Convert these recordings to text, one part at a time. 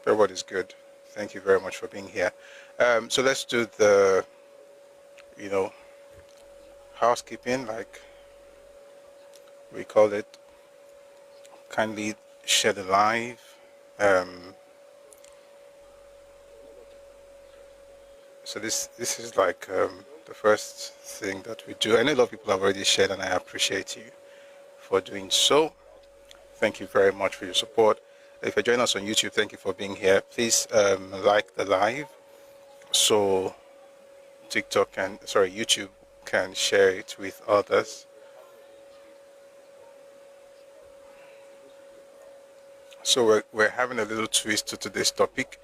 Everybody's good. Thank you very much for being here. So let's do the, housekeeping, like we call it. Kindly share the live. So this is like the first thing that we do. I know a lot of people have already shared, and I appreciate you for doing so. Thank you very much for your support. If you're joining us on YouTube, thank you for being here. Please like the live so YouTube can share it with others. So we're having a little twist to today's topic.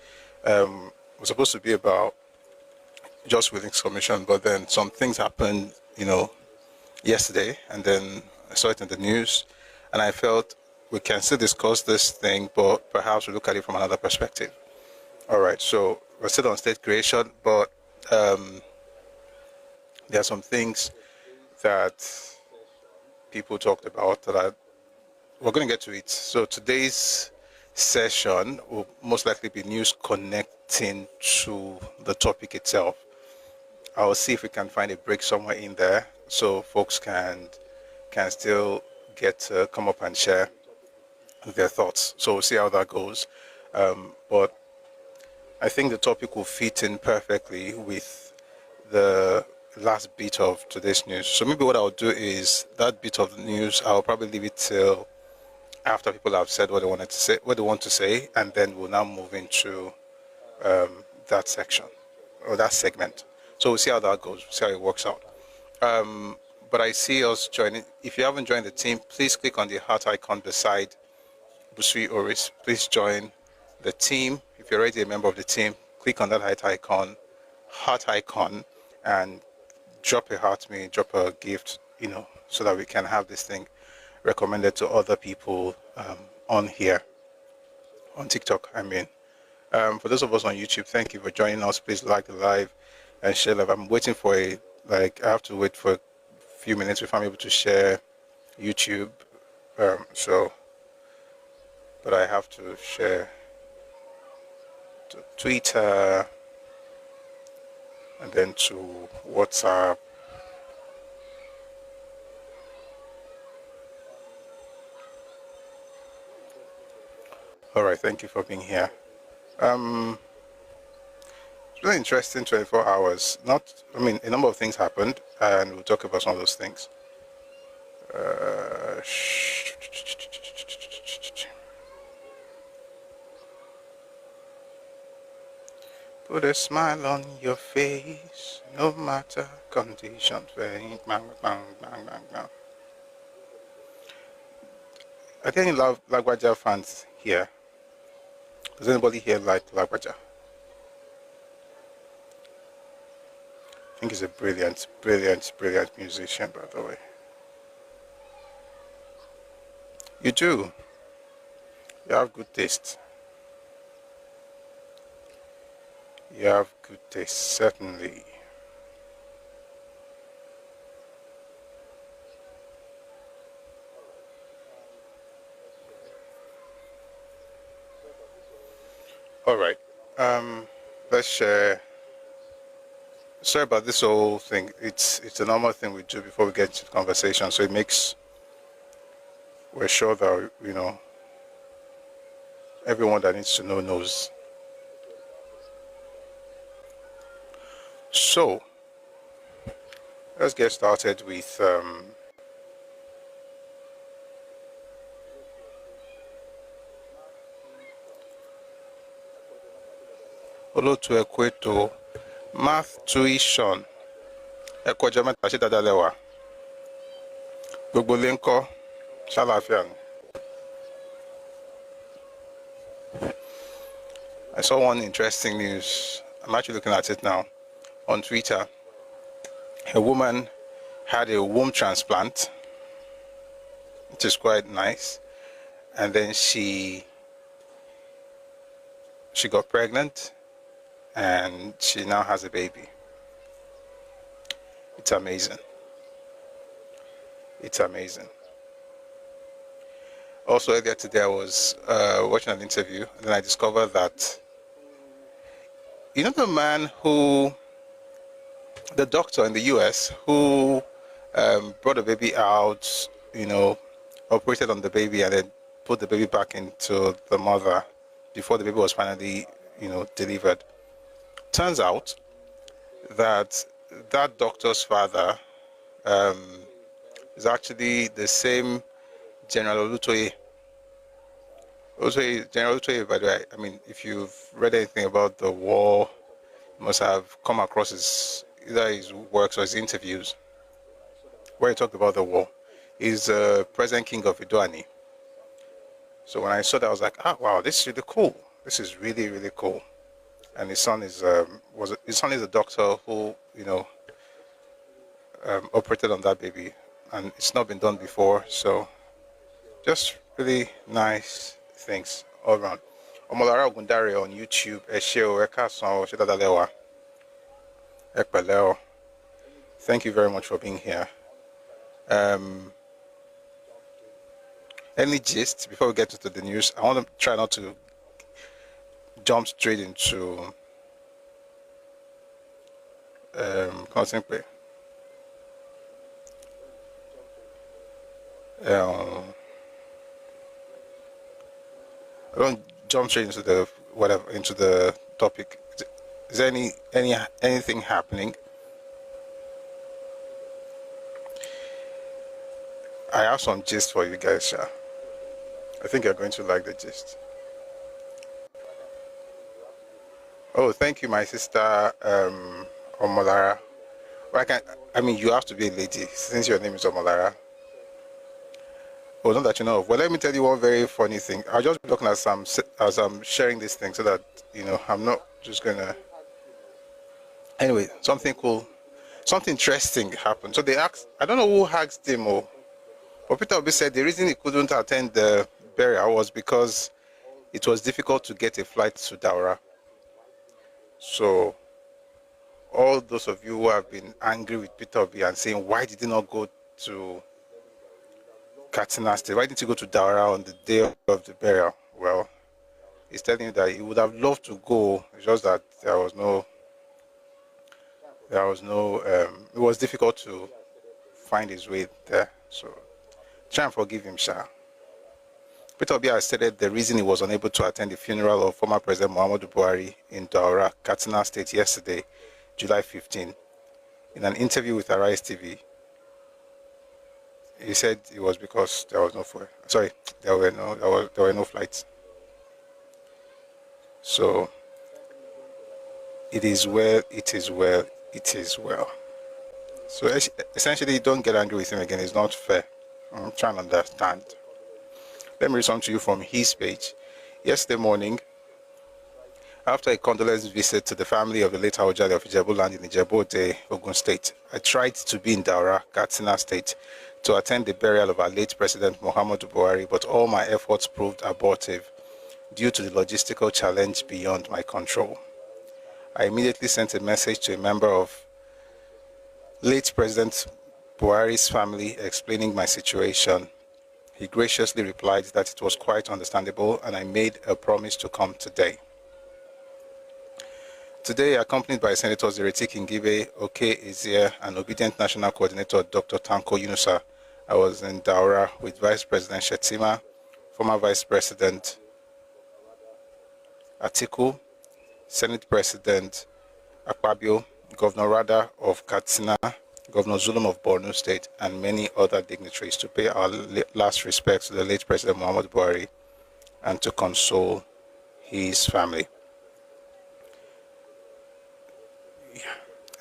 It was supposed to be about just Willing's commission, but then some things happened, yesterday, and then I saw it in the news, and I felt we can still discuss this thing, but perhaps we look at it from another perspective. All right, so we're still on state creation, but there are some things that people talked about that we're going to get to it. So today's session will most likely be news connecting to the topic itself. I'll see if we can find a break somewhere in there so folks can still get to come up and share their thoughts. So we'll see how that goes. But I think the topic will fit in perfectly with the last bit of today's news. So maybe what I'll do is that bit of the news, I'll probably leave it till after people have said what they want to say, and then we'll now move into that section or that segment. So we'll see how that goes, see how it works out. But I see us joining. If you haven't joined the team, please click on the heart icon beside Busui Oris. Please join the team. If you're already a member of the team, click on that heart icon, and drop a heart me, drop a gift, so that we can have this thing recommended to other people on here, on TikTok, I mean. For those of us on YouTube, thank you for joining us. Please like the live and share live. I'm waiting for I have to wait for a few minutes before I'm able to share YouTube. But I have to share to Twitter and then to WhatsApp. All right, thank you for being here. It's really interesting 24 hours. A number of things happened, and we'll talk about some of those things. Put a smile on your face, no matter conditions. Bang, bang, bang, bang, bang. Are there any Lagwaja fans here? Does anybody here like Lagwaja? I think he's a brilliant, brilliant, brilliant musician, by the way. You do. You have good taste. You have good taste, certainly. All right. Let's share. Sorry about this whole thing. It's a normal thing we do before we get into the conversation, so we're sure that everyone that needs to know knows. So let's get started with Olotu Ekweto math tuition. Ẹ̀kọ́jọ́ mẹ́ta ṣé dáadáa lẹ́wà. Gbogbo ilé ńkọ́, ṣàlàáfíà ni. I saw one interesting news. I'm actually looking at it now on Twitter. A woman had a womb transplant, which is quite nice, and then she got pregnant, and she now has a baby. It's amazing. It's amazing. Also, earlier today, I was watching an interview, and then I discovered that, the man the doctor in the US who brought the baby out, operated on the baby and then put the baby back into the mother before the baby was finally, delivered. Turns out that that doctor's father is actually the same General Olutoye. General Olutoye, by the way, I mean, if you've read anything about the war, you must have come across either his works or his interviews where he talked about the war. He's present king of Idoani. So when I saw that, I was like, wow, this is really cool. This is really, really cool. And his son is a doctor who operated on that baby, and it's not been done before. So just really nice things all around. Omolara Ogundare on YouTube. Thank you very much for being here. Any gist before we get into the news? I want to try not to jump straight into content play. I don't jump straight into the topic. Is there anything happening? I have some gist for you guys, Sha. I think you're going to like the gist. Oh, thank you, my sister Omolara. You have to be a lady since your name is Omolara. Oh, not that you know of. Well, let me tell you one very funny thing. I'll just be looking at as I'm sharing this thing so that, I'm not just going to... Anyway, something cool, something interesting happened. So they asked, I don't know who asked him, but Peter Obi said the reason he couldn't attend the burial was because it was difficult to get a flight to Daura. So all those of you who have been angry with Peter Obi and saying, why did he not go to Katsina State? Why didn't he go to Daura on the day of the burial? Well, he's telling you that he would have loved to go. It's just that it was difficult to find his way there. So try and forgive him, Sha. Peter Obi has stated the reason he was unable to attend the funeral of former President Muhammadu Buhari in Daura, Katsina State yesterday, July 15. In an interview with Arise TV, he said it was because there was no fuel. Sorry, there were no flights. So it is well. So essentially, don't get angry with him again. It's not fair. I'm trying to understand. Let me read something to you from his page. Yesterday morning, after a condolence visit to the family of the late Awujale of Ijebu land in Ijebu-Ode, Ogun State, I tried to be in Daura, Katsina State, to attend the burial of our late President Muhammadu Buhari, but all my efforts proved abortive due to the logistical challenge beyond my control. I immediately sent a message to a member of late President Buhari's family explaining my situation. He graciously replied that it was quite understandable and I made a promise to come today. Today, accompanied by Senators Ireti Kingibe, Oke Ezie, and Obedient National Coordinator Dr. Tanko Yunusa, I was in Daura with Vice President Shetima, former Vice President Atiku, Senate President Akpabio, Governor Rada of Katsina, Governor Zulum of Borno State, and many other dignitaries to pay our last respects to the late President Muhammadu Buhari and to console his family.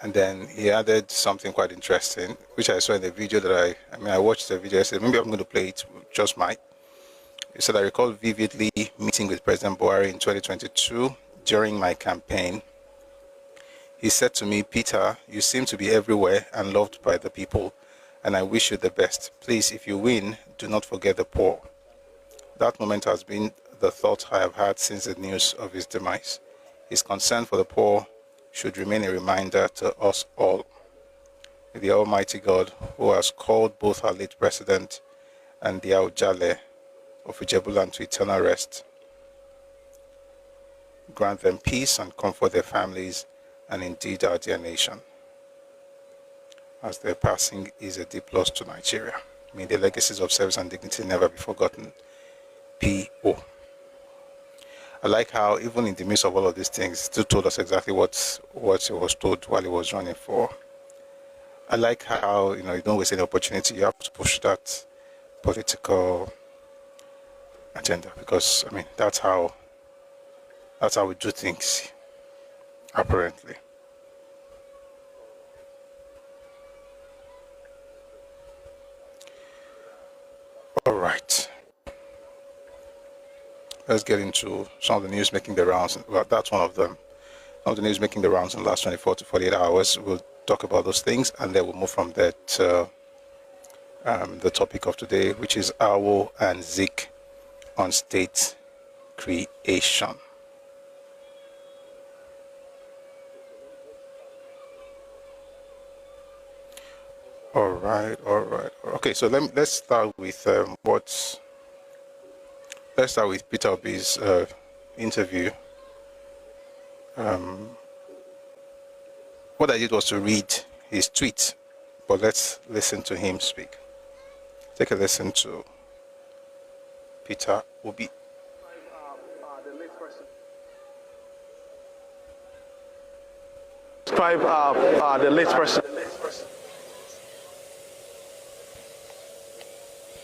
And then he added something quite interesting, which I saw in the video that I watched the video. I said, maybe I'm going to play it, just might. He said, I recall vividly meeting with President Buhari in 2022 during my campaign. He said to me, Peter, you seem to be everywhere and loved by the people, and I wish you the best. Please, if you win, do not forget the poor. That moment has been the thought I have had since the news of his demise. His concern for the poor should remain a reminder to us all. The Almighty God, who has called both our late President and the Awujale of Ijebuland to eternal rest. Grant them peace and comfort their families, and indeed our dear nation, as their passing is a deep loss to Nigeria. May the legacies of service and dignity never be forgotten. P.O. I like how, even in the midst of all of these things, he still told us exactly what he was told while he was running for. I like how, you don't waste any opportunity. You have to push that political agenda, because, that's how we do things, apparently. All right. Let's get into some of the news making the rounds. Well, that's one of them. Some of the news making the rounds in the last 24 to 48 hours. We'll talk about those things, and then we'll move from there to the topic of today, which is Ẹkáàbọ and Zik on State Creation. All right. Okay, so let's start with let's start with Peter Obi's interview. What I did was to read his tweet, but let's listen to him speak. Take a listen to Peter Obi. Describe the late president.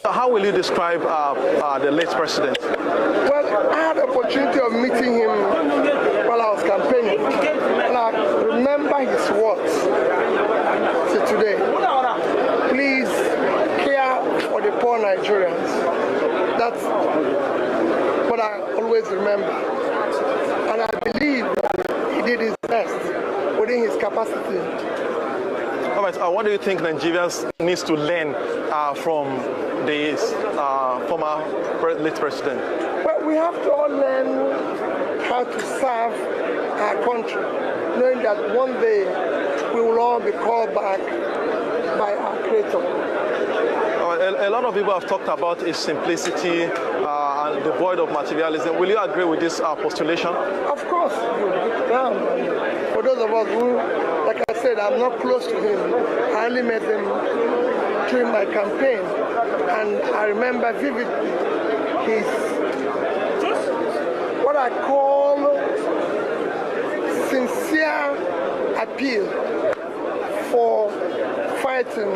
How will you describe the late president? Well, I had the opportunity of meeting him while I was campaigning, and I remember his words to today. Please care for the poor Nigerians. That's what I always remember. And I believe he did his best within his capacity. All right, what do you think Nigerians needs to learn from the former late president? Well, we have to all learn how to serve our country, knowing that one day we will all be called back by our Creator. A lot of people have talked about his simplicity and devoid of materialism. Will you agree with this postulation? Of course. For those of us who, like I said, I'm not close to him. I only met him during my campaign, and I remember vividly his, what I call, sincere appeal for fighting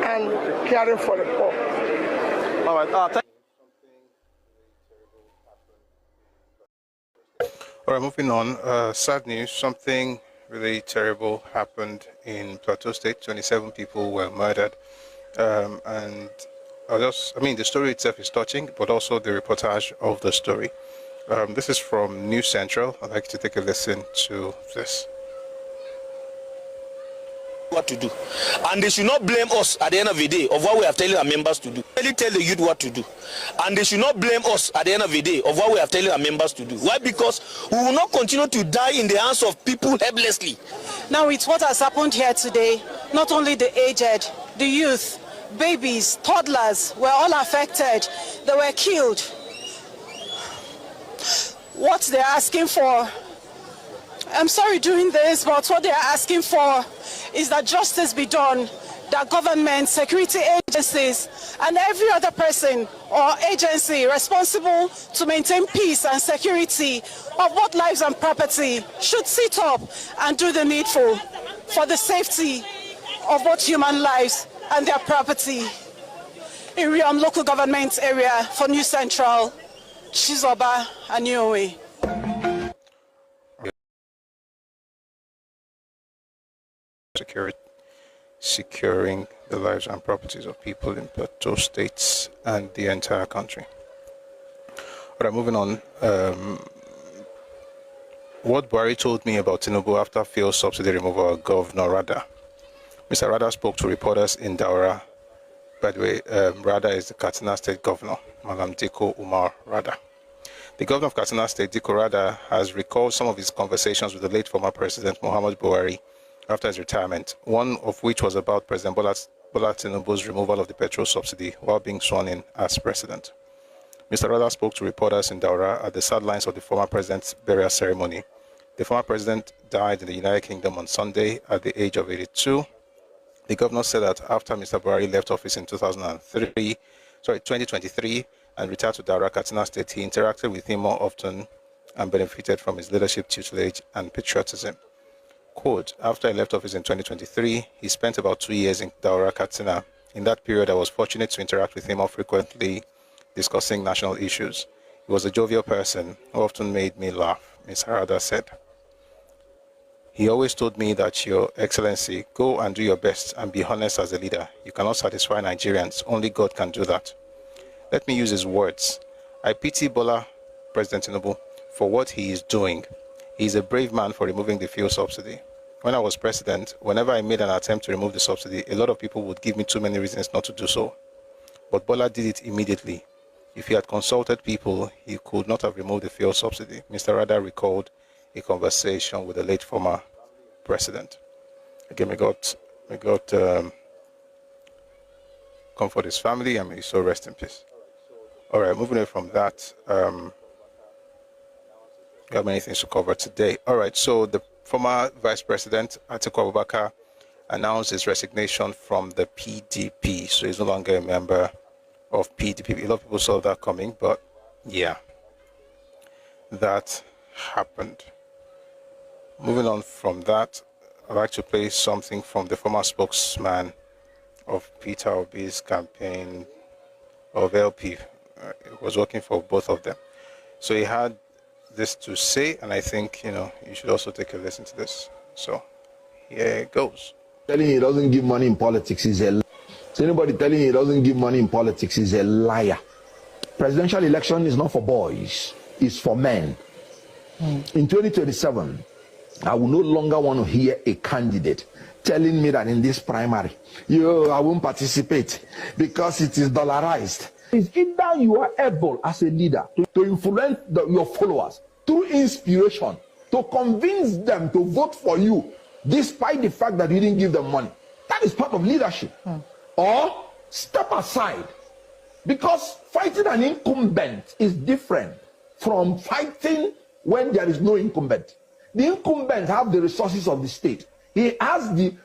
and caring for the poor. All right. All right, moving on. Sad news. Something really terrible happened in Plateau State. 27 people were murdered. And the story itself is touching, but also the reportage of the story. This is from News Central. I'd like to take a listen to this. What to do, and they should not blame us at the end of the day of what we have telling our members to do. Really tell the youth what to do, and they should not blame us at the end of the day of what we have telling our members to do. Why? Because we will not continue to die in the hands of people helplessly. Now it's what has happened here today. Not only the aged, the youth, babies, toddlers were all affected. They were killed. What they're asking for, I'm sorry doing this, but what they're asking for is that justice be done, that government, security agencies, and every other person or agency responsible to maintain peace and security of both lives and property should sit up and do the needful for the safety of both human lives and their property. In Riom local government area for New Central, Chizoba and Niowe. Securing the lives and properties of people in Plateau states and the entire country. All right, moving on. What Buhari told me about Tinubu after failed subsidy removal, Governor Rada. Mr. Rada spoke to reporters in Daura. By the way, Rada is the Katsina State Governor, Madam Diko Umar Rada. The governor of Katsina State, Diko Rada, has recalled some of his conversations with the late former President Muhammad Buhari after his retirement, one of which was about President Bola Tinubu's removal of the petrol subsidy while being sworn in as president. Mr. Rada spoke to reporters in Daura at the sidelines of the former president's burial ceremony. The former president died in the United Kingdom on Sunday at the age of 82. The governor said that after Mr. Buhari left office in 2023 and retired to Daura, Katsina State, he interacted with him more often and benefited from his leadership, tutelage, and patriotism. Quote, after I left office in 2023, he spent about 2 years in Daura, Katsina. In that period, I was fortunate to interact with him more frequently, discussing national issues. He was a jovial person who often made me laugh, Ms. Harada said. He always told me that, Your Excellency, go and do your best and be honest as a leader. You cannot satisfy Nigerians. Only God can do that. Let me use his words. I pity Bola, President Tinubu, for what he is doing. He is a brave man for removing the fuel subsidy. When I was president, whenever I made an attempt to remove the subsidy, a lot of people would give me too many reasons not to do so. But Bola did it immediately. If he had consulted people, he could not have removed the fuel subsidy. Mr. Rada recalled a conversation with the late former president. Again, may God comfort his family and may his soul rest in peace. All right, moving away from that, we have many things to cover today. All right, so the former Vice President, Atiku Abubakar, announced his resignation from the PDP. So he's no longer a member of PDP. A lot of people saw that coming, but yeah, that happened. Moving on from that, I'd like to play something from the former spokesman of Peter Obi's campaign of LP. It was working for both of them. So he had this to say, and I think, you should also take a listen to this. So here it goes. Telling you he doesn't give money in politics is a lie. So anybody telling you he doesn't give money in politics is a liar. Presidential election is not for boys, it's for men. In 2027, I will no longer want to hear a candidate telling me that in this primary, I won't participate because it is dollarized. It's either you are able as a leader to influence your followers through inspiration, to convince them to vote for you, despite the fact that you didn't give them money. That is part of leadership. Or step aside, because fighting an incumbent is different from fighting when there is no incumbent. The incumbent have the resources of the state. He has the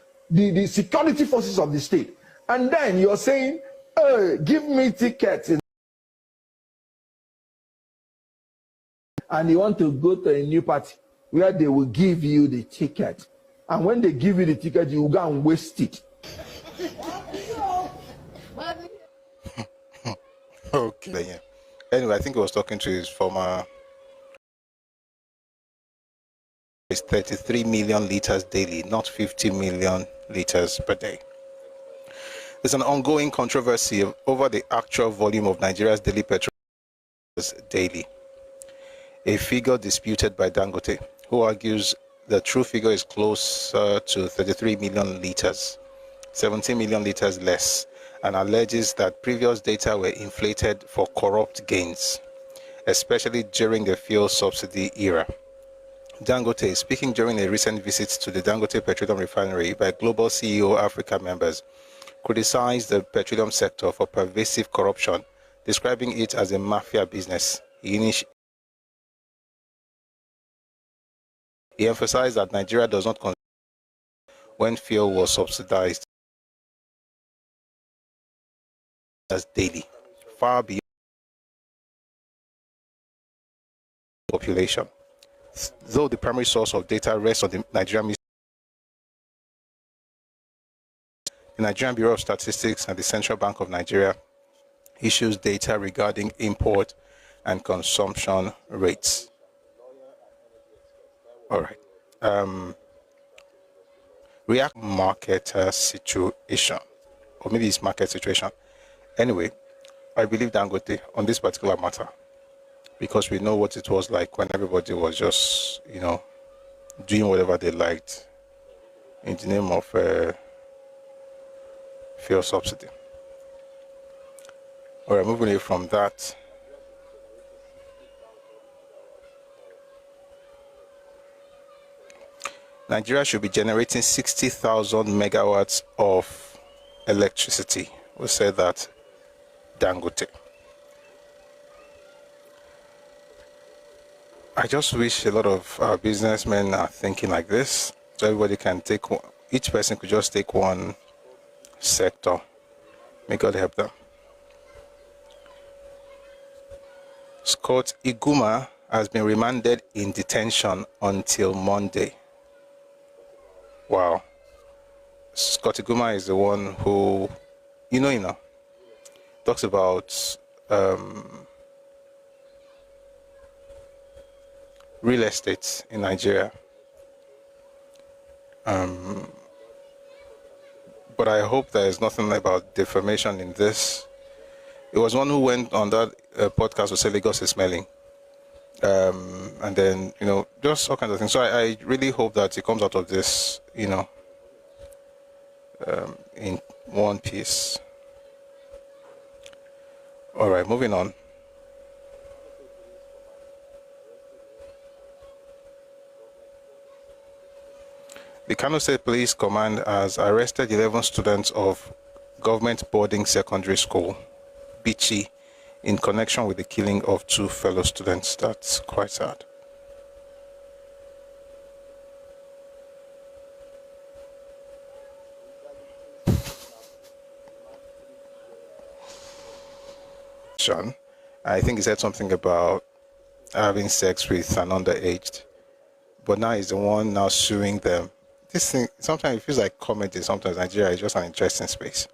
security forces of the state. And then you're saying, give me tickets. And you want to go to a new party where they will give you the ticket. And when they give you the ticket, you will go and waste it. Okay. Yeah. Anyway, I think he was talking to his former. It's 33 million liters daily, not 50 million liters per day. There's an ongoing controversy over the actual volume of Nigeria's daily petrol daily. A figure disputed by Dangote, who argues the true figure is closer to 33 million liters, 17 million liters less, and alleges that previous data were inflated for corrupt gains, especially during the fuel subsidy era. Dangote, speaking during a recent visit to the Dangote Petroleum Refinery by Global CEO Africa members, criticized the petroleum sector for pervasive corruption, describing it as a mafia business. He emphasized that Nigeria does not consume when fuel was subsidized as daily, far beyond the population. Though the primary source of data rests on the Nigerian Bureau of Statistics and the Central Bank of Nigeria issues data regarding import and consumption rates. All right. React market situation, or maybe it's market situation. Anyway, I believe Dangote on this particular matter, because we know what it was like when everybody was just, doing whatever they liked in the name of fuel subsidy. All right, moving away from that. Nigeria should be generating 60,000 megawatts of electricity. We said that Dangote. I just wish a lot of our businessmen are thinking like this. So everybody can take one, each person could just take one sector. May God help them. Scott Iguma has been remanded in detention until Monday. Wow. Scott Iguma is the one who, talks about real estate in Nigeria. But I hope there is nothing about defamation in this. It was one who went on that podcast to say Lagos is smelling. And then, just all kinds of things. So I really hope that it comes out of this, in one piece. All right, moving on. The Kano State Police Command has arrested 11 students of Government Boarding Secondary School, Bichi, in connection with the killing of 2 fellow students. That's quite sad. Sean, I think he said something about having sex with an underaged, but now he's the one now suing them. This thing, sometimes it feels like comedy. Sometimes Nigeria is just an interesting space.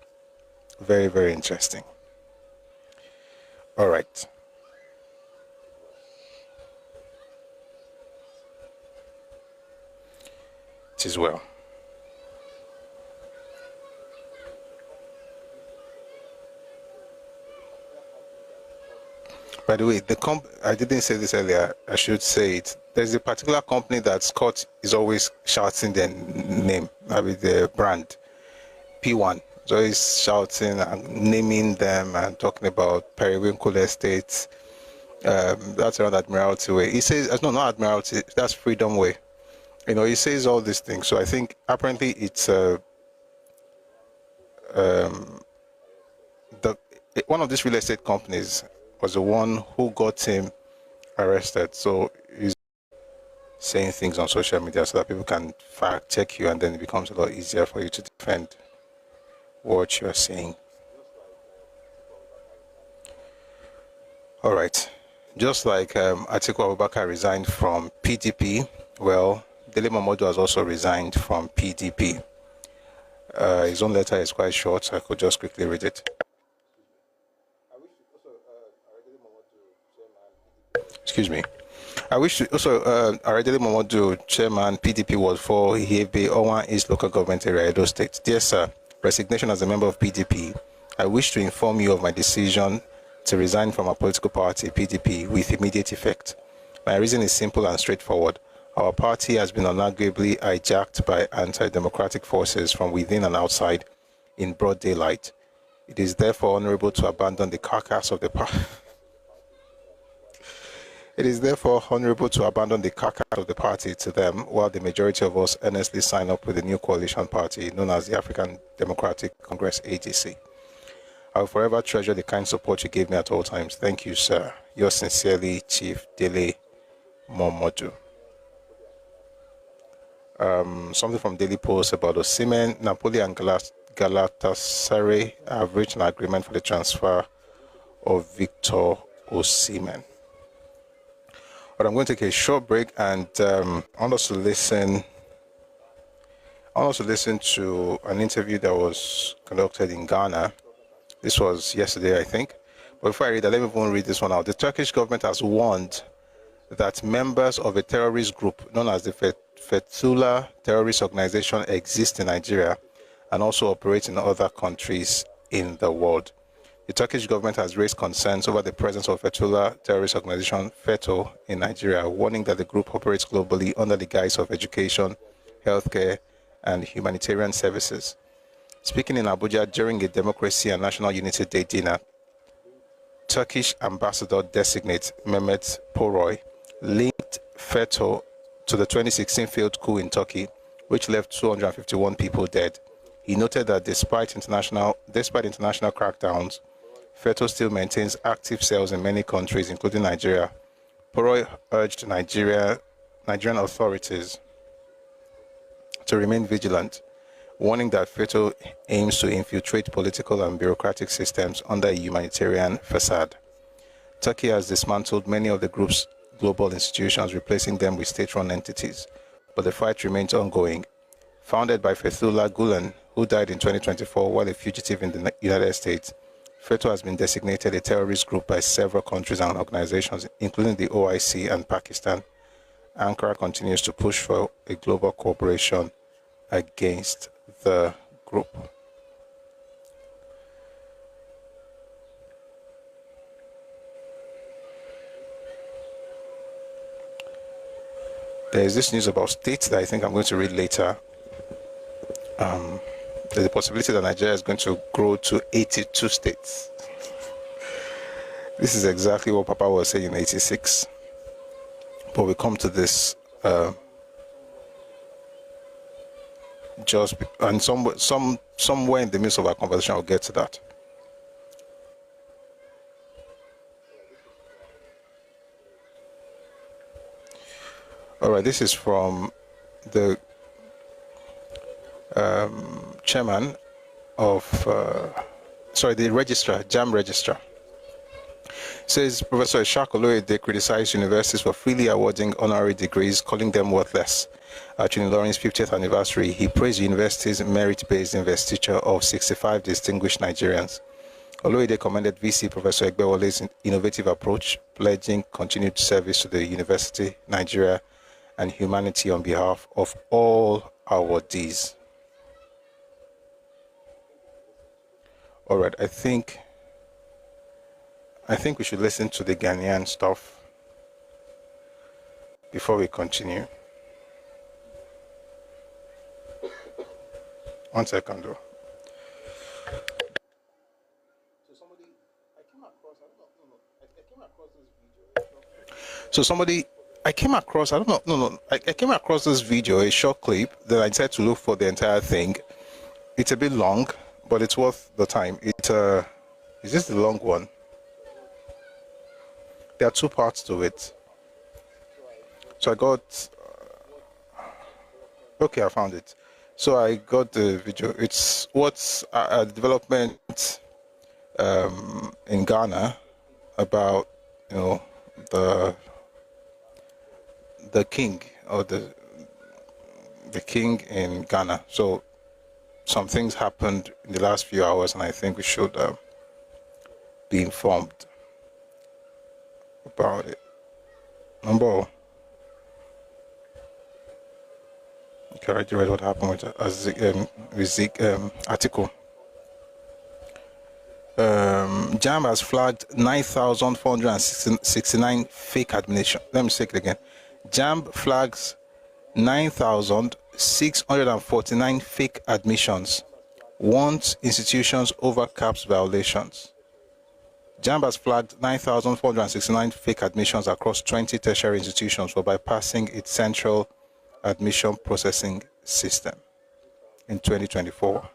Very, very interesting. All right. It is well. By the way, I didn't say this earlier. I should say it. There's a particular company that Scott is always shouting their name, maybe their brand, P1. So he's shouting and naming them and talking about Periwinkle Estates. That's around Admiralty Way. He says, no, not Admiralty, that's Freedom Way. He says all these things. So I think apparently it's one of these real estate companies was the one who got him arrested. So he's saying things on social media so that people can fact check you, and then it becomes a lot easier for you to defend what you are saying. All right. Just like Atiku Abubakar resigned from PDP, well, Dele Momodu has also resigned from PDP. His own letter is quite short, so I could just quickly read it. Excuse me. I wish also Aradele Momodu, Chairman PDP Ward 4, Ihebe, Owan East Local Government Area, Edo State. Dear sir, resignation as a member of PDP. I wish to inform you of my decision to resign from our political party, PDP, with immediate effect. My reason is simple and straightforward. Our party has been unarguably hijacked by anti-democratic forces from within and outside in broad daylight. It is therefore honorable to abandon the carcass of the party. It is therefore honorable to abandon the carcass of the party to them, while the majority of us earnestly sign up with the new coalition party known as the African Democratic Congress, ADC. I will forever treasure the kind support you gave me at all times. Thank you, sir. Yours sincerely, Chief Dele Momodu. Something from Daily Post about Osimhen, Napoli and Galatasaray have reached an agreement for the transfer of Victor Osimhen. But I'm going to take a short break, and I want us to listen to an interview that was conducted in Ghana. This was yesterday, I think. But before I read that, let me even read this one out. The Turkish government has warned that members of a terrorist group known as the Fethullah terrorist organization exist in Nigeria and also operate in other countries in the world. The Turkish government has raised concerns over the presence of Fethullah terrorist organization FETO in Nigeria, warning that the group operates globally under the guise of education, healthcare, and humanitarian services. Speaking in Abuja during a Democracy and National Unity Day dinner, Turkish ambassador-designate Mehmet Poroy linked FETO to the 2016 failed coup in Turkey, which left 251 people dead. He noted that despite international crackdowns, FETO still maintains active cells in many countries, including Nigeria, Poroy urged Nigerian authorities to remain vigilant, warning that Feto aims to infiltrate political and bureaucratic systems under a humanitarian facade. Turkey has dismantled many of the group's global institutions, replacing them with state-run entities, but the fight remains ongoing. Founded by Fethullah Gulen, who died in 2024 while a fugitive in the United States, Feto has been designated a terrorist group by several countries and organizations, including the OIC and Pakistan. Ankara continues to push for a global cooperation against the group. There is this news about states that I think I'm going to read later. There's a possibility that Nigeria is going to grow to 82 states. This is exactly what Papa was saying in 86. But we come to this and somewhere in the midst of our conversation, I'll get to that. All right, this is from the chairman of, the registrar, JAM registrar. Says Professor Ishaq Oloyede criticized universities for freely awarding honorary degrees, calling them worthless. At Unilorin's 50th anniversary, he praised the university's merit-based investiture of 65 distinguished Nigerians. Oloyede commended VC Professor Egbewole's innovative approach, pledging continued service to the university, Nigeria, and humanity on behalf of all awardees. All right, I think we should listen to the Ghanaian stuff before we continue. One second, though. I came across this video, a short clip that I decided to look for the entire thing. It's a bit long, but it's worth the time. Is this the long one? There are two parts to it. So I got, okay, I found it. So I got the video. It's what's a development in Ghana about, the king, or the king in Ghana. So some things happened in the last few hours, and I think we should be informed about it. Number one. Okay, I already read what happened with Zik article. JAM has flagged 9,469 fake admission. Let me say it again. JAM flags 9,649 fake admissions, warns institutions over caps violations. JAM has flagged 9,469 fake admissions across 20 tertiary institutions for bypassing its central admission processing system in 2024.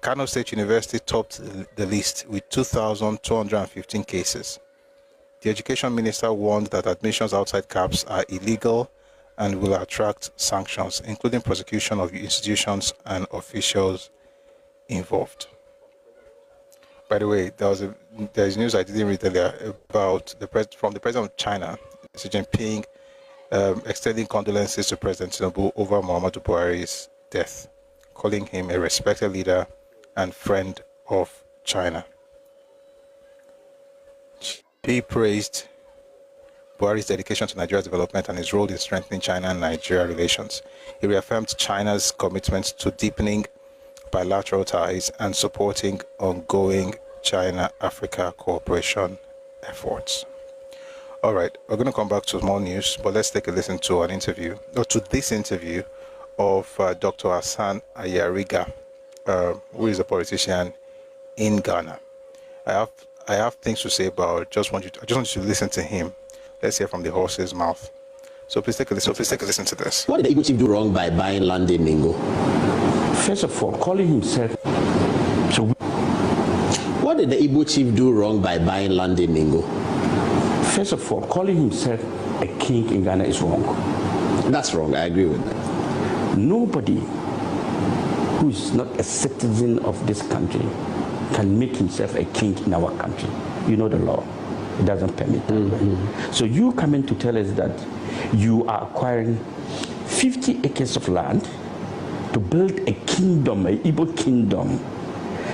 Kano State University topped the list with 2,215 cases. The education minister warned that admissions outside caps are illegal and will attract sanctions, including prosecution of institutions and officials involved. By the way, there's news I didn't read earlier about from the president of China, Xi Jinping, extending condolences to President Tinubu over Muhammadu Buhari's death, calling him a respected leader and friend of China. He praised Buhari's dedication to Nigeria's development and his role in strengthening China and Nigeria relations. He reaffirmed China's commitment to deepening bilateral ties and supporting ongoing China-Africa cooperation efforts. All right, we're going to come back to more news, but let's take a listen to this interview of Dr. Hassan Ayariga, who is a politician in Ghana. I have things to say about. I just want you to listen to him. Let's hear from the horse's mouth. So please take a listen. To this. What did the Igbo chief do wrong by buying land in Mingo? First of all, calling himself. What did the Igbo chief do wrong by buying land in Mingo? First of all, calling himself a king in Ghana is wrong. That's wrong. I agree with that. Nobody who is not a citizen of this country can make himself a king in our country. You know the law. It doesn't permit that. So you come in to tell us that you are acquiring 50 acres of land to build a kingdom, an Igbo kingdom,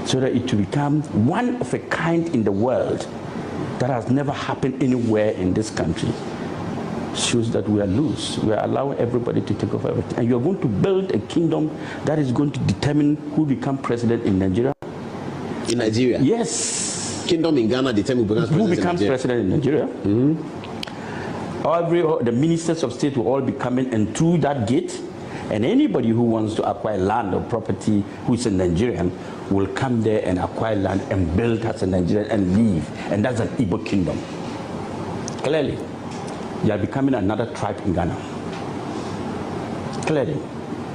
so that it will become one of a kind in the world that has never happened anywhere in this country. Shows that we are loose. We are allowing everybody to take over everything. And you are going to build a kingdom that is going to determine who becomes president in Nigeria. In Nigeria? Yes. Kingdom in Ghana determines who becomes president in Nigeria. The ministers of state will all be coming and through that gate, and anybody who wants to acquire land or property who is a Nigerian will come there and acquire land and build as a Nigerian and leave. And that's an Igbo kingdom. Clearly, they are becoming another tribe in Ghana. Clearly,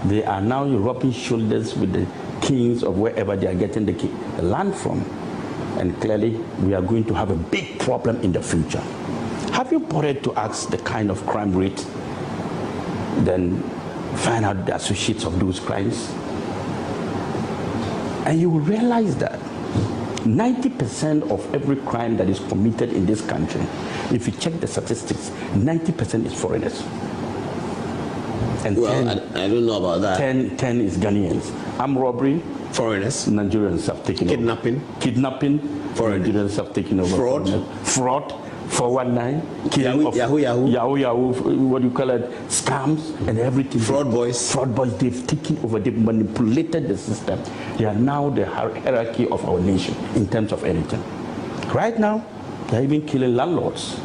they are now rubbing shoulders with the kings of wherever they are getting the land from. And clearly, we are going to have a big problem in the future. Have you bothered to ask the kind of crime rate, then find out the associates of those crimes? And you will realize that 90% of every crime that is committed in this country, if you check the statistics, 90% is foreigners. And well, I don't know about that. 10 is Ghanaians. Armed robbery, foreigners. Nigerians have taken Kidnapping. over. Kidnapping, foreigners. Nigerians have taken over. Fraud, 419, Yahoo, what do you call it, scams and everything. Fraud boys, they've taken over, they've manipulated the system. They are now the hierarchy of our nation in terms of anything. Right now, they're even killing landlords.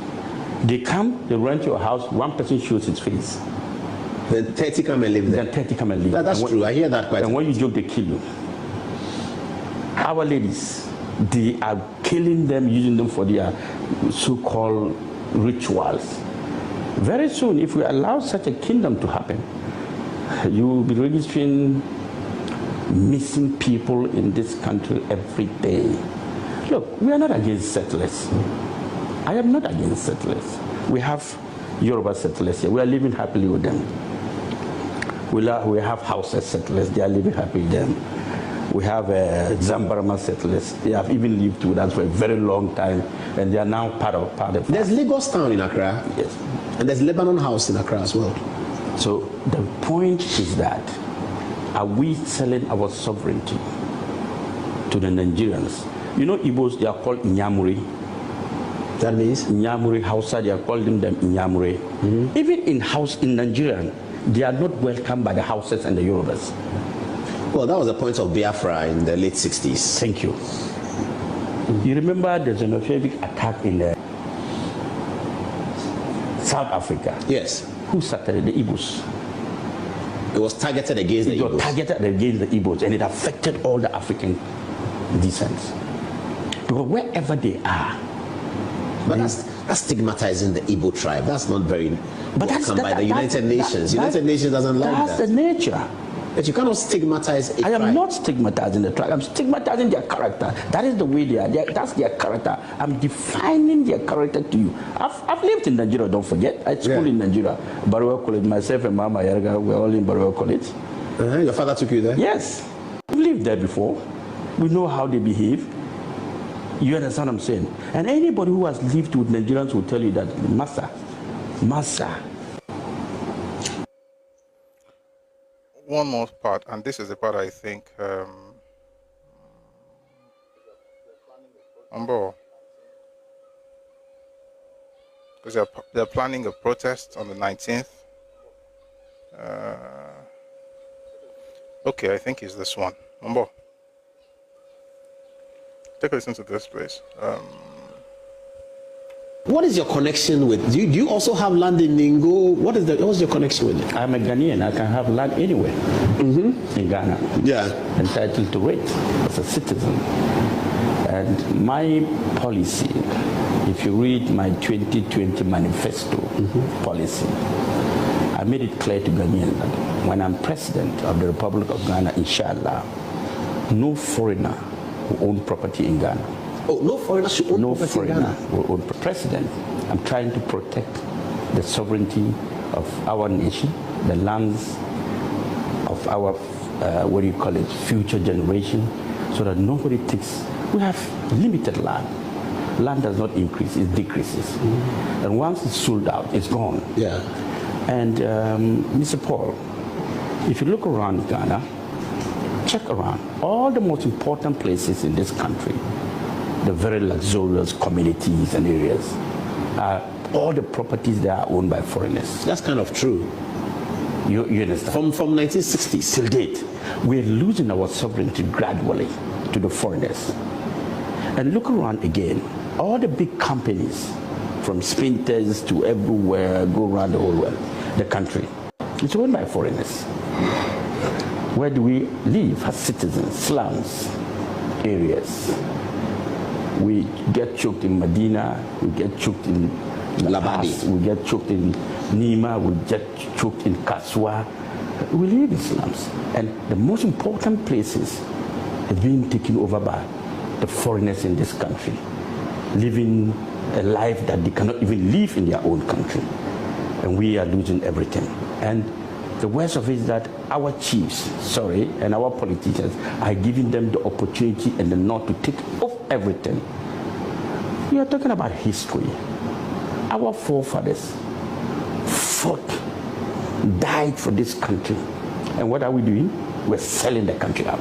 They come, they rent your house, one person shows his face. Then 30 come and live there. Then 30 come and live. That's true, I hear that quite. And when you joke, they kill you. Our ladies, they are killing them, using them for their so-called rituals. Very soon, if we allow such a kingdom to happen, you will be registering missing people in this country every day. Look, we are not against settlers. I am not against settlers. We have Yoruba settlers here. We are living happily with them. We have Hausa settlers. They are living happily with them. We have Zambarama settlers. They have even lived with us for a very long time, and they are now part of. There's Lagos Town in Accra. Yes. And there's Lebanon House in Accra as well. So the point is that, are we selling our sovereignty to the Nigerians? You know, Igbos, they are called Nyamuri. That means? Nyamuri, Hausa, they are calling them Nyamuri. Even in Nigeria, they are not welcomed by the Hausas and the Yorubas. Well, that was the point of Biafra in the late 60s. Thank you. You remember the xenophobic attack in South Africa? Yes. Who started? The Igbos. It was targeted against the Igbos. It was targeted against the Igbos, and it affected all the African descents. Because wherever they are, but that's stigmatizing the Igbo tribe. That's not very welcome by the United Nations. United Nations doesn't like that. That's the nature. But you cannot stigmatize a tribe. I am not stigmatizing the tribe. I'm stigmatizing their character. That is the way they are. That's their character. I'm defining their character to you. I've lived in Nigeria, don't forget. I schooled in Nigeria. Baruwa College. Myself and Mama Yarga were all in Baruwa College. Your father took you there? Yes. We've lived there before. We know how they behave. You understand what I'm saying? And anybody who has lived with Nigerians will tell you that, Massa. One more part, and this is the part I think because they're planning a protest on the 19th. Okay, I think it's this one. Take a listen to this, please. What is your connection with? Do you also have land in Ningo? What's your connection with it? I'm a Ghanaian. I can have land anywhere in Ghana. Yeah. Entitled to it as a citizen. And my policy, if you read my 2020 manifesto policy, I made it clear to Ghanaians that when I'm president of the Republic of Ghana, inshallah, no foreigner will own property in Ghana. Oh, no foreigner should own property in Ghana? No foreigner will own president. I'm trying to protect the sovereignty of our nation, the lands of our, future generation, so that nobody takes. We have limited land. Land does not increase, it decreases. Mm-hmm. And once it's sold out, it's gone. Yeah. And Mr. Paul, if you look around Ghana, check around all the most important places in this country, the very luxurious communities and areas, all the properties that are owned by foreigners. That's kind of true. You understand? From 1960s till date, we're losing our sovereignty gradually to the foreigners. And look around again, all the big companies, from Spinters to everywhere, go around the whole world, the country, it's owned by foreigners. Where do we live as citizens? Slums, areas. We get choked in Medina, we get choked in Labadi, we get choked in Nima, we get choked in Kaswa. We live in slums. And the most important places are being taken over by the foreigners in this country, living a life that they cannot even live in their own country. And we are losing everything. And the worst of it is that our chiefs, and our politicians are giving them the opportunity and the nod to take off everything. We are talking about history. Our forefathers fought, died for this country. And what are we doing? We're selling the country out.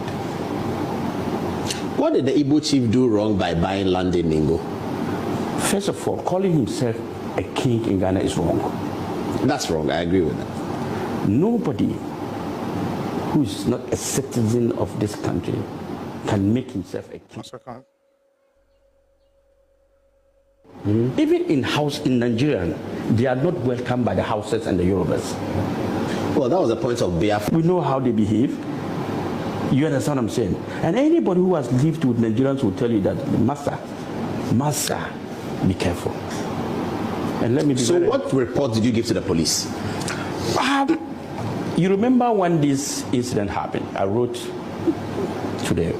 What did the Igbo chief do wrong by buying land in Ningo? First of all, calling himself a king in Ghana is wrong. That's wrong, I agree with that. Nobody who is not a citizen of this country can make himself a king. Even in Nigeria, they are not welcomed by the Hausas and the Yorubas. Well, that was the point of Biafra. We know how they behave. You understand what I'm saying? And anybody who has lived with Nigerians will tell you that, Master, be careful. And let me be So what report did you give to the police? You remember when this incident happened? I wrote to the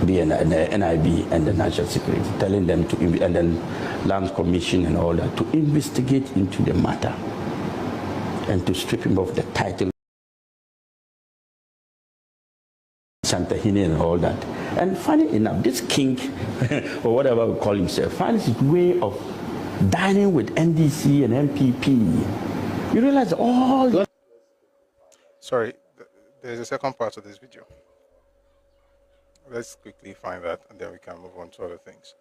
NIB and the National Security, telling them to, and then Land Commission and all that, to investigate into the matter and to strip him of the title, Santahine and all that. And funny enough, this king, or whatever we call himself, finds his way of dining with NDC and MPP. You realize all... Sorry, there's a second part of this video. Let's quickly find that, and then we can move on to other things.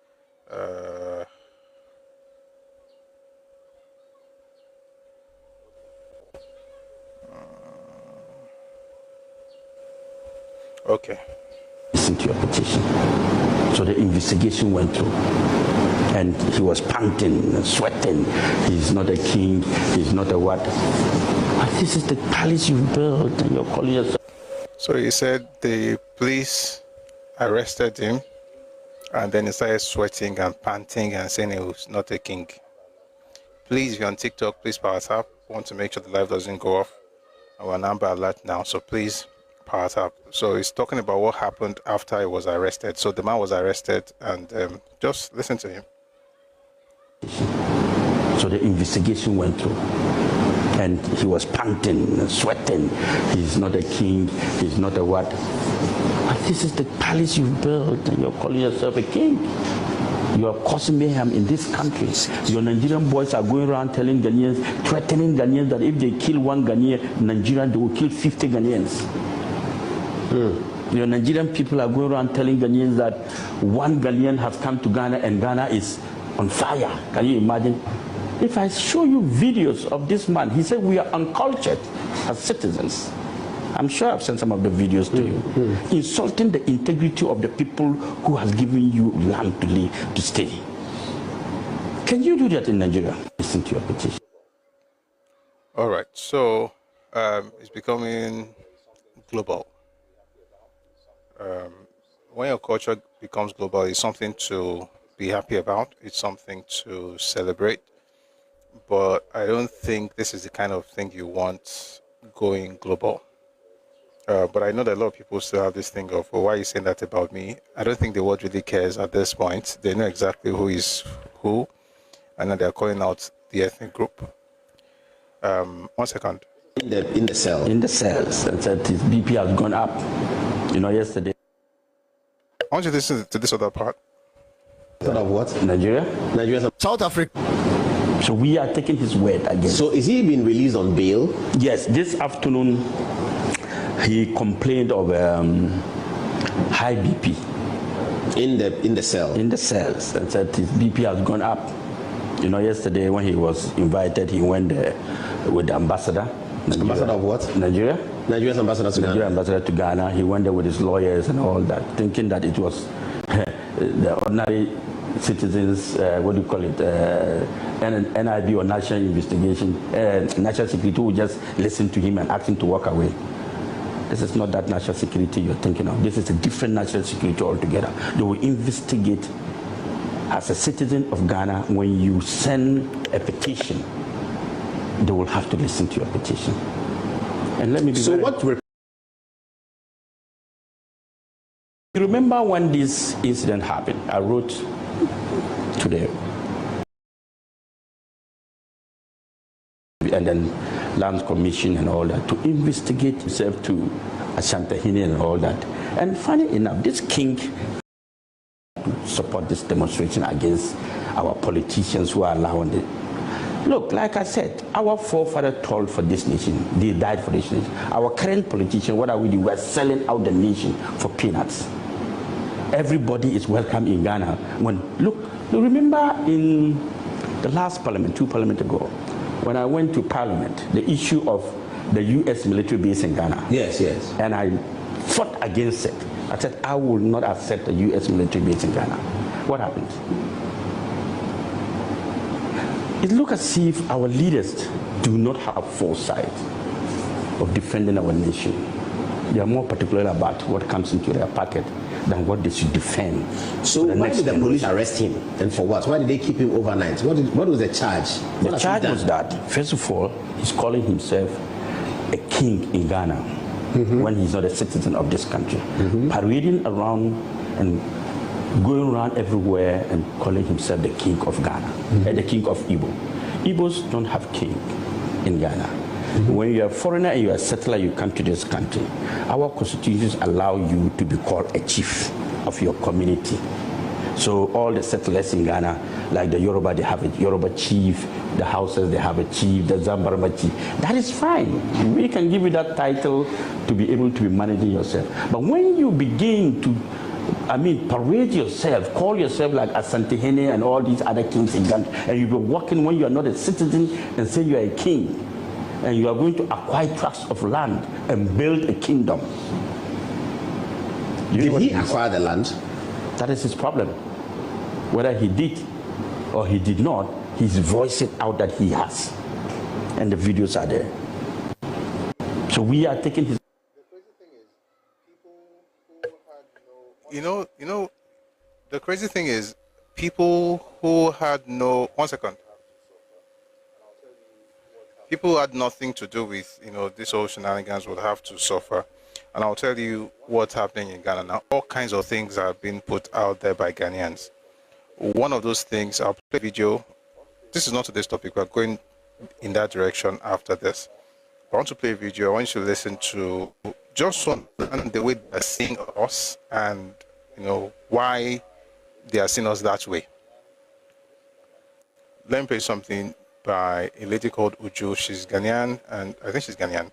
Okay. Listen to your petition. So the investigation went through, and he was panting, sweating. He's not a king. He's not a what? But this is the palace you built, and you're calling yourself. So he said the police arrested him, and then he started sweating and panting and saying he was not a king. Please, if you're on TikTok, please power tap. I want to make sure the live doesn't go off. Our number alert now, so please power tap. So he's talking about what happened after he was arrested. So the man was arrested, and just listen to him. So the investigation went through, and he was panting, sweating. He's not a king. He's not a what? But this is the palace you built, and you're calling yourself a king. You are causing mayhem in this country. Your Nigerian boys are going around telling Ghanaians, threatening Ghanaians that if they kill one Ghanaian, Nigeria, they will kill 50 Ghanaians. Your Nigerian people are going around telling Ghanaians that one Ghanaian has come to Ghana and Ghana is on fire. Can you imagine? If I show you videos of this man, he said we are uncultured as citizens. I'm sure I've sent some of the videos to you. Insulting the integrity of the people who has given you land to live, to stay. Can you do that in Nigeria? Listen to your petition. All right, so it's becoming global. When your culture becomes global, it's something to be happy about. It's something to celebrate. But I don't think this is the kind of thing you want going global. But I know that a lot of people still have this thing of, well, why are you saying that about me? I don't think the world really cares at this point. They know exactly who is who. and now they are calling out the ethnic group. 1 second. In the cell. In the cells, and said his BP has gone up. You know, yesterday. I want you to listen to this other part. Part of what? Nigeria. South Africa. So we are taking his word again. So is he being released on bail? Yes, this afternoon he complained of high BP. In the cell. In the cells, and said his BP has gone up. You know, yesterday when he was invited, he went there with the ambassador. Nigeria. Ambassador of what? Nigeria. Nigeria's ambassador to Ghana. Nigeria ambassador to Ghana. He went there with his lawyers and all that, thinking that it was the ordinary citizens, what do you call it, NIB or National Investigation, National Security will just listen to him and ask him to walk away. This is not that national security you're thinking of. This is a different national security altogether. They will investigate. As a citizen of Ghana, when you send a petition, they will have to listen to your petition. And let me be so very... what? You remember when this incident happened? I wrote to the and then Lands Commission and all that to investigate himself to Asantehene and all that. And funny enough, this king support this demonstration against our politicians who are allowing it. Look, like I said, our forefathers toiled for this nation. They died for this nation. Our current politicians, what are we doing? We're selling out the nation for peanuts. Everybody is welcome in Ghana. Look, remember in the last parliament, 2 parliaments ago, when I went to parliament, the issue of the U.S. military base in Ghana. Yes, yes. And I fought against it. I said, I will not accept the U.S. military base in Ghana. What happened? It looks as if our leaders do not have foresight of defending our nation. They are more particular about what comes into their pocket than what they should defend. So why did the police arrest him? And for what? Why did they keep him overnight? What was the charge? The charge was that, first of all, he's calling himself a king in Ghana. When he's not a citizen of this country, parading around and going around everywhere and calling himself the king of Ghana, the king of Igbo. Igbos don't have king in Ghana. When you're a foreigner and you're a settler, you come to this country. Our constitutions allow you to be called a chief of your community. So all the settlers in Ghana, like the Yoruba, they have a Yoruba chief, the Hausas, they have a chief, the Zambarama chief. That is fine. We can give you that title to be able to be managing yourself. But when you begin to, parade yourself, call yourself like Asantehene and all these other kings in Ghana, and you'll be walking when you are not a citizen and say you are a king, and you are going to acquire tracts of land and build a kingdom. Did he acquire the land? That is his problem. Whether he did or he did not, he's voicing out that he has. And the videos are there. So we are taking his... The crazy thing is, people who had no... 1 second. People who had nothing to do with, this whole shenanigans would have to suffer. And I'll tell you what's happening in Ghana now. All kinds of things are being put out there by Ghanaians. One of those things, I'll play a video. This is not today's topic. We're going in that direction after this. I want to play a video. I want you to listen to just one and the way they're seeing us and, why they are seeing us that way. Let me play something by a lady called Uju. She's Ghanaian, and I think she's Ghanaian.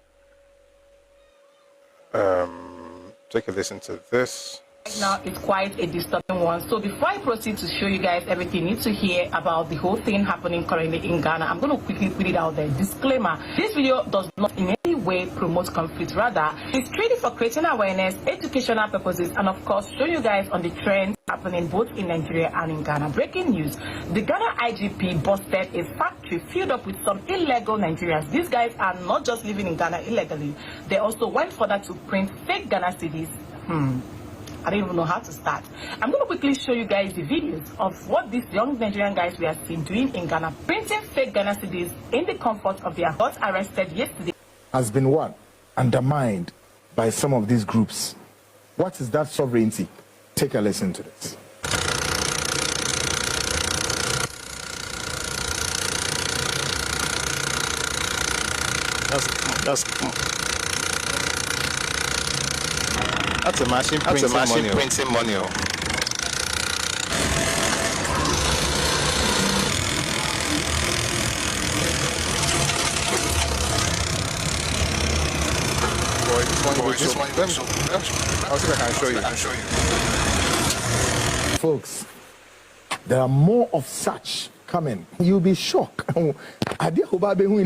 Take a listen to this. Right now, it's quite a disturbing one. So before I proceed to show you guys everything you need to hear about the whole thing happening currently in Ghana, I'm going to quickly put it out there. Disclaimer, this video does not in any way promote conflict. Rather, it's treated for creating awareness, educational purposes, and of course, show you guys on the trends happening both in Nigeria and in Ghana. Breaking news, the Ghana IGP busted a factory filled up with some illegal Nigerians. These guys are not just living in Ghana illegally, they also went further to print fake Ghana cedis. I don't even know how to start. I'm going to quickly show you guys the videos of what these young Nigerian guys we are seen doing in Ghana, printing fake Ghana cedis in the comfort of their house, arrested yesterday. Has been undermined by some of these groups. What is that sovereignty? Take a listen to this. That's a machine printing money. This one, I'll see if I can show you. Folks, there are more of such coming. You'll be shocked. In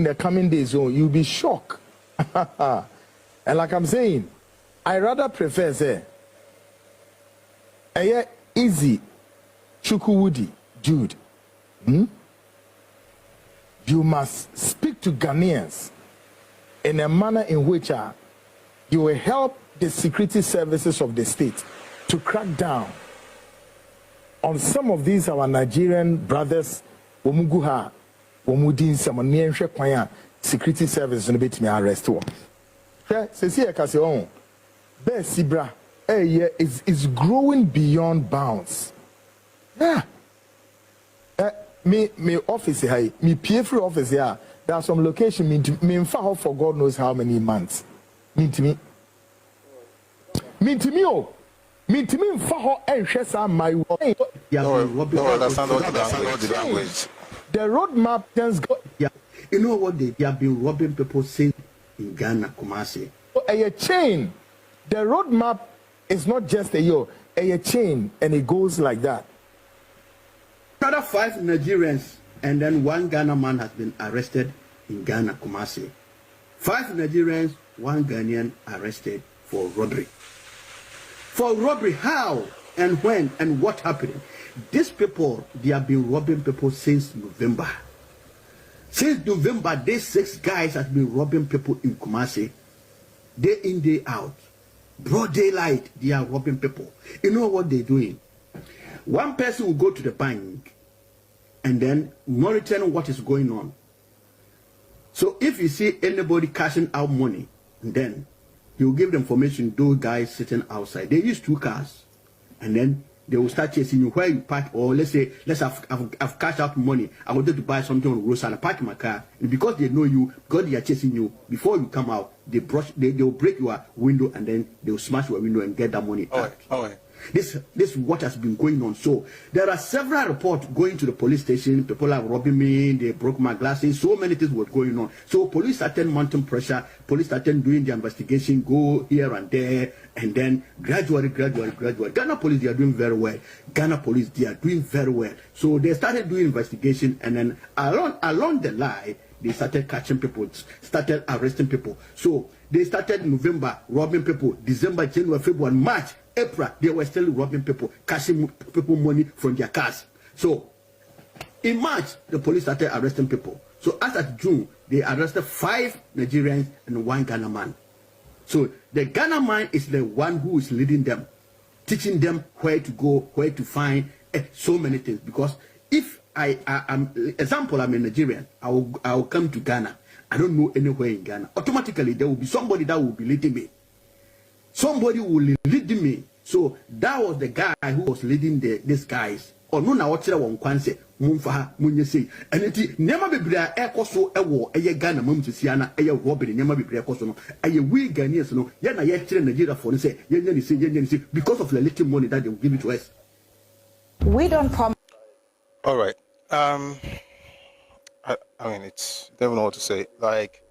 the coming days, you'll be shocked. And like I'm saying, I rather prefer say, easy, Chukwudi, Jude. You must speak to Ghanaians in a manner in which you will help the security services of the state to crack down on some of these our Nigerian brothers. Womuguha, Womudin, some security services no bet me arrest one. Sesi Ekasion, Sibra, is growing beyond bounds. Yeah. Me office here, me PF office here. There are some locations me in for God knows how many months. Mean to me in for and share some my work. Understand all the language. The roadmap just go. Yeah, you know what they have been robbing people since in Ghana, Kumasi. A chain. The roadmap is not just a chain, and it goes like that. Another 5 Nigerians and then 1 Ghana man has been arrested in Ghana, Kumasi. 5 Nigerians, 1 Ghanaian arrested for robbery. For robbery, how and when and what happened? These people, they have been robbing people since November. Since November, these 6 guys have been robbing people in Kumasi. Day in, day out. Broad daylight, they are robbing people. You know what they're doing? One person will go to the bank and then monitoring what is going on. So if you see anybody cashing out money, then you will give the information those guys sitting outside. They use 2 cars, and then they will start chasing you where you park. Or let's say, I've cashed out money. I wanted to buy something on the roadside. I park my car, and because they know you, because they are chasing you, before you come out, they will break your window, and then they will smash your window and get that money out. This is what has been going on. So there are several reports going to the police station. People are robbing me. They broke my glasses. So many things were going on. So police started mounting pressure. Police started doing the investigation, go here and there, and then gradually. Ghana police, they are doing very well. Ghana police, they are doing very well. So they started doing investigation, and then along the line, they started catching people, started arresting people. So they started in November robbing people. December, January, February, March, April, they were still robbing people, cashing people money from their cars. So in March, the police started arresting people. So as of June, they arrested 5 Nigerians and 1 Ghana man. So the Ghana man is the one who is leading them, teaching them where to go, where to find so many things. Because if I'm a Nigerian, I will come to Ghana. I don't know anywhere in Ghana. Automatically, there will be somebody that will be leading me. Somebody will lead me. So that was the guy who was leading these guys. Or no, now what's one kwanse mumfa munyese. And it never be bria ekoso ewo eye Ghana mumtisiana eye robbery never be bria ekoso no. Eye we Ghanaians no. Ya na ye kire Nigeria for say yenye because of the little money that they will give it to us. We don't promise. All right. I mean, it's never know what to say. Like,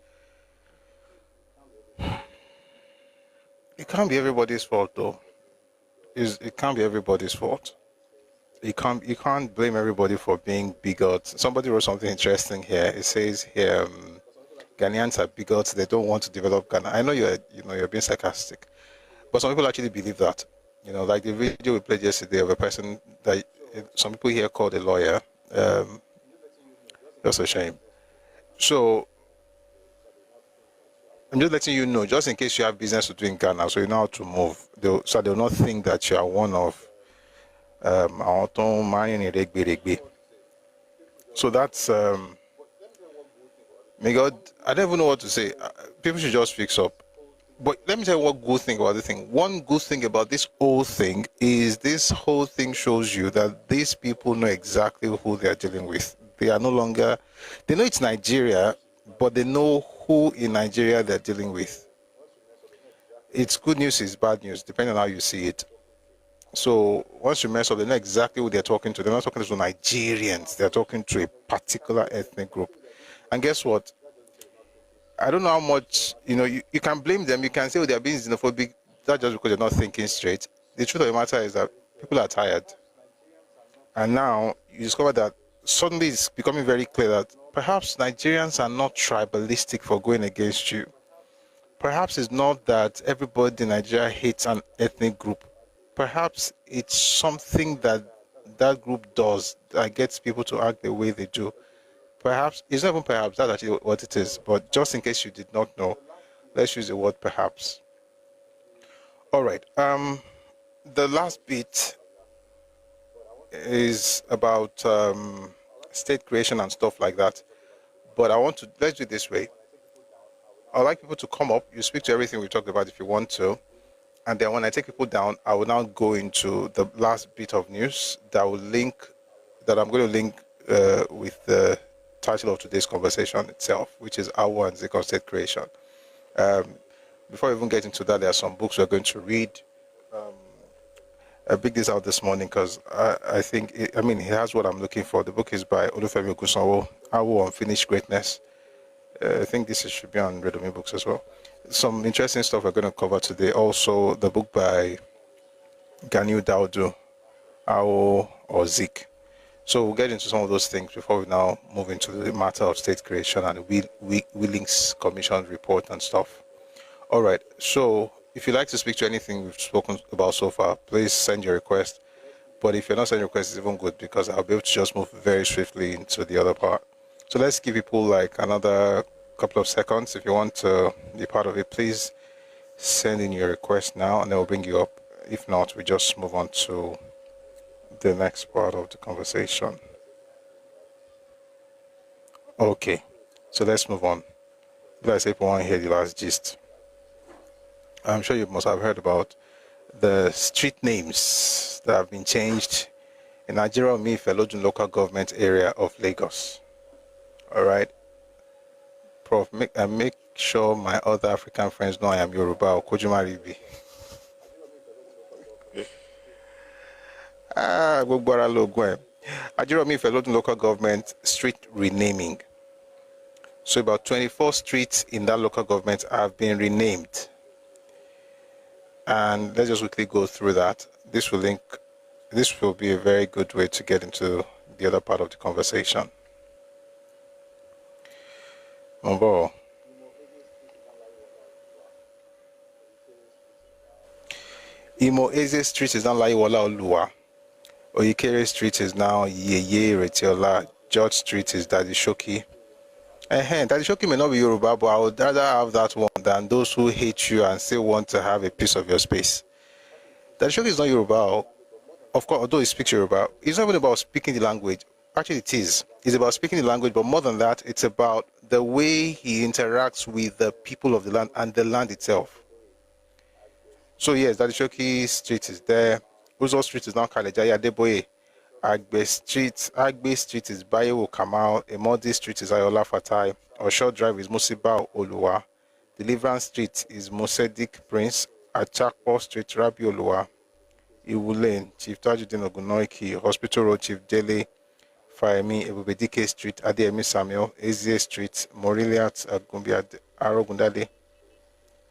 it can't be everybody's fault, though. It can't be everybody's fault. You can't blame everybody for being bigots. Somebody wrote something interesting here. It says here, Ghanaians are bigots. They don't want to develop Ghana. I know you're being sarcastic, but some people actually believe that. You know, like the video we played yesterday of a person that some people here called a lawyer. That's a shame. So I'm just letting you know, just in case you have business to do in Ghana, so you know how to move. So they'll not think that you are one of so that's may God, I don't even know what to say. People should just fix up. But let me tell you one good thing about this thing. One good thing about this whole thing is this whole thing shows you that these people know exactly who they are dealing with. They are no longer, they know it's Nigeria, but they know who in Nigeria they're dealing with. It's good news, it's bad news, depending on how you see it. So once you mess up, they know exactly who they're talking to. They're not talking to Nigerians. They're talking to a particular ethnic group. And guess what? I don't know how much, you can blame them. You can say, oh, they're being xenophobic. That's just because they're not thinking straight. The truth of the matter is that people are tired. And now you discover that suddenly it's becoming very clear that perhaps Nigerians are not tribalistic for going against you. Perhaps it's not that everybody in Nigeria hates an ethnic group. Perhaps it's something that that group does that gets people to act the way they do. Perhaps, it's not even perhaps, that's actually what it is. But just in case you did not know, let's use the word perhaps. All right. The last bit is about state creation and stuff like that. But let's do it this way. I'd like people to come up. You speak to everything we talked about if you want to. And then when I take people down, I will now go into the last bit of news that I'm going to link with the title of today's conversation itself, which is Ẹkáàbọ and Zik and State Creation. Before we even get into that, there are some books we're going to read. I picked this out this morning because I think, it has what I'm looking for. The book is by Olufemi Ogunsanwo, Ẹkáàbọ Unfinished Greatness. I think this should be on Redomi Books as well. Some interesting stuff we're going to cover today. Also, the book by Ghanaian Daudu, Ẹkáàbọ or Zik. So we'll get into some of those things before we now move into the matter of state creation and Willings Commission report and stuff. All right. So if you'd like to speak to anything we've spoken about so far, please send your request. But if you're not sending requests, it's even good because I'll be able to just move very swiftly into the other part. So let's give people like another couple of seconds. If you want to be part of it, please send in your request now and then we'll bring you up. If not, we just move on to the next part of the conversation. Okay, so let's move on. Like I say, people want to hear the last gist. I'm sure you must have heard about the street names that have been changed in Nigeria Felodun local government area of Lagos. All right, Prof, make sure my other African friends know I am Yoruba or Kojumaribi. Ajiro Felodun local government street renaming. So about 24 streets in that local government have been renamed. And let's just quickly go through that. This will be a very good way to get into the other part of the conversation. Imo Eze Street is now Laiwola Oluwa. Oyikere Street is now Yeye Retiola. George Street is Daddy Shoki. Daddy Shoki may not be Yoruba, but I would rather have that one than those who hate you and still want to have a piece of your space. Daddy Shoki is not Yoruba. Of course, although he speaks Yoruba, it's not even about speaking the language. Actually, it is. It's about speaking the language, but more than that, it's about the way he interacts with the people of the land and the land itself. So yes, Daddy Shoki Street is there. Uzo Street is now Kalejaya Deboye. Agbe Street is Bayewo Kamal. Emodi Street is Ayola Fatai. Osho Drive is Musiba Oluwa. Deliverance Street is Mosedik Prince. Achakpo Street Rabi Oluwa. Iwu Lane, Chief Tajudin Ogunoiki. Hospital Road, Chief Dele Fayemi. Ebubedike Street, Adeyemi Samuel. Eze Street, Moriliat Arogundade.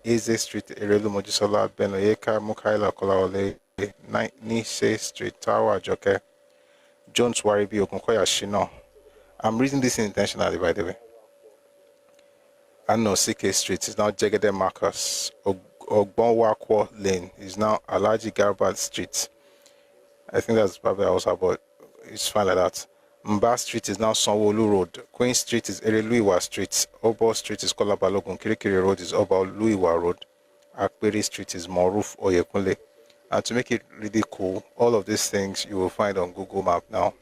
Eze Street, Erelu Mojisola, Benoyeka, Mukaila Kolawole. Nise Street, Tower Joke. Jones Waribi Ogunkoya Shino. I'm reading this intentionally, by the way. Ano Sike Street is now Jegede Marcus. Ogbonwakwo Lane is now Alaji Garbat Street. I think that's probably also, but it's fine like that. Mba Street is now Sanwo-Olu Road. Queen Street is Ereluiwa Street. Obo Street is Kolabalogun. Kirikiri Road is Oba-Oluiwa Road. Akperi Street is Moruf Oyekunle. And to make it really cool, all of these things you will find on Google Map now.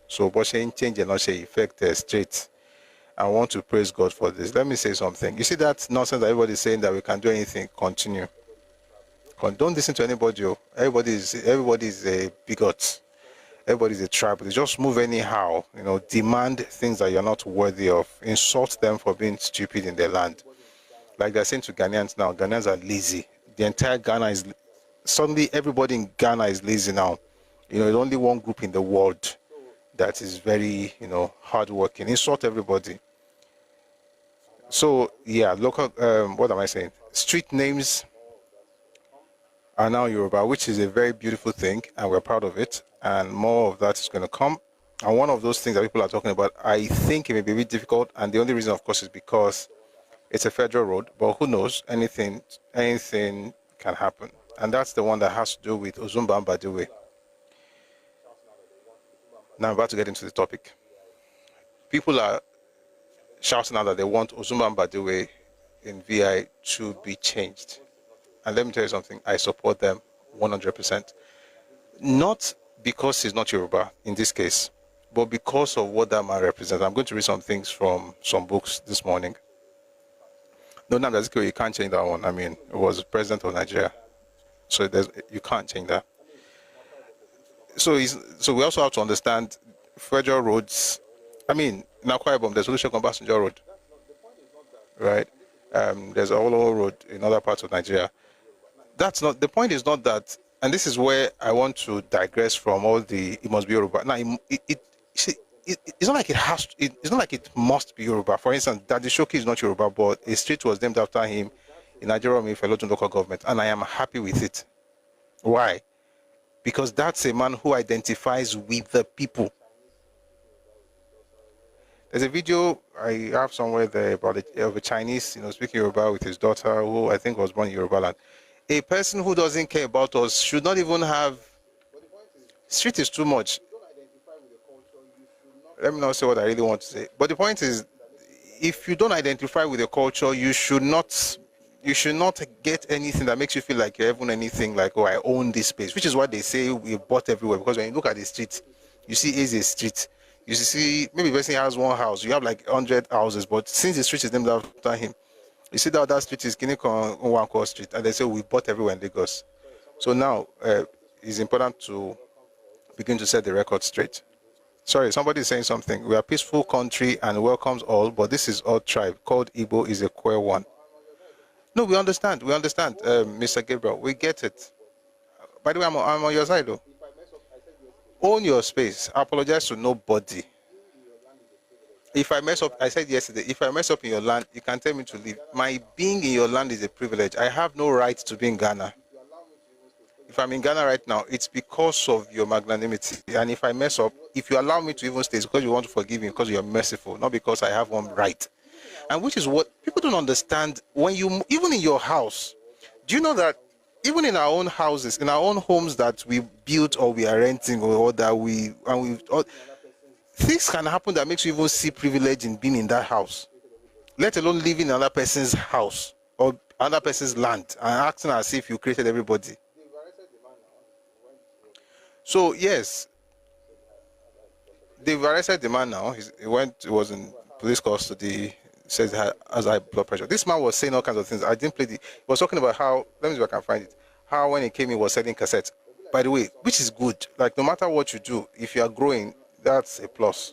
So, but change and not say effect straight. I want to praise God for this. Let me say something. You see that nonsense that everybody is saying that we can do anything, continue. Don't listen to anybody. Everybody is a bigot. everybody's a tribe. They just move anyhow, you know, demand things that you're not worthy of, insult them for being stupid in their land. Like they're saying to Ghanaians now, Ghanaians are lazy. The entire Ghana is, suddenly everybody in Ghana is lazy now. You know, there's only one group in the world that is very, you know, hardworking. Insult everybody. So, yeah, local, what am I saying? Street names are now Yoruba, which is a very beautiful thing, and we're proud of it. And more of that is going to come. And one of those things that people are talking about, I think it may be a bit difficult. And the only reason, of course, is because it's a federal road. But who knows? Anything can happen. And that's the one that has to do with Ozumba and Badiwe. Now I'm about to get into the topic. People are shouting out that they want Ozumba and Badiwe in VI to be changed. And let me tell you something, I support them 100%. Not because he's not Yoruba in this case, but because of what that man represents. I'm going to read some things from some books this morning. No, you can't change that one. I mean, it was president of Nigeria. So you can't change that. So we also have to understand federal roads. I mean, in Ẹkáàbọ, there's Olusegun Obasanjo Road, right? There's a whole road in other parts of Nigeria. That's not, the point is not that, and this is where I want to digress from all the, it must be Yoruba. Now, it's not like it has to, it's not like it must be Yoruba. For instance, Daddy Shoki is not Yoruba, but a street was named after him in Nigeria, Fellow local government, and I am happy with it. Why? Because that's a man who identifies with the people. There's a video I have somewhere there about of a Chinese, you know, speaking Yoruba with his daughter, who I think was born in Yoruba land. A person who doesn't care about us should not even have. Street is too much. Let me not say what I really want to say. But the point is, if you don't identify with the culture, you should not get anything that makes you feel like you're even anything like, oh, I own this space, which is what they say we bought everywhere. Because when you look at the street, you see it's a street. You see, maybe the person has one house, you have like 100 houses, but since the street is named after him, you see that street is Kinikon Nwankwo Street, and they say we bought everywhere in Lagos. So now it's important to begin to set the record straight. Sorry, somebody is saying something. We are a peaceful country and welcomes all, but this is our tribe called Igbo is a queer one. No, we understand, Mr. Gabriel, we get it. By the way, I'm on your side though. Own your space. I apologize to nobody. If I mess up, I said yesterday, if I mess up in your land, you can tell me to leave. My being in your land is a privilege. I have no right to be in Ghana. If I'm in Ghana right now, it's because of your magnanimity. And if I mess up, if you allow me to even stay, it's because you want to forgive me, because you're merciful, not because I have one right. And which is what people don't understand. When you, even in your house, do you know that even in our own houses, in our own homes that we built or we are renting or that things can happen that makes you even see privilege in being in that house, let alone living in another person's house or another person's land and acting as if you created everybody. So yes, they've arrested the man now. He was in police custody. Says he has high blood pressure. This man was saying all kinds of things. I didn't play he was talking about how, let me see if I can find it, how when he came he was selling cassettes. By the way, which is good. Like, no matter what you do, if you are growing, that's a plus.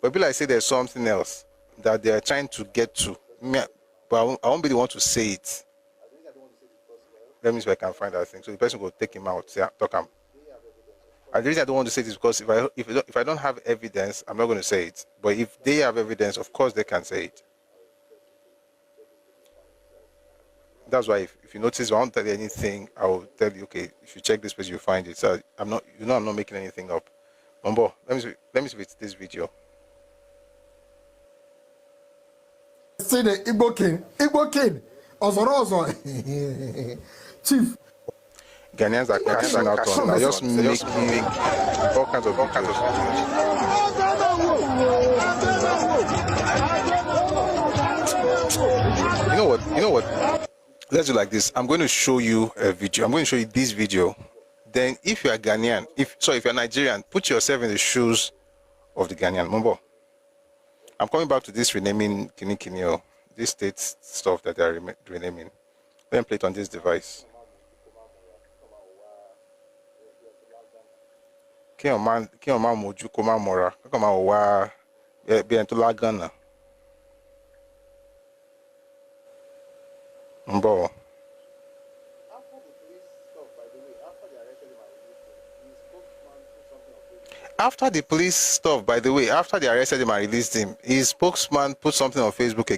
But people, I say there's something else that they are trying to get to. But I won't be the one to say it. Let me see if I can find that thing. So the person will take him out, say, talk him. And the reason I don't want to say this is because if I don't have evidence, I'm not going to say it. But if they have evidence, of course they can say it. That's why if you notice, if I won't tell you anything, I will tell you, okay, if you check this page, you'll find it. So I'm not making anything up. Mambo, let me see if it's this video. See the Igbo king, Ozoro, Chief. Ghanaians are cashing out on. They're just making all kinds of You know what? Let's do like this. I'm going to show you a video. I'm going to show you this video. Then, if you are Ghanaian, if you're Nigerian, put yourself in the shoes of the Ghanaian. Mambo, I'm coming back to this renaming Kini, this state stuff that they are renaming. Let me play it on this device. kí o máa mójú kó máa mọ́ra kó máa wá bí ẹni tó lágànà. ń bọ̀. After the police stuff, by the way, after they arrested him and released him, his spokesman put something on Facebook again.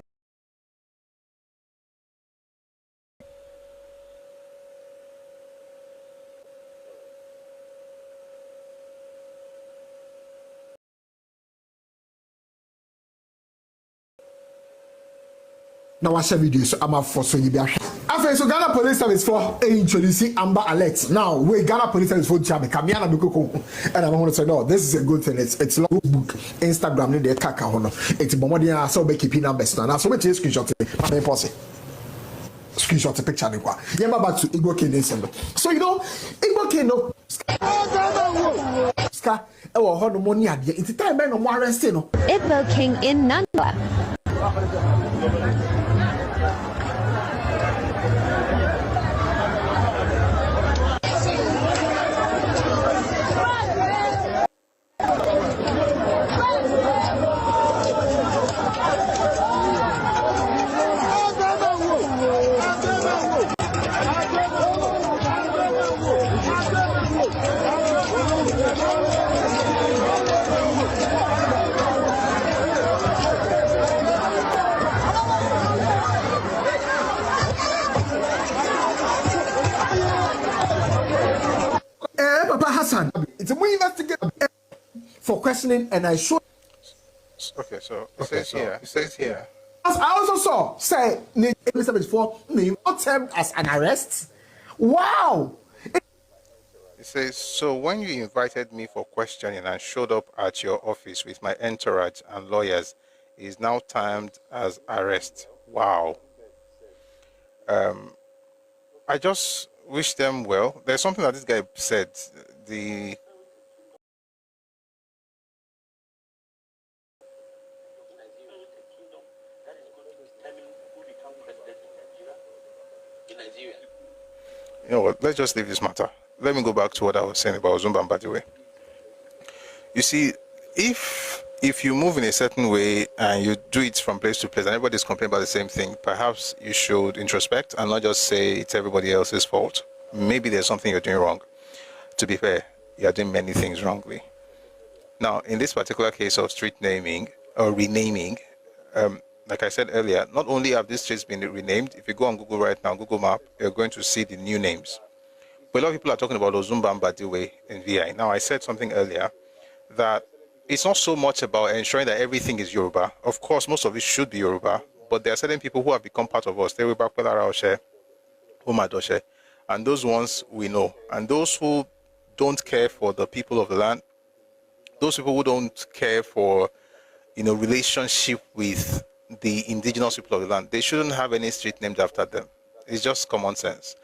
Now I share videos. I'm a for so you be. After so Ghana Police Service for introducing Amber Alert. Now we Ghana Police Service for Jabe Kamiana Bikoko, and I want to say no, this is a good thing. It's book, Instagram, need the kaka hono. It's Bomodia so be keeping numbers now. So we take screenshot. My posse. Screenshot the picture. Yeah, back to Igbo King December. So you know, Igbo King no. Ska. Oh, how no money at the. It's time no more arresting. Igbo King in Nanda. It's a more investigate for questioning, and I showed. Okay, so it says here. As I also saw, say Elizabeth for me not termed as an arrest. Wow. It says, so when you invited me for questioning and showed up at your office with my entourage and lawyers, it is now termed as arrest. Wow. I just wish them well. There's something that this guy said. The you know what? Let's just leave this matter. Let me go back to what I was saying about Zumba Mbadiwe. You see, if you move in a certain way and you do it from place to place and everybody's complaining about the same thing, perhaps you should introspect and not just say it's everybody else's fault. Maybe there's something you're doing wrong. To be fair, you're doing many things wrongly. Now, in this particular case of street naming or renaming, like I said earlier, not only have these streets been renamed, if you go on Google right now, Google Map, you're going to see the new names. But a lot of people are talking about Ozumba Mbadiwe in VI. Now, I said something earlier that it's not so much about ensuring that everything is Yoruba. Of course, most of it should be Yoruba, but there are certain people who have become part of us. And those ones we know. And those who don't care for the people of the land, those people who don't care for, relationship with the indigenous people of the land, they shouldn't have any street named after them. It's just common sense.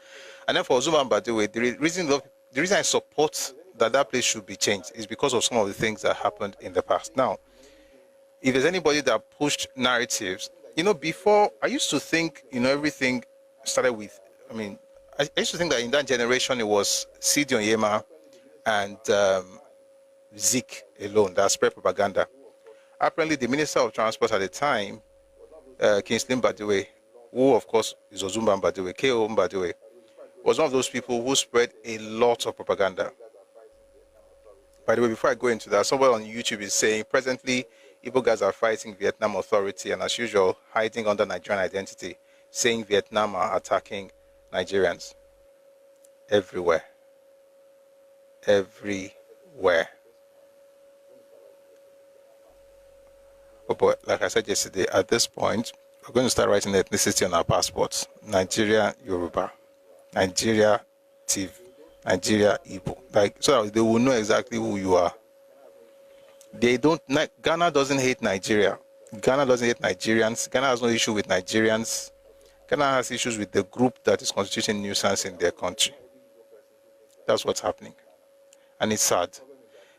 And then for Ozumba Mbadiwe, the reason I support that place should be changed is because of some of the things that happened in the past. Now, if there's anybody that pushed narratives, before I used to think, everything started with, I used to think that in that generation it was Sidi Onyema and Zik alone that spread propaganda. Apparently, the Minister of Transport at the time, Kingsley Mbadiwe, who of course is Ozumba Mbadiwe, K.O. Mbadiwe, was one of those people who spread a lot of propaganda. By the way, before I go into that, someone on YouTube is saying, presently, Igbo guys are fighting Vietnam Authority and as usual, hiding under Nigerian identity, saying Vietnam are attacking Nigerians. Everywhere. Everywhere. But like I said yesterday, at this point, we're going to start writing the ethnicity on our passports. Nigeria, Yoruba. Nigeria, Tiv. Nigeria, Igbo. So that they will know exactly who you are. Ghana doesn't hate Nigeria. Ghana doesn't hate Nigerians. Ghana has no issue with Nigerians. Ghana has issues with the group that is constituting nuisance in their country. That's what's happening. And it's sad.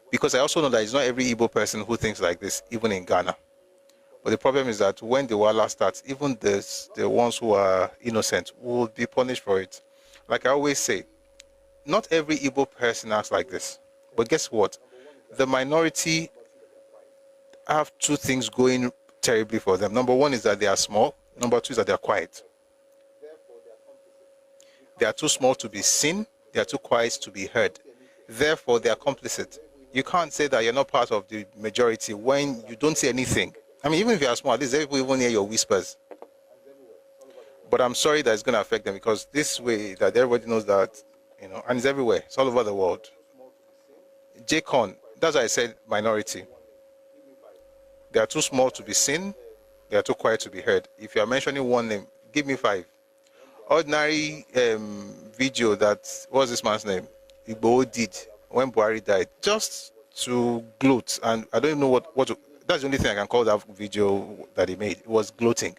Because I also know that it's not every Igbo person who thinks like this, even in Ghana. But the problem is that when the wala starts, even the ones who are innocent will be punished for it. Like I always say, not every Igbo person acts like this. But guess what? The minority have two things going terribly for them. Number one is that they are small. Number two is that they are quiet. They are too small to be seen. They are too quiet to be heard. Therefore, they are complicit. You can't say that you're not part of the majority when you don't say anything. I mean, even if you are small, at least people even hear your whispers. But I'm sorry that it's going to affect them, because this way that everybody knows that, you know, and it's everywhere. It's all over the world. JCON, that's why I said minority. They are too small to be seen. They are too quiet to be heard. If you are mentioning one name, give me 5. Ordinary video that, what's this man's name? Igbo did when Buhari died, just to gloat. And I don't even know that's the only thing I can call that video that he made. It was gloating.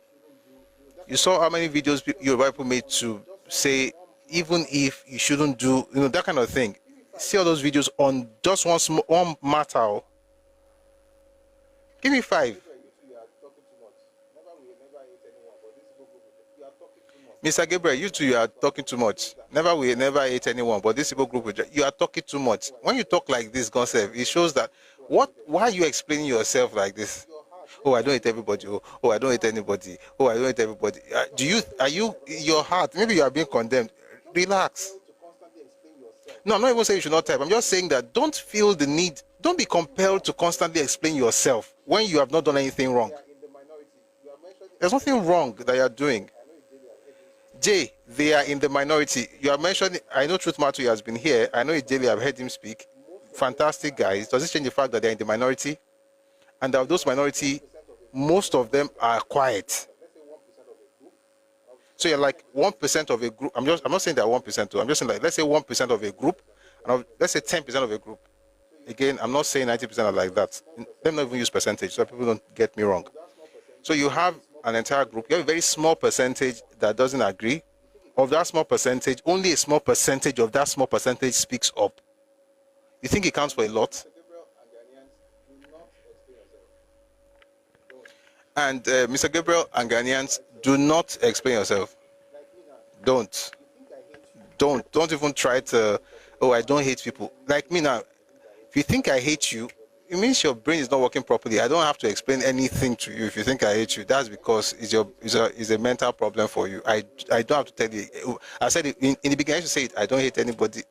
You saw how many videos your people made to say, even if you shouldn't do, you know, that kind of thing. See all those videos on just one matter. Give me 5. Mr. Gabriel, you two, you are talking too much. Never hate anyone, but this Igbo group, you are talking too much. When you talk like this, Gonsev, it shows that why are you explaining yourself like this? Oh, I don't hate everybody. Oh, I don't hate anybody. Oh, I don't hate everybody. Are you, your heart, maybe you are being condemned. Relax. No, I'm not even saying you should not type. I'm just saying that don't feel the need, don't be compelled to constantly explain yourself when you have not done anything wrong. There's nothing wrong that you're doing. Jay, they are in the minority. You are mentioning, I know Truth Matu has been here. I know Ijeli, I've heard him speak. Fantastic guys. Does this change the fact that they're in the minority? And of those minority, most of them are quiet. So you're like 1% of a group. I'm not saying that 1% too. I'm just saying, like, let's say 1% of a group, and let's say 10% of a group. Again, I'm not saying 90% are like that. Let me not even use percentage so people don't get me wrong. So you have an entire group. You have a very small percentage that doesn't agree. Of that small percentage, only a small percentage of that small percentage speaks up. You think it counts for a lot? And Mr. Gabriel and Ghanaians, do not explain yourself. Don't even try to, oh, I don't hate people. Like me now, if you think I hate you, it means your brain is not working properly. I don't have to explain anything to you if you think I hate you. That's because it's a mental problem for you. I don't have to tell you. I said it in the beginning, I should say it. I don't hate anybody.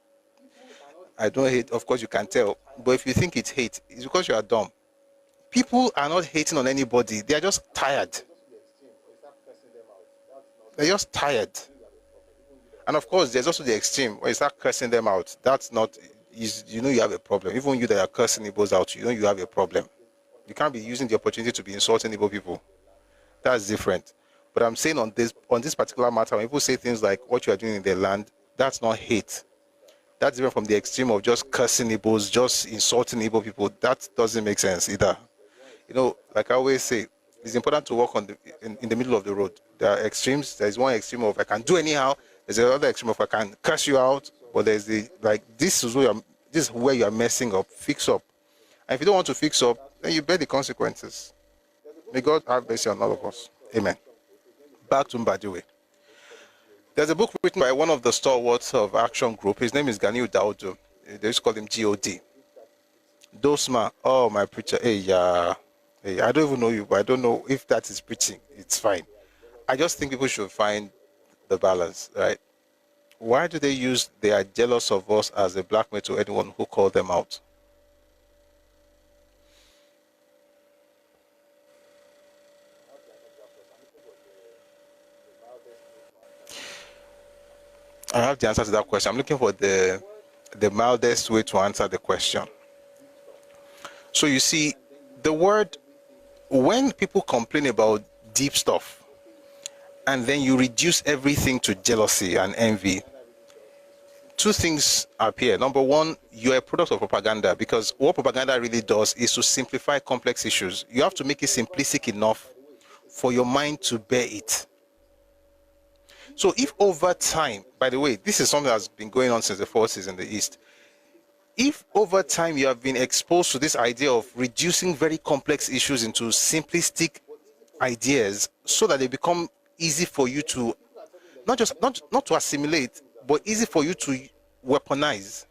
I don't hate, of course you can tell. But if you think it's hate, it's because you are dumb. People are not hating on anybody. They are just tired. They're just tired. And of course, there's also the extreme where you start cursing them out. That's not, you know you have a problem. Even you that are cursing Igbos out, you know you have a problem. You can't be using the opportunity to be insulting Igbo people. That's different. But I'm saying on this particular matter, when people say things like what you are doing in their land, that's not hate. That's different from the extreme of just cursing Igbos, just insulting Igbo people. That doesn't make sense either. You know, like I always say, it's important to walk in the middle of the road. There are extremes. There's one extreme of I can do anyhow. There's another extreme of I can curse you out. But there's the, like, this is where you are messing up. Fix up. And if you don't want to fix up, then you bear the consequences. May God have mercy on all of us. Amen. Back to Mbadiwe. There's a book written by one of the stalwarts of Action Group. His name is Ganiu Daudu. They used to call him G.O.D. Dosma, oh, my preacher. Hey, hey, I don't even know you, but I don't know if that is preaching. It's fine. I just think people should find the balance, right? Why do they use they are jealous of us as a blackmail to anyone who called them out? I have the answer to that question. I'm looking for the mildest way to answer the question. So you see, the word, when people complain about deep stuff, and then you reduce everything to jealousy and envy, two things appear. Number one, you're a product of propaganda, because what propaganda really does is to simplify complex issues. You have to make it simplistic enough for your mind to bear it. So if over time, by the way, this is something that's been going on since the 40s in the East. If over time you have been exposed to this idea of reducing very complex issues into simplistic ideas so that they become easy for you to, not to assimilate, but easy for you to weaponize,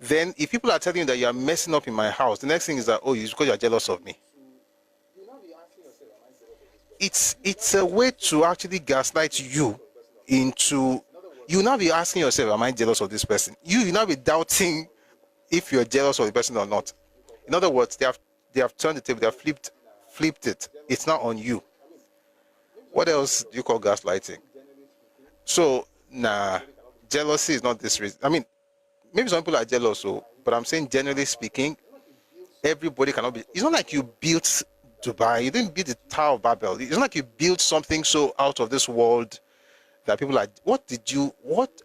Then if people are telling you that you are messing up in my house, the next thing is that, oh, it's because you are jealous of me. It's a way to actually gaslight you into, you now be asking yourself, am I jealous of this person? You now be doubting if you're jealous of the person or not. In other words, they have turned the table, they have flipped it. It's not on you. What else do you call gaslighting? So, nah, jealousy is not this reason. I mean, maybe some people are jealous, but I'm saying generally speaking, everybody cannot be. It's not like you built Dubai, you didn't build the Tower of Babel. It's not like you built something so out of this world that people are, what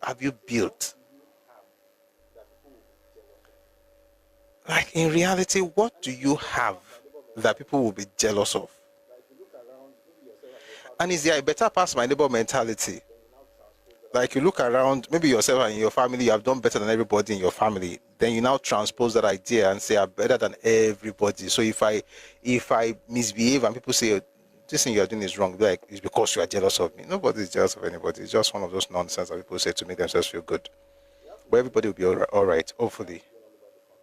have you built? Like in reality, what do you have that people will be jealous of? And is there a better past my neighbor mentality? Like you look around, maybe yourself and your family, you have done better than everybody in your family. Then you now transpose that idea and say, I'm better than everybody. So if I misbehave and people say, this thing you're doing is wrong, like, it's because you are jealous of me. Nobody is jealous of anybody. It's just one of those nonsense that people say to make themselves feel good. But everybody will be all right, hopefully.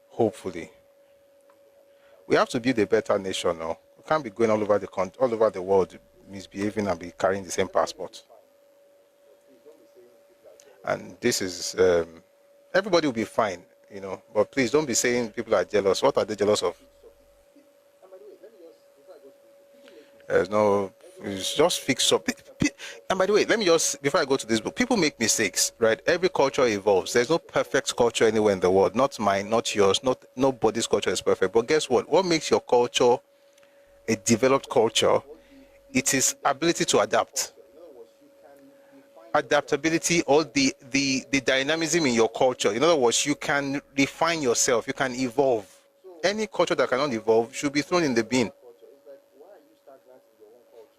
Hopefully. We have to build a better nation now. We can't be going all over the world misbehaving and be carrying the same passport. And this is, everybody will be fine, you know, but please don't be saying people are jealous. What are they jealous of? There's no, it's just fix up. And by the way, let me just, before I go to this book, people make mistakes, right? Every culture evolves. There's no perfect culture anywhere in the world. Not mine, not yours, nobody's culture is perfect. But guess what? What makes your culture a developed culture? It is ability to adapt. Adaptability, or the dynamism in your culture. In other words, you can refine yourself, you can evolve. Any culture that cannot evolve should be thrown in the bin.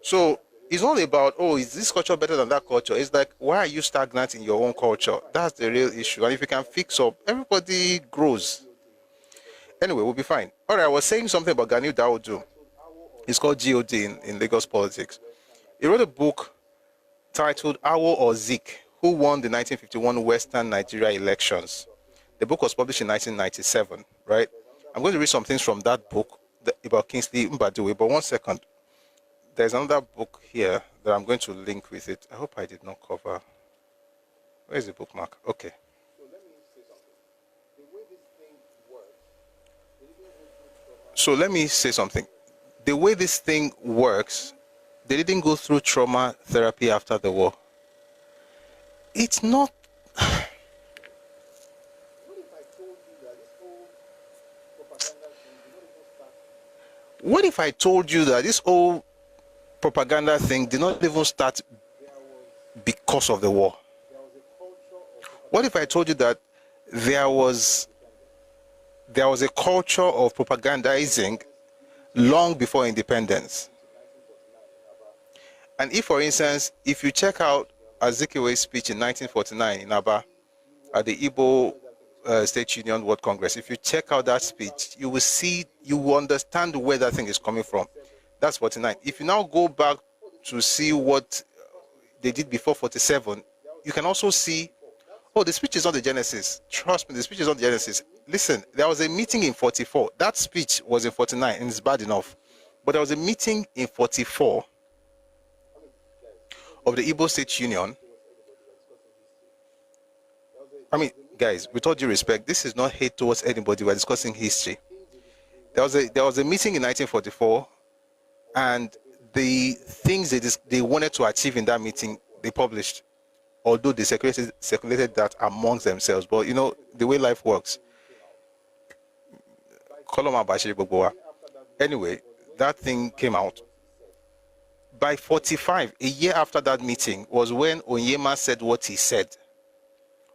So it's not about, oh, is this culture better than that culture? It's like, why are you stagnant in your own culture? That's the real issue. And if you can fix up, everybody grows. Anyway, we'll be fine. All right, I was saying something about Ganiu Dawodu. It's called GOD in Lagos politics. He wrote a book titled Awo or Zik, Who Won the 1951 Western Nigeria Elections. The book was published in 1997, right? I'm going to read some things from that book about Kingsley Mbadiwe, but one second. There's another book here that I'm going to link with it. I hope I did not cover. Where's the bookmark? Okay. So let me say something. The way this thing works, they didn't go through trauma therapy after the war. It's not. What if I told you that this whole propaganda thing did not even start because of the war? What if I told you that there was a culture of propagandizing long before independence? And if, for instance, if you check out Azikiwe's speech in 1949 in Aba at the Igbo State Union World Congress, if you check out that speech, you will understand where that thing is coming from. That's 49. If you now go back to see what they did before 47, you can also see, oh, the speech is not the genesis. Trust me, the speech is not the genesis. Listen, there was a meeting in 44. That speech was in 49, and it's bad enough. But there was a meeting in 44 of the Igbo State Union. I mean, guys, with all due respect, this is not hate towards anybody. We're discussing history. There was a meeting in 1944, and the things they wanted to achieve in that meeting, they published. Although they circulated that amongst themselves. But, you know, the way life works. Anyway, that thing came out. By 45, a year after that meeting, was when Onyema said what he said.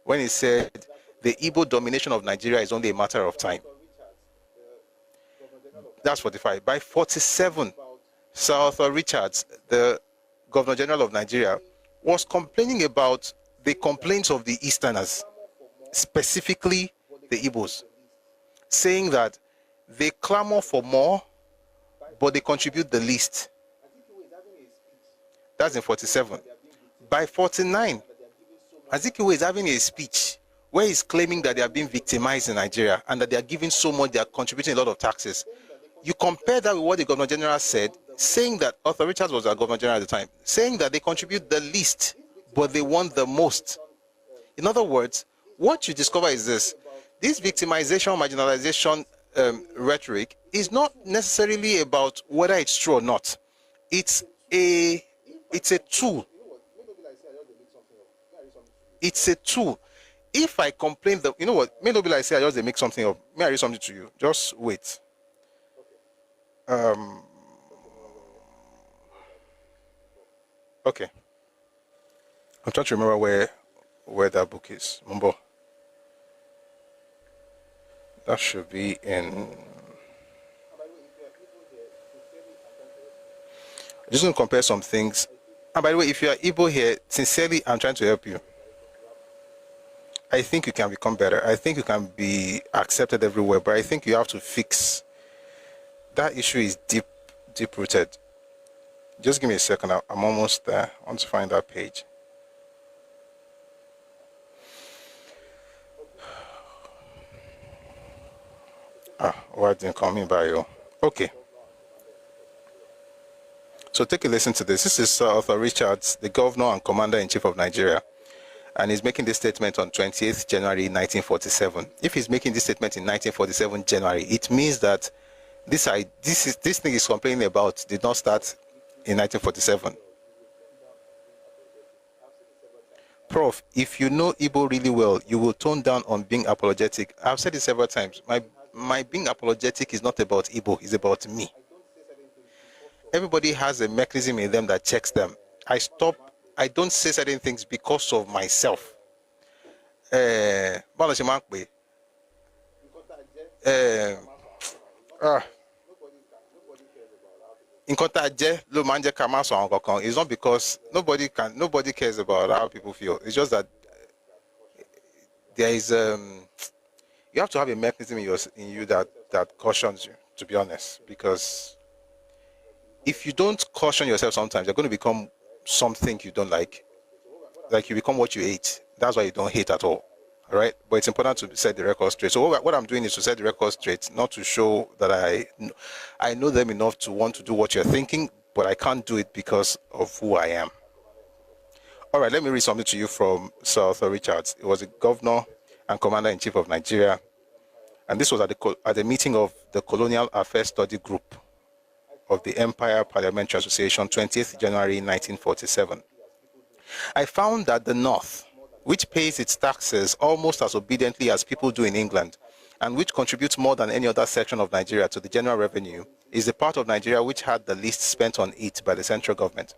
When he said, the Igbo domination of Nigeria is only a matter of time. That's 45. By 47, Sir Arthur Richards, the Governor General of Nigeria, was complaining about the complaints of the Easterners, specifically the Igbos, saying that they clamor for more, but they contribute the least. That's in 47. By 49, Azikiwe is having a speech where he's claiming that they are being victimized in Nigeria and that they are giving so much, they are contributing a lot of taxes. You compare that with what the Governor General said, saying that Arthur Richards was our Governor General at the time, saying that they contribute the least, but they want the most. In other words, what you discover is this victimization, marginalization rhetoric is not necessarily about whether it's true or not. It's a tool. It's a tool. If I complain that, you know what, may not be like say I just make something up. May I read something to you? Just wait. Okay. I'm trying to remember where that book is. Mumbo. That should be in. I'm just going to compare some things. And by the way, if you are Igbo here, sincerely, I'm trying to help you. I think you can become better. I think you can be accepted everywhere, but I think you have to fix. That issue is deep rooted. Just give me a second. I'm almost there. I want to find that page. Why didn't call me by you? Okay. So take a listen to this. This is Arthur Richards, the Governor and Commander-in-Chief of Nigeria. And he's making this statement on 28th January 1947. If he's making this statement in 1947 January, it means that this thing he's complaining about did not start in 1947. Prof, if you know Igbo really well, you will tone down on being apologetic. I've said it several times. My being apologetic is not about Igbo, it's about me. Everybody has a mechanism in them that checks them. I don't say certain things because of myself. It's not because nobody cares about how people feel. It's just that there is you have to have a mechanism in you that cautions you, to be honest, because if you don't caution yourself, sometimes you're going to become something you don't like you become what you hate. That's why you don't hate at all. All right, but it's important to set the record straight. So what I'm doing is to set the record straight, not to show that I know them enough to want to do what you're thinking, but I can't do it because of who I am. All right, let me read something to you from Sir Arthur Richards. He was a Governor and Commander-in-Chief of Nigeria, and this was at the meeting of the Colonial Affairs Study Group of the Empire Parliamentary Association, 20th January 1947. I found that the North, which pays its taxes almost as obediently as people do in England, and which contributes more than any other section of Nigeria to the general revenue, is the part of Nigeria which had the least spent on it by the central government.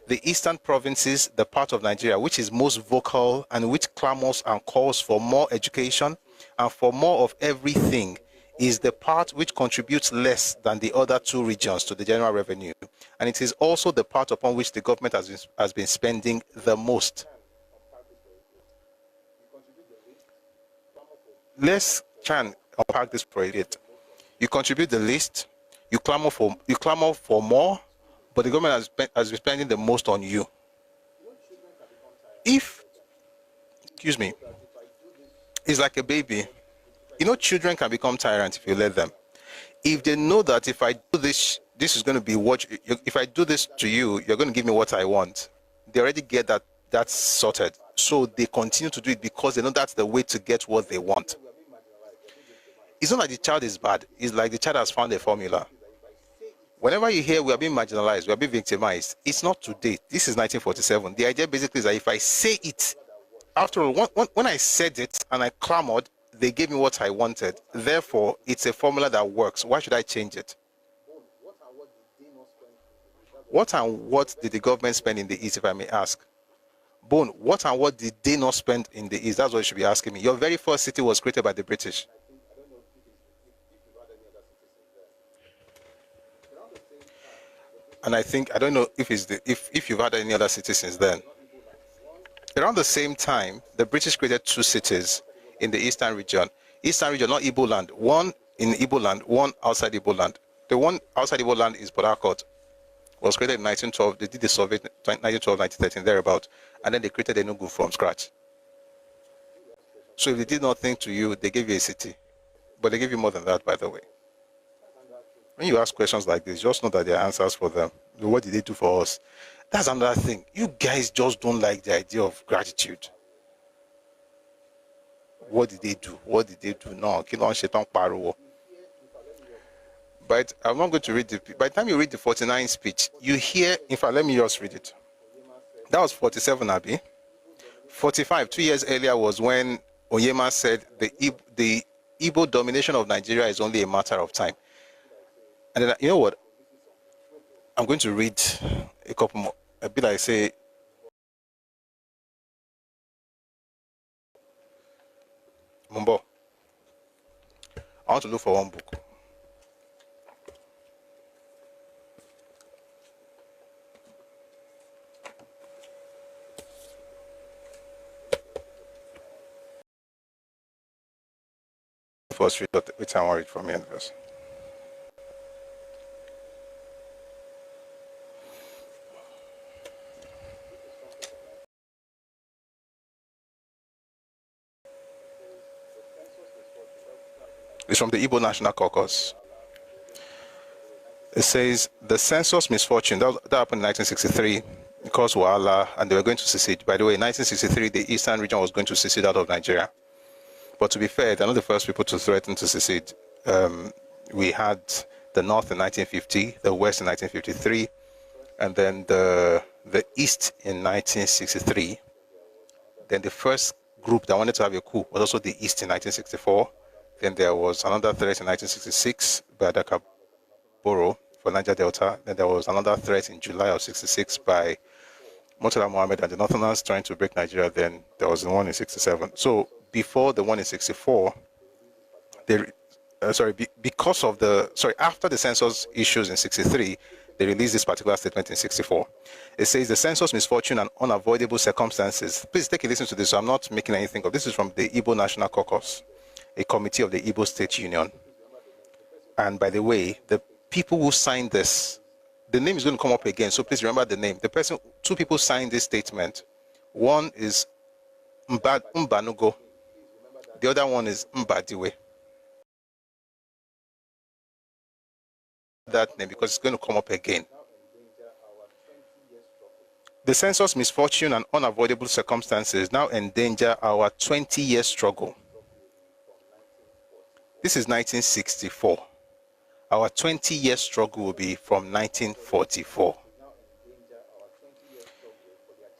The eastern provinces, the part of Nigeria which is most vocal and which clamors and calls for more education and for more of everything, is the part which contributes less than the other two regions to the general revenue, and it is also the part upon which the government has been spending the most. Let's try and unpack this for a bit. You contribute the least, you clamor for more, but the government has been spending the most on you. Excuse me, it's like a baby. You know, children can become tyrants if you let them. If they know that if I do this, this is going to be if I do this to you, you're going to give me what I want. They already get that's sorted. So they continue to do it because they know that's the way to get what they want. It's not like the child is bad. It's like the child has found a formula. Whenever you hear we are being marginalized, we are being victimized, it's not today. This is 1947. The idea basically is that if I say it, after all, when I said it and I clamored, they gave me what I wanted. Therefore, it's a formula that works. Why should I change it? What and what did the government spend in the East, if I may ask? Bone, what and what did they not spend in the East? That's what you should be asking me. Your very first city was created by the British. And I don't know if if you've had any other cities since then. Around the same time, the British created two cities in the Eastern region. Eastern region, not Igbo land. One in Igbo land, one outside Igbo land. The one outside Igbo land is Port Harcourt. Was created in 1912. They did the survey 1912, 1913, thereabout. And then they created Enugu from scratch. So if they did nothing to you, they gave you a city. But they gave you more than that, by the way. When you ask questions like this, just know that there are answers for them. What did they do for us? That's another thing. You guys just don't like the idea of gratitude. What did they do? What did they do? No, but I'm not going to read by the time you read the 49 speech, you hear, in fact, let me just read it. That was 47, Abi. 45, 2 years earlier, was when Onyema said the Igbo domination of Nigeria is only a matter of time. And then, you know what? I'm going to read a couple more. A bit like say, Mumbo, I want to look for one book. First read which I read from here first. It's from the Igbo National Caucus. It says the census misfortune that happened in 1963 because Wahala, and they were going to secede. By the way, in 1963, the eastern region was going to secede out of Nigeria. But to be fair, they're not the first people to threaten to secede. We had the North in 1950, the West in 1953, and then the East in 1963. Then the first group that wanted to have a coup was also the East in 1964. Then there was another threat in 1966 by Ẹkáàbọ for Niger Delta. Then there was another threat in July of 66 by Murtala Mohammed and the Northerners trying to break Nigeria. Then there was the one in 67. So before the one in 64, after the census issues in 63, they released this particular statement in 64. It says the census misfortune and unavoidable circumstances. Please take a listen to this. So I'm not making anything of this. Is from the Igbo National Caucus, a committee of the Igbo State Union. And by the way, the people who signed this, the name is going to come up again. So please remember the name. Two people signed this statement. One is Mbanugo. The other one is Mbadiwe. That name because it's going to come up again. The census misfortune and unavoidable circumstances now endanger our 20-year struggle. This is 1964. Our 20-year struggle will be from 1944.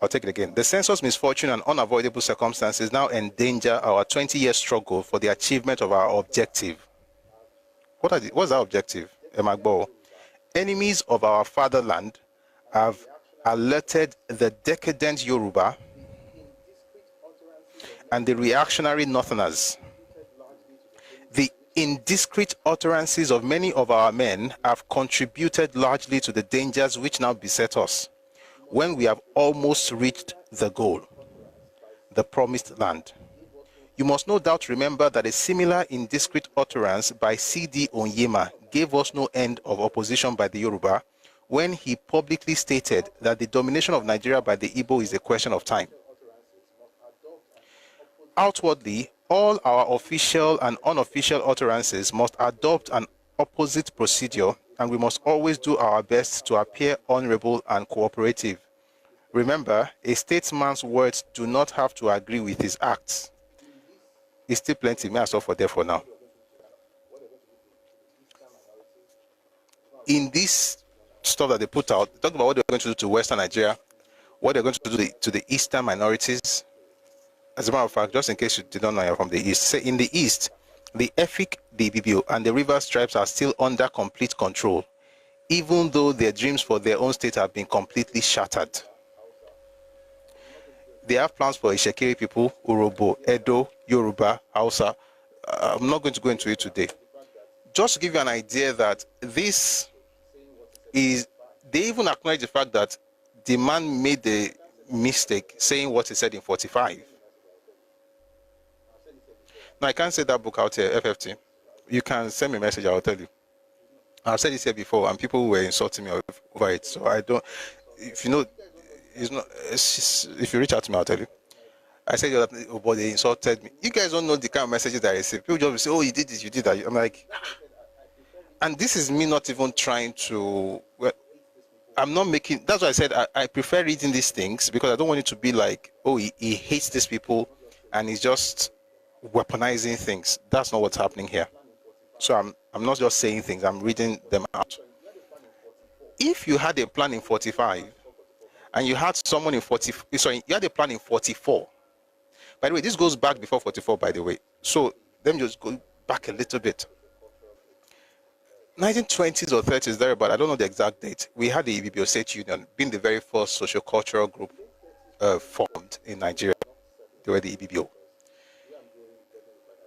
I'll take it again. The census misfortune and unavoidable circumstances now endanger our 20-year struggle for the achievement of our objective. What's our objective, Emagbo? Enemies of our fatherland have alerted the decadent Yoruba and the reactionary Northerners. The indiscreet utterances of many of our men have contributed largely to the dangers which now beset us when we have almost reached the goal, the promised land. You must no doubt remember that a similar indiscreet utterance by C.D. Onyema gave us no end of opposition by the Yoruba when he publicly stated that the domination of Nigeria by the Igbo is a question of time. Outwardly, all our official and unofficial utterances must adopt an opposite procedure, and we must always do our best to appear honorable and cooperative. Remember, a statesman's words do not have to agree with his acts. It's still plenty. May I stop for there for now? In this stuff that they put out, talk about what they're going to do to Western Nigeria, what they're going to do to the Eastern minorities. As a matter of fact, just in case you did not know you're from the East, say in the East, the Efik, the Ibibio, and the Rivers tribes are still under complete control, even though their dreams for their own state have been completely shattered. They have plans for Ishekiri people, Urobo, Edo, Yoruba, Hausa. I'm not going to go into it today. Just to give you an idea that this is, they even acknowledge the fact that the man made the mistake saying what he said in 45. Now, I can't say that book out here, FFT. You can send me a message, I'll tell you. I've said this here before, and people were insulting me over it. So I don't, if you know, it's not, if you reach out to me, I'll tell you. I said, oh, but they insulted me. You guys don't know the kind of messages that I receive. People just say, oh, you did this, you did that. I'm like, and this is me not even trying to, well, I'm not making, that's why I said I prefer reading these things, because I don't want it to be like, oh, he hates these people and he's just weaponizing things. That's not what's happening here. So I'm not just saying things, I'm reading them out. If you had a plan in 45 and you had someone in 40, sorry, you had a plan in 44. By the way, this goes back before 44, by the way. So let me just go back a little bit. 1920s or 30s, there, but I don't know the exact date. We had the EBBO State Union, being the very first socio-cultural group formed in Nigeria. They were the EBBO.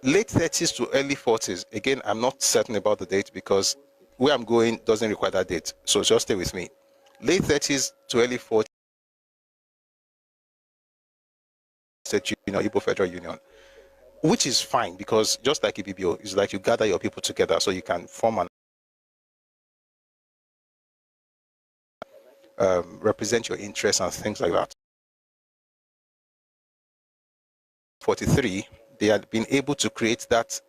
Late 30s to early 40s, again, I'm not certain about the date because where I'm going doesn't require that date. So just stay with me. Late 30s to early 40s, State Union, Igbo Federal Union, which is fine because just like EBBO, it's like you gather your people together so you can form an represent your interests and things like that. 43, they had been able to create that,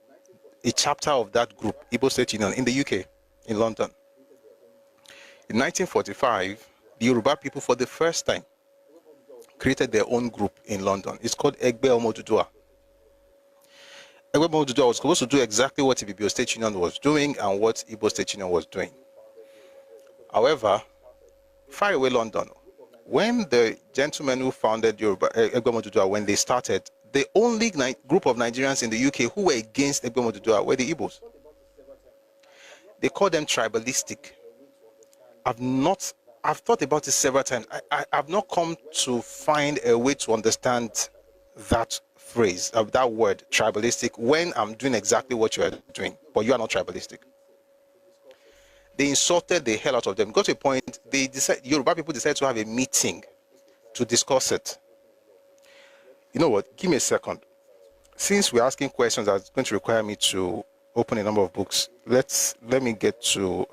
a chapter of that group, Igbo State Union, in the UK, in London. In 1945, the Yoruba people, for the first time, created their own group in London. It's called Egbe Omodudua. Egbe Omodudua was supposed to do exactly what EBBO State Union was doing and what Igbo State Union was doing. However, far away London, when the gentlemen who founded Yoruba, Egbe Omodudua, when they started, the only group of Nigerians in the UK who were against Egbe Omodudua were the Igbos. They call them tribalistic. I've thought about it several times. I've not come to find a way to understand that phrase, that word, tribalistic, when I'm doing exactly what you are doing, but you are not tribalistic. They insulted the hell out of them. Got to a point, Yoruba people decided to have a meeting to discuss it. You know what? Give me a second. Since we're asking questions that's going to require me to open a number of books, let me get to...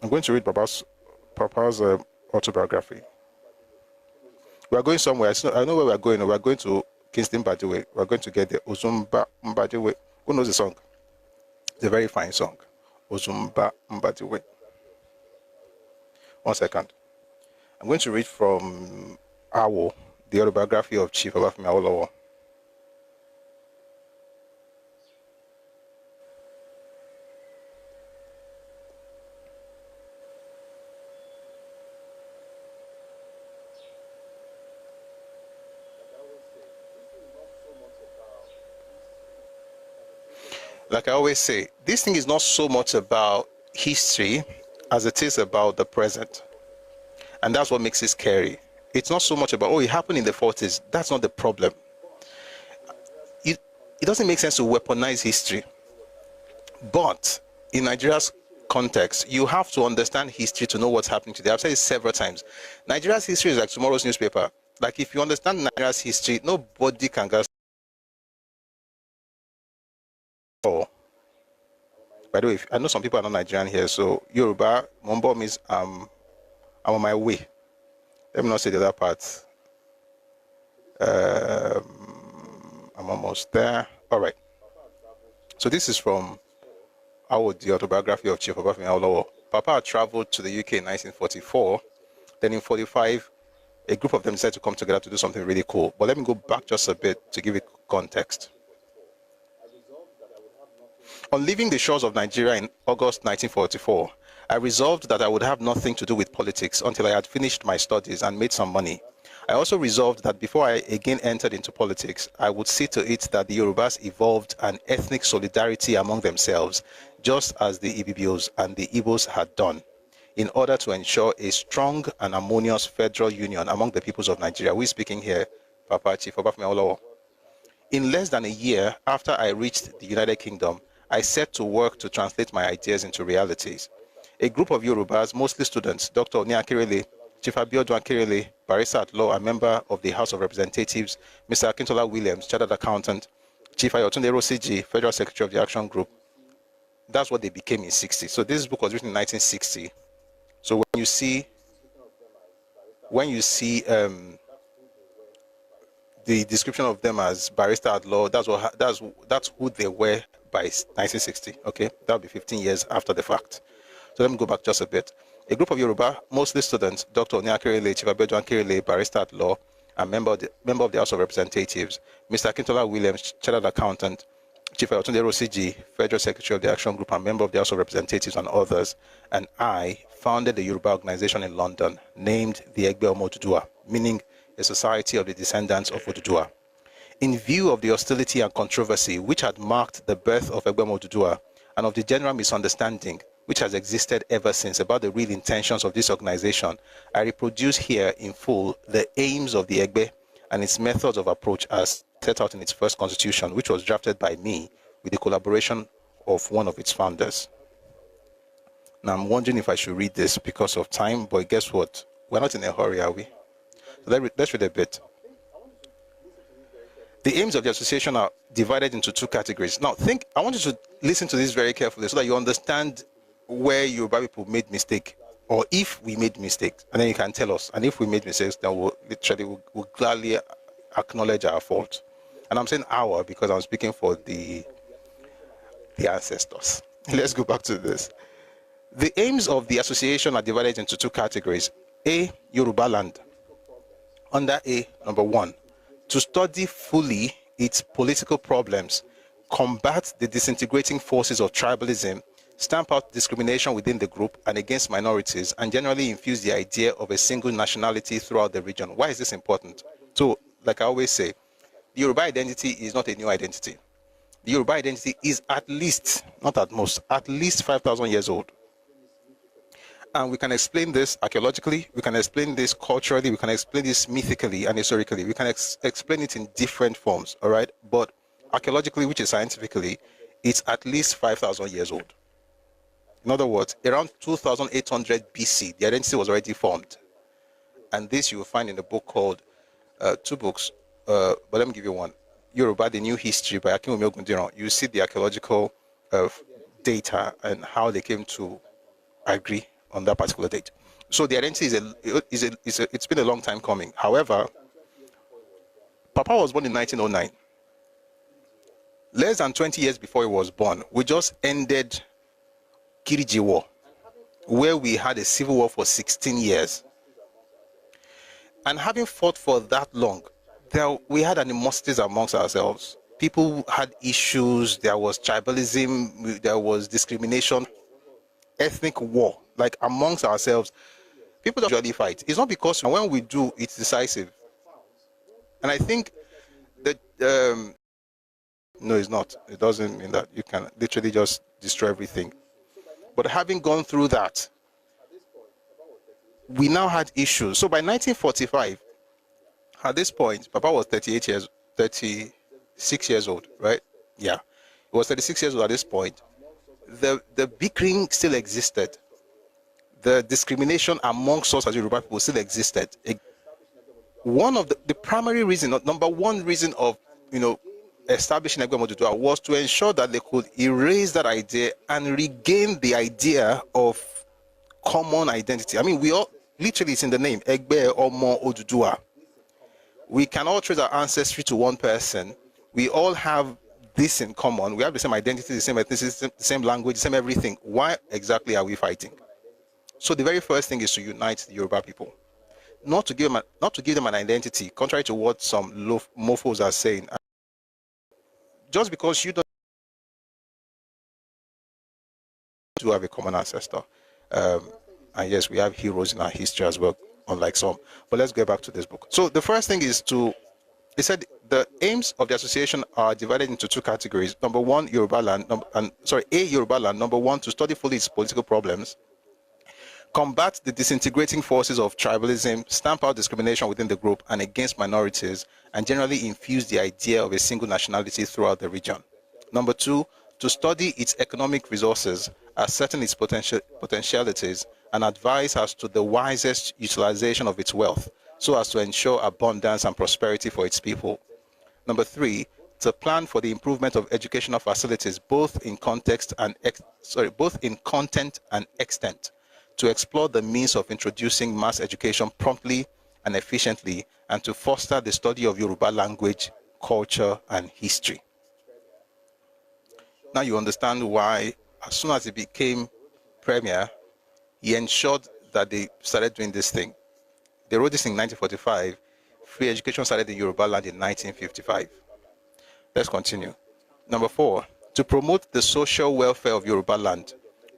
I'm going to read Papa's autobiography. We are going somewhere. I know where we are going. We are going to Kingston Mbadiwe. We are going to get the Ozumba Mbadiwe. Who knows the song? It's a very fine song. Ozumba Mbadiwe. 1 second. I'm going to read from Awo, the autobiography of Chief Obafemi Awolowo. Like I always say, this thing is not so much about history as it is about the present. And that's what makes it scary. It's not so much about, oh, it happened in the 40s. That's not the problem. It doesn't make sense to weaponize history. But in Nigeria's context, you have to understand history to know what's happening today. I've said it several times. Nigeria's history is like tomorrow's newspaper. Like if you understand Nigeria's history, nobody can go. Oh, by the way, I know some people are not Nigerian here, so Yoruba, Mombo means I'm on my way. Let me not say the other part. I'm almost there. All right. So this is from the autobiography of Chief Obafemi Awolowo. Papa traveled to the UK in 1944. Then in 45, a group of them decided to come together to do something really cool. But let me go back just a bit to give it context. On leaving the shores of Nigeria in August 1944, I resolved that I would have nothing to do with politics until I had finished my studies and made some money. I also resolved that before I again entered into politics, I would see to it that the Yorubas evolved an ethnic solidarity among themselves, just as the Ibibios and the Igbos had done, in order to ensure a strong and harmonious federal union among the peoples of Nigeria. We're speaking here, Papa Chief Obafemi Awolowo. In less than a year after I reached the United Kingdom, I set to work to translate my ideas into realities. A group of Yorubas, mostly students, Dr. Oni Akirele, Chief Abiodun Akirele, barrister at law and member of the House of Representatives, Mr. Akintola Williams, chartered accountant, Chief Ayotunde Rosiji, Federal Secretary of the Action Group. That's what they became in 60. So this book was written in 1960. So when you see when you see the description of them as barrister at law, that's who they were by 1960. Okay, that'll be 15 years after the fact. So let me go back just a bit. A group of Yoruba, mostly students, Dr. Onyakirele, Chief Abejo Ankirele, barrister at law, and member of the House of Representatives, Mr. Akintola Williams, chartered accountant, Chief Ayotunde Rosiji, Federal Secretary of the Action Group and member of the House of Representatives, and others, and I founded a Yoruba organization in London named the Egbe Omo Oduduwa, meaning a society of the descendants of Oduduwa. In view of the hostility and controversy which had marked the birth of Egbe Omo Oduduwa and of the general misunderstanding which has existed ever since about the real intentions of this organization, I reproduce here in full the aims of the Egbe and its methods of approach as set out in its first constitution, which was drafted by me with the collaboration of one of its founders. Now, I'm wondering if I should read this because of time, but guess what? We're not in a hurry, are we? So let's read a bit. The aims of the association are divided into two categories. Now, I want you to listen to this very carefully so that you understand where Yoruba people made mistake, or if we made mistakes, and then you can tell us. And if we made mistakes, then we'll gladly acknowledge our fault. And I'm saying our because I'm speaking for the ancestors. Let's go back to this. The aims of the association are divided into two categories. A, Yoruba land. Under A, number 1, to study fully its political problems, combat the disintegrating forces of tribalism, stamp out discrimination within the group and against minorities, and generally infuse the idea of a single nationality throughout the region. Why is this important? So, like I always say, the Yoruba identity is not a new identity. The Yoruba identity is at least, not at most, at least 5,000 years old. And we can explain this archaeologically, we can explain this culturally, we can explain this mythically and historically. We can explain it in different forms, all right? But archaeologically, which is scientifically, it's at least 5,000 years old. In other words, around 2,800 BC, the identity was already formed. And this you will find in a book called, two books, but let me give you one. Yoruba, The New History by Akinwumi Ogundiran. You see the archaeological data and how they came to agree on that particular date. So the identity it's been a long time coming. However, Papa was born in 1909. Less than 20 years before he was born, we just ended Kiriji War, where we had a civil war for 16 years. And having fought for that long, we had animosities amongst ourselves. People had issues, there was tribalism, there was discrimination, ethnic war, like amongst ourselves. People don't usually fight. It's not because when we do, it's decisive. And I think that, no, it's not. It doesn't mean that you can literally just destroy everything. But having gone through that, we now had issues. So by 1945, at this point, Papa was 36 years old, right? Yeah. He was 36 years old at this point. The bickering still existed. The discrimination amongst us as Yoruba people still existed. One of the primary reason, number one reason of, establishing Egbe Omo Oduduwa was to ensure that they could erase that idea and regain the idea of common identity. I mean, we all, literally it's in the name, Egbe Omo Oduduwa. We can all trace our ancestry to one person. We all have this in common. We have the same identity, the same ethnicity, the same language, the same everything. Why exactly are we fighting? So the very first thing is to unite the Yoruba people. Not to give them an identity, contrary to what some mofos are saying. Just because you don't have a common ancestor. And yes, we have heroes in our history as well, unlike some. But let's get back to this book. So the first thing is it said the aims of the association are divided into two categories. Number one, Yoruba land, Yoruba land. Number one, to study fully its political problems, combat the disintegrating forces of tribalism, stamp out discrimination within the group and against minorities, and generally infuse the idea of a single nationality throughout the region. Number two, to study its economic resources, ascertain its potentialities, and advise as to the wisest utilization of its wealth, so as to ensure abundance and prosperity for its people. Number three, to plan for the improvement of educational facilities, both in content and extent, to explore the means of introducing mass education promptly and efficiently, and to foster the study of Yoruba language, culture, and history. Now you understand why, as soon as he became premier, he ensured that they started doing this thing. They wrote this in 1945. Free education started in Yoruba land in 1955. Let's continue. Number 4, to promote the social welfare of Yoruba land,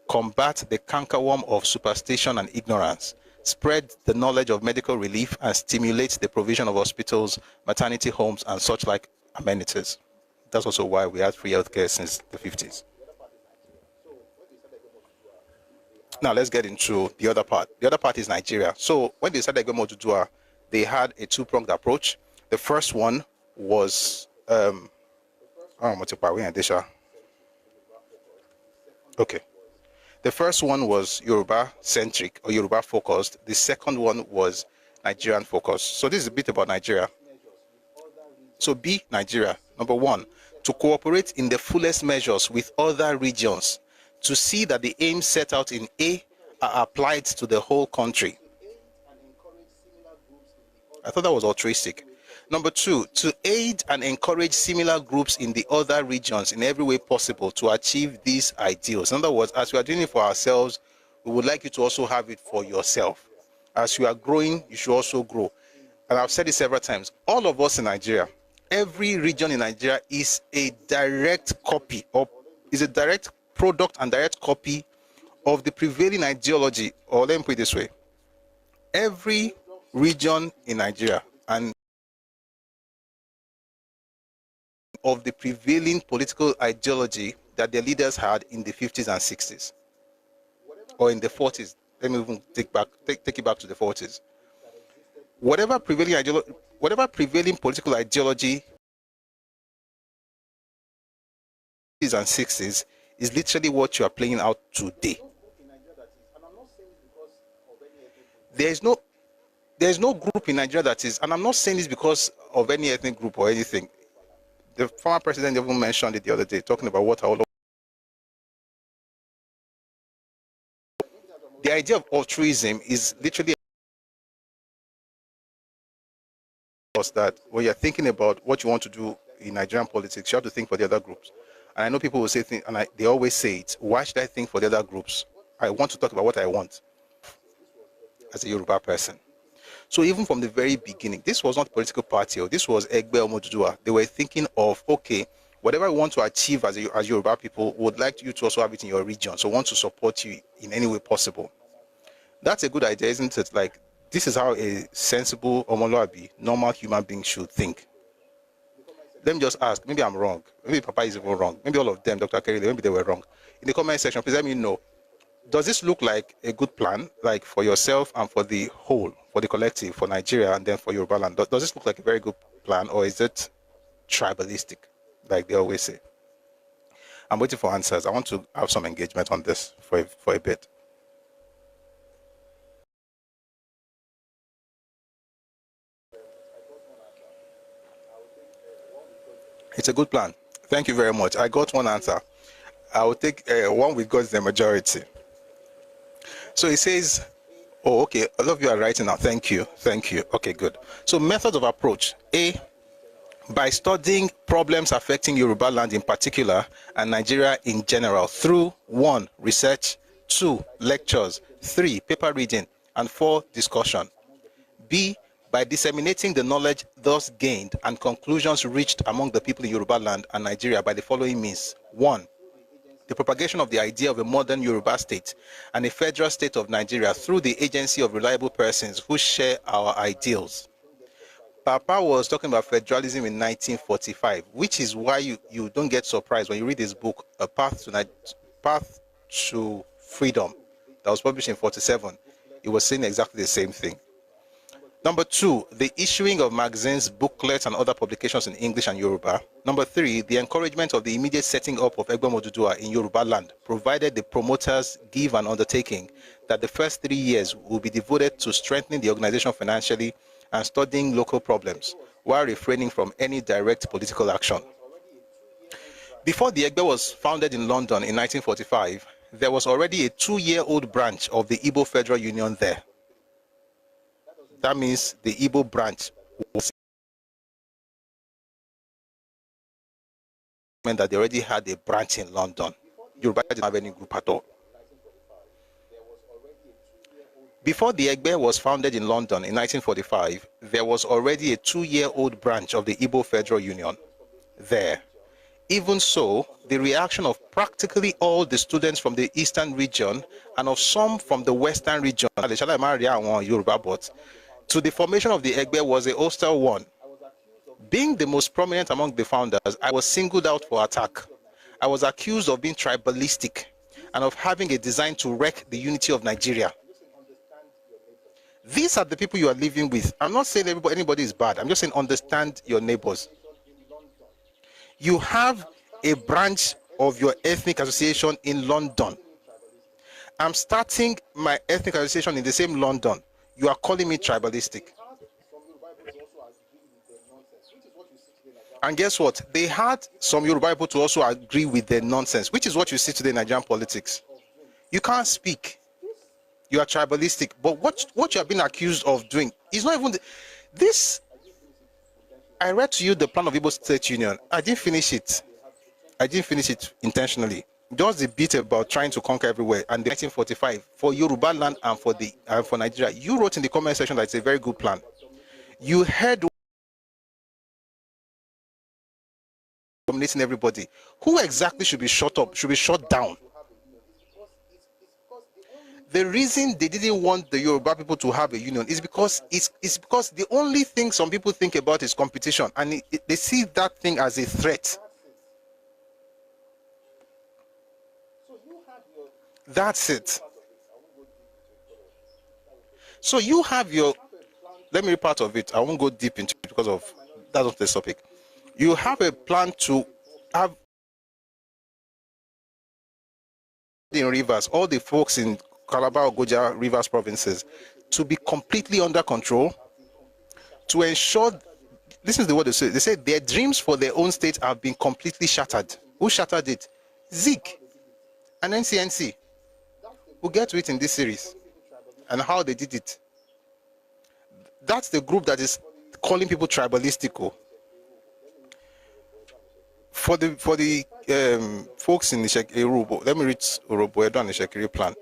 combat the cankerworm of superstition and ignorance, spread the knowledge of medical relief, and stimulate the provision of hospitals, maternity homes, and such like amenities. That's also why we had free healthcare since the 50s. Now let's get into the other part. The other part is Nigeria. So when they started Ẹgbẹ́ Odùduwà, they had a two-pronged approach. The first one was okay. The first one was Yoruba-centric or Yoruba-focused. The second one was Nigerian-focused. So this is a bit about Nigeria. So B, Nigeria. Number 1, to cooperate in the fullest measures with other regions to see that the aims set out in A are applied to the whole country. I thought that was altruistic. Number 2, to aid and encourage similar groups in the other regions in every way possible to achieve these ideals. In other words, as we are doing it for ourselves, we would like you to also have it for yourself. As you are growing, you should also grow. And I've said it several times. All of us in Nigeria, every region in Nigeria is a direct copy, or is a direct product and direct copy of the prevailing ideology, or let me put it this way. Every region in Nigeria and of the prevailing political ideology that their leaders had in the 50s and 60s, or in the 40s. Let me even take it back to the 40s. Whatever prevailing political ideology and 60s is literally what you are playing out today. There's no group in Nigeria that is, and I'm not saying this because of any ethnic group or anything. The former president even mentioned it the other day, talking about what all. The idea of altruism is literally that when you're thinking about what you want to do in Nigerian politics, you have to think for the other groups. And I know people will say things, and they always say it, why should I think for the other groups? I want to talk about what I want as a Yoruba person. So even from the very beginning, this was not a political party, or this was Ẹgbẹ́ Odùduwà. They were thinking of, okay, whatever we want to achieve as Yoruba people, would like you to also have it in your region, so want to support you in any way possible. That's a good idea, isn't it? Like, this is how a sensible, omoluabi, normal human being should think. Let me just ask, maybe I'm wrong. Maybe Papa is even wrong. Maybe all of them, Dr. Kerry, maybe they were wrong. In the comment section, please let me know. Does this look like a good plan, like for yourself and for the whole, for the collective, for Nigeria, and then for Yoruba land? Does this look like a very good plan, or is it tribalistic, like they always say? I'm waiting for answers. I want to have some engagement on this for a bit. It's a good plan. Thank you very much. I got one answer. I will take one with God's the majority. So it says, oh, okay, a lot of you are writing now. Thank you. Thank you. Okay, good. So methods of approach. A, by studying problems affecting Yoruba land in particular and Nigeria in general through 1, research, 2, lectures, 3, paper reading, and 4, discussion. B, by disseminating the knowledge thus gained and conclusions reached among the people in Yoruba land and Nigeria by the following means. 1, the propagation of the idea of a modern Yoruba state and a federal state of Nigeria through the agency of reliable persons who share our ideals. Papa was talking about federalism in 1945, which is why you don't get surprised when you read this book, A Path to Freedom, that was published in 1947. It was saying exactly the same thing. Number 2, the issuing of magazines, booklets, and other publications in English and Yoruba. Number 3, the encouragement of the immediate setting up of Ẹgbẹ́ Odùduwà in Yoruba land, provided the promoters give an undertaking that the first 3 years will be devoted to strengthening the organization financially and studying local problems, while refraining from any direct political action. Before the Ẹgbẹ́ was founded in London in 1945, there was already a 2-year-old branch of the Igbo Federal Union there. That means the Igbo branch was meant that they already had a branch in London. Yoruba didn't have any group at all. Before the Egbe was founded in London in 1945, there was already a 2-year-old branch of the Igbo Federal Union there. Even so, the reaction of practically all the students from the eastern region and of some from the western region to the formation of the Egbe was a hostile one. Being the most prominent among the founders, I was singled out for attack. I was accused of being tribalistic and of having a design to wreck the unity of Nigeria. These are the people you are living with. I'm not saying anybody is bad. I'm just saying understand your neighbors. You have a branch of your ethnic association in London. I'm starting my ethnic association in the same London. You are calling me tribalistic. And guess what? They had some Yoruba people to also agree with their nonsense, which is what you see today in Nigerian politics. You can't speak. You are tribalistic. But what you have been accused of doing is not even this. I read to you the plan of Igbo State Union. I didn't finish it. I didn't finish it intentionally. Just the bit about trying to conquer everywhere. And the 1945 for Yoruba land and for Nigeria. You wrote in the comment section that it's a very good plan. You heard dominating everybody. Who exactly should be shut up? Should be shut down? The reason they didn't want the Yoruba people to have a union is because it's because the only thing some people think about is competition, and they see that thing as a threat. That's it. So you have your, let me read part of it. I won't go deep into it because of that's not the topic. You have a plan to have in rivers, all the folks in Calabar, Goja, Rivers provinces to be completely under control, to ensure, listen to what they say. They say their dreams for their own state have been completely shattered. Who shattered it? Zik and NCNC. We'll get to it in this series and how they did it. That's the group that is calling people tribalistic. For the folks in the Urobo, let me read Urobo Edo and the Shekiri plan.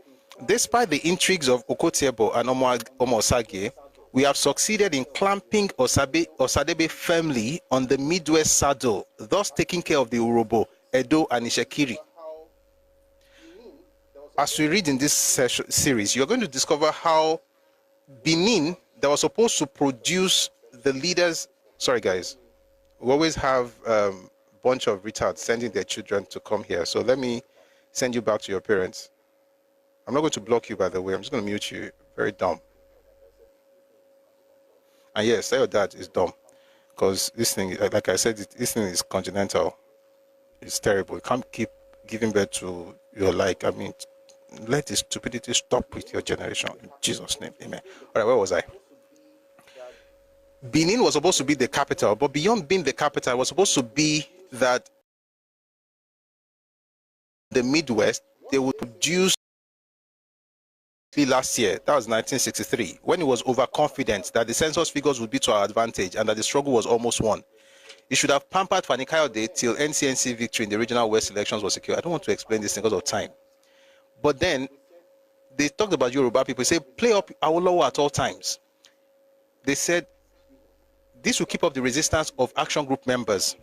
Despite the intrigues of Okotiebo and Omosage, we have succeeded in clamping Osadebe firmly on the Midwest saddle, thus taking care of the Urobo, Edo, and Ishekiri. As we read in this series, you're going to discover how Benin, that was supposed to produce the leaders. Sorry, guys. We always have a bunch of retards sending their children to come here. So let me send you back to your parents. I'm not going to block you, by the way. I'm just going to mute you. Very dumb. And yes, say your dad is dumb. Because this thing, like I said, this thing is congenital. It's terrible. You can't keep giving birth to your like. I mean, let this stupidity stop with your generation. In Jesus' name, amen. All right, where was I? Benin was supposed to be the capital, but beyond being the capital, it was supposed to be that the Midwest, they would produce last year, that was 1963, when it was overconfident that the census figures would be to our advantage and that the struggle was almost won. It should have pampered Fani Kayode till NCNC victory in the regional West elections was secure. I don't want to explain this because of time. But then they talked about Yoruba people. They say, play up Awolowo at all times. They said, this will keep up the resistance of action group members,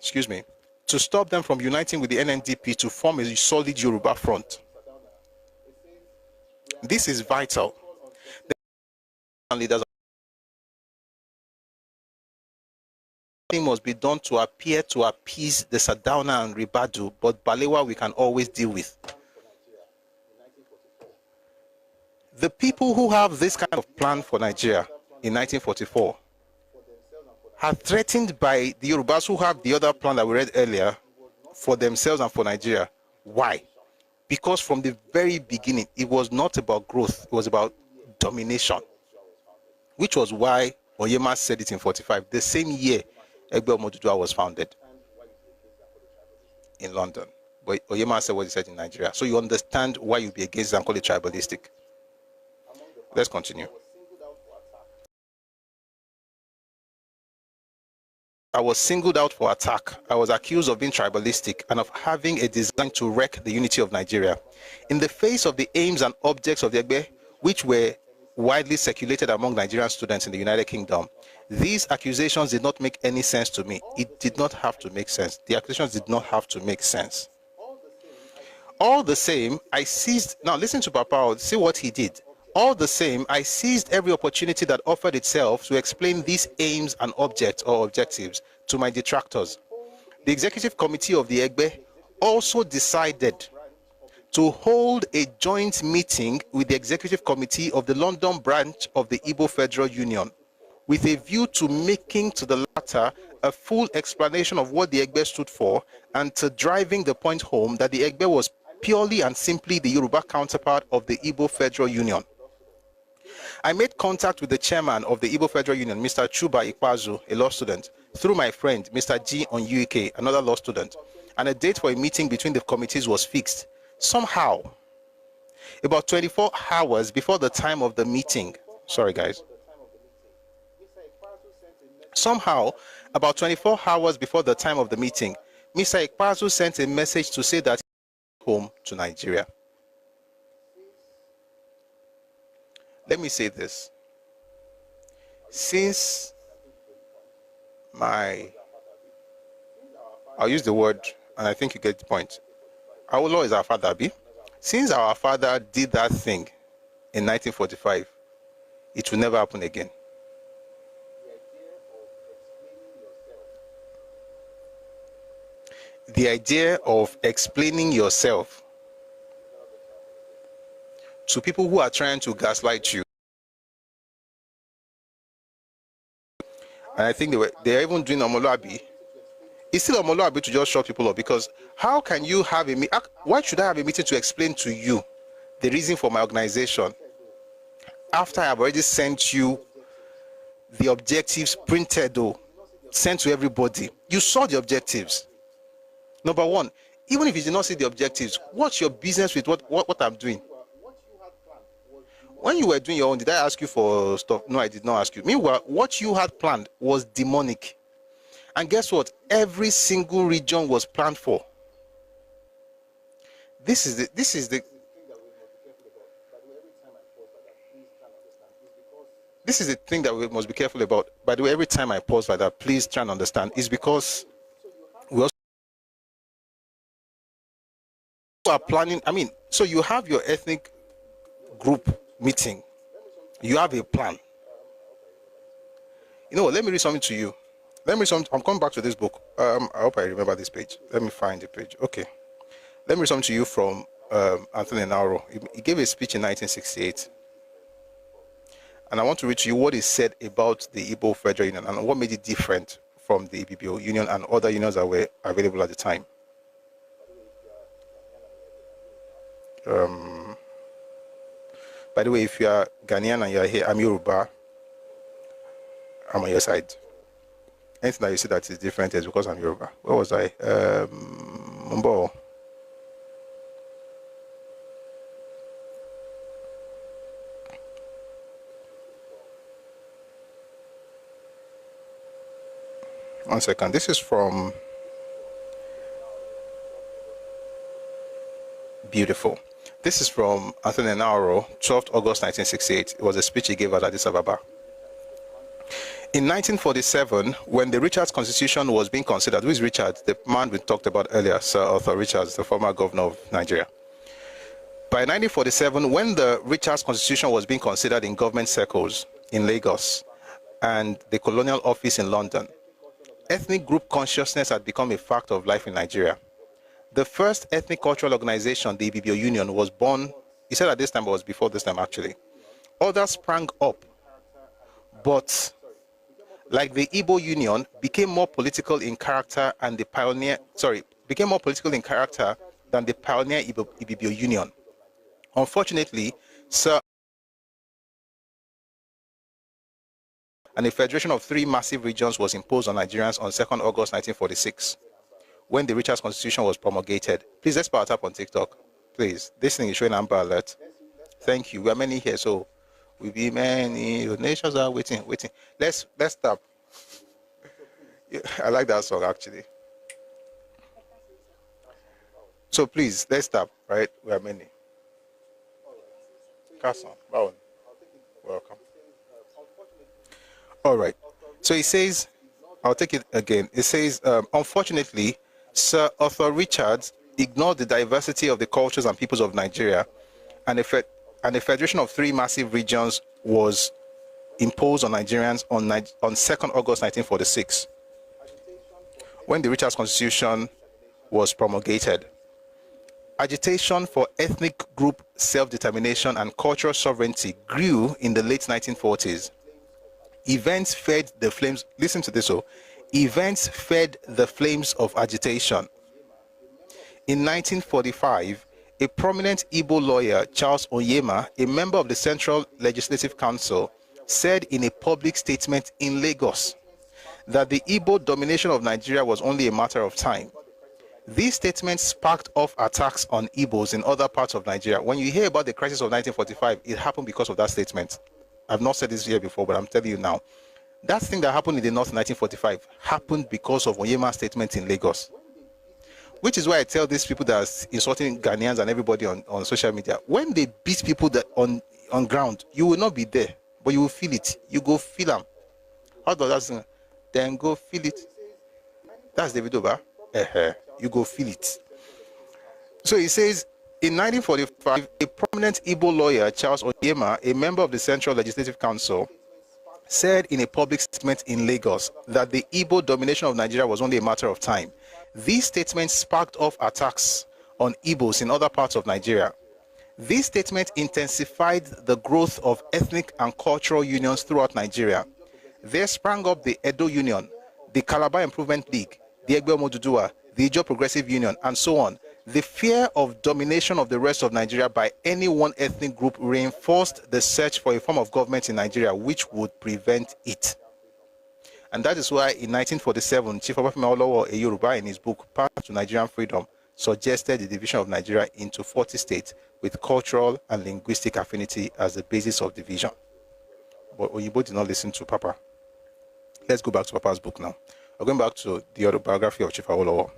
to stop them from uniting with the NNDP to form a solid Yoruba front. This is vital. The leaders must be done to appear to appease the Sardauna and Ribadu, but Balewa we can always deal with. The people who have this kind of plan for Nigeria in 1944 are threatened by the Yorubas who have the other plan that we read earlier for themselves and for Nigeria. Why? Because from the very beginning, it was not about growth, it was about domination, which was why Oyema said it in 45, the same year Egbe Omodudua was founded in London. But Oyema said what he said in Nigeria. So you understand why you'd be against it and call it tribalistic. Let's continue. I was singled out for attack. I was accused of being tribalistic and of having a design to wreck the unity of Nigeria. In the face of the aims and objects of the Egbe, which were widely circulated among Nigerian students in the United Kingdom, these accusations did not make any sense to me. It did not have to make sense. The accusations did not have to make sense. All the same, I seized, now listen to Papa, see what he did. All the same, I seized every opportunity that offered itself to explain these aims and objects or objectives to my detractors. The executive committee of the Egbe also decided to hold a joint meeting with the executive committee of the London branch of the Igbo Federal Union, with a view to making to the latter a full explanation of what the Egbe stood for and to driving the point home that the Egbe was purely and simply the Yoruba counterpart of the Igbo Federal Union. I made contact with the chairman of the Igbo Federal Union, Mr. Chuba Ikpazu, a law student, through my friend, Mr. G on UEK, another law student, and a date for a meeting between the committees was fixed. Somehow, about 24 hours before the time of the meeting, somehow, about 24 hours before the time of the meeting, Mr. Ikpazu sent a message to say that he was home to Nigeria. Let me say this. Since I'll use the word, and I think you get the point. Our law is our father, B. Since our father did that thing in 1945, it will never happen again. The idea of explaining yourself to people who are trying to gaslight you. And I think they're even doing Omoluabi. It's still Omoluabi to just shut people up, because how can you have a meeting? Why should I have a meeting to explain to you the reason for my organization after I have already sent you the objectives printed or sent to everybody? You saw the objectives. Number one, even if you did not see the objectives, what's your business with what I'm doing? When you were doing your own, did I ask you for stuff? No, I did not ask you. Meanwhile, what you had planned was demonic. And guess what? Every single region was planned for. This is the thing that we must be careful about. By the way, every time I pause like that, please try and understand, is because we also are planning. I mean, so you have your ethnic group meeting, you have a plan. You know what, let me read something to you. I'm coming back to this book. I hope I remember this page. Let me find the page. Okay, let me read something to you from Anthony Nauro. He gave a speech in 1968, and I want to read to you what he said about the Igbo Federal Union and what made it different from the IBBO Union and other unions that were available at the time. By the way, if you are Ghanaian and you are here, I'm Yoruba, I'm on your side. Anything that you say that is different is because I'm Yoruba. Where was I? Mumbo. One second. This is from Beautiful. This is from Anthony Nauro, 12th August 1968. It was a speech he gave at Addis Ababa. In 1947, when the Richards Constitution was being considered, who is Richard? The man we talked about earlier, Sir Arthur Richards, the former governor of Nigeria. By 1947, when the Richards Constitution was being considered in government circles in Lagos and the colonial office in London, ethnic group consciousness had become a fact of life in Nigeria. The first ethnic cultural organization, the IBBO Union, was born, he said at this time, but it was before this time actually. Others sprang up, but like the Igbo Union, became more political in character and the pioneer, became more political in character than the pioneer IBBO Union. Unfortunately, Sir, and a federation of 3 massive regions was imposed on Nigerians on 2nd August 1946, when the Richards Constitution was promulgated. Please, let's power tap on TikTok. Please, this thing is showing Amber Alert. Thank you. We are many here, so we'll be many. Nations are waiting. Let's stop. Yeah, I like that song actually. So please, let's stop, right? We are many. Carson, Bowen, welcome. All right. So he says, I'll take it again. It says, unfortunately, Sir Arthur Richards ignored the diversity of the cultures and peoples of Nigeria, and a federation of 3 massive regions was imposed on Nigerians on 2nd August 1946. When the Richards Constitution was promulgated, agitation for ethnic group self-determination and cultural sovereignty grew in the late 1940s. Events fed the flames, listen to this, events fed the flames of agitation. In 1945, a prominent Igbo lawyer, Charles Onyema, a member of the Central Legislative Council, said in a public statement in Lagos that the Igbo domination of Nigeria was only a matter of time. These statements sparked off attacks on Igbos in other parts of Nigeria. When you hear about the crisis of 1945, it happened because of that statement. I've not said this here before, but I'm telling you now. That thing that happened in the north in 1945 happened because of Onyema's statement in Lagos. Which is why I tell these people that are insulting Ghanaians and everybody on social media, when they beat people that on ground, you will not be there, but you will feel it. You go feel them. How does that sing? Then go feel it. That's David Oba. You go feel it. So he says, in 1945, a prominent Igbo lawyer, Charles Onyema, a member of the Central Legislative Council, said in a public statement in Lagos that the Igbo domination of Nigeria was only a matter of time. These statements sparked off attacks on Igbos in other parts of Nigeria. These statements intensified the growth of ethnic and cultural unions throughout Nigeria. There sprang up the Edo Union, the Calabar Improvement League, the Egbe Modudua, the Ijaw Progressive Union, and so on. The fear of domination of the rest of Nigeria by any one ethnic group reinforced the search for a form of government in Nigeria which would prevent it. And that is why in 1947, Chief Obafemi Awolowo, a Yoruba, in his book Path to Nigerian Freedom, suggested the division of Nigeria into 40 states with cultural and linguistic affinity as the basis of division. But Oyibo did not listen to Papa. Let's go back to Papa's book now. We're going back to the autobiography of Chief Awolowo.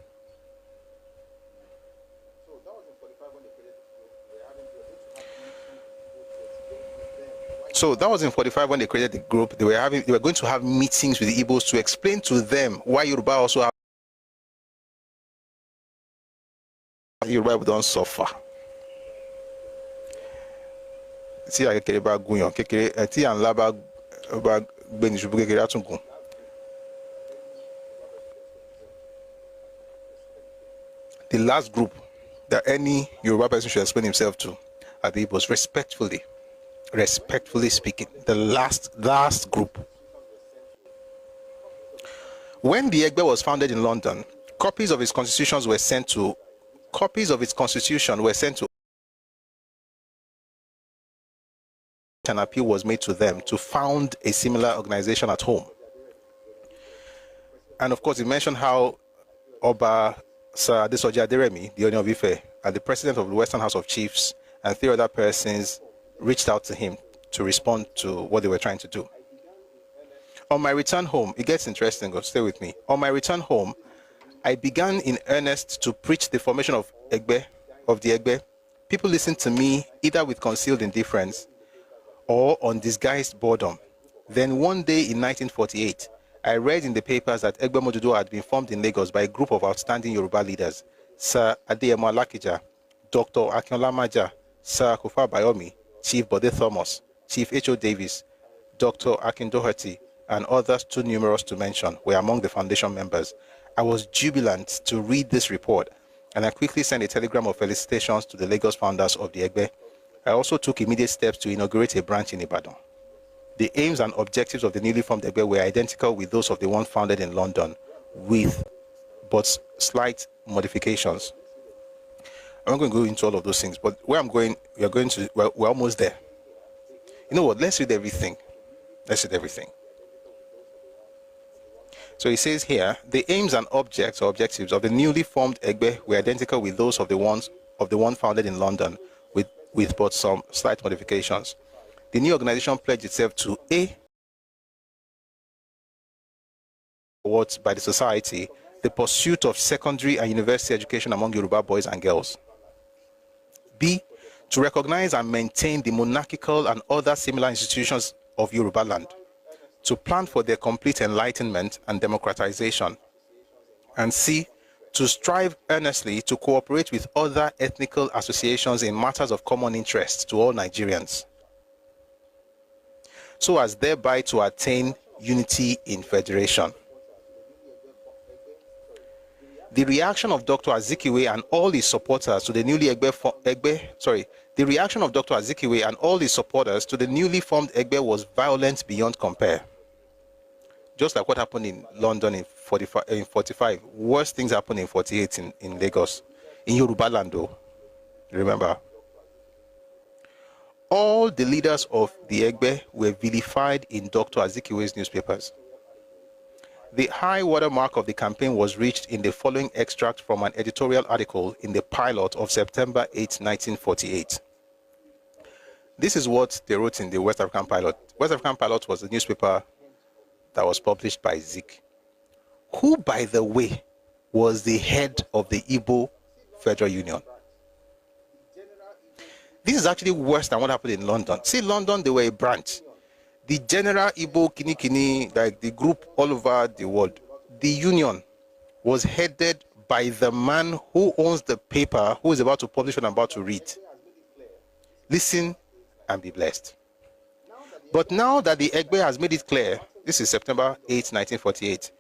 So that was in 45 when they created the group. They were going to have meetings with the Igbos to explain to them why Yoruba also have Yoruba don't suffer. See, I care about Gunyon, Eti and Laba about Benishubu. The last group that any Yoruba person should explain himself to are the Igbos, respectfully speaking, the last group. When the Egbe was founded in London, copies of its constitution were sent to an appeal was made to them to found a similar organization at home. And of course, it mentioned how Oba Sir Adesoji Aderemi, the Ooni of Ife, and the president of the Western House of Chiefs, and 3 other persons reached out to him to respond to what they were trying to do. On my return home, it gets interesting, stay with me. On my return home, I began in earnest to preach the formation of the Egbe. People listened to me either with concealed indifference or undisguised boredom. Then one day in 1948, I read in the papers that Egbe Modudo had been formed in Lagos by a group of outstanding Yoruba leaders, Sir Adeyemo Alakija, Dr. Akinola Maja, Sir Kufa Bayomi, Chief Bode Thomas, Chief H.O. Davis, Dr. Akin Doherty, and others too numerous to mention were among the foundation members. I was jubilant to read this report, and I quickly sent a telegram of felicitations to the Lagos founders of the Egbe. I also took immediate steps to inaugurate a branch in Ibadan. The aims and objectives of the newly formed Egbe were identical with those of the one founded in London, with but slight modifications. I'm not going to go into all of those things, but where I'm going, we're almost there. You know what? Let's read everything. Let's read everything. So he says here, the aims and objectives of the newly formed Egbe were identical with those of the one founded in London, with but some slight modifications. The new organization pledged itself to A, towards by the society the pursuit of secondary and university education among Yoruba boys and girls. B, to recognize and maintain the monarchical and other similar institutions of Yoruba land, to plan for their complete enlightenment and democratization. And C, to strive earnestly to cooperate with other ethnical associations in matters of common interest to all Nigerians, so as thereby to attain unity in federation. The reaction of Dr. Azikiwe and all his supporters to the newly the reaction of Dr. Azikiwe and all his supporters to the newly formed Egbe was violent beyond compare. Just like what happened in London in 45, worse things happened in 48 in Lagos, in Yoruba land though, remember. All the leaders of the Egbe were vilified in Dr. Azikiwe's newspapers. The high watermark of the campaign was reached in the following extract from an editorial article in the Pilot of September 8, 1948. This is what they wrote in the West African Pilot. West African Pilot was a newspaper that was published by Zik, who, by the way, was the head of the Igbo Federal Union. This is actually worse than what happened in London. See, London, they were a branch. The General Igbo Kini, like the group all over the world, the union was headed by the man who owns the paper, who is about to publish what I'm about to read. Listen and be blessed. But now that the Egbe has made it clear, this is September 8, 1948,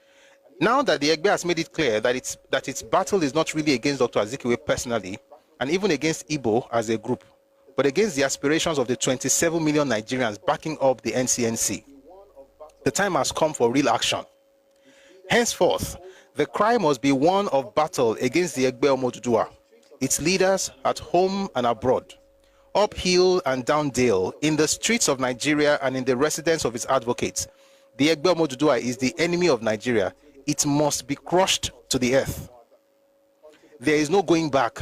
now that the Egbe has made it clear that its battle is not really against Dr. Azikiwe personally, and even against Igbo as a group, but against the aspirations of the 27 million Nigerians backing up the NCNC. The time has come for real action. Henceforth, the cry must be one of battle against the Egbe Omoduduwa, its leaders at home and abroad, uphill and down dale, in the streets of Nigeria and in the residence of its advocates. The Egbe Omoduduwa is the enemy of Nigeria. It must be crushed to the earth. There is no going back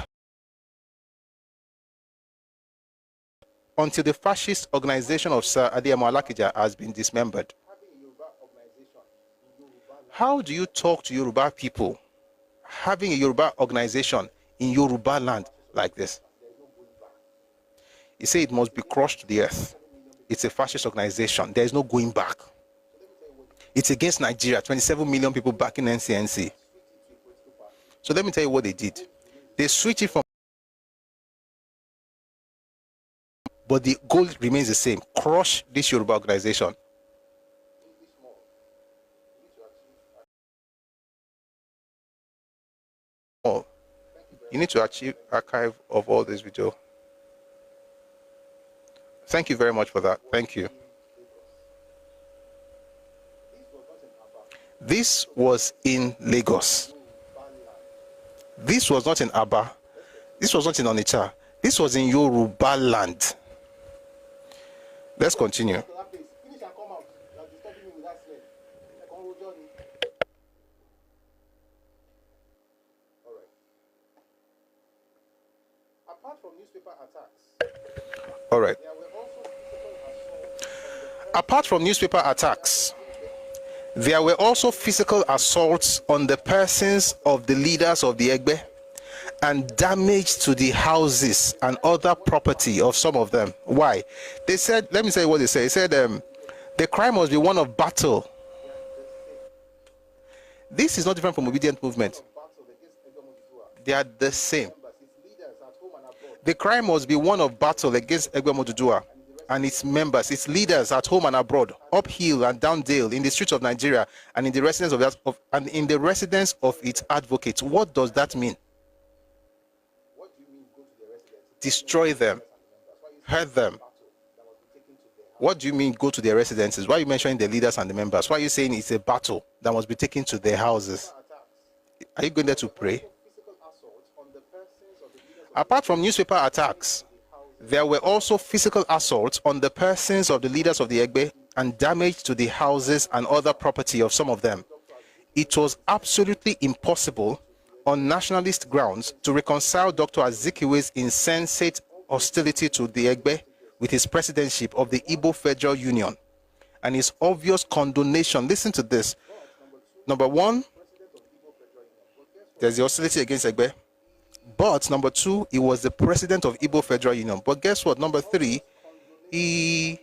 until the fascist organization of Sir Adeyemo Alakija has been dismembered. How do you talk to Yoruba people having a Yoruba organization in Yoruba land like this? You say it must be crushed to the earth. It's a fascist organization. There is no going back. It's against Nigeria, 27 million people backing NCNC. So let me tell you what they did. They switched it from, but the goal remains the same: crush this Yoruba organization. Oh, you need to achieve archive of all this video. Thank you very much for that. Thank you. This was in Lagos. This was not in Aba. This was not in Onitsha. This was in Yoruba land. Let's continue. All right. Apart from newspaper attacks, there were also physical assaults on the persons of the leaders of the Egbe and damage to the houses and other property of some of them. Why? They said, let me say what they said. They said the crime must be one of battle. This is not different from obedient movement. They are the same. The crime must be one of battle against Egbe Omoduduwa and its members, its leaders at home and abroad, uphill and down dale, in the streets of Nigeria and in the residence of its advocates. What does that mean? Destroy them, hurt them. What do you mean go to their residences? Why are you mentioning the leaders and the members? Why are you saying it's a battle that must be taken to their houses? Are you going there to pray? Apart from newspaper attacks, there were also physical assaults on the persons of the leaders of the Egbe and damage to the houses and other property of some of them. It was absolutely impossible on nationalist grounds to reconcile Dr. Azikiwe's insensate hostility to the Egbe with his presidency of the Igbo Federal Union and his obvious condonation, listen to this, number one, there's the hostility against Egbe. But number two, he was the president of Igbo Federal Union. But guess what? Number three, his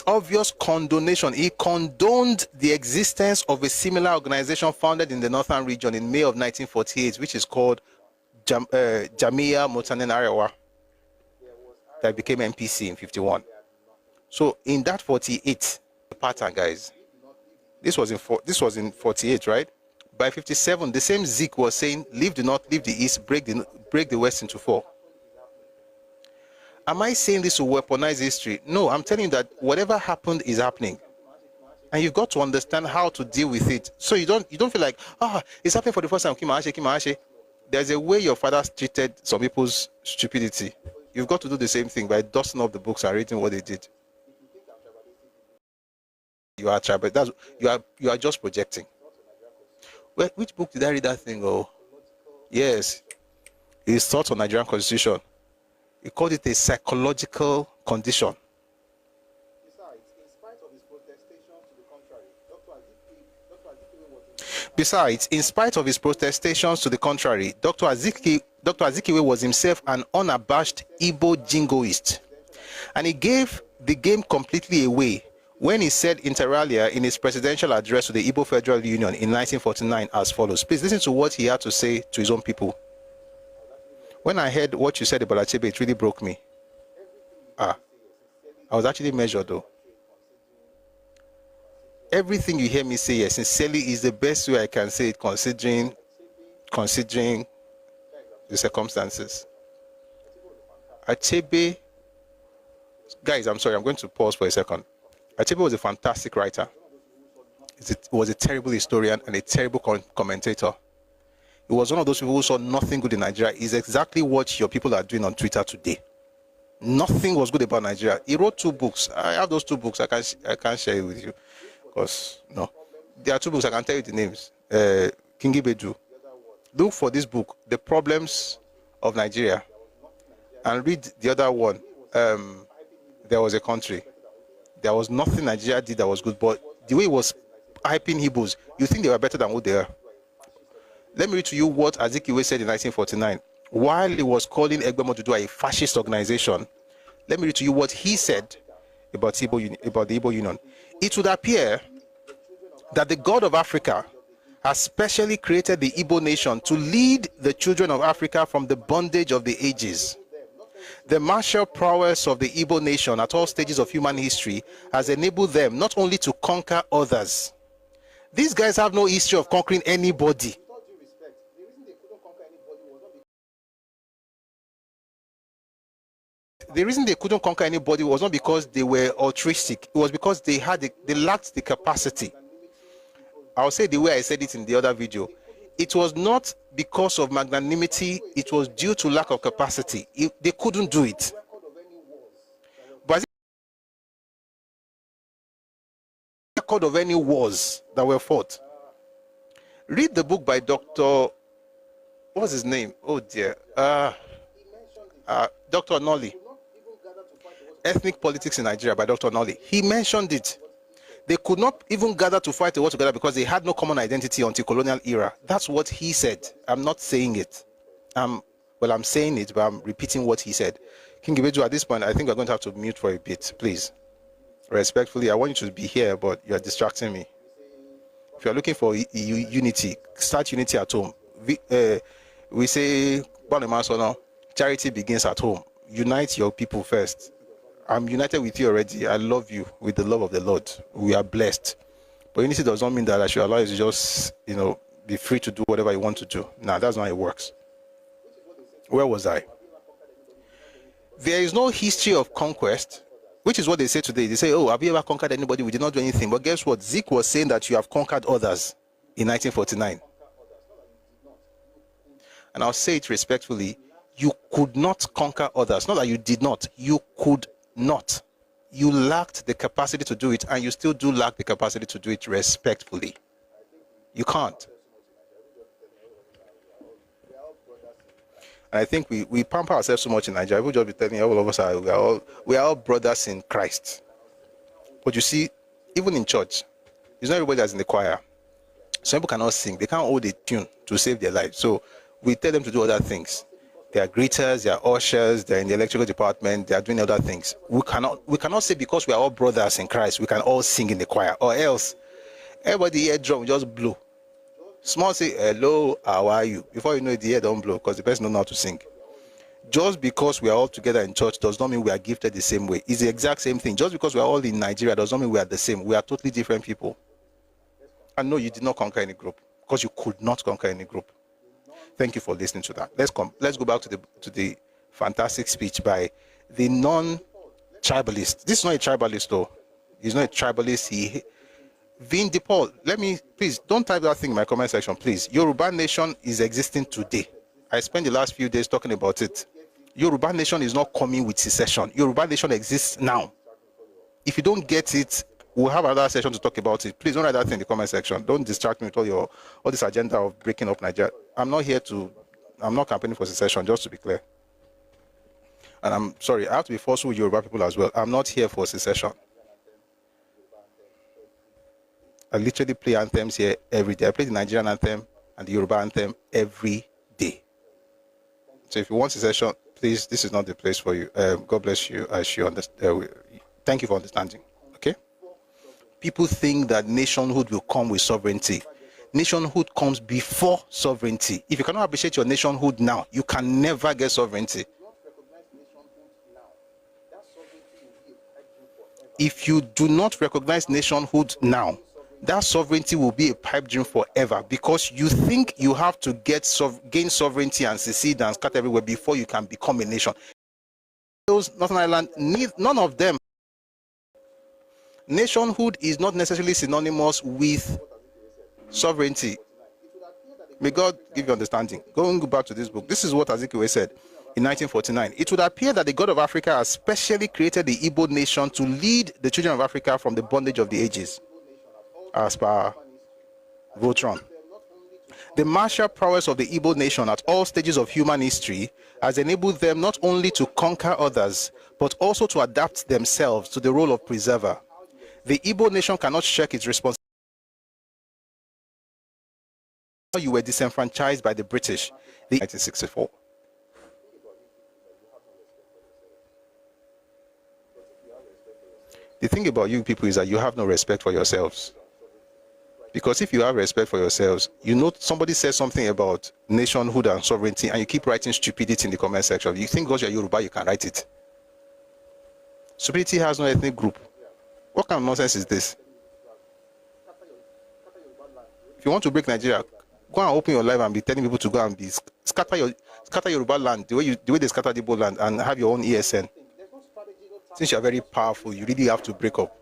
obvious condonation, he condoned the existence of a similar organization founded in the northern region in May of 1948, which is called Jamia Mutanen Arewa, that became MPC in 51. So in that 48 pattern, guys, this was in 48, right? By 57, the same Zik was saying, leave the north, leave the east, break the west into four. Am I saying this to weaponize history? No, I'm telling you that whatever happened is happening. And you've got to understand how to deal with it. So you don't feel like, it's happening for the first time. Kimaashe. There's a way your fathers treated some people's stupidity. You've got to do the same thing by dusting off the books and reading what they did. You are tribal. You are just projecting. Well, which book did I read that thing? Oh, yes. His thoughts on Nigerian constitution. He called it a psychological condition. Besides, in spite of his protestations to the contrary, Dr. Azikiwe was himself an unabashed Igbo jingoist. And he gave the game completely away when he said inter alia in his presidential address to the Igbo Federal Union in 1949 as follows. Please listen to what he had to say to his own people. When I heard what you said about Achebe, it really broke me. I was actually measured though. Everything you hear me say, yes, sincerely, is the best way I can say it, considering the circumstances. Achebe, guys, I'm sorry, I'm going to pause for a second. Achebe was a fantastic writer. He was a terrible historian and a terrible commentator. He was one of those people who saw nothing good in Nigeria. Is exactly what your people are doing on Twitter today. Nothing was good about Nigeria. He wrote 2 books. I have those 2 books. I can't share it with you because no. There are 2 books. I can tell you the names. Kingi Bedu. Look for this book, The Problems of Nigeria, and read the other one. There Was a Country. There was nothing Nigeria did that was good, but the way it was hyping Igbos, you think they were better than what they are. Let me read to you what Azikiwe said in 1949. While he was calling Egbemo to do a fascist organization, let me read to you what he said about the Igbo Union. It would appear that the God of Africa has specially created the Igbo nation to lead the children of Africa from the bondage of the ages. The martial prowess of the Igbo nation at all stages of human history has enabled them not only to conquer others. These guys have no history of conquering anybody. The reason they couldn't conquer anybody was not because they were altruistic. It was because they lacked the capacity. I'll say the way I said it in the other video. It was not because of magnanimity. It was due to lack of capacity. They couldn't do it. But record of any wars that were fought. Read the book by Dr. What's his name? Oh dear. Dr. Nolly. Ethnic Politics in Nigeria by Dr. Nolly. He mentioned it. They could not even gather to fight a war together because they had no common identity until colonial era. That's what he said. I'm not saying it. I'm saying it, but I'm repeating what he said. King Ibeju, at this point, I think we're going to have to mute for a bit, please. Respectfully, I want you to be here, but you're distracting me. If you're looking for unity, start unity at home. We say, charity begins at home. Unite your people first. I'm united with you already. I love you with the love of the Lord. We are blessed. But unity does not mean that I should allow you to just, be free to do whatever you want to do. Nah, that's not how it works. Where was I? There is no history of conquest, which is what they say today. They say, oh, have you ever conquered anybody? We did not do anything. But guess what? Zik was saying that you have conquered others in 1949. And I'll say it respectfully. You could not conquer others. Not that you did not. You could not. You lacked the capacity to do it, and you still do lack the capacity to do it respectfully. You can't. And I think we pamper ourselves so much in Nigeria. We'll just be telling all of us we are all brothers in Christ. But you see, even in church, it's not everybody that's in the choir. Some people cannot sing. They can't hold a tune to save their life. So we tell them to do other things. They are greeters, they are ushers, they're in the electrical department, they are doing other things. We cannot say because we are all brothers in Christ, we can all sing in the choir, or else everybody hear drum just blow. Small say, hello, how are you? Before you know it, the ear don't blow because the person don't know how to sing. Just because we are all together in church does not mean we are gifted the same way. It's the exact same thing. Just because we are all in Nigeria does not mean we are the same. We are totally different people. And no, you did not conquer any group because you could not conquer any group. Thank you for listening to that. Let's go back to the fantastic speech by the non-tribalist. This is not a tribalist, though. He's not a tribalist. Vin DePaul, please, don't type that thing in my comment section, please. Yoruba Nation is existing today. I spent the last few days talking about it. Yoruba Nation is not coming with secession. Yoruba Nation exists now. If you don't get it, we'll have another session to talk about it. Please don't write that thing in the comment section. Don't distract me with all this agenda of breaking up Nigeria. I'm not campaigning for secession, just to be clear. And I'm sorry, I have to be forceful with Yoruba people as well. I'm not here for secession. I literally play anthems here every day. I play the Nigerian anthem and the Yoruba anthem every day. So if you want secession, please, this is not the place for you. God bless you as you understand. Thank you for understanding. Okay? People think that nationhood will come with sovereignty. Nationhood comes before sovereignty. If you cannot appreciate your nationhood now, you can never get sovereignty. If you do not recognize nationhood now, that sovereignty will be a pipe dream forever because you think you have to gain sovereignty and secede and scatter everywhere before you can become a nation. Those Northern Ireland, none of them. Nationhood is not necessarily synonymous with sovereignty. May God give you understanding. Go back to this book. This is what Ezekiel said in 1949. It would appear that the God of Africa has specially created the Igbo nation to lead the children of Africa from the bondage of the ages, as per Votron. The martial prowess of the Igbo nation at all stages of human history has enabled them not only to conquer others, but also to adapt themselves to the role of preserver. The Igbo nation cannot shirk its responsibility. You were disenfranchised by the British in 1964. The thing about you people is that you have no respect for yourselves. Because if you have respect for yourselves, you know somebody says something about nationhood and sovereignty and you keep writing stupidity in the comment section. You think because you're Yoruba, you can write it. Stupidity has no ethnic group. What kind of nonsense is this? If you want to break Nigeria, go and open your life and be telling people to go and be scatter Yoruba land the way they scatter the Igbo land and have your own ESN. Since you are very powerful, you really have to break up.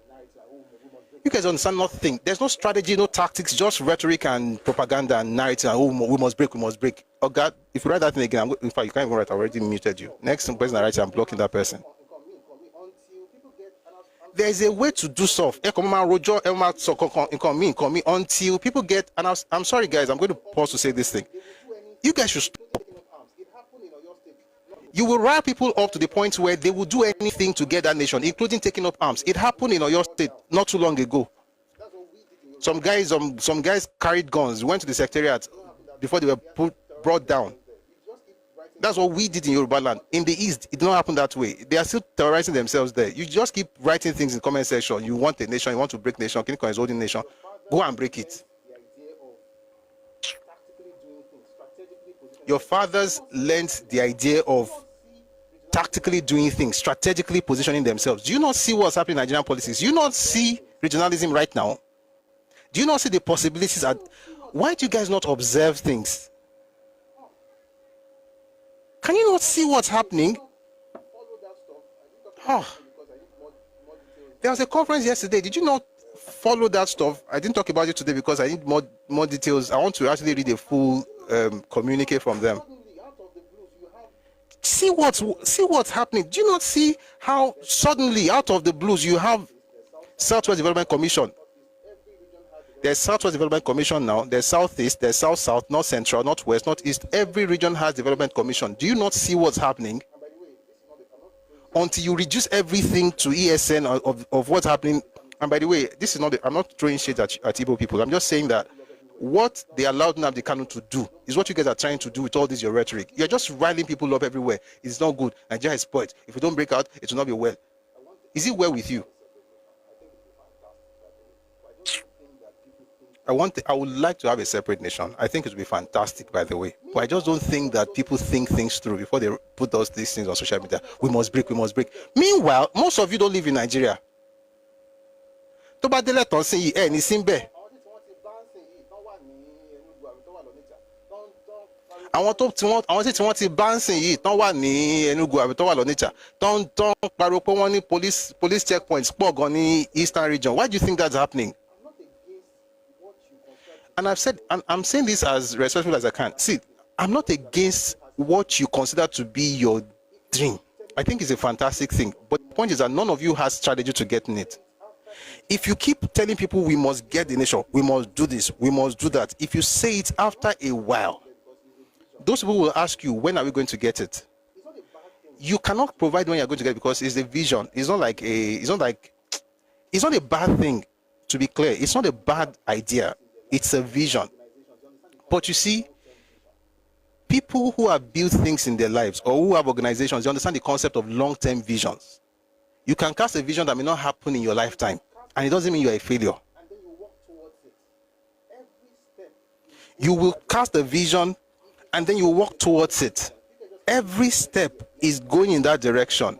You guys understand nothing. There's no strategy, no tactics, just rhetoric and propaganda and narrative. And, oh, we must break, we must break. Oh God, if you write that thing again, in fact, you can't even write. I already muted you. Next person that writes, I'm blocking that person. There is a way to do stuff. Until people get, and I'm sorry guys, I'm going to pause to say this thing. You guys should stop. You will rile people up to the point where they will do anything to get that nation, including taking up arms. It happened in Oyo State not too long ago. Some guys carried guns, went to the secretariat before they were brought down. That's what we did in Yoruba land. In the East, it did not happen that way. They are still terrorizing themselves there. You just keep writing things in the comment section. You want a nation, you want to break nation, Kinikon is holding nation. Go and break it. Your fathers learned the idea of tactically doing things, strategically positioning themselves. Do you not see what's happening in Nigerian politics? Do you not see regionalism right now? Do you not see the possibilities? Why do you guys not observe things? Can you not see what's happening? Oh. There was a conference yesterday. Did you not follow that stuff? I didn't talk about it today because I need more details. I want to actually read a full communique from them. See what's happening. Do you not see how suddenly, out of the blues, you have Southwest Development Commission? There's Southwest Development Commission now. There's Southeast, there's South, North Central, Northwest, Northeast. Every region has Development Commission. Do you not see what's happening? Until you reduce everything to ESN of what's happening And by the way, this is not, I'm not throwing shade at Igbo people. I'm just saying that what they allowed Nnamdi Kanu to do is what you guys are trying to do with all this, your rhetoric. You're just riling people up everywhere. It's not good. Nigeria is spoiled. If we don't break out, it will not be well. Is it well with you? I would like to have a separate nation. I think it would be fantastic, by the way. But I just don't think that people think things through before they put these things on social media. We must break, we must break. Meanwhile, most of you don't live in Nigeria. àwọn tí wọ́n ti bá ń sìn yìí tán wà ní Enugu àbí tán wà lọ́nìjà tán pariwo pé wọ́n ní police checkpoints pọ̀ gan ní eastern region. Why do you think that's happening? And I'm saying this as respectful as I can. See, I'm not against what you consider to be your dream. I think it's a fantastic thing. But the point is that none of you has strategy to getting it. If you keep telling people we must get the nation, we must do this, we must do that, if you say it after a while, those people will ask you, when are we going to get it? You cannot provide when you're going to get it because it's a vision. It's not a bad thing, to be clear. It's not a bad idea. It's a vision. But you see, people who have built things in their lives or who have organizations, they understand the concept of long-term visions. You can cast a vision that may not happen in your lifetime, and it doesn't mean you're a failure. You will cast a vision and then you walk towards it. Every step is going in that direction.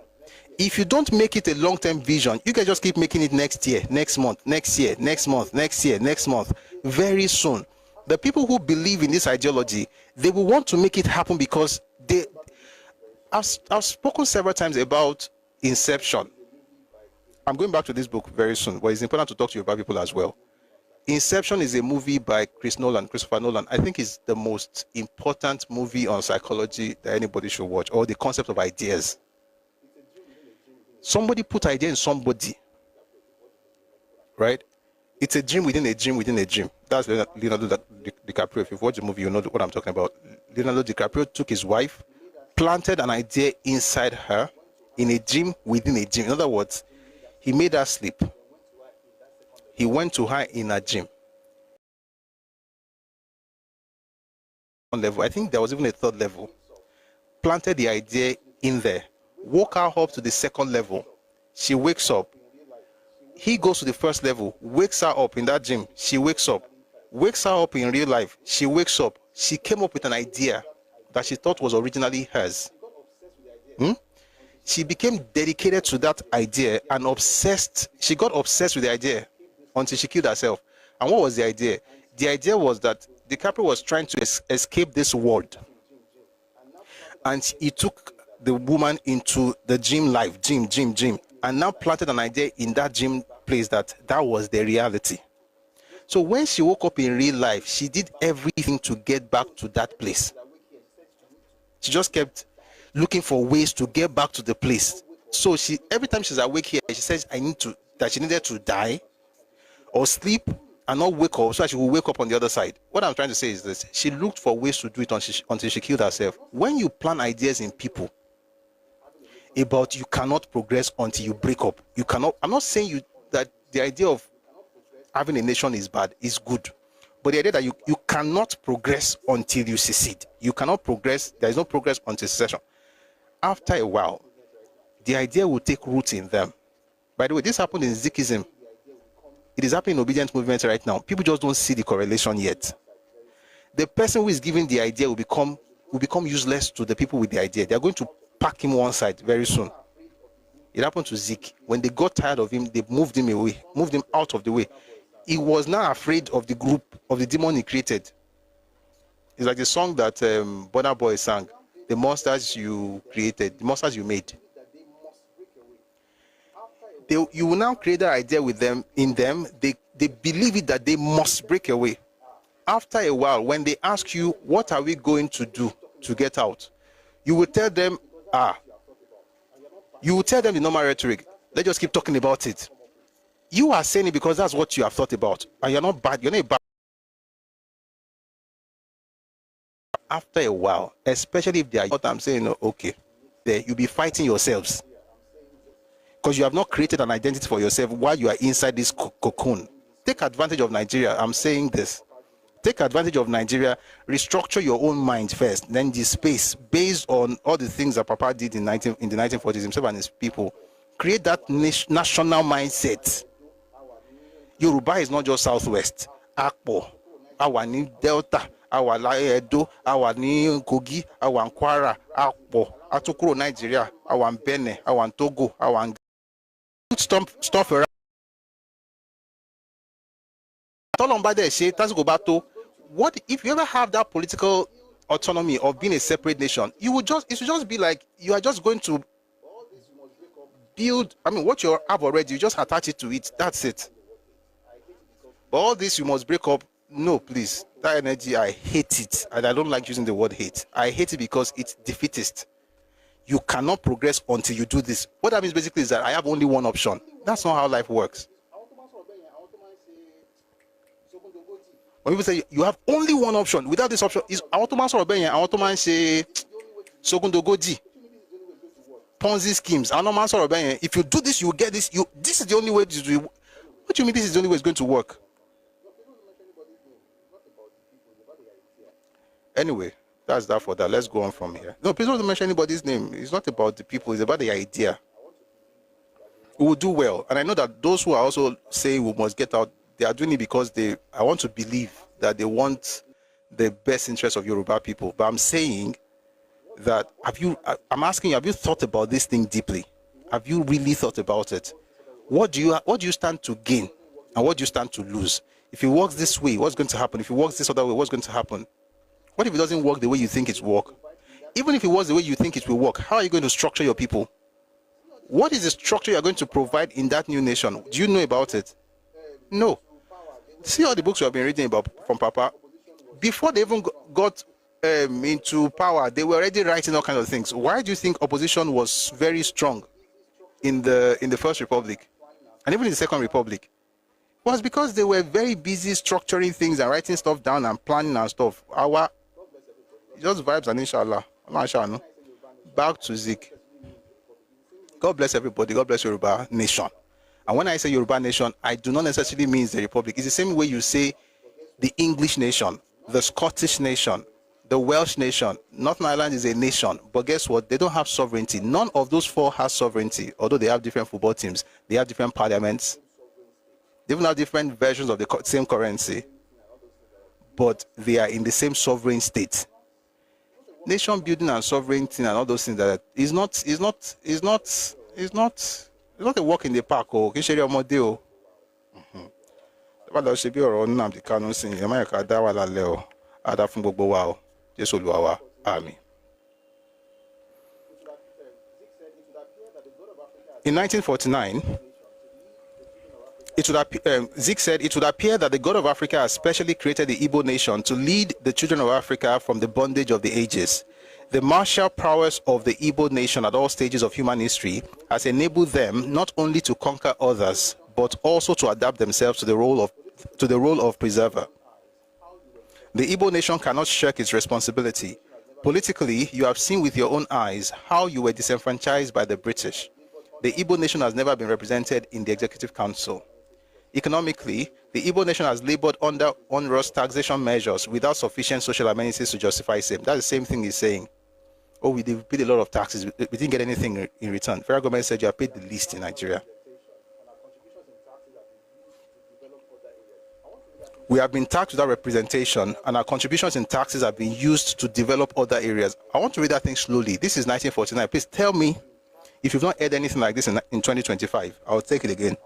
If you don't make it a long-term vision, you can just keep making it next year, next month, next year, next month, next year, next month. Very soon, the people who believe in this ideology, they will want to make it happen because I've spoken several times about Inception. I'm going back to this book very soon, but it's important to talk to you about people as well. Inception is a movie by Christopher Nolan. I think it's the most important movie on psychology that anybody should watch, or the concept of ideas. Somebody put idea in somebody, right? It's a dream within a dream within a dream. That's Leonardo DiCaprio. If you've watched the movie, you know what I'm talking about. Leonardo DiCaprio took his wife, planted an idea inside her in a dream within a dream. In other words, he made her sleep. He went to her in a dream. One level, I think there was even a third level. Planted the idea in there. Woke her up to the second level. She wakes up. He goes to the first level. Wakes her up in that dream. She wakes up. Wakes her up in real life. She wakes up. She came up with an idea that she thought was originally hers. She became dedicated to that idea and obsessed. She got obsessed with the idea until she killed herself. And what was the idea? The idea was that DiCaprio was trying to escape this world. And he took the woman into the dream life, dream, and now planted an idea in that dream place that was the reality. So when she woke up in real life, she did everything to get back to that place. She just kept looking for ways to get back to the place. So every time she's awake here, she says that she needed to die or sleep and not wake up so that she will wake up on the other side. What I'm trying to say is this: she looked for ways to do it until she killed herself. When you plant ideas in people about you cannot progress until you break up, you cannot. I'm not saying that the idea of having a nation is bad, is good. But the idea that you cannot progress until you secede. You cannot progress, there is no progress until secession. After a while, the idea will take root in them. By the way, this happened in Zikism. It is happening in obedient movement right now. People just don't see the correlation yet. The person who is giving the idea will become useless to the people with the idea. They are going to pack him one side very soon. It happened to Zik. When they got tired of him, they moved him away, moved him out of the way. He was now afraid of the group, of the demon he created. It's like the song that Burna Boy sang, "The monsters you created, the monsters you made." You will now create that idea with them. In them, they believe it that they must break away. After a while, when they ask you, "What are we going to do to get out?" you will tell them, you will tell them the normal rhetoric. Let's just keep talking about it. You are saying it because that's what you have thought about, and you're not bad. You're not bad. After a while, especially if they are what I'm saying, okay, there you'll be fighting yourselves. because you have not created an identity for yourself while you are inside this cocoon. Take advantage of Nigeria. I'm saying this. Take advantage of Nigeria, restructure your own mind first, then the space based on all the things that Papa did in the 1940s, himself and his people. Create that national mindset. Yoruba is not just Southwest. Akpo, Awani Delta, Awala Edo, Awani Kogi, Awan Kwara, Akpo, Atukuro Nigeria, Awan Benin, Awan Togo, Awan. Stuff around. What if you ever have that political autonomy of being a separate nation? It should just be like you are just going to build. I mean, what you have already, you just attach it to it. That's it. But all this you must break up. No, please. That energy, I hate it, and I don't like using the word hate. I hate it because it's defeatist. You cannot progress until you do this. What that means basically is that I have only one option. That's not how life works. When people say you have only one option, without this option, is Automan say Sogundogoji, Ponzi schemes. If you do this, you will get this. This is the only way to do it. What do you mean this is the only way it's going to work? Anyway, that's that for that. Let's go on from here. No, please don't mention anybody's name. It's not about the people, it's about the idea. We will do well. And I know that those who are also saying we must get out, they are doing it because I want to believe that they want the best interest of Yoruba people. But I'm saying that I'm asking you, have you thought about this thing deeply? Have you really thought about it? What do you stand to gain and what do you stand to lose? If it works this way, what's going to happen? If it works this other way, what's going to happen? What if it doesn't work the way you think it will work? Even if it works the way you think it will work, how are you going to structure your people? What is the structure you're going to provide in that new nation? Do you know about it? No. See all the books you have been reading about from Papa. Before they even got into power, they were already writing all kinds of things. Why do you think opposition was very strong in the First Republic and even in the Second Republic? It was because they were very busy structuring things and writing stuff down and planning and stuff. Just vibes and inshallah. Back to Zik. God bless everybody. God bless Yoruba nation. And when I say Yoruba nation, I do not necessarily mean the Republic. It's the same way you say the English nation, the Scottish nation, the Welsh nation. Northern Ireland is a nation, but guess what? They don't have sovereignty. None of those four has sovereignty, although they have different football teams. They have different parliaments. They even have different versions of the same currency, but they are in the same sovereign state. Nation building and sovereignty and all those things that is not a walk in the park. Oh, in 1949, Zik said, it would appear that the God of Africa has specially created the Igbo nation to lead the children of Africa from the bondage of the ages. The martial prowess of the Igbo nation at all stages of human history has enabled them not only to conquer others, but also to adapt themselves to the role of preserver. The Igbo nation cannot shirk its responsibility. Politically, you have seen with your own eyes how you were disenfranchised by the British. The Igbo nation has never been represented in the Executive Council. Economically, the Igbo nation has labored under onerous taxation measures without sufficient social amenities to justify same. That's the same thing he's saying. Oh, we paid a lot of taxes. We didn't get anything in return. Federal government said you have paid the least in Nigeria. We have been taxed without representation, and our contributions in taxes have been used to develop other areas. I want to read that thing slowly. This is 1949. Please tell me if you've not heard anything like this in 2025. I'll take it again.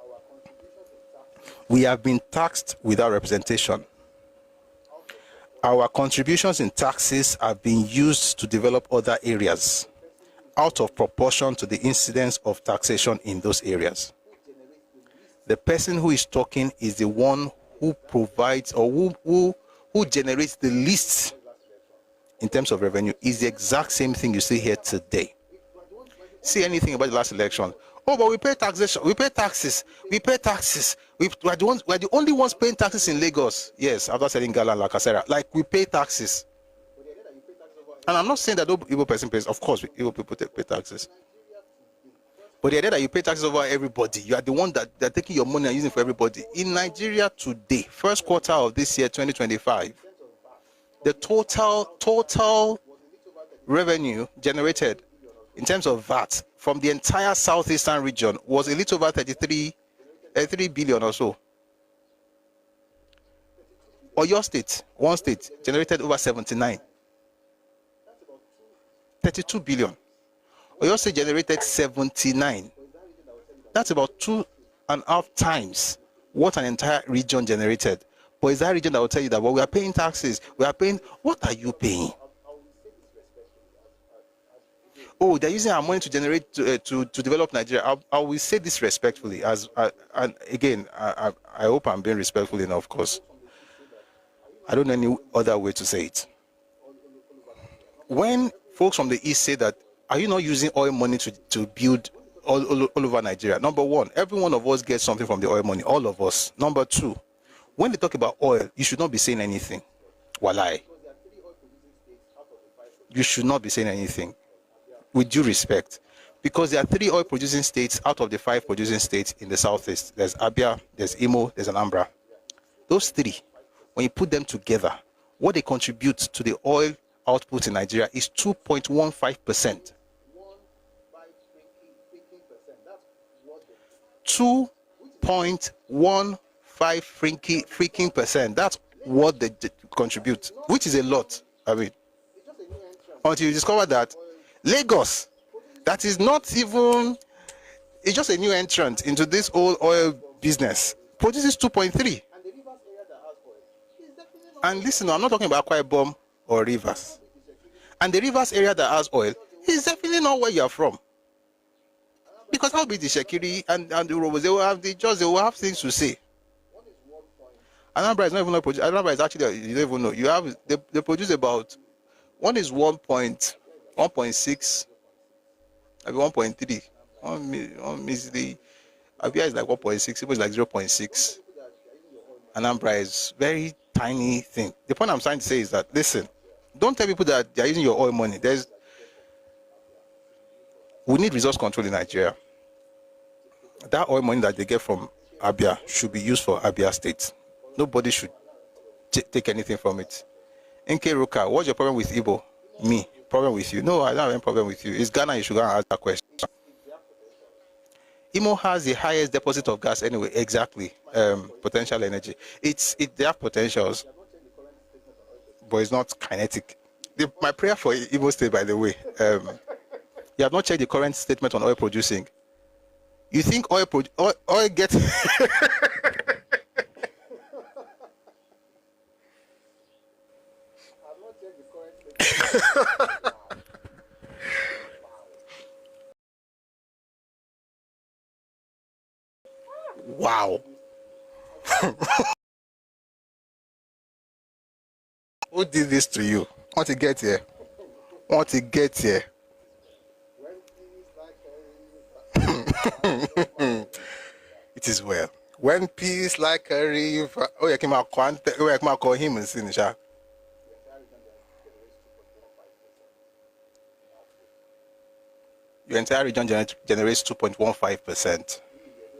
We have been taxed without representation. Our contributions in taxes have been used to develop other areas out of proportion to the incidence of taxation in those areas. The person who is talking is the one who provides or who generates the least in terms of revenue. Is the exact same thing you see here today. See anything about the last election? Oh, but we pay taxation, we pay taxes. We are the only ones paying taxes in Lagos. Yes, after selling Gala and Lakasera. Like, we pay taxes. And I'm not saying that no Igbo person pays. Of course, Igbo people pay taxes. But the idea that you pay taxes over everybody, you are the one that they're taking your money and using for everybody. In Nigeria today, first quarter of this year, 2025, the total revenue generated in terms of VAT from the entire southeastern region was a little over 3 billion or so. Or your state, one state, generated over 79. 32 billion. Or your state generated 79. That's about 2.5 times what an entire region generated. But it's that region that will tell you that, well, we are paying taxes. We are paying. What are you paying? Oh, they're using our money to generate to develop Nigeria. I will say this respectfully, and again, I hope I'm being respectful enough. Of course, I don't know any other way to say it. When folks from the east say that, are you not using oil money to build all over Nigeria? Number one, every one of us gets something from the oil money, all of us. Number two, when they talk about oil, you should not be saying anything. Walai. You should not be saying anything. With due respect, because there are 3 oil producing states out of the 5 producing states in the southeast. There's Abia, there's Imo, there's Anambra. Those 3, when you put them together, what they contribute to the oil output in Nigeria is 2.15%. 2.15 freaking percent. That's what they contribute, which is a lot. I mean, until you discover that Lagos, that is not even, it's just a new entrant into this old oil business, produces 2.3. And listen, I'm not talking about Ẹkáàbọ or Rivers. And the Rivers area that has oil is definitely not where you are from. Because how be the Shekiri and the Urobos, they will have things to say. Anambra is not even produce. Anambra is actually, you don't even know. You have they produce about, one is 1.6, maybe 1.3. One measly. Abia is like 1.6. It was like 0.6. Anambra is very tiny thing. The point I'm trying to say is that, listen, don't tell people that they're using your oil money. We need resource control in Nigeria. That oil money that they get from Abia should be used for Abia State. Nobody should take anything from it. NK Ruka, what's your problem with Igbo? Me. Problem with you? No, I don't have any problem with you. It's Ghana, you should go and ask that question. Imo has the highest deposit of gas anyway. Exactly. Potential energy. They have potentials, but it's not kinetic. My prayer for Imo State, by the way, you have not checked the current statement on oil producing. You think oil gets wow. Who did this to you? Want to get here? Want to get here? It is well. When peace like a river. Oh, you can call him and sing. Your entire region generates 2.15%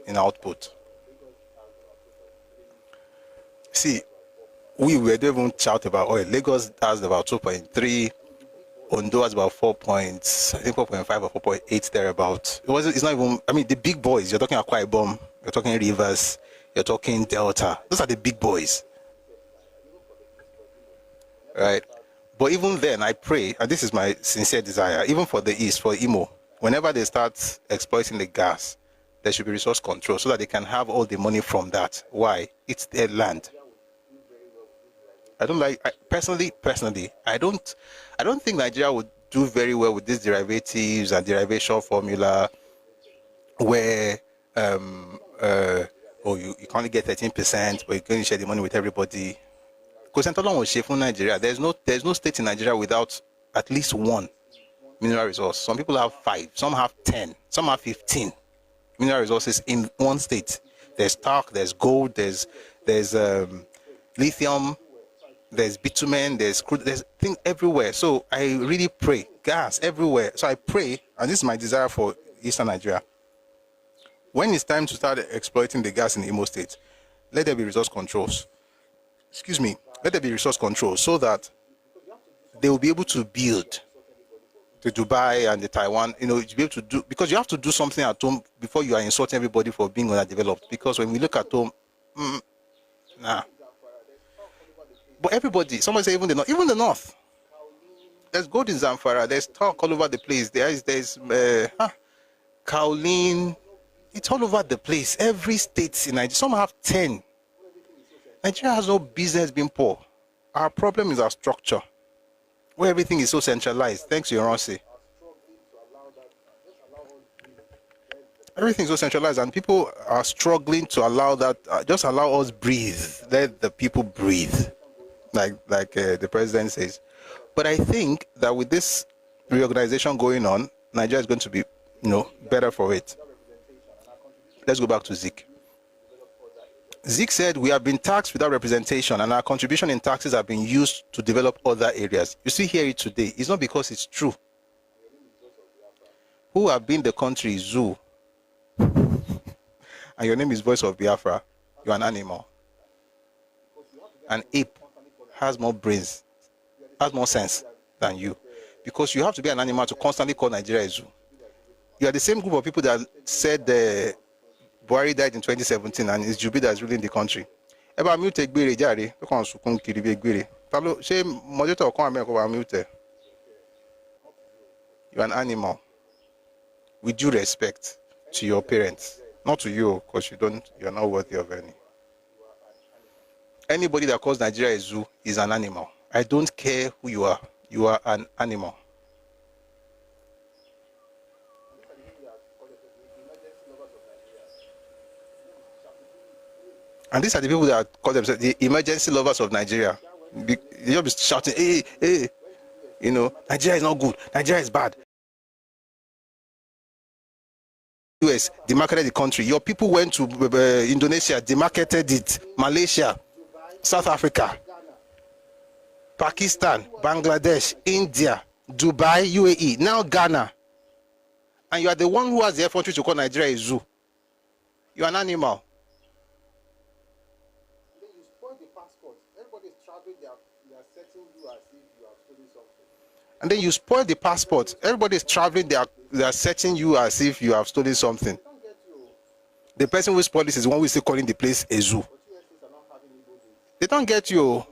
in output. See, we don't even shout about oil. Lagos has about 2.3. Ondo has about 4.5 or 4.8 thereabout. It's not even, I mean, the big boys, you're talking Ẹkáàbọ, you're talking Rivers, you're talking Delta. Those are the big boys. Right? But even then, I pray, and this is my sincere desire, even for the East, for Imo, whenever they start exploiting the gas, there should be resource control so that they can have all the money from that. Why? It's their land. Personally, I don't think Nigeria would do very well with these derivatives and derivation formula where you can only get 13%, but you're going to share the money with everybody. Because Nigeria, there's no state in Nigeria without at least one mineral resource. Some people have 5, some have 10, some have 15 mineral resources in one state. There's talc, there's gold, there's lithium, there's bitumen, there's crude, there's things everywhere. So I really pray, gas everywhere. So I pray, and this is my desire for Eastern Nigeria, when it's time to start exploiting the gas in Imo State, let there be resource controls. Excuse me. Let there be resource controls so that they will be able to build the Dubai and the Taiwan, to be able to do, because you have to do something at home before you are insulting everybody for being underdeveloped. Because when we look at home, nah. But everybody, someone say even the north. There's gold in Zamfara. There's talk all over the place. There's Kaolin. It's all over the place. Every state in Nigeria. Some have 10. Nigeria has no business being poor. Our problem is our structure, where everything is so centralized. Thanks, Yoronsi. Everything is so centralized, and people are struggling to allow that. Just allow us breathe. Let the people breathe, like the president says. But I think that with this reorganization going on, Nigeria is going to be, better for it. Let's go back to Zik. Zik said, we have been taxed without representation, and our contribution in taxes have been used to develop other areas. You still hear it today. It's not because it's true. Who have been the country zoo, and your name is Voice of Biafra, you're an animal. An ape has more brains, has more sense than you, because you have to be an animal to constantly call Nigeria a zoo. You are the same group of people that said Buhari died in 2017 and it's Jubi that's ruling the country. Eba mute gbere jare, to kan sukun kiri bi gbere. Talo se moderator kan ame ko wa mute. You are an animal. With due respect to your parents, not to you, because you're not worthy of any. Anybody that calls Nigeria a zoo is an animal. I don't care who you are. You are an animal. And these are the people that call themselves the emergency lovers of Nigeria. They just be shouting, hey, Nigeria is not good, Nigeria is bad. US demarketed the country. Your people went to Indonesia, demarketed it. Malaysia, South Africa, Pakistan, Bangladesh, India, Dubai, UAE, now Ghana. And you are the one who has the effrontery to call Nigeria a zoo. You are an animal. And then you spoil the passport. Everybody is traveling, they are searching you as if you have stolen something. The person who spoiled this is the one who is still calling the place a zoo. They don't get you.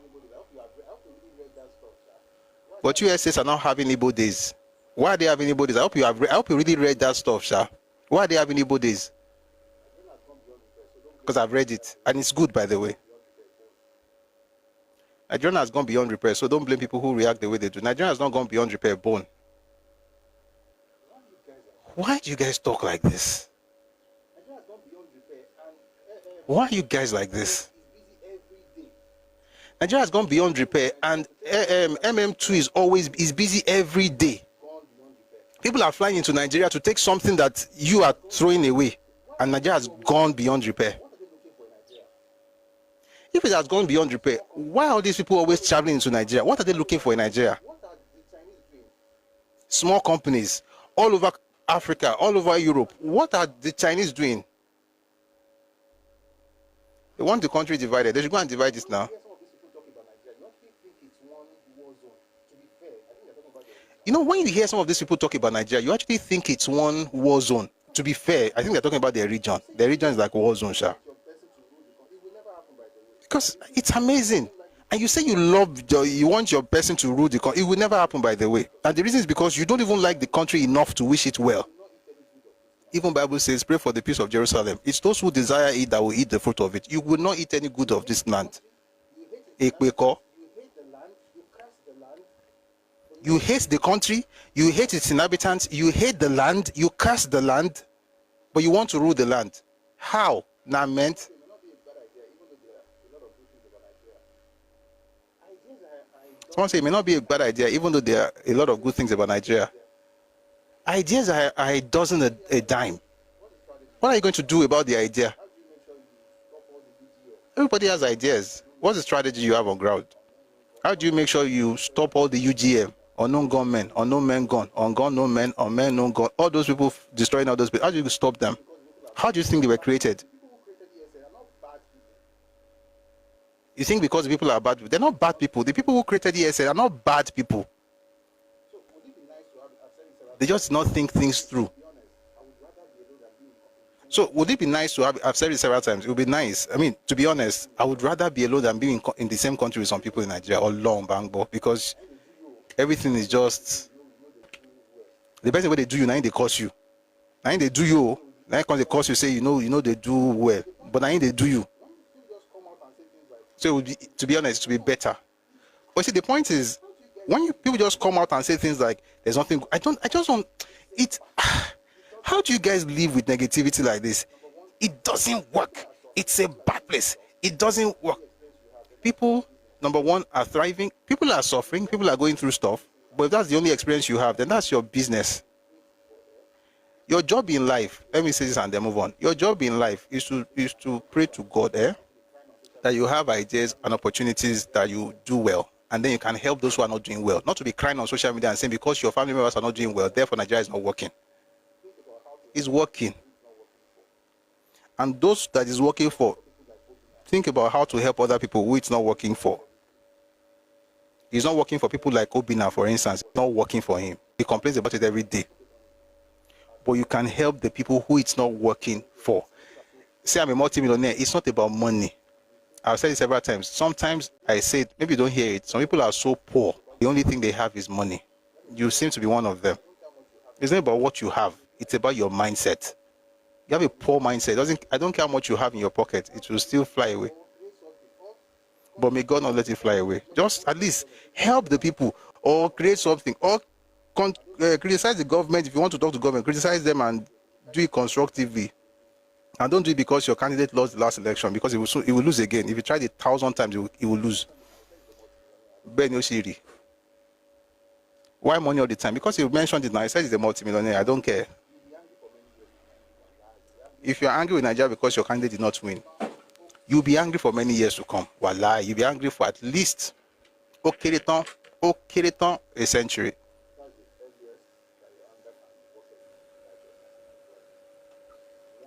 But USS are not having Igbo days. Why are they having Igbo days? I hope you really read that stuff, Sha. Why are they having Igbo days? Because I've read it. And it's good, by the way. Nigeria has gone beyond repair, so don't blame people who react the way they do. Nigeria has not gone beyond repair, bone. Why do you guys talk like this? Why are you guys like this? Nigeria has gone beyond repair, and MM2 is busy every day. People are flying into Nigeria to take something that you are throwing away, and Nigeria has gone beyond repair. If it has gone beyond repair, why are these people always traveling into Nigeria? What are they looking for in Nigeria? Small companies all over Africa, all over Europe. What are the Chinese doing? They want the country divided. They should go and divide it now. When you hear some of these people talk about Nigeria, you actually think it's one war zone. To be fair, I think they're talking about their region. Their region is like a war zone, Sha. Because it's amazing. And you say you want your person to rule the country. It will never happen, by the way. And the reason is because you don't even like the country enough to wish it well. Even Bible says, pray for the peace of Jerusalem. It's those who desire it that will eat the fruit of it. You will not eat any good of this land. You hate the country, you hate its inhabitants, you hate the land, you curse the land, but you want to rule the land. How? Now meant. Someone say it may not be a bad idea, even though there are a lot of good things about Nigeria. Ideas are a dozen a dime. What are you going to do about the idea? Everybody has ideas. What's the strategy you have on ground? How do you make sure you stop all the UGM, unknown gunmen, unknown men gun, on gun no men, on men no gun, all those people destroying all those people? How do you stop them? How do you think they were created? You think because the people are bad people? They're not bad people. The people who created ESN are not bad people. They just not think things through. So would it be nice to have, I've said it several times, it would be nice. I mean, to be honest, I would rather be alone than be in the same country with some people in Nigeria or long bangbo, because everything is just, the best way they do you, now they curse you. Now they do you, now they curse you, say, you know they do well, but now they do you. So it would be, to be honest, to be better. But see, the point is, when people just come out and say things like, there's nothing, I just don't, it, how do you guys live with negativity like this? It doesn't work. It's a bad place. It doesn't work. People, number one, are thriving. People are suffering. People are going through stuff. But if that's the only experience you have, then that's your business. Your job in life, let me say this and then move on. Your job in life is to pray to God, that you have ideas and opportunities that you do well. And then you can help those who are not doing well. Not to be crying on social media and saying because your family members are not doing well, therefore Nigeria is not working. It's working. And those that is working for, think about how to help other people who it's not working for. It's not working for people like Obina, for instance. It's not working for him. He complains about it every day. But you can help the people who it's not working for. Say I'm a multimillionaire. It's not about money. I've said it several times. Sometimes I say it, maybe you don't hear it. Some people are so poor. The only thing they have is money. You seem to be one of them. It's not about what you have. It's about your mindset. You have a poor mindset. I don't care how much you have in your pocket. It will still fly away. But may God not let it fly away. Just at least help the people or create something or criticize the government. If you want to talk to government, criticize them and do it constructively. And don't do it because your candidate lost the last election, because he will lose again. If you tried it 1,000 times, he will lose. Ben Yoshiri. Why money all the time? Because he mentioned it now. He said he's a multimillionaire. I don't care. If you're angry with Nigeria because your candidate did not win, you'll be angry for many years to come. Wallah, you'll be angry for at least a century.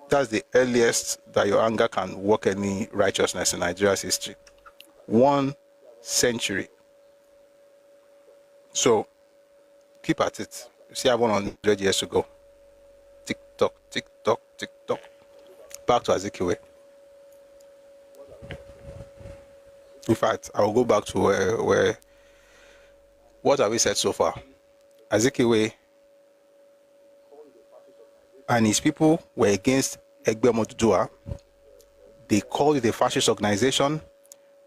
That's the earliest that your anger can work any righteousness in Nigeria's history. 1 century. So, keep at it. You see, I have 100 years to go. Tick tock, tick tock, tick tock. Back to Azikiwe. In fact, I will go back to where what have we said so far? Azikiwe and his people were against Egbe Omoduduwa. They called it a fascist organization.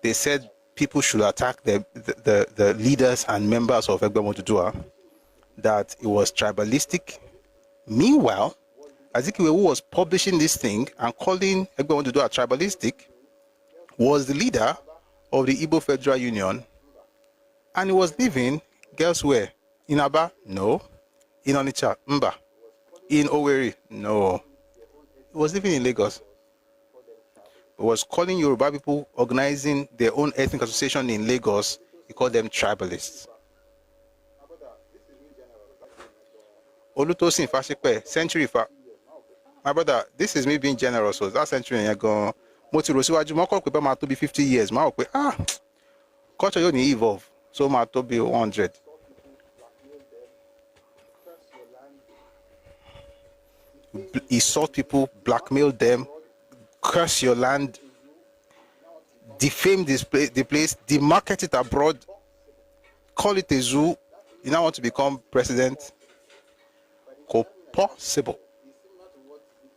They said people should attack the leaders and members of Egbe Omoduduwa, that it was tribalistic. Meanwhile, Azikiwe, who was publishing this thing and calling Egbe Omoduduwa tribalistic, was the leader of the Igbo Federal Union, and he was living, guess where? In Aba? No. In Onitsha? Mba. In Owerri? No. He was living in Lagos. He was calling Yoruba people organizing their own ethnic association in Lagos. He called them tribalists. Olutosin Fashikpe, century. My brother, this is me being generous. So that century, you're going. Moti Rosiwaju, my call ma to be 50 years. My culture you need evolve. So ma to be 100. Insult people, blackmail them, curse your land, defame the place, demarket it abroad, call it a zoo. You now want to become president? Possible.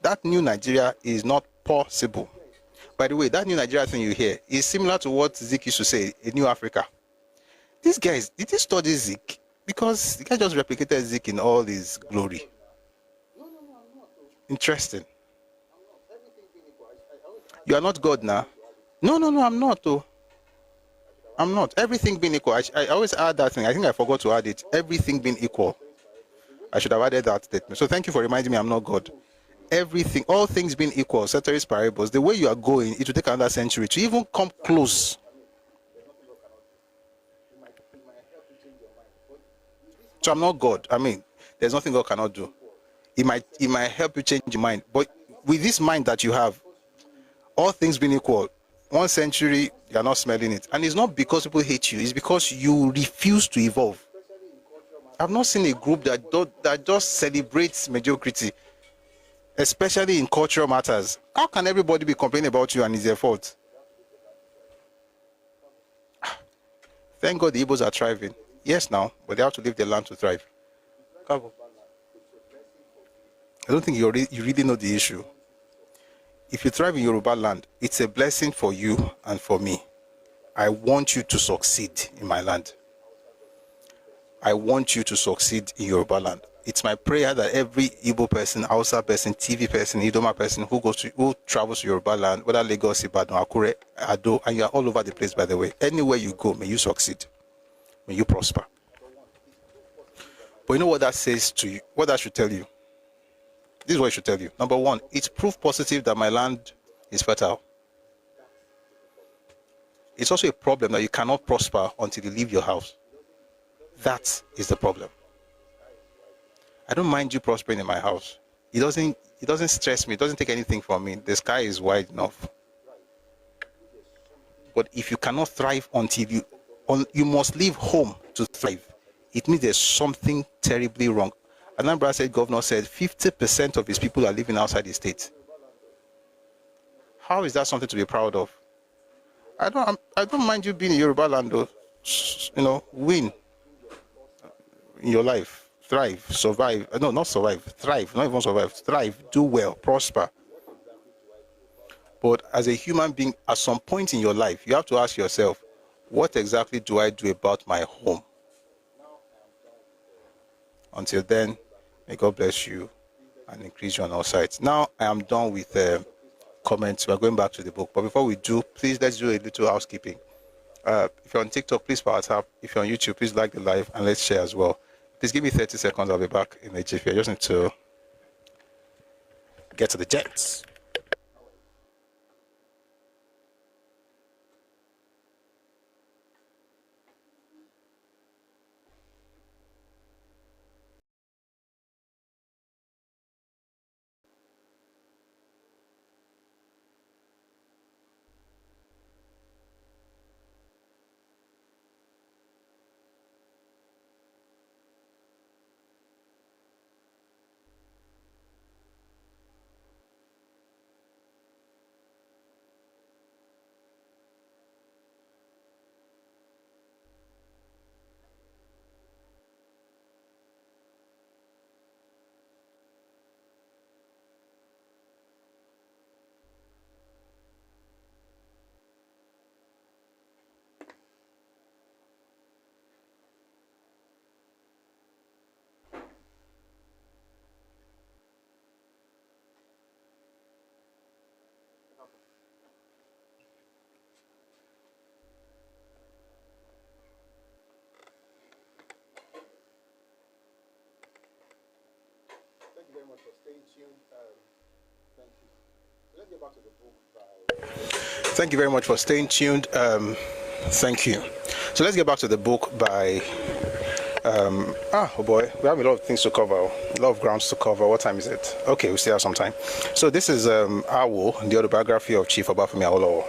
That new Nigeria is not possible. By the way, that new Nigeria thing you hear is similar to what Zik used to say, a new Africa. These guys, did you study Zik? Because the guy just replicated Zik in all his glory. Interesting. You are not God now. No, I'm not. Oh, I'm not. Everything being equal. I always add that thing. I think I forgot to add it. Everything being equal. I should have added that statement. So thank you for reminding me I'm not God. Everything, all things being equal, ceteris paribus, the way you are going, it will take another century to even come close. So I'm not God. I mean, there's nothing God cannot do. It might help you change your mind, but with this mind that you have, all things being equal, 1 century, you are not smelling it. And it's not because people hate you, it's because you refuse to evolve. I've not seen a group that just celebrates mediocrity, especially in cultural matters. How can everybody be complaining about you and it's their fault? Thank God the Igbos are thriving. Yes, now, but they have to leave their land to thrive. Ẹkáàbọ. I don't think you really know the issue. If you thrive in Yoruba land, it's a blessing for you and for me. I want you to succeed in my land. I want you to succeed in Yoruba land. It's my prayer that every Igbo person, Hausa person, TV person, Idoma person who travels to Yoruba land, whether Lagos, Ibadan, Akure, Ado, and you are all over the place, by the way, anywhere you go, may you succeed. May you prosper. But you know what that says to you? What that should tell you? This is what it should tell you. Number one, it's proof positive that my land is fertile. It's also a problem that you cannot prosper until you leave your house. That is the problem. I don't mind you prospering in my house. It doesn't stress me. It doesn't take anything from me. The sky is wide enough. But if you cannot thrive until you must leave home to thrive, it means there's something terribly wrong. Anambra State Governor said 50% of his people are living outside the state. How is that something to be proud of? I don't mind you being in Yoruba land, though. You know, win in your life, thrive, survive. No, not survive, thrive, not even survive, thrive, do well, prosper. But as a human being, at some point in your life, you have to ask yourself, what exactly do I do about my home? Until then, may God bless you and increase you on all sides. Now I am done with comments. We're going back to the book. But before we do, please let's do a little housekeeping. If you're on TikTok, please power tap. If you're on YouTube, please like the live and let's share as well. Please give me 30 seconds. I'll be back in a jiffy. I just need to get to the jets. Thank you very much for staying tuned. Thank you. So let's get back to the book by oh boy, we have a lot of things to cover, a lot of grounds to cover. What time is it? Okay, we still have some time. So this is Awo, the autobiography of Chief Obafemi Awolowo.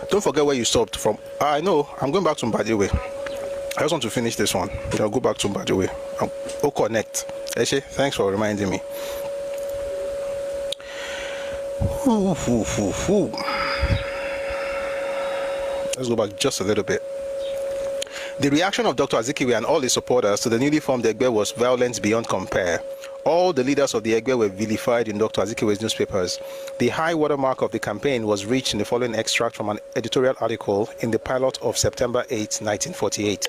Don't forget where you stopped from. I know, I'm going back to Mbadiwe. I just want to finish this one. I'll go back to Mbadiwe. I'll connect. Eshe, thanks for reminding me. Let's go back just a little bit. The reaction of Dr. Azikiwe and all his supporters to the newly formed Egbe was violence beyond compare. All the leaders of the Egbe were vilified in Dr. Azikiwe's newspapers. The high watermark of the campaign was reached in the following extract from an editorial article in the Pilot of September 8, 1948.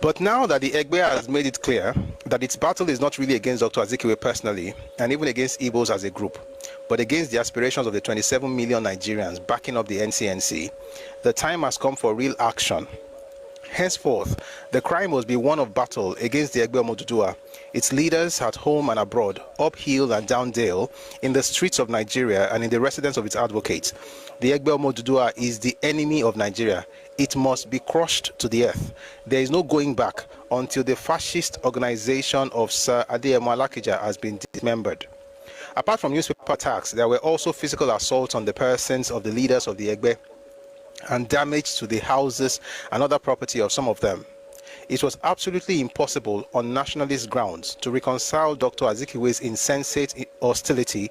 But now that the Egbe has made it clear that its battle is not really against Dr. Azikiwe personally, and even against Igbos as a group, but against the aspirations of the 27 million Nigerians backing up the NCNC, the time has come for real action. Henceforth, the cry must be one of battle against the Egbe Omoduduwa, its leaders at home and abroad, up hill and down dale, in the streets of Nigeria and in the residence of its advocates. The Egbe Omoduduwa is the enemy of Nigeria. It must be crushed to the earth. There is no going back until the fascist organization of Sir Adeyemo Alakija has been dismembered. Apart from newspaper attacks, there were also physical assaults on the persons of the leaders of the Egbe and damage to the houses and other property of some of them. It was absolutely impossible on nationalist grounds to reconcile Dr. Azikiwe's insensate hostility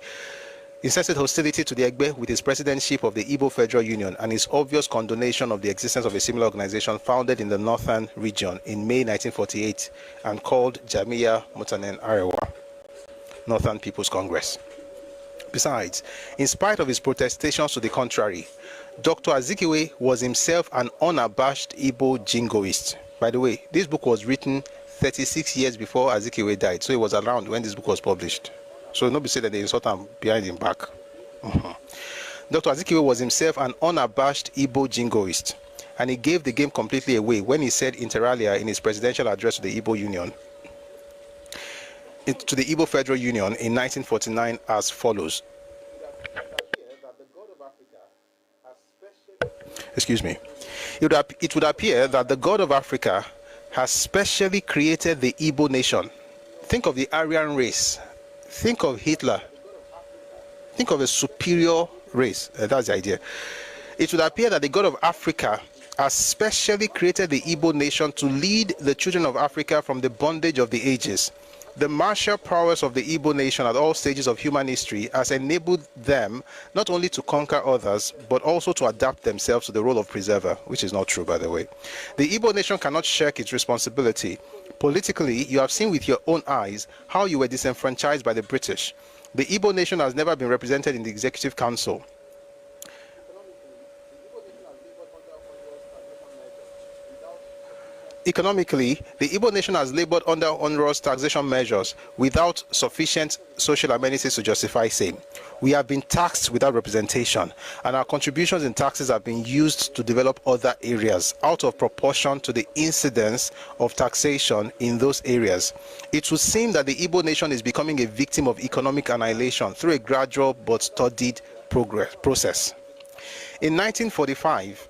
to the Egbe with his presidentship of the Igbo Federal Union and his obvious condonation of the existence of a similar organization founded in the northern region in May 1948 and called Jamiya Mutanen Arewa, Northern People's Congress. Besides, in spite of his protestations to the contrary, Dr. Azikiwe was himself an unabashed Igbo jingoist. By the way, this book was written 36 years before Azikiwe died, so he was around when this book was published. So nobody said that they insult him behind his back. Dr. Azikiwe was himself an unabashed Igbo jingoist, and he gave the game completely away when he said inter alia in his presidential address to the Igbo Federal Union in 1949 as follows. Excuse me. It would appear that the God of Africa has specially created the Igbo nation. Think of the Aryan race. Think of Hitler. Think of a superior race. That's the idea. It would appear that the God of Africa has specially created the Igbo nation to lead the children of Africa from the bondage of the ages. The martial prowess of the Igbo nation at all stages of human history has enabled them not only to conquer others, but also to adapt themselves to the role of preserver, which is not true, by the way. The Igbo nation cannot shirk its responsibility. Politically, you have seen with your own eyes how you were disenfranchised by the British. The Igbo nation has never been represented in the Executive Council. Economically, the Igbo nation has labored under onerous taxation measures without sufficient social amenities to justify same. We have been taxed without representation, and our contributions in taxes have been used to develop other areas out of proportion to the incidence of taxation in those areas. It would seem that the Igbo nation is becoming a victim of economic annihilation through a gradual but studied process. In 1945,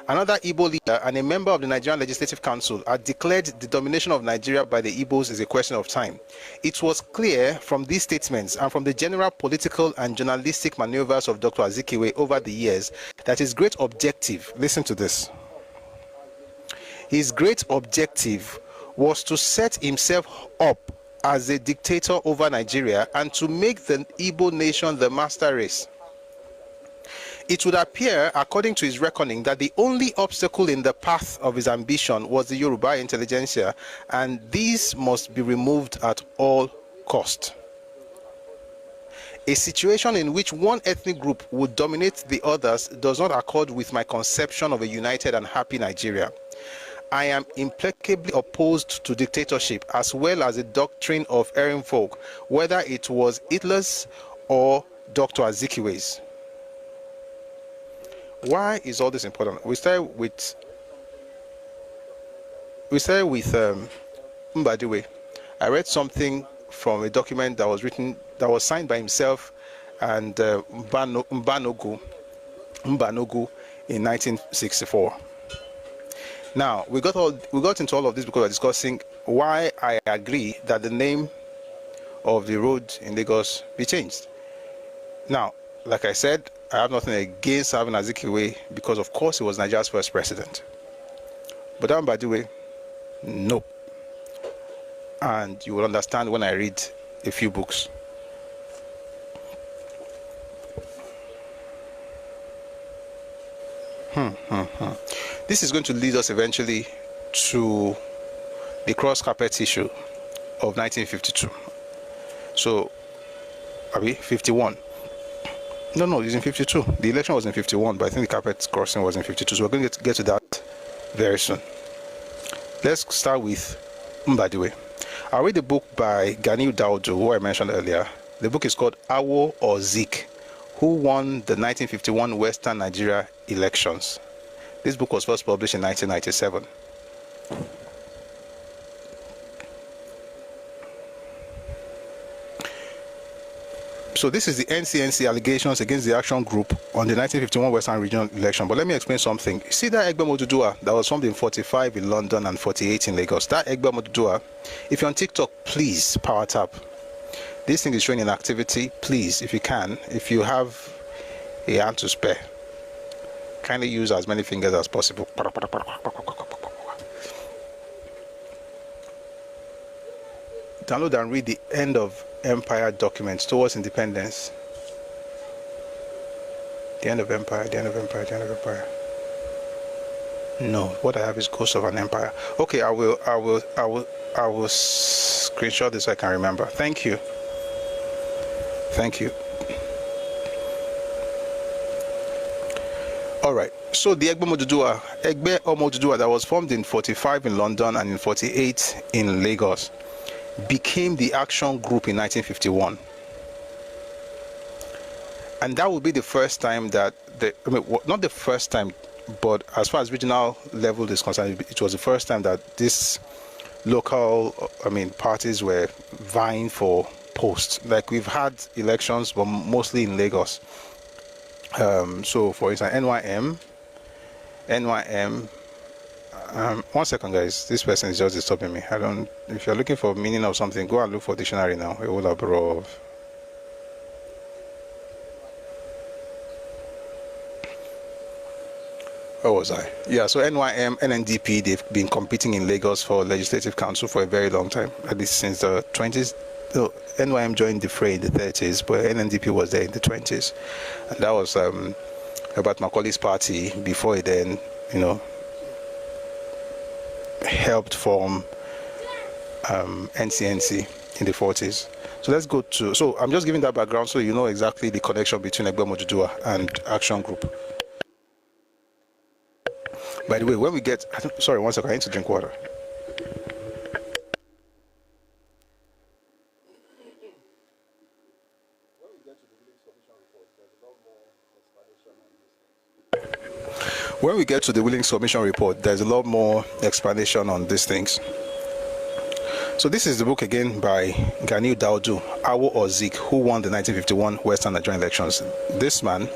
another Igbo leader and a member of the Nigerian Legislative Council had declared the domination of Nigeria by the Igbos is a question of time. It was clear from these statements and from the general political and journalistic maneuvers of Dr. Azikiwe over the years that his great objective, listen to this, his great objective was to set himself up as a dictator over Nigeria and to make the Igbo nation the master race. It would appear, according to his reckoning, that the only obstacle in the path of his ambition was the Yoruba intelligentsia, and these must be removed at all cost. A situation in which one ethnic group would dominate the others does not accord with my conception of a united and happy Nigeria. I am implacably opposed to dictatorship as well as the doctrine of erring folk, whether it was Hitler's or Dr. Azikiwe's. Why is all this important? We start with Mbadiwe. I read something from a document that was signed by himself and Mbanogu in 1964. Now we got into all of this because we're discussing why I agree that the name of the road in Lagos be changed. Now, like I said, I have nothing against having Azikiwe because, of course, he was Nigeria's first president. But that Mbadiwe, no. And you will understand when I read a few books. This is going to lead us eventually to the cross-carpet issue of 1952. So, 51. No, it's in 52. The election was in 51, but I think the carpet crossing was in 52. So we're going to get to that very soon. Let's start with Mbadiwe. I'll read the book by Ghanaian Daudu, who I mentioned earlier. The book is called Awo or Zik, Who Won the 1951 Western Nigeria Elections. This book was first published in 1997. So this is the NCNC allegations against the action group on the 1951 Western Regional election. But let me explain something. See that Ẹkáàbọ Odùduwà that was formed in 45 in London and 48 in Lagos? That Ẹkáàbọ Odùduwà, if you're on TikTok, please power tap. This thing is showing inactivity. Please, if you can, if you have a hand to spare, kindly use as many fingers as possible. Download and read the End of Empire documents towards independence. The End of Empire, the End of Empire, the End of Empire. No, what I have is Ghost of an Empire. Okay, I will screenshot this so I can remember. Thank you. Thank you. All right. So the Ẹkáàbọ Odùduwà that was formed in 45 in London and in 48 in Lagos became the action group in 1951. And that would be the first time that, not the first time, but as far as regional level is concerned, it was the first time that this local, parties were vying for posts. Like we've had elections, but mostly in Lagos. So for instance, NYM, one second guys, this person is just disturbing me. If you're looking for meaning of something, go and look for dictionary now. It will abroad. Where was I? Yeah, so NYM, NNDP, they've been competing in Lagos for Legislative Council for a very long time, at least since the 20s. No, NYM joined the fray in the 30s, but NNDP was there in the 20s. And that was Herbert Macaulay's party before it then, helped form NCNC in the 40s. So let's go to, so I'm just giving that background so you know exactly the connection between Ẹkáàbọ Odùduwà and Action Group. By the way, when we get, sorry, one second, I need to drink water. When we get to the Willing Submission Report, there's a lot more explanation on these things. So this is the book again by Ghanaian Daudu, Awo or Zik, who won the 1951 Western Nigerian elections. This man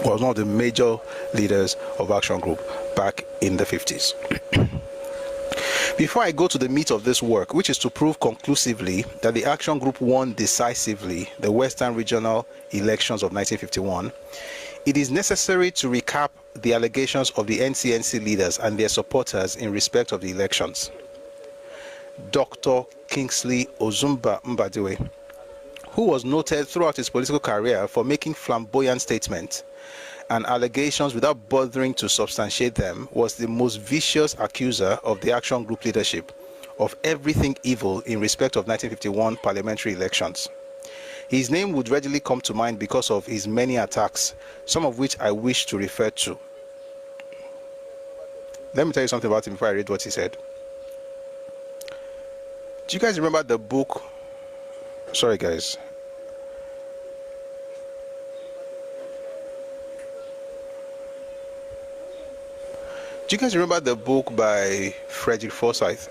was one of the major leaders of Action Group back in the 50s. Before I go to the meat of this work, which is to prove conclusively that the Action Group won decisively the Western Regional elections of 1951, it is necessary to recap the allegations of the NCNC leaders and their supporters in respect of the elections. Dr. Kingsley Ozumba Mbadiwe, who was noted throughout his political career for making flamboyant statements and allegations without bothering to substantiate them, was the most vicious accuser of the Action Group leadership of everything evil in respect of 1951 parliamentary elections. His name would readily come to mind because of his many attacks, some of which I wish to refer to. Let me tell you something about him before I read what he said. Do you guys remember the book? Sorry, guys. Do you guys remember the book by Frederick Forsyth,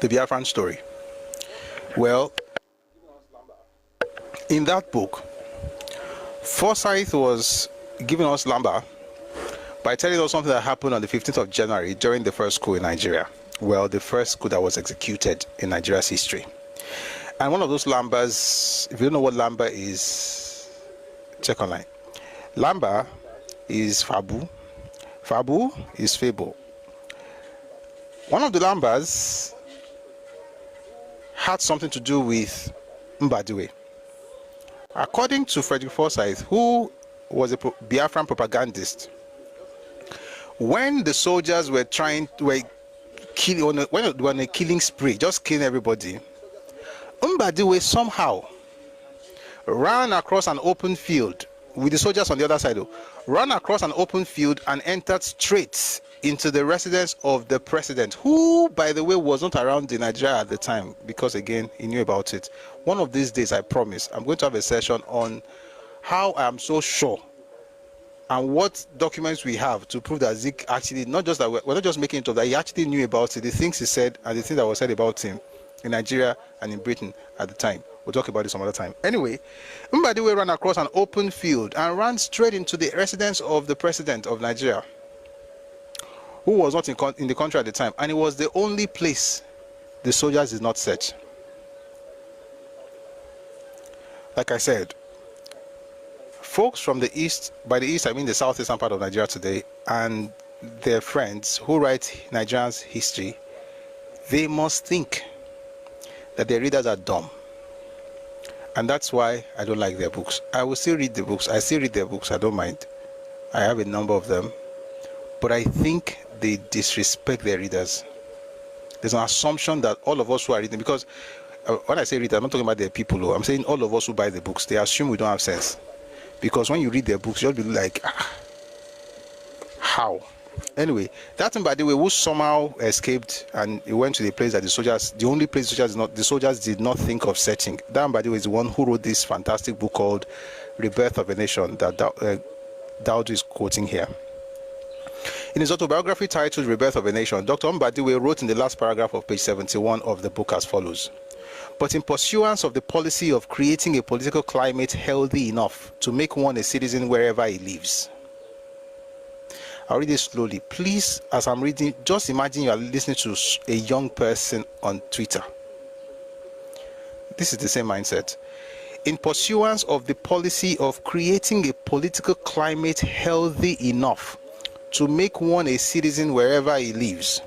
The Biafran Story? Well, in that book, Forsyth was giving us lumber by telling us something that happened on the 15th of January during the first coup in Nigeria. Well, the first coup that was executed in Nigeria's history. And one of those lambas, if you don't know what lamba is, check online. Lamba is Fabu. Fabu is Fable. One of the lambas had something to do with Mbadiwe. According to Frederick Forsyth, who was a Biafran propagandist, when the soldiers were killing on a killing spree, just killing everybody, Mbadiwe somehow ran across an open field with the soldiers on the other side, ran across an open field and entered straight into the residence of the president, who, by the way, was not around in Nigeria at the time, because again, he knew about it. One of these days, I promise, I'm going to have a session on how I am so sure and what documents we have to prove that Zik actually, not just that we're not just making it up, that he actually knew about it, the things he said and the things that were said about him in Nigeria and in Britain at the time. We'll talk about this some other time. Anyway, Mbadiwe ran across an open field and ran straight into the residence of the president of Nigeria, who was not in the country at the time, and it was the only place the soldiers did not search. Like I said, folks from the east, by the east I mean the southeastern part of Nigeria today, and their friends who write Nigerians' history, they must think that their readers are dumb. And that's why I don't like their books. I will still read the books. I still read their books. I don't mind. I have a number of them. But I think they disrespect their readers. There's an assumption that all of us who are reading, because when I say read, I'm not talking about their people, though. I'm saying all of us who buy the books, they assume we don't have sense. Because when you read their books, you'll be like, how? Anyway, that Mbadiwe who somehow escaped and he went to the place that the only place the soldiers did not think of searching. That Mbadiwe is the one who wrote this fantastic book called Rebirth of a Nation that Dowd is quoting here. In his autobiography titled Rebirth of a Nation, Dr. Mbadiwe wrote in the last paragraph of page 71 of the book as follows: "But in pursuance of the policy of creating a political climate healthy enough to make one a citizen wherever he lives." I'll read it slowly. Please, as I'm reading, just imagine you are listening to a young person on Twitter. This is the same mindset. In pursuance of the policy of creating a political climate healthy enough to make one a citizen wherever he lives.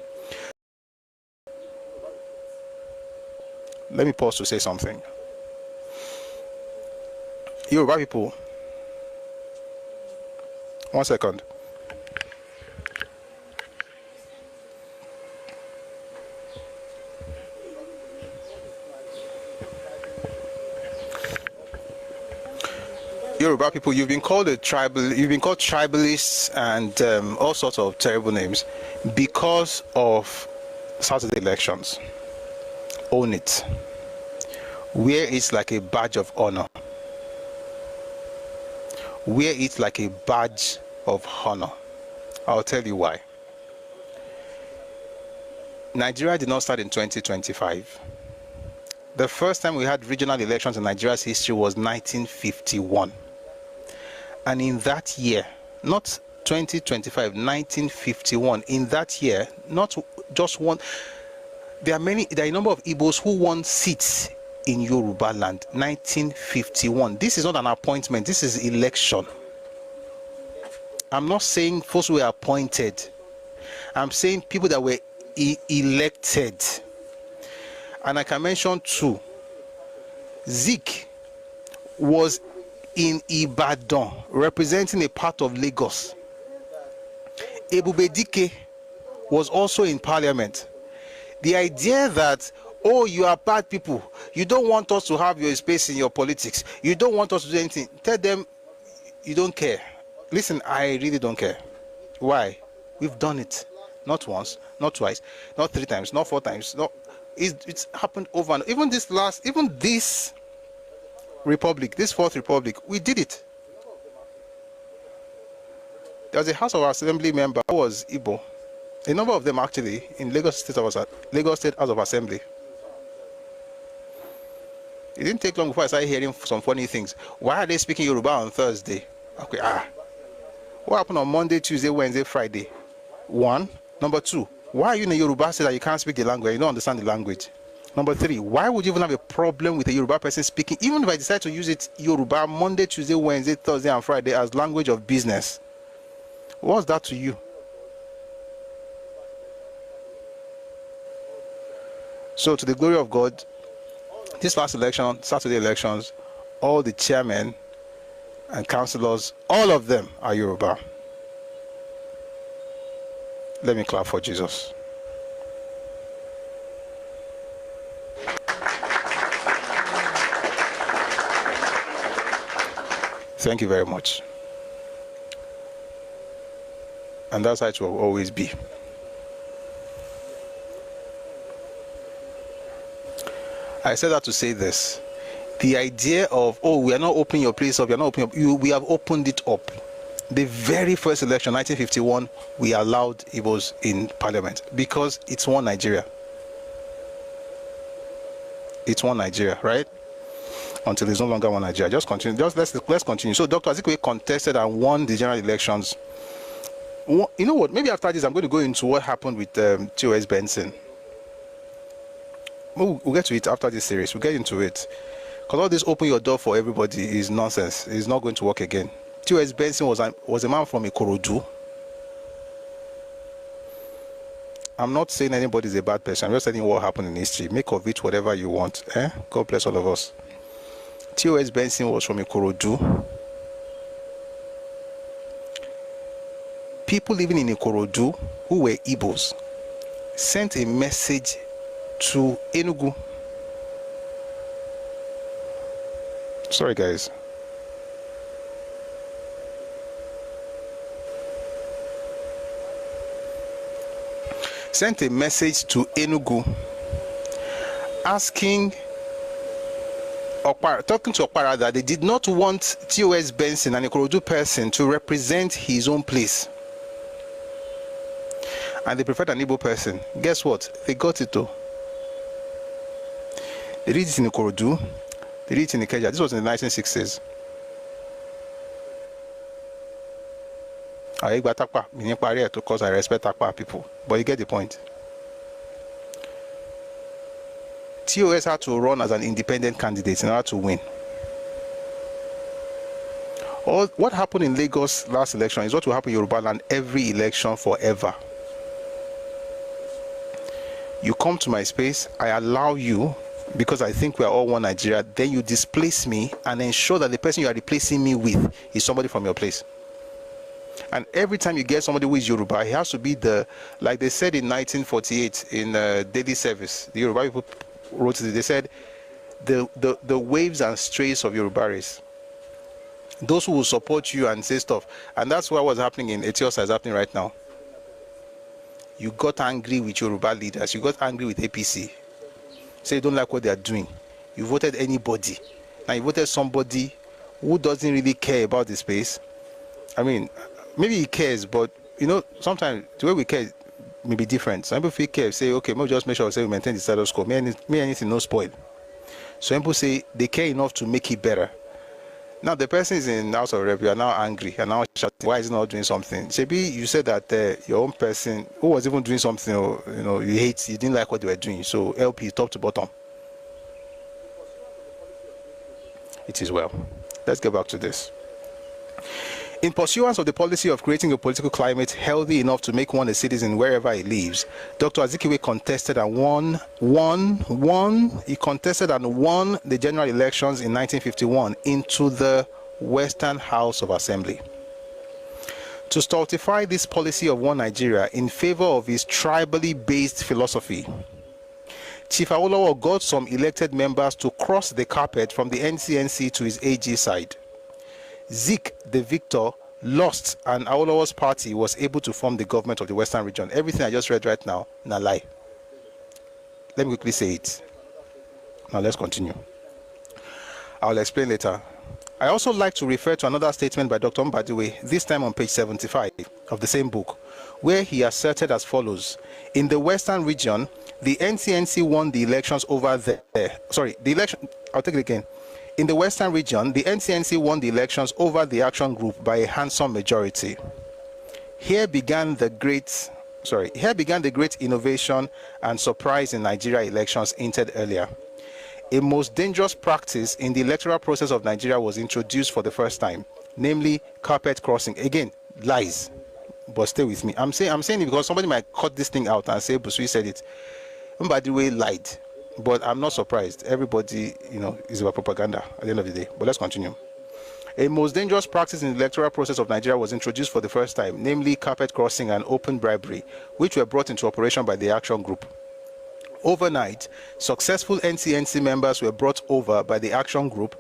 Let me pause to say something. Yoruba people, 1 second. Yoruba people, you've been called tribalists and all sorts of terrible names because of Saturday elections. Own it. Wear it like a badge of honor. Wear it like a badge of honor. I'll tell you why. Nigeria did not start in 2025. The first time we had regional elections in Nigeria's history was 1951. And in that year, not 2025, 1951, in that year, not just one, there are a number of Igbos who won seats in Yoruba land. 1951. This is not an appointment, this is election. I'm not saying folks were appointed. I'm saying people that were elected. And I can mention two. Zik was in Ibadan, representing a part of Lagos. Ebube Dike was also in parliament. The idea that, oh, you are bad people, you don't want us to have your space in your politics, you don't want us to do anything, tell them you don't care. Listen, I really don't care. Why? We've done it. Not once, not twice, not 3 times, not 4 times. No, it's happened over and even this republic, this 4th republic, we did it. There was a House of Assembly member who was Igbo. A number of them actually in Lagos State House of Assembly. It didn't take long before I started hearing some funny things. Why are they speaking Yoruba on Thursday? Okay, what happened on Monday, Tuesday, Wednesday, Friday? 1. Number 2, why are you in a Yoruba state that you can't speak the language, you don't understand the language? Number 3, why would you even have a problem with a Yoruba person speaking, even if I decide to use it Yoruba Monday, Tuesday, Wednesday, Thursday, and Friday as language of business? What's that to you? So, to the glory of God, this last election, Saturday elections, all the chairmen and councillors, all of them are Yoruba. Let me clap for Jesus. Thank you very much. And that's how it will always be. I said that to say this. The idea of, oh, we are not opening your place up, we are not opening we have opened it up. The very first election, 1951, we allowed Igbos in parliament because it's one Nigeria. It's one Nigeria, right? until it's no longer one Nigeria. Just continue. Let's continue. So Dr. Azikiwe contested and won the general elections. You know what? Maybe after this, I'm going to go into what happened with TOS Benson. We'll get to it after this series. We'll get into it. Because all this open your door for everybody is nonsense. It's not going to work again. TOS Benson was a man from Ikorodu. I'm not saying anybody's a bad person. I'm just telling you what happened in history. Make of it whatever you want. God bless all of us. TOS Benson was from Ikorodu. People living in Ikorodu who were Igbos sent a message to Enugu. Sorry, guys. Sent a message to Enugu asking talking to Okpara that they did not want TOS Benson, an Ikorodu person, to represent his own place. And they preferred an Igbo person. Guess what? They got it though. They did it in Ikorodu. They did it in Ikeja. This was in the 1960s. Because I respect Akpa people. But you get the point. TOS had to run as an independent candidate in order to win. What happened in Lagos last election is what will happen in Yoruba land every election forever. You come to my space, I allow you, because I think we are all one Nigeria, then you displace me and ensure that the person you are replacing me with is somebody from your place. And every time you get somebody who is Yoruba, he has to be like they said in 1948 in Daily Service, the Yoruba people wrote it, they said, the waves and strays of Yoruba race. Those who will support you and say stuff. And that's what was happening in Ethiopia is happening right now. You got angry with Yoruba leaders. You got angry with APC. Say you don't like what they are doing. You voted anybody. Now you voted somebody who doesn't really care about the space. I mean, maybe he cares, but you know, sometimes the way we care may be different. Some people feel care, say, okay, maybe just make sure we maintain the status quo. May anything no spoil. Some people say they care enough to make it better. Now the person is in House of Rep, you are now angry and now shouting, why is he not doing something? Shebi, you said that your own person who was even doing something, or, you know, you didn't like what they were doing. So LP top to bottom. It is well. Let's get back to this. In pursuance of the policy of creating a political climate healthy enough to make one a citizen wherever he lives, Dr. Azikiwe contested and won the general elections in 1951 into the Western House of Assembly. To stultify this policy of one Nigeria in favor of his tribally based philosophy, Chief Awolowo got some elected members to cross the carpet from the NCNC to his AG side. Zik, the victor, lost, and Awolowo's party was able to form the government of the Western region. Everything I just read right now, na lie. Let me quickly say it. Now let's continue. I'll explain later. I also like to refer to another statement by Dr. Mbadiwe, this time on page 75 of the same book, where he asserted as follows. In the Western region, the NCNC won the elections over there. Sorry, the election, I'll take it again. In the Western region, the NCNC won the elections over the Action Group by a handsome majority. Here began the great innovation and surprise in Nigeria elections hinted earlier. A most dangerous practice in the electoral process of Nigeria was introduced for the first time, namely carpet crossing. Again, lies. But stay with me. I'm saying it because somebody might cut this thing out and say, Busui said it. Mbadiwe lied. But I'm not surprised. Everybody, you know, is about propaganda at the end of the day. But let's continue. A most dangerous practice in the electoral process of Nigeria was introduced for the first time, namely carpet crossing and open bribery, which were brought into operation by the Action Group. Overnight, successful NCNC members were brought over by the Action Group.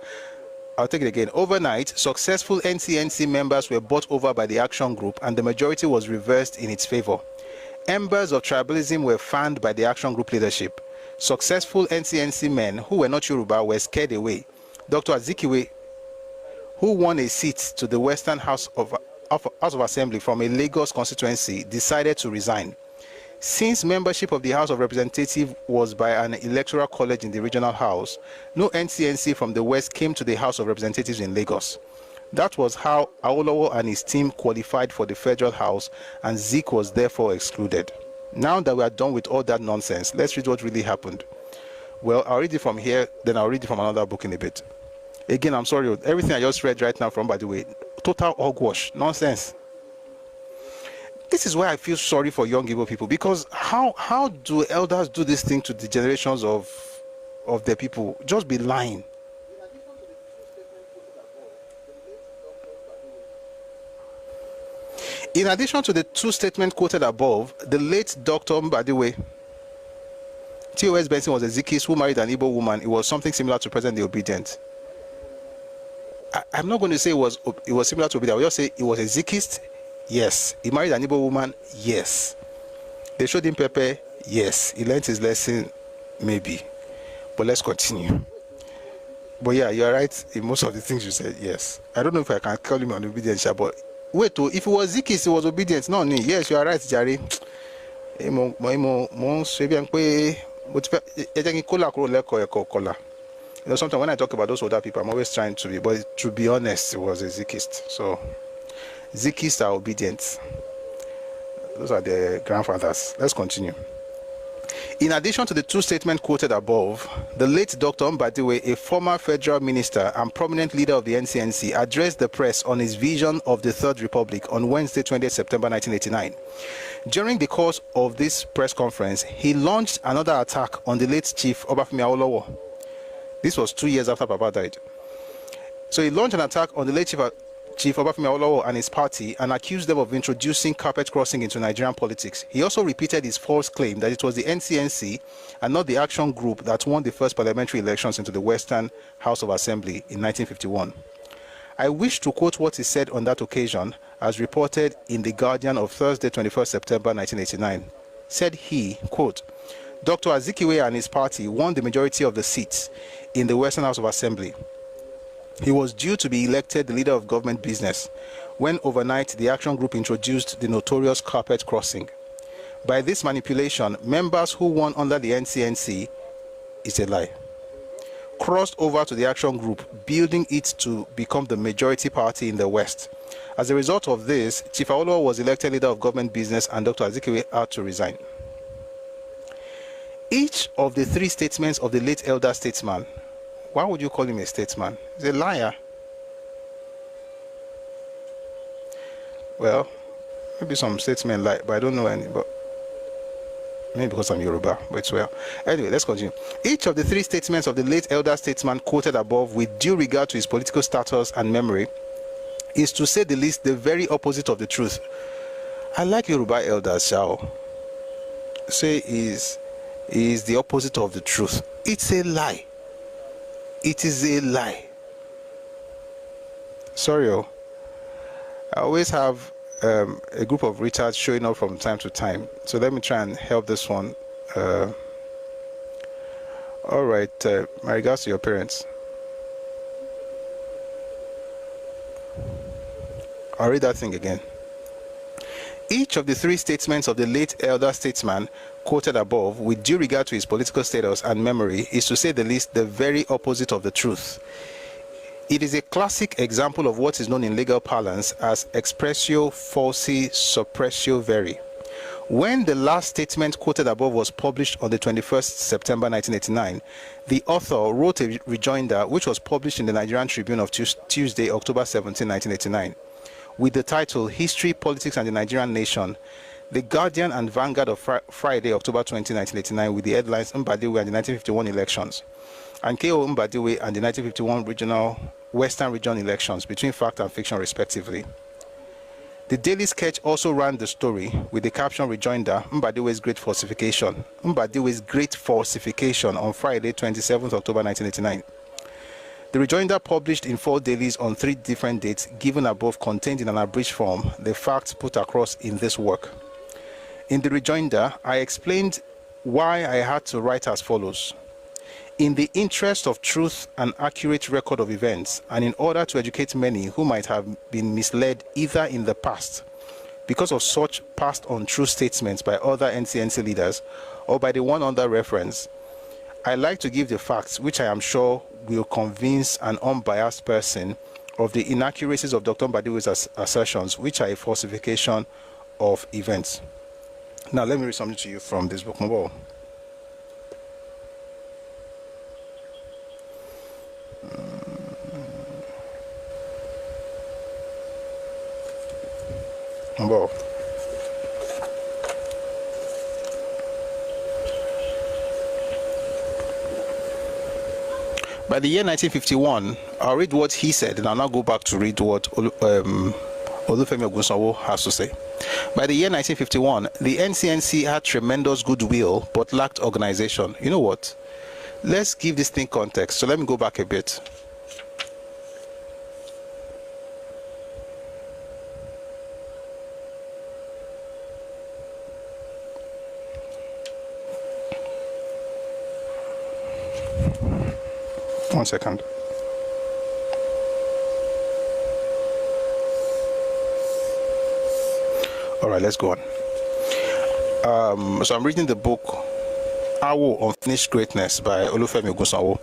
I'll take it again. Overnight, successful NCNC members were brought over by the Action Group, and the majority was reversed in its favor. Embers of tribalism were fanned by the Action Group leadership. Successful NCNC men who were not Yoruba were scared away. Dr. Azikiwe, who won a seat to the Western House of Assembly from a Lagos constituency, decided to resign. Since membership of the House of Representatives was by an electoral college in the regional house, no NCNC from the West came to the House of Representatives in Lagos. That was how Awolowo and his team qualified for the federal house, and Zik was therefore excluded. Now that we are done with all that nonsense, let's read what really happened. Well, I'll read it from here, then I'll read it from another book in a bit. Again, I'm sorry, everything I just read right now from, by the way, total hogwash, nonsense. This is why I feel sorry for young Igbo people, because how do elders do this thing to the generations of their people? Just be lying. In addition to the two statements quoted above, the late Dr. Mbadiwe, T.O.S. Benson was a Zikist who married an Igbo woman. It was something similar to President the Obedient. I'm not going to say it was similar to Obedient. I will just say it was a Zikist. Yes. He married an Igbo woman. Yes. They showed him pepper. Yes. He learned his lesson. Maybe. But let's continue. But yeah, you're right in most of the things you said. Yes. I don't know if I can call him an obedient, but wait, if it was Zikist, he was obedient. No, yes, you are right, Jerry. You know, sometimes when I talk about those older people, I'm always trying to be, but to be honest, it was a Zikist. So, Zikists are obedient. Those are the grandfathers. Let's continue. In addition to the two statements quoted above, the late Dr. Mbadiwe, a former federal minister and prominent leader of the NCNC, addressed the press on his vision of the Third Republic on Wednesday, 20th September 1989. During the course of this press conference, he launched another attack on the late Chief Obafemi Awolowo. This was 2 years after Papa died. So he launched an attack on the late Chief Obafemi Awolowo and his party and accused them of introducing carpet crossing into Nigerian politics. He also repeated his false claim that it was the NCNC and not the Action Group that won the first parliamentary elections into the Western House of Assembly in 1951. I wish to quote what he said on that occasion, as reported in The Guardian of Thursday, 21st September 1989. Said he, quote, Dr. Azikiwe and his party won the majority of the seats in the Western House of Assembly. He was due to be elected the leader of government business when overnight the Action Group introduced the notorious carpet crossing. By this manipulation, members who won under the NCNC, is a lie, crossed over to the Action Group, building it to become the majority party in the West. As a result of this, Chief Awolowo was elected leader of government business and Dr. Azikiwe had to resign. Each of the three statements of the late elder statesman, why would you call him a statesman? He's a liar. Well, maybe some statesmen lie, but I don't know any, but maybe because I'm Yoruba, but it's well. Anyway, let's continue. Each of the three statements of the late elder statesman quoted above, with due regard to his political status and memory, is to say the least the very opposite of the truth. I like Yoruba elders, shall say is the opposite of the truth. It's a lie. It is a lie. Sorry, I always have a group of retards showing up from time to time. So let me try and help this one. All right, my regards to your parents. I'll read that thing again. Each of the three statements of the late elder statesman quoted above, with due regard to his political status and memory, is to say the least the very opposite of the truth. It is a classic example of what is known in legal parlance as expressio falsi suppressio veri. When the last statement quoted above was published on the 21st September 1989, the author wrote a rejoinder which was published in the Nigerian Tribune of Tuesday, October 17, 1989. With the title History, Politics and the Nigerian Nation, The Guardian and Vanguard of Friday, October 20, 1989, with the headlines Mbadiwe and the 1951 elections, and K.O. Mbadiwe and the 1951 Western Region elections, between fact and fiction respectively. The Daily Sketch also ran the story with the caption rejoinder, Mbadiwe's Great Falsification. Mbadiwe's Great Falsification on Friday, 27th October 1989. The rejoinder, published in 4 dailies on 3 different dates given above, contained in an abridged form the facts put across in this work. In the rejoinder, I explained why I had to write as follows. In the interest of truth and accurate record of events, and in order to educate many who might have been misled either in the past, because of such passed untrue statements by other NCNC leaders or by the one under reference, I like to give the facts which I am sure will convince an unbiased person of the inaccuracies of Dr. Mbadiwe's assertions, which are a falsification of events. Now, let me read something to you from this book. Mobile. Mobile. By the year 1951, I'll read what he said, and I'll now go back to read what Olufemi Ogunsanwo has to say. By the year 1951, the NCNC had tremendous goodwill but lacked organization. You know what? Let's give this thing context. So let me go back a bit. One second. All right, let's go on. So I'm reading the book Awo Unfinished Greatness by Olufemi Ogunsanwo.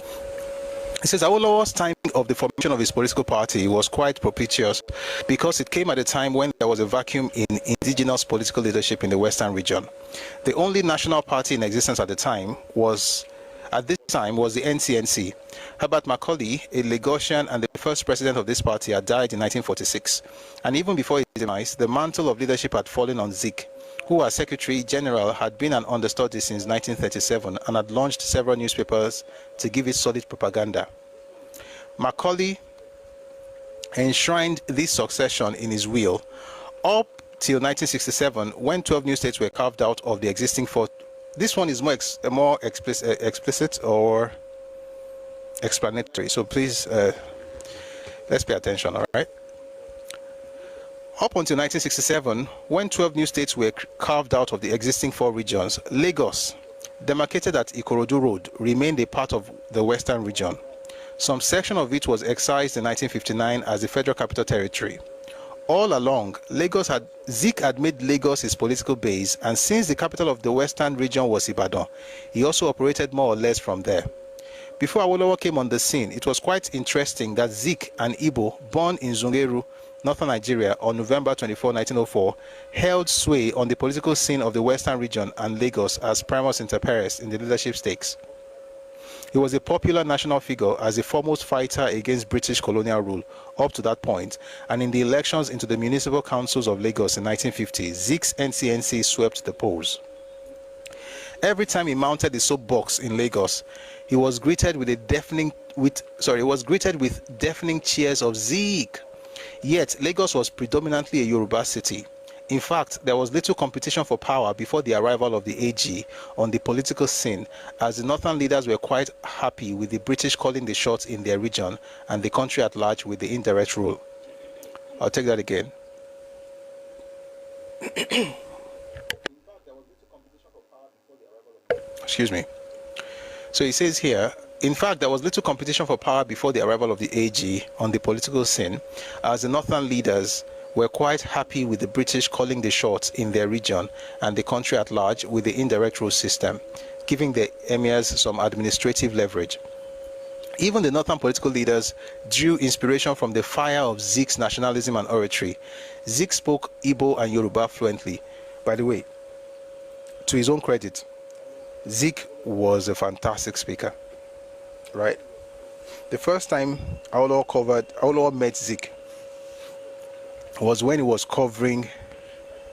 It says Awolowo's timing of the formation of his political party was quite propitious because it came at a time when there was a vacuum in indigenous political leadership in the Western region. The only national party in existence at this time was the NCNC. Herbert Macaulay, a Lagosian and the first president of this party, had died in 1946. And even before his demise, the mantle of leadership had fallen on Zik, who as Secretary General had been an understudy since 1937 and had launched several newspapers to give it solid propaganda. Macaulay enshrined this succession in his will up till 1967, when 12 new states were carved out of the existing 4. This one is more explicit or explanatory, so please let's pay attention. All right. Up until 1967, when 12 new states were carved out of the existing 4 regions, Lagos, demarcated at Ikorodu Road, remained a part of the Western region. Some section of it was excised in 1959 as the Federal Capital Territory. All along, Zik had made Lagos his political base, and since the capital of the Western region was Ibadan, he also operated more or less from there. Before Awolowo came on the scene, it was quite interesting that Zik, an Igbo born in Zungeru, northern Nigeria, on November 24, 1904, held sway on the political scene of the Western region and Lagos as primus inter pares in the leadership stakes. He was a popular national figure as a foremost fighter against British colonial rule up to that point, and in the elections into the municipal councils of Lagos in 1950, Zik's NCNC swept the polls. Every time he mounted the soapbox in Lagos, he was greeted with deafening cheers of Zik. Yet Lagos was predominantly a Yoruba city. In fact, there was little competition for power before the arrival of the AG on the political scene, as the northern leaders were quite happy with the British calling the shots in their region and the country at large with the indirect rule. I'll take that again. Excuse me. So he says here, in fact, there was little competition for power before the arrival of the AG on the political scene, as the northern leaders were quite happy with the British calling the shots in their region and the country at large with the indirect rule system, giving the emirs some administrative leverage. Even the northern political leaders drew inspiration from the fire of Zik's nationalism and oratory. Zik spoke Igbo and Yoruba fluently. By the way, to his own credit, Zik was a fantastic speaker, right? The first time Awolowo met Zik was when he was covering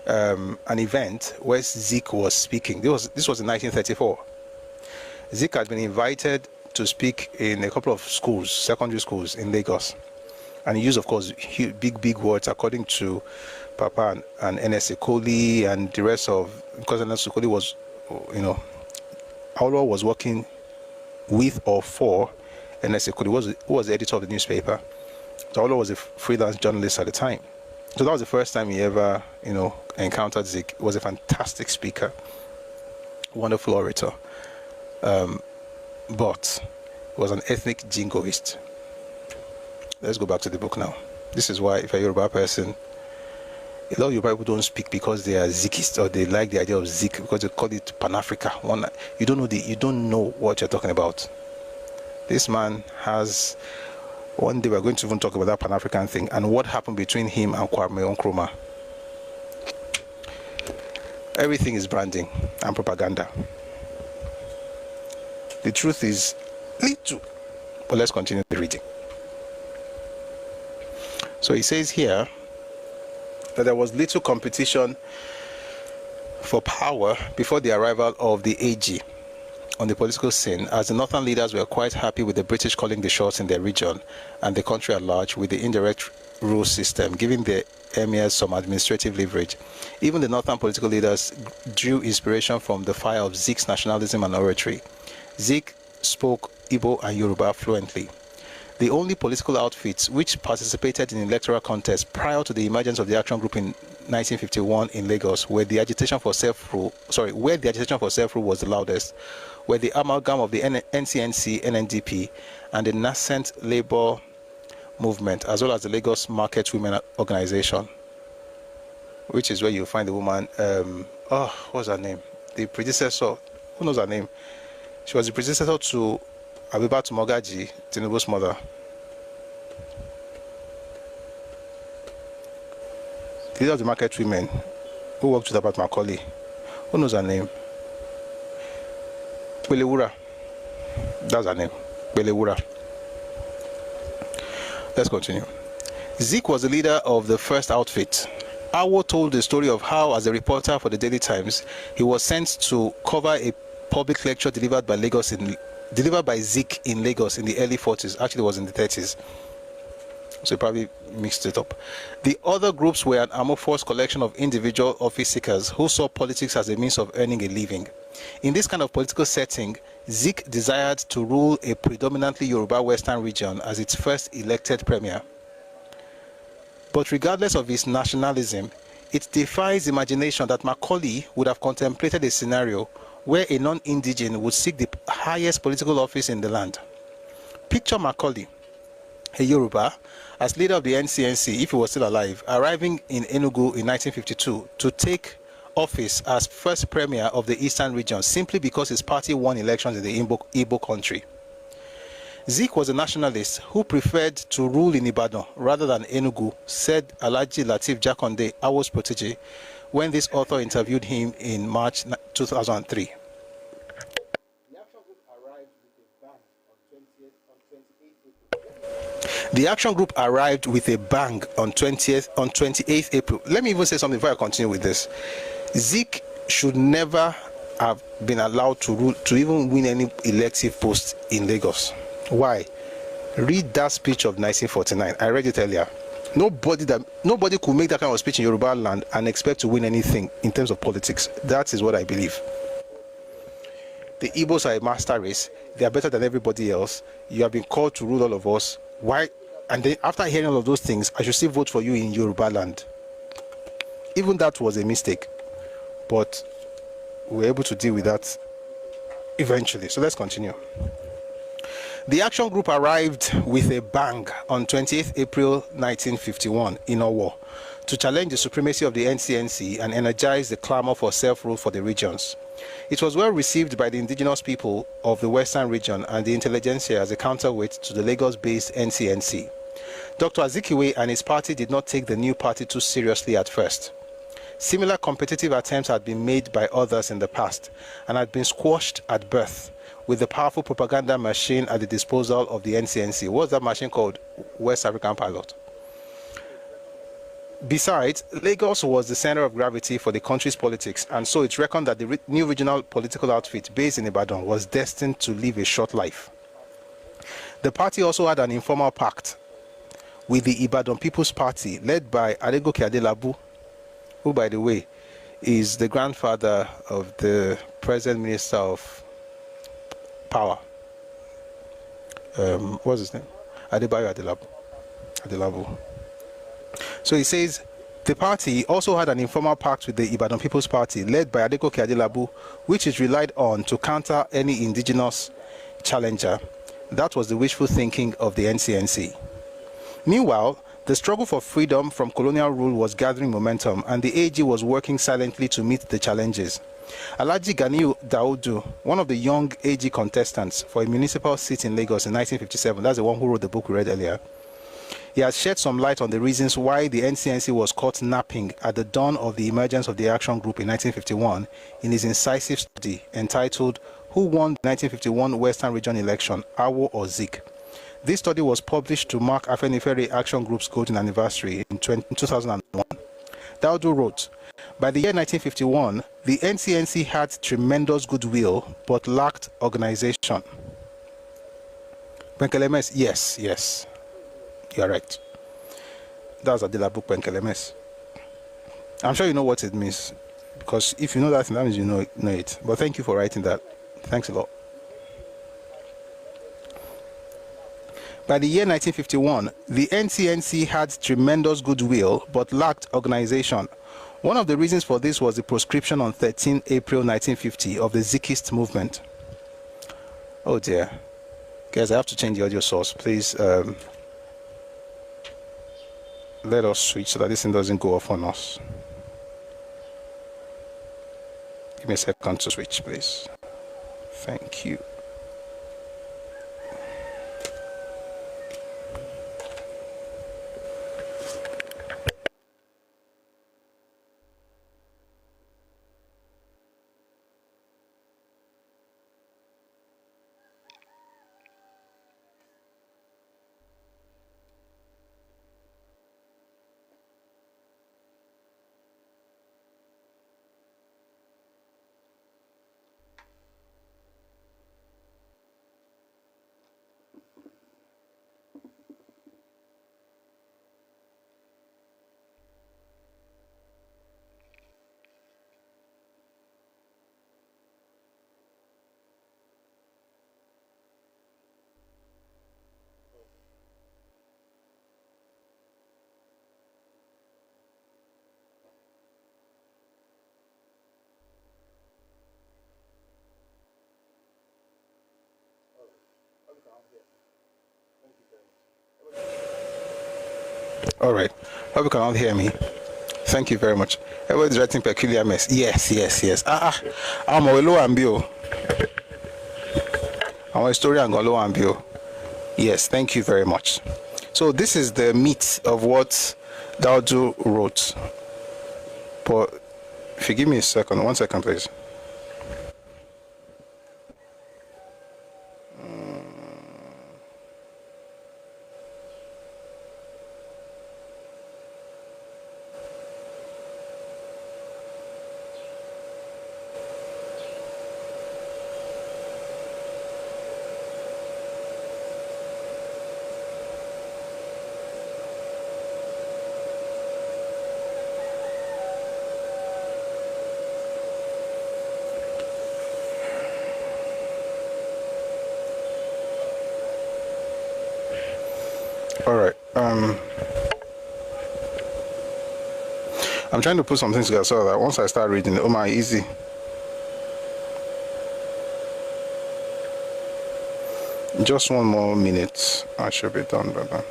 an event where Zik was speaking. This was in 1934. Zik had been invited to speak in a couple of schools, secondary schools in Lagos, and he used, of course, big words according to Papa and N.S. Ekoli and the rest of, because N.S. Ekoli was, Awolowo was working with or for N.S. Ekoli, who was the editor of the newspaper. So Awolowo was a freelance journalist at the time. So that was the first time he ever, encountered Zik. He was a fantastic speaker, wonderful orator, but he was an ethnic jingoist. Let's go back to the book now. This is why, if you're a Yoruba person, A lot of Yoruba people don't speak because they are Zikists or they like the idea of Zik because they call it Pan-Africa. You don't know what you're talking about. This man has. One day we're going to even talk about that Pan-African thing and what happened between him and Kwame Nkrumah. Everything is branding and propaganda. The truth is little. But let's continue the reading. So he says here that there was little competition for power before the arrival of the AG on the political scene, as the northern leaders were quite happy with the British calling the shots in their region and the country at large with the indirect rule system, giving the emirs some administrative leverage. Even the northern political leaders drew inspiration from the fire of Zik's nationalism and oratory. Zik spoke Igbo and Yoruba fluently. The only political outfits which participated in electoral contests prior to the emergence of the Action Group in 1951 in Lagos, where the agitation for self-rule was the loudest, were the amalgam of the NCNC, NNDP, and the nascent Labour movement, as well as the Lagos Market Women Organization, which is where you find the woman, what's her name? The predecessor, who knows her name? She was the predecessor to Abibatu Mogaji, Tinubu's mother. These are the market women who worked with Abat Macaulay. Who knows her name? Belewura. That's her name. Belewura. Let's continue. Zik was the leader of the first outfit. Awo told the story of how, as a reporter for the Daily Times, he was sent to cover a public lecture delivered by Zik in Lagos in the early 40s. Actually, it was in the 30s. So he probably mixed it up. The other groups were an amorphous collection of individual office seekers who saw politics as a means of earning a living. In this kind of political setting, Zik desired to rule a predominantly Yoruba Western region as its first elected premier. But regardless of his nationalism, it defies imagination that Macaulay would have contemplated a scenario where a non-indigene would seek the highest political office in the land. Picture Macaulay, a Yoruba, as leader of the NCNC, if he was still alive, arriving in Enugu in 1952 to take office as first premier of the Eastern region simply because his party won elections in the Igbo country. Zik was a nationalist who preferred to rule in Ibadan rather than Enugu, said Alhaji Lateef Jakonde, Awo's protege, when this author interviewed him in March 2003. The Action Group arrived with a bang on 28th April. Let me even say something before I continue with this. Zik should never have been allowed to rule, to even win any elective post in Lagos. Why? Read that speech of 1949. I read it earlier. Nobody could make that kind of speech in Yoruba land and expect to win anything in terms of politics. That is what I believe. The Igbos are a master race. They are better than everybody else. You have been called to rule all of us. Why? And then after hearing all of those things, I should still vote for you in Yoruba land. Even that was a mistake. But we were able to deal with that eventually. So let's continue. The Action Group arrived with a bang on 28th April 1951 in Owo to challenge the supremacy of the NCNC and energize the clamor for self-rule for the regions. It was well received by the indigenous people of the Western region and the intelligentsia as a counterweight to the Lagos-based NCNC. Dr. Azikiwe and his party did not take the new party too seriously at first. Similar competitive attempts had been made by others in the past and had been squashed at birth with the powerful propaganda machine at the disposal of the NCNC. What's that machine called? West African Pilot. Besides, Lagos was the center of gravity for the country's politics, and so it's reckoned that the new regional political outfit based in Ibadan was destined to live a short life. The party also had an informal pact with the Ibadan People's Party, led by Adegoke Adelabu, who, by the way, is the grandfather of the present Minister of Power. What's his name? Adebayo Adelabu. So he says the party also had an informal pact with the Ibadan People's Party, led by Adegoke Adelabu, which is relied on to counter any indigenous challenger. That was the wishful thinking of the NCNC. Meanwhile, The struggle for freedom from colonial rule was gathering momentum, and the AG was working silently to meet the challenges. Alhaji Ganiu Daudu, one of the young AG contestants for a municipal seat in Lagos in 1957, that's the one who wrote the book we read earlier, he has shed some light on the reasons why the NCNC was caught napping at the dawn of the emergence of the Action Group in 1951 in his incisive study entitled Who Won the 1951 Western Region Election, Awo or Zik? This study was published to mark Afenifere Action Group's golden anniversary in 2001. Daudu wrote, by the year 1951, the NCNC had tremendous goodwill but lacked organization. Penkelemes, yes. You are right. That's Adela book Penkelemes. I'm sure you know what it means, because if you know that means you know it. But thank you for writing that. Thanks a lot. By the year 1951, the NCNC had tremendous goodwill but lacked organization. One of the reasons for this was the proscription on 13 April 1950 of the Zikist movement. Oh dear. Guys, I have to change the audio source. Please let us switch so that this thing doesn't go off on us. Give me a second to switch, please. Thank you. All right. Hope you can all hear me. Thank you very much. Everybody's writing peculiar mess. Yes. I'm a low ambio. I'm a story and low ambio. Yes, thank you very much. So this is the meat of what Daudu wrote. But if you give me a second, 1 second, please. All right. I'm trying to put some things together so that once I start reading it, easy. Just 1 more minute. I should be done by then.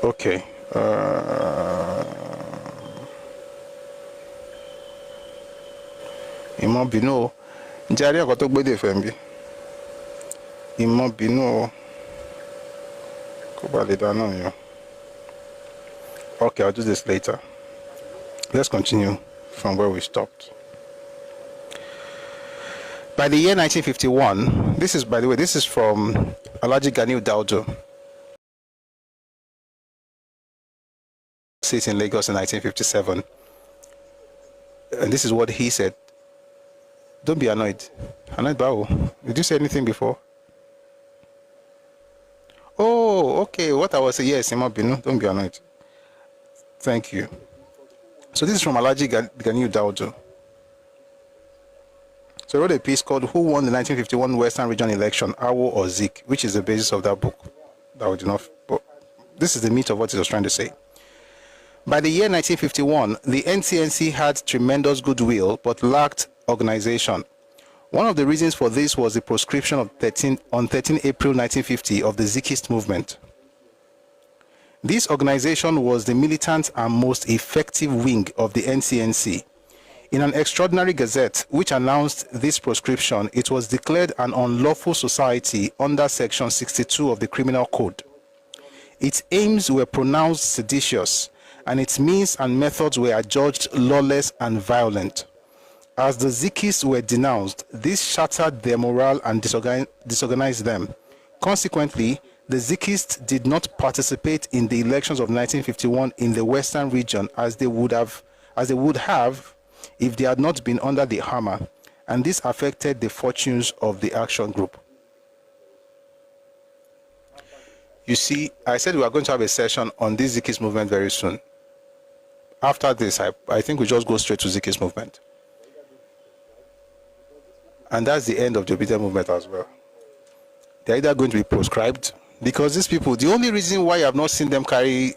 Okay. Ìmọ̀ bínú ǹjẹ́ a rí ọ̀kan tó gbédè fẹ̀mí ìmọ̀ bínú kó bá lè dáná yàn. Okay, I'll do this later. Let's continue from where we stopped. By the year 1951, this is, by the way, this is from Alhaji Ganiu Daudu. Seat in Lagos in 1957. And this is what he said. Don't be annoyed. Annoyed Bao. Did you say anything before? Oh, okay. What I was saying, yes, Imabinu. Don't be annoyed. Thank you. So this is from Alhaji Ganiu Daudu. So he wrote a piece called Who Won the 1951 Western Region Election, Awo or Zik, which is the basis of that book. That would enough. But this is the meat of what he was trying to say. By the year 1951, the NCNC had tremendous goodwill but lacked organization. One of the reasons for this was the proscription of 13 April 1950 of the Zikist movement. This organization was the militant and most effective wing of the NCNC. In an extraordinary gazette which announced this proscription, it was declared an unlawful society under Section 62 of the Criminal Code. Its aims were pronounced seditious, and its means and methods were adjudged lawless and violent. As the Zikists were denounced, this shattered their morale and disorganized them. Consequently, the Zikists did not participate in the elections of 1951 in the Western region as they would have if they had not been under the hammer, and this affected the fortunes of the action group. You see, I said we are going to have a session on this Zikist movement very soon. After this, I think we just go straight to Zikist movement. And that's the end of the obedient movement as well. They're either going to be proscribed, because these people, the only reason why you have not seen them carry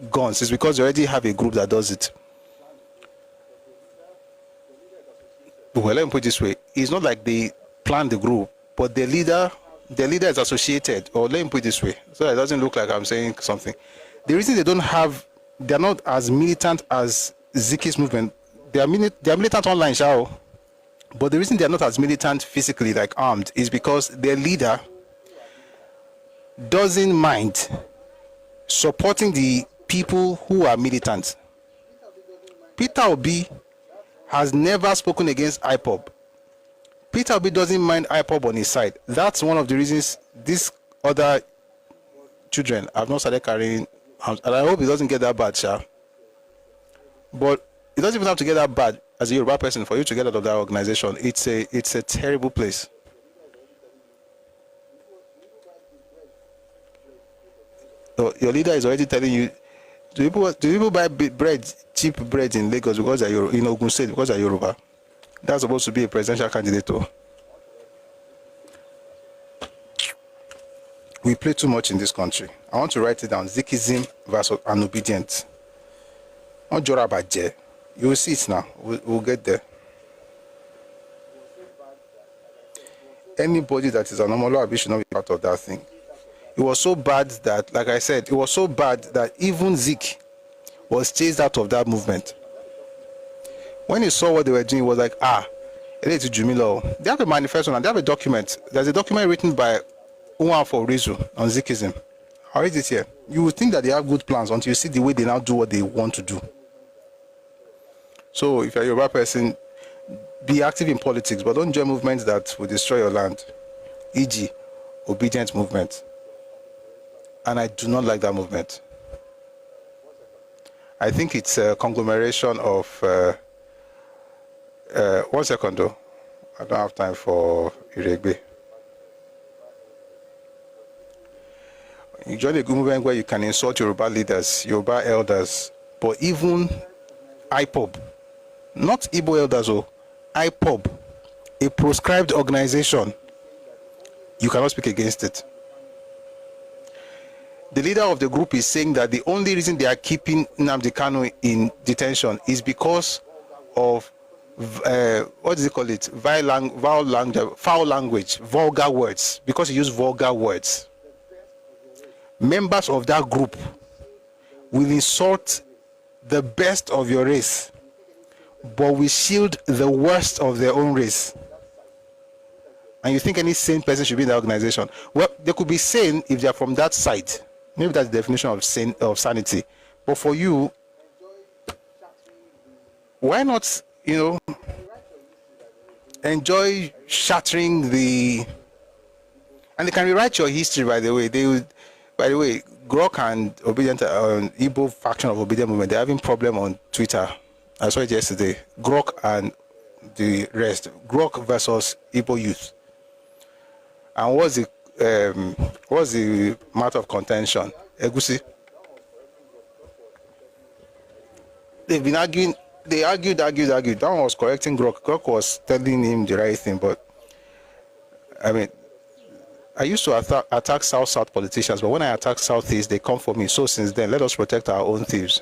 guns is because they already have a group that does it. Well, let me put it this way. It's not like they planned the group, but their leader is associated. Or let me put it this way, so it doesn't look like I'm saying something. The reason they're not as militant as Zikist movement, they are militant online, shao. But the reason they're not as militant physically, like armed, is because their leader doesn't mind supporting the people who are militant. Peter Obi has never spoken against IPOB. Peter Obi doesn't mind IPOB on his side. That's one of the reasons these other children have not started carrying arms. And I hope it doesn't get that bad, Sha. But it doesn't even have to get that bad as a Yoruba person for you to get out of that organization. It's a terrible place. So your leader is already telling you, do people buy cheap bread in Lagos because they're in Ogun State because they're Yoruba? That's supposed to be a presidential candidate too. We play too much in this country. I want to write it down. Zikism versus unobedient. Not Jorabaje. You will see it now. We'll get there. Anybody that is a normal should not be part of that thing. It was so bad that, like I said, it was so bad that even Zik was chased out of that movement. When he saw what they were doing, he was like, they have a manifesto and they have a document. There's a document written by Unwa for Rizu on Zikism. I'll read it here. You would think that they have good plans until you see the way they now do what they want to do. So if you're a Yoruba person, be active in politics, but don't join movements that will destroy your land. E.g., obedient movement. And I do not like that movement. I think it's a conglomeration of... one second though. I don't have time for Iregbe. You join a movement where you can insult Yoruba leaders, Yoruba elders, but even IPOB, not Igbo elders, IPOB, a proscribed organization, you cannot speak against it. The leader of the group is saying that the only reason they are keeping Nnamdi Kanu in detention is because of what does he call it? Foul language, vulgar words, because he used vulgar words. Members of that group will insult the best of your race, but will shield the worst of their own race. And you think any sane person should be in that organization? Well, they could be sane if they are from that side. Maybe that's the definition of sanity. But for you, why not, enjoy shattering the... And they can rewrite your history, by the way. Grok and Obedient, Igbo faction of Obedient Movement, they're having problem on Twitter. I saw it yesterday. Grok and the rest. Grok versus Igbo youth. And what's the matter of contention? Egusi. They've been arguing. They argued. That one was correcting Grok. Grok was telling him the right thing, but I mean, I used to attack South politicians, but when I attack Southeast, they come for me. So since then, let us protect our own thieves.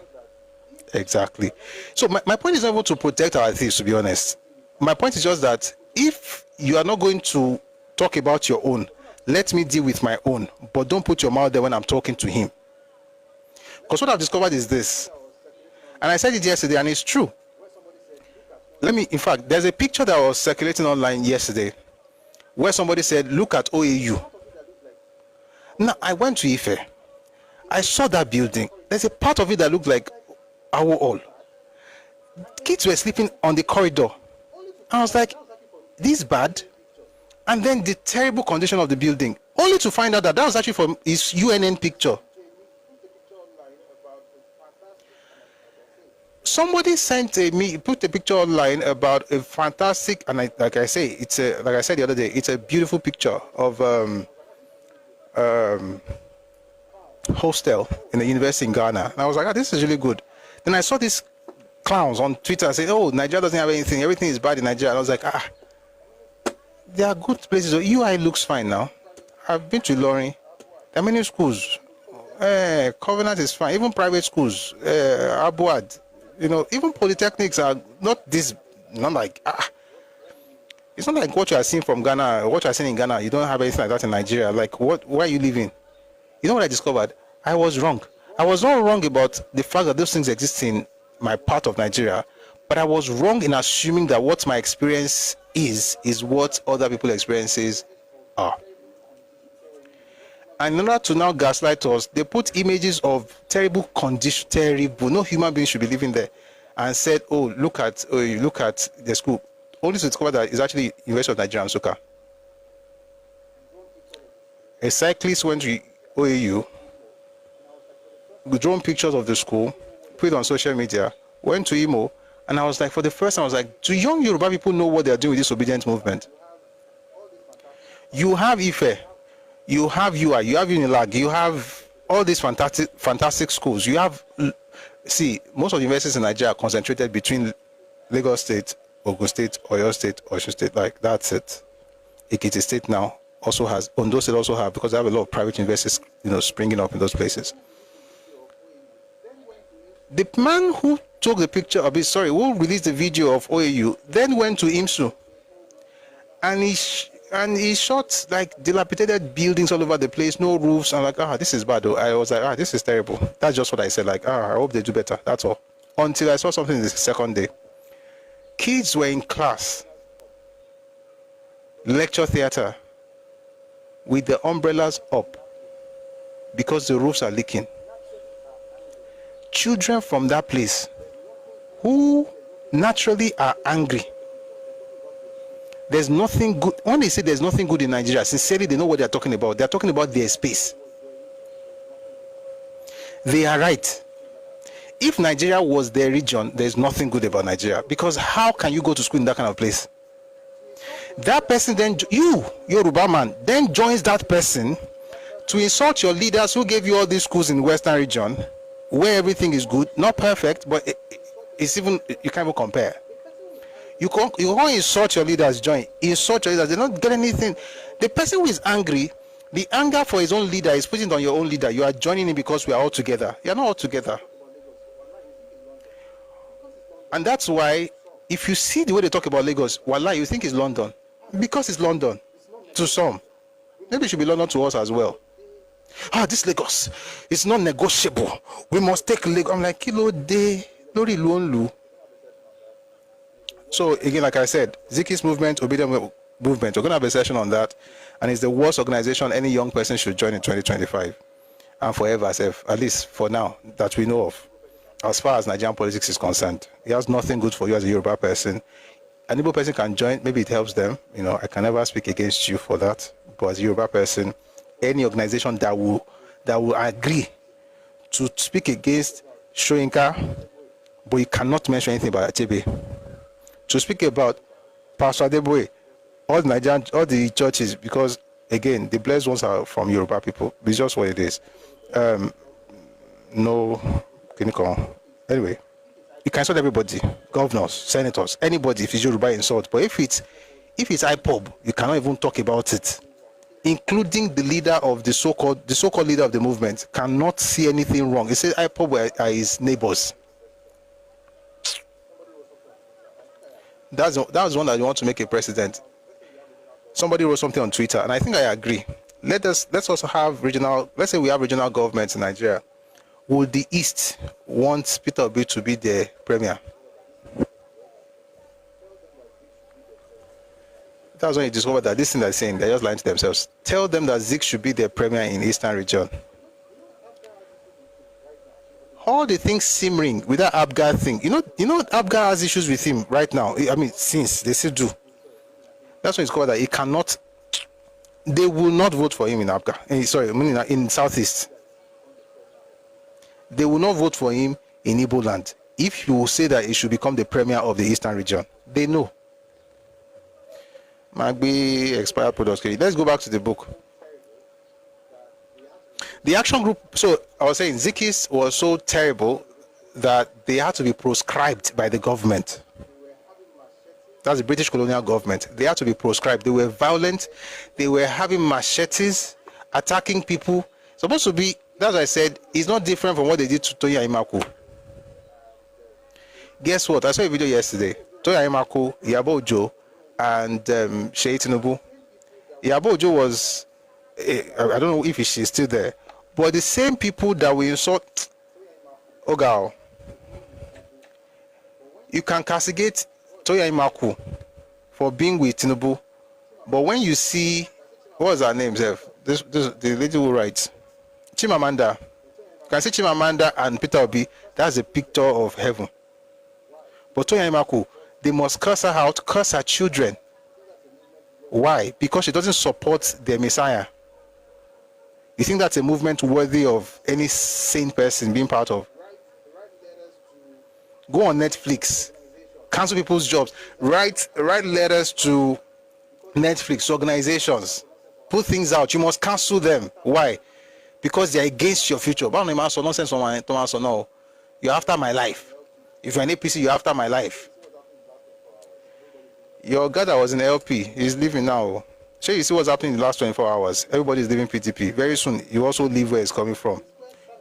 Exactly. So my point is not to protect our thieves, to be honest. My point is just that if you are not going to talk about your own, let me deal with my own, but don't put your mouth there when I'm talking to him. Because what I've discovered is this, and I said it yesterday, and it's true. In fact, there's a picture that was circulating online yesterday where somebody said, look at OAU. Now, I went to Ife. I saw that building. There's a part of it that looked like our hall. Kids were sleeping on the corridor. I was like, this bad? And then the terrible condition of the building, only to find out that was actually from his UNN picture. Somebody put a picture online about a fantastic, and like I said the other day, it's a beautiful picture of hostel in the university in Ghana. And I was like, this is really good. Then I saw these clowns on Twitter saying, oh, Nigeria doesn't have anything. Everything is bad in Nigeria. And I was like, there are good places. UI looks fine now. I've been to Ilorin. There are many schools. Covenant is fine. Even private schools. Abuad. Even polytechnics are not this, not like, it's not like what you are seeing from Ghana, what you are seeing in Ghana. You don't have anything like that in Nigeria. Like, where are you living? You know what I discovered? I was wrong. I was not wrong about the fact that those things exist in my part of Nigeria, but I was wrong in assuming that what my experience is what other people's experiences are. And in order to now gaslight us, they put images of terrible condition, terrible, no human being should be living there, and said, oh, look at the school. Only to discover that it's actually University of Nigeria and Nsukka. A cyclist went to OAU, drawn pictures of the school, put it on social media, went to Imo, and I was like, for the first time, I was like, do young Yoruba people know what they're doing with this obedient movement? You have Ife, you have UI, you have Unilag, you have all these fantastic schools. You have, most of the universities in Nigeria are concentrated between Lagos State, Ogun State, Oyo State, Osun State, like that's it. Ekiti State now also has, Ondo State also have, because they have a lot of private universities, springing up in those places. The man who took the picture of it, who released the video of OAU, then went to IMSU, and he shot like dilapidated buildings all over the place, no roofs. I'm like, this is bad though. I was like, this is terrible. That's just what I said, like, I hope they do better. That's all. Until I saw something the second day. Kids were in class, lecture theater, with the umbrellas up because the roofs are leaking. Children from that place who naturally are angry. There's nothing good. When they say there's nothing good in Nigeria, sincerely, they know what they're talking about. They're talking about their space. They are right. If Nigeria was their region, there's nothing good about Nigeria. Because how can you go to school in that kind of place? That person then, you, Yoruba man, then joins that person to insult your leaders who gave you all these schools in the Western region, where everything is good, not perfect, but it's even, you can't even compare. You can't insult your leaders, insult your leaders, they don't get anything. The person who is angry, the anger for his own leader is putting it on your own leader. You are joining him because we are all together. You are not all together. And that's why, if you see the way they talk about Lagos, wallah, you think it's London. Because it's London, to some. Maybe it should be London to us as well. This Lagos, it's not negotiable. We must take Lagos. I'm like, kilo de, lori luonlu. So again, like I said, Ziki's movement, obedient movement, we're going to have a session on that. And it's the worst organization any young person should join in 2025. And forever, at least for now, that we know of. As far as Nigerian politics is concerned, it has nothing good for you as a Yoruba person. An Igbo person can join, maybe it helps them. I can never speak against you for that. But as a Yoruba person, any organization that will agree to speak against Shoyinka, but you cannot mention anything about Achebe. To speak about Pastor Adeboye, all the churches, because again, the blessed ones are from Yoruba people. It's just what it is. Anyway, you can insult everybody, governors, senators, anybody if it's Yoruba insult. But if it's IPOB, you cannot even talk about it. Including the leader of the so-called leader of the movement cannot see anything wrong. He says IPOB are his neighbors. That's one that you want to make a president. Somebody wrote something on Twitter, and I think I agree. Let's also have regional. Let's say we have regional governments in Nigeria. Would the East want Peter Obi to be the premier? That's when you discover that this thing they're saying, they're just lying to themselves. Tell them that Zik should be their premier in Eastern region. All the things simmering with that Abgar thing. You know, Abgar has issues with him right now. I mean, since they still do. That's when you discover that he cannot. They will not vote for him in Abgar. Sorry, in Southeast. They will not vote for him in Igbo land. If you say that he should become the premier of the Eastern region, they know. Might be expired products. Let's go back to the book. The action group. So I was saying Zikis was so terrible that they had to be proscribed by the government. That's the British colonial government. They had to be proscribed. They were violent. They were having machetes, attacking people. Supposed to be, that's what I said, it's not different from what they did to Toya Imaku. Guess what? I saw a video yesterday. Toya Imaku, Iyabo Ojo, and Sheyi Tinubu. Iyabo Ojo was, I don't know if she's still there, but the same people that we insult, Ogao, you can castigate Toya Imaku for being with Tinubu, but when you see, what was her name, Zef? The lady who writes, Chimamanda, you can see Chimamanda and Peter Obi, that's a picture of heaven. But Toya Imaku, they must curse her out, curse her children. Why? Because she doesn't support the Messiah. You think that's a movement worthy of any sane person being part of? Go on Netflix, cancel people's jobs, write letters to Netflix organizations, put things out. You must cancel them. Why? Because they are against your future. But nonsense from my Thomas. No, you're after my life. If you're an APC, you're after my life. Your guy that was in LP, he's leaving now. So you see what's happening in the last 24 hours. Everybody's leaving PTP. Very soon, you also leave where it's coming from.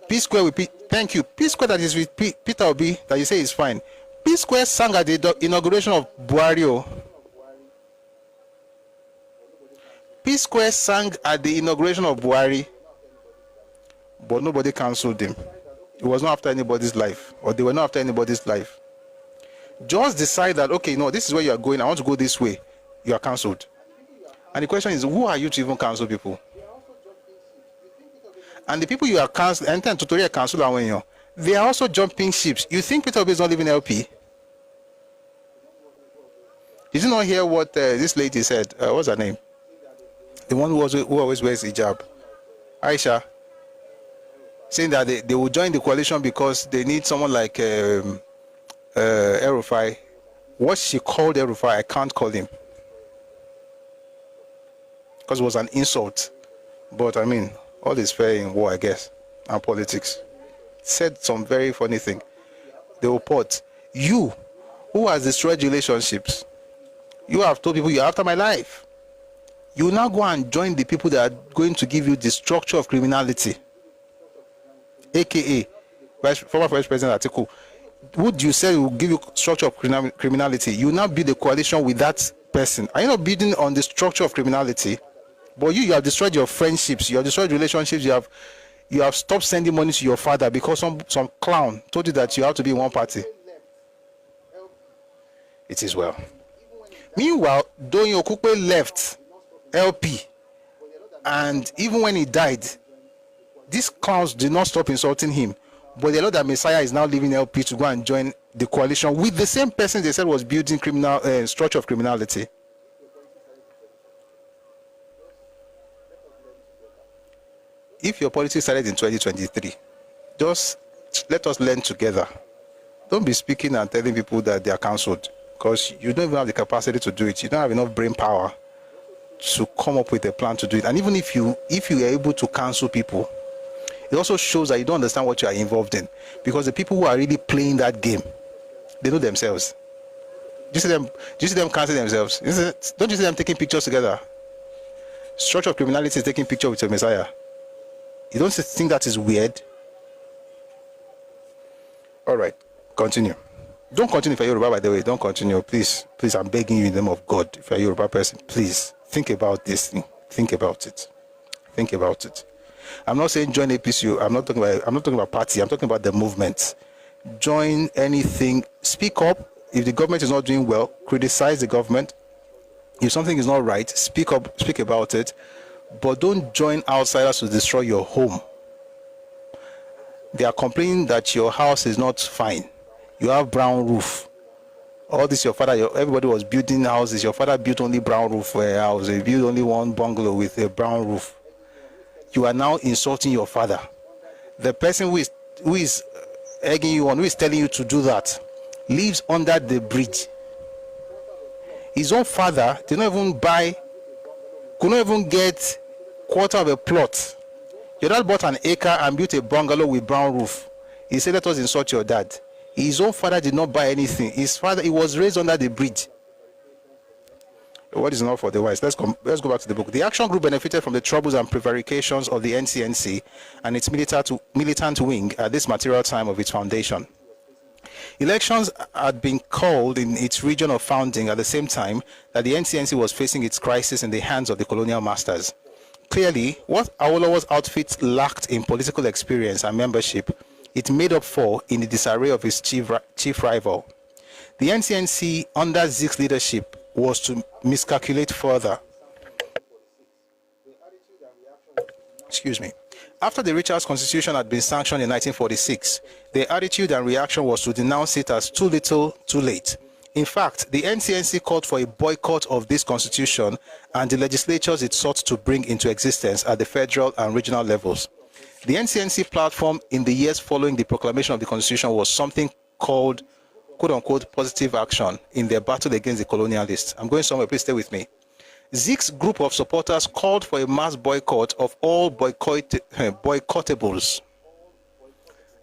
P Square with thank you. P Square that is with Peter Obi, that you say is fine. P Square sang at the inauguration of Buhari. P Square sang at the inauguration of Buhari, but nobody cancelled him. It was not after anybody's life, or they were not after anybody's life. Just decide that, okay, no, this is where you are going. I want to go this way. You are cancelled. And the question is, who are you to even cancel people? And the people you are cancelling, anytime tutorial cancel, they are also jumping ships. You think Peter Obi is not leaving LP? Did you not hear what this lady said? What's her name? The one who always wears hijab. Aisha. Saying that they will join the coalition because they need someone like El-Rufai. What she called El-Rufai, I can't call him. Because it was an insult. But I mean, all is fair in war, I guess, and politics. Said some very funny thing. The report, you, who has destroyed relationships, you have told people you're after my life. You now go and join the people that are going to give you the structure of criminality. AKA, former Vice President Atiku. Would you say will give you structure of criminality? You now build a coalition with that person. Are you not building on the structure of criminality? But you have destroyed your friendships, you have destroyed relationships, you have stopped sending money to your father because some clown told you that you have to be in one party. It is well. Meanwhile, Donyo Okupe left LP, and even when he died, these clowns did not stop insulting him. But they know that Messiah is now leaving LP to go and join the coalition with the same person they said was building structure of criminality. If your politics started in 2023, just let us learn together. Don't be speaking and telling people that they are cancelled, because you don't even have the capacity to do it. You don't have enough brain power to come up with a plan to do it. And even if you are able to cancel people, it also shows that you don't understand what you are involved in, because the people who are really playing that game, they know themselves. Do you see them canceling themselves? Don't you see them taking pictures together? Structure of criminality is taking picture with your Messiah. You don't think that is weird? All right, continue. Don't continue if you're Yoruba, by the way. Don't continue. Please, I'm begging you in the name of God. If you're a Yoruba person, please think about this thing. Think about it. Think about it. I'm not saying join APCU. I'm not talking about party. I'm talking about the movement. Join anything. Speak up. If the government is not doing well, criticize the government. If something is not right, speak up, speak about it. But don't join outsiders to destroy your home. They are complaining that your house is not fine. You have brown roof. All this, everybody was building houses. Your father built only brown roof for a house. He built only one bungalow with a brown roof. You are now insulting your father. The person who is egging you on, who is telling you to do that, lives under the bridge. His own father could not even get quarter of a plot. Your dad bought an acre and built a bungalow with brown roof. He said, let us insult your dad. His own father did not buy anything. His father, he was raised under the bridge. What is not for the wise? Let's go back to the book. The action group benefited from the troubles and prevarications of the NCNC and its militant wing at this material time of its foundation. Elections had been called in its region of founding at the same time that the NCNC was facing its crisis in the hands of the colonial masters. Clearly, what Awolowo's outfit lacked in political experience and membership, it made up for in the disarray of his chief rival. The NCNC, under Zik's leadership, was to miscalculate further. Excuse me. After the Richards Constitution had been sanctioned in 1946, the attitude and reaction was to denounce it as too little, too late. In fact, the NCNC called for a boycott of this constitution and the legislatures it sought to bring into existence at the federal and regional levels. The NCNC platform in the years following the proclamation of the constitution was something called, quote-unquote, positive action in their battle against the colonialists. I'm going somewhere, please stay with me. Zik's group of supporters called for a mass boycott of all boycottables.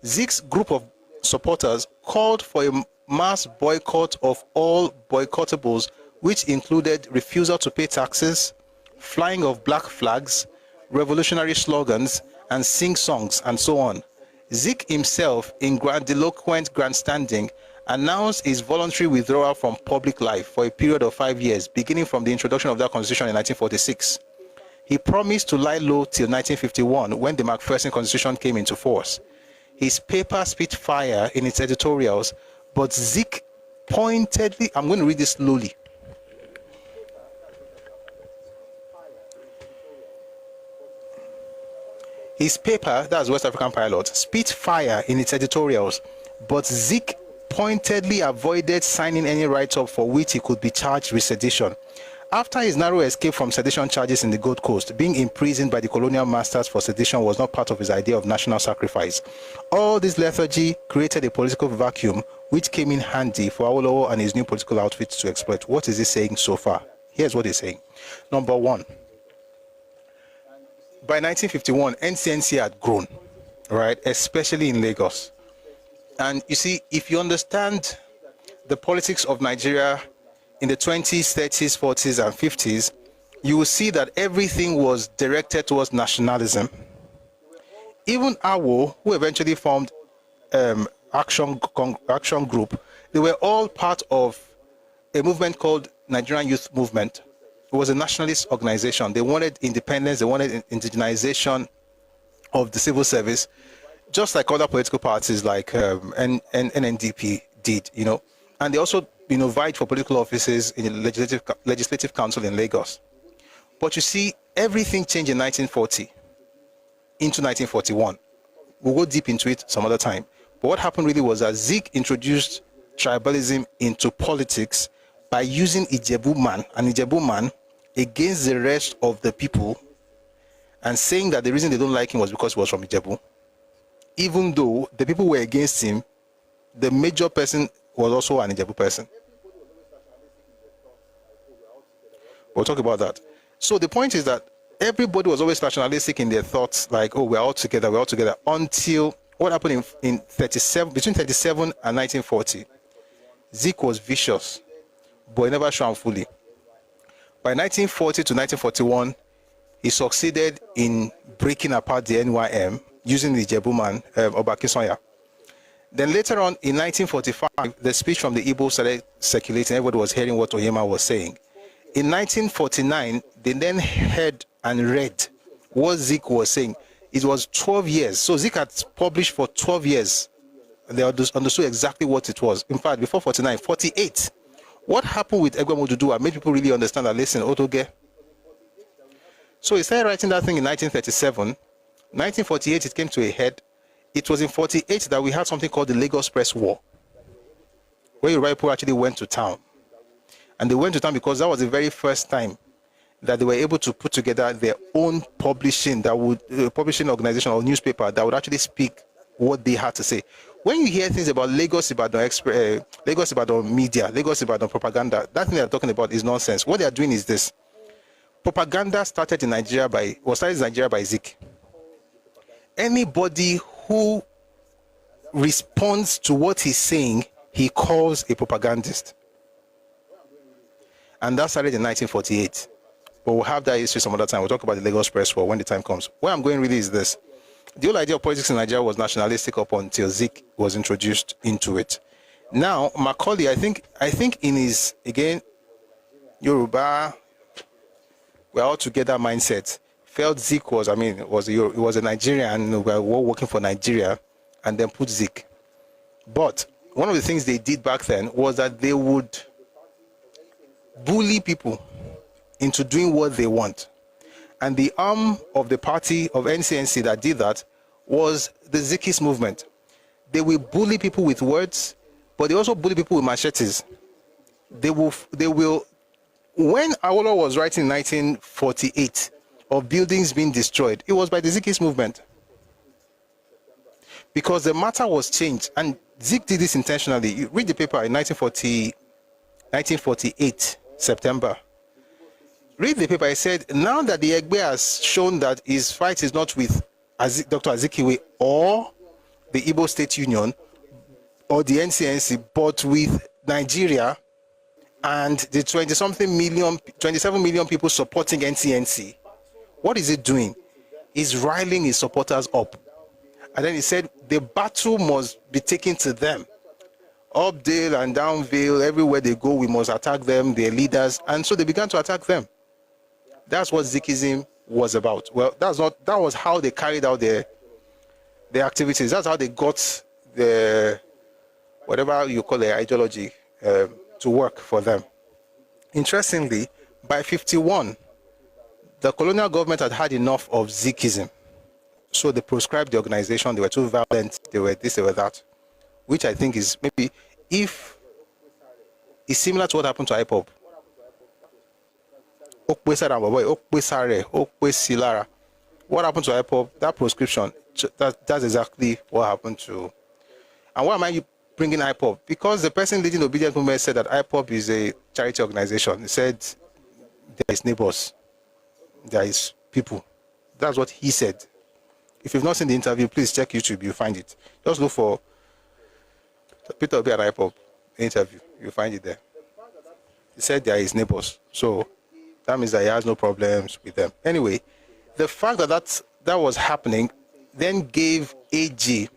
Zik's group of supporters called for a mass boycott of all boycottables, which included refusal to pay taxes, flying of black flags, revolutionary slogans, and sing songs, and so on. Zik himself, in grandiloquent grandstanding, announced his voluntary withdrawal from public life for a period of 5 years, beginning from the introduction of that constitution in 1946. He promised to lie low till 1951, when the Macpherson Constitution came into force. His paper spit fire in its editorials, but Zik pointedly, I'm going to read this slowly. His paper, that's West African Pilot, spit fire in its editorials, but Zik pointedly avoided signing any write-up for which he could be charged with sedition. After his narrow escape from sedition charges in the Gold Coast, being imprisoned by the colonial masters for sedition was not part of his idea of national sacrifice. All this lethargy created a political vacuum which came in handy for Awolowo and his new political outfit to exploit. What is he saying so far? Here's what he's saying. Number one, by 1951, NCNC had grown, right, especially in Lagos. And you see, if you understand the politics of Nigeria in the 20s, 30s, 40s, and 50s, you will see that everything was directed towards nationalism. Even Awo, who eventually formed Action Group, they were all part of a movement called Nigerian Youth Movement. It was a nationalist organization. They wanted independence, they wanted indigenization of the civil service, just like other political parties like NNDP did, you know. And they also, you know, vied for political offices in the legislative council in Lagos. But you see, everything changed in 1940 into 1941. We'll go deep into it some other time. But what happened really was that Zik introduced tribalism into politics by using Ijebu man against the rest of the people, and saying that the reason they don't like him was because he was from Ijebu. Even though the people were against him, the major person was also an Ijebu person. We'll talk about that. So the point is that everybody was always nationalistic in their thoughts, like, oh, we're all together, until what happened in 37, between 37 and 1940. Zik was vicious, but he never shone fully. By 1940 to 1941, he succeeded in breaking apart the NYM using the Ijebu man, Obakisonya. Then later on, in 1945, the speech from the Igbo started circulating. Everybody was hearing what Onyema was saying. In 1949, they then heard and read what Zik was saying. It was 12 years. So Zik had published for 12 years. And they understood exactly what it was. In fact, before 49, 48. What happened with Egwemu Oduduwa made people really understand that, listen, Otoge. So he started writing that thing in 1937. 1948, it came to a head. It was in 48 that we had something called the Lagos Press War, where Yoruba people actually went to town. And they went to town because that was the very first time that they were able to put together their own publishing publishing organization or newspaper that would actually speak what they had to say. When you hear things about Lagos Ibadan media, Lagos Ibadan propaganda, that thing they're talking about is nonsense. What they are doing is this. Propaganda started in Nigeria by Zik. Anybody who responds to what he's saying, he calls a propagandist. And that started in 1948. But we'll have that history some other time. We'll talk about the Lagos Press War when the time comes. Where I'm going really is this. The whole idea of politics in Nigeria was nationalistic up until Zik was introduced into it. Now, Macaulay, I think in his, again, Yoruba, we're all together mindset, felt Zik was, was a Nigerian, we were all working for Nigeria, and then put Zik. But one of the things they did back then was that they would bully people into doing what they want. And the arm of the party of NCNC that did that was the Zikist movement. They will bully people with words, but they also bully people with machetes. They will, when Awolowo was writing in 1948 of buildings being destroyed, it was by the Zikist movement. Because the matter was changed, and Zik did this intentionally. You read the paper in 1948, September. Read the paper. It said, now that the Egbe has shown that his fight is not with Dr. Azikiwe or the Igbo State Union or the NCNC, but with Nigeria and the 27 million people supporting NCNC. What is it doing? It's riling his supporters up. And then he said the battle must be taken to them. Updale and Downvale, everywhere they go, we must attack them, their leaders. And so they began to attack them. That's what Zikism was about. Well, that was how they carried out their activities. That's how they got the, whatever you call their ideology, to work for them. Interestingly, by 51, the colonial government had had enough of Zikism. So they proscribed the organization. They were too violent. They were this, they were that. Which I think is maybe, if it's similar to what happened to IPOB. What happened to IPOB? That proscription, that's exactly what happened to. And why am I bringing IPOB? Because the person leading the obedient movement said that IPOB is a charity organization. He said there is neighbors, there is people. That's what he said. If you've not seen the interview, please check YouTube, you'll find it. Just look for Peter Obi and IPOB interview, you'll find it there. He said there is neighbors. So that means that he has no problems with them. Anyway, the fact that was happening then gave AG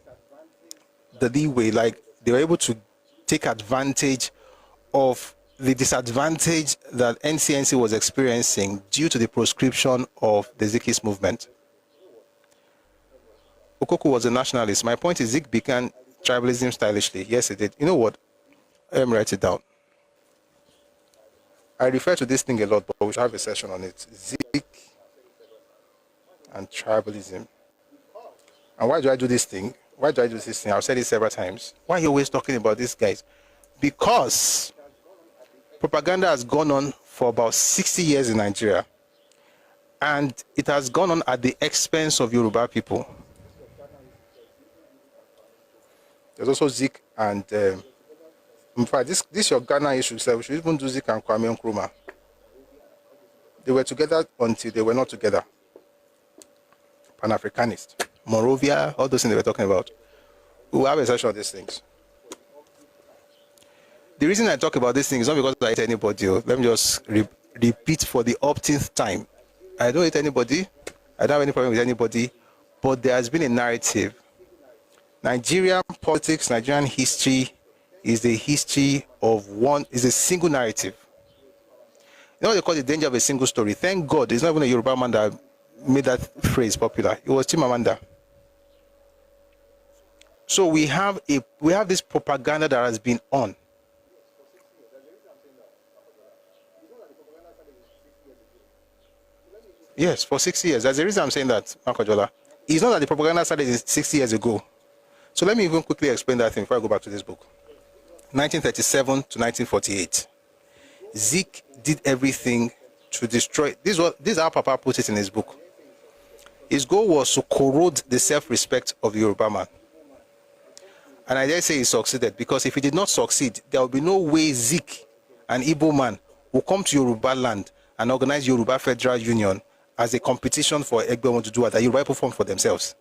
the leeway, like they were able to take advantage of the disadvantage that NCNC was experiencing due to the proscription of the Zikist movement. Okoku was a nationalist. My point is Zik began tribalism stylishly. Yes, it did. You know what? Let me write it down. I refer to this thing a lot, but we should have a session on it. Zik and tribalism. And why do I do this thing? Why do I do this thing? I've said it several times. Why are you always talking about these guys? Because propaganda has gone on for about 60 years in Nigeria. And it has gone on at the expense of Yoruba people. There's also Zik and, in fact, this your Ghana issue, so we should even do Zik and Kwame Nkrumah. They were together until they were not together. Pan-Africanist, Morovia, all those things they were talking about. We will have a session of these things. The reason I talk about these things is not because I hate anybody. Let me just repeat for the upteenth time. I don't hate anybody. I don't have any problem with anybody. But there has been a narrative. Nigerian politics, Nigerian history is the history of a single narrative. You know what they call the danger of a single story? Thank God it's not even a Yoruba man that made that phrase popular. It was Chimamanda. So we have this propaganda that has been on. Yes, for 60 years. That's the reason I'm saying that, Makojola. It's not that the propaganda started 60 years ago. So let me even quickly explain that thing before I go back to this book. 1937 to 1948. Zik did everything to destroy. This is how Papa put it in his book. His goal was to corrode the self-respect of the Yoruba man. And I dare say he succeeded, because if he did not succeed, there will be no way Zik, an Igbo man, will come to Yoruba land and organize Yoruba Federal Union as a competition for Egbe to do what Yoruba people formed for themselves.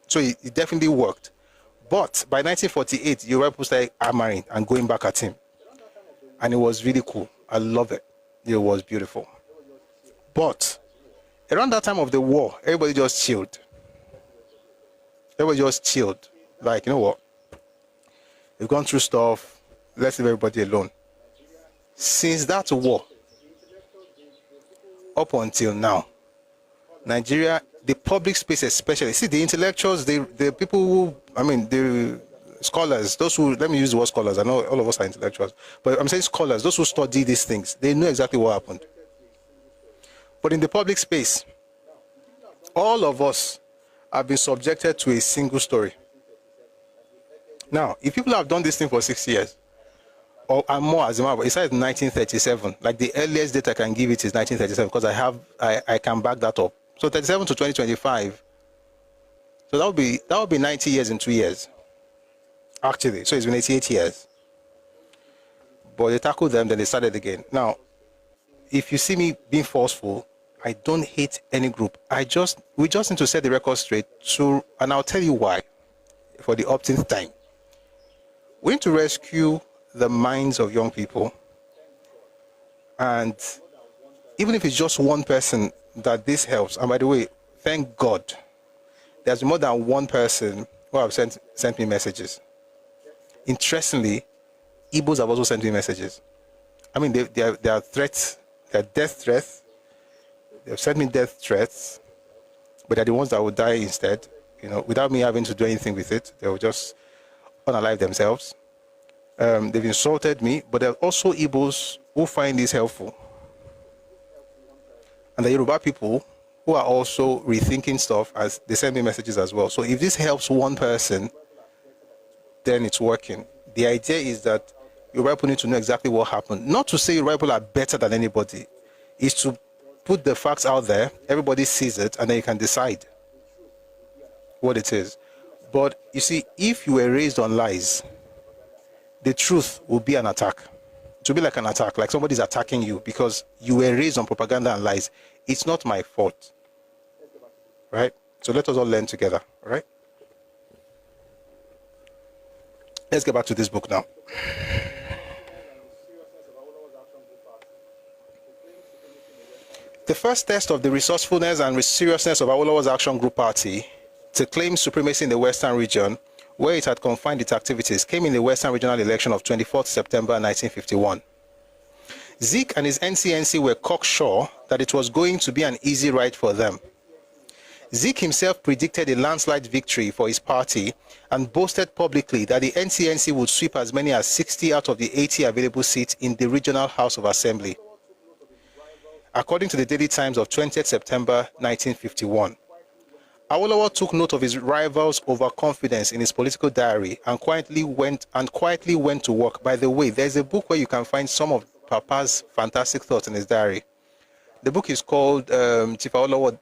So it definitely worked. But by 1948, Yoruba people started hammering and going back at him. And it was really cool. I love it. It was beautiful. But around that time of the war, everybody just chilled. Everybody just chilled. Like, you know what? We've gone through stuff. Let's leave everybody alone. Since that war, up until now, Nigeria, the public space especially, see the intellectuals, the people who, the scholars, those who, let me use the word scholars, I know all of us are intellectuals, but I'm saying scholars, those who study these things, they know exactly what happened. But in the public space, all of us have been subjected to a single story. Now, if people have done this thing for 6 years, or more, as a matter, it started in 1937. Like the earliest date I can give it is 1937, because I can back that up. So 37 to 2025. So that would be 90 years in 2 years. Actually, so it's been 88 years. But they tackled them, then they started again. Now, if you see me being forceful, I don't hate any group. We just need to set the record straight. And I'll tell you why. For the optimum time, we need to rescue the minds of young people, and even if it's just one person that this helps. And by the way, thank God, there's more than one person who have sent me messages. Interestingly, Igbos have also sent me messages. They are threats, they are death threats. They've sent me death threats, but they're the ones that will die instead. Without me having to do anything with it, they will just unalive themselves. They've insulted me, but there are also Igbos who find this helpful. And the Yoruba people who are also rethinking stuff, as they send me messages as well. So if this helps one person, then it's working. The idea is that Yoruba people need to know exactly what happened. Not to say Yoruba people are better than anybody. It's to put the facts out there, everybody sees it, and then you can decide what it is. But you see, if you were raised on lies, the truth will be an attack. It will be like an attack, like somebody's attacking you because you were raised on propaganda and lies. It's not my fault. Right? So let us all learn together. All right? Let's get back to this book now. The first test of the resourcefulness and seriousness of Awolowo's Action Group Party to claim supremacy in the Western region, where it had confined its activities, came in the Western Regional Election of 24th September 1951. Zik and his NCNC were cocksure that it was going to be an easy ride for them. Zik himself predicted a landslide victory for his party and boasted publicly that the NCNC would sweep as many as 60 out of the 80 available seats in the Regional House of Assembly. According to the Daily Times of 20th September 1951, Awolowo took note of his rivals' overconfidence in his political diary and quietly went to work. By the way, there's a book where you can find some of Papa's fantastic thoughts in his diary. The book is called Chief Obafemi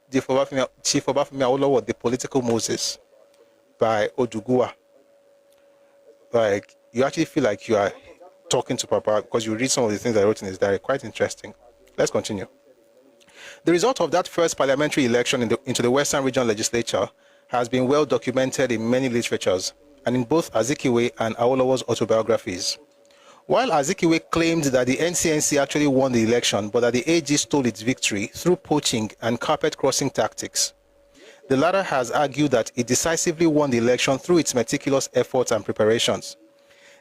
Awolowo, The Political Moses by Odugua. Like, you actually feel like you are talking to Papa because you read some of the things I wrote in his diary. Quite interesting. Let's continue. The result of that first parliamentary election into the Western Regional Legislature has been well documented in many literatures and in both Azikiwe and Awolowo's autobiographies. While Azikiwe claimed that the NCNC actually won the election, but that the AG stole its victory through poaching and carpet-crossing tactics, The latter has argued that it decisively won the election through its meticulous efforts and preparations.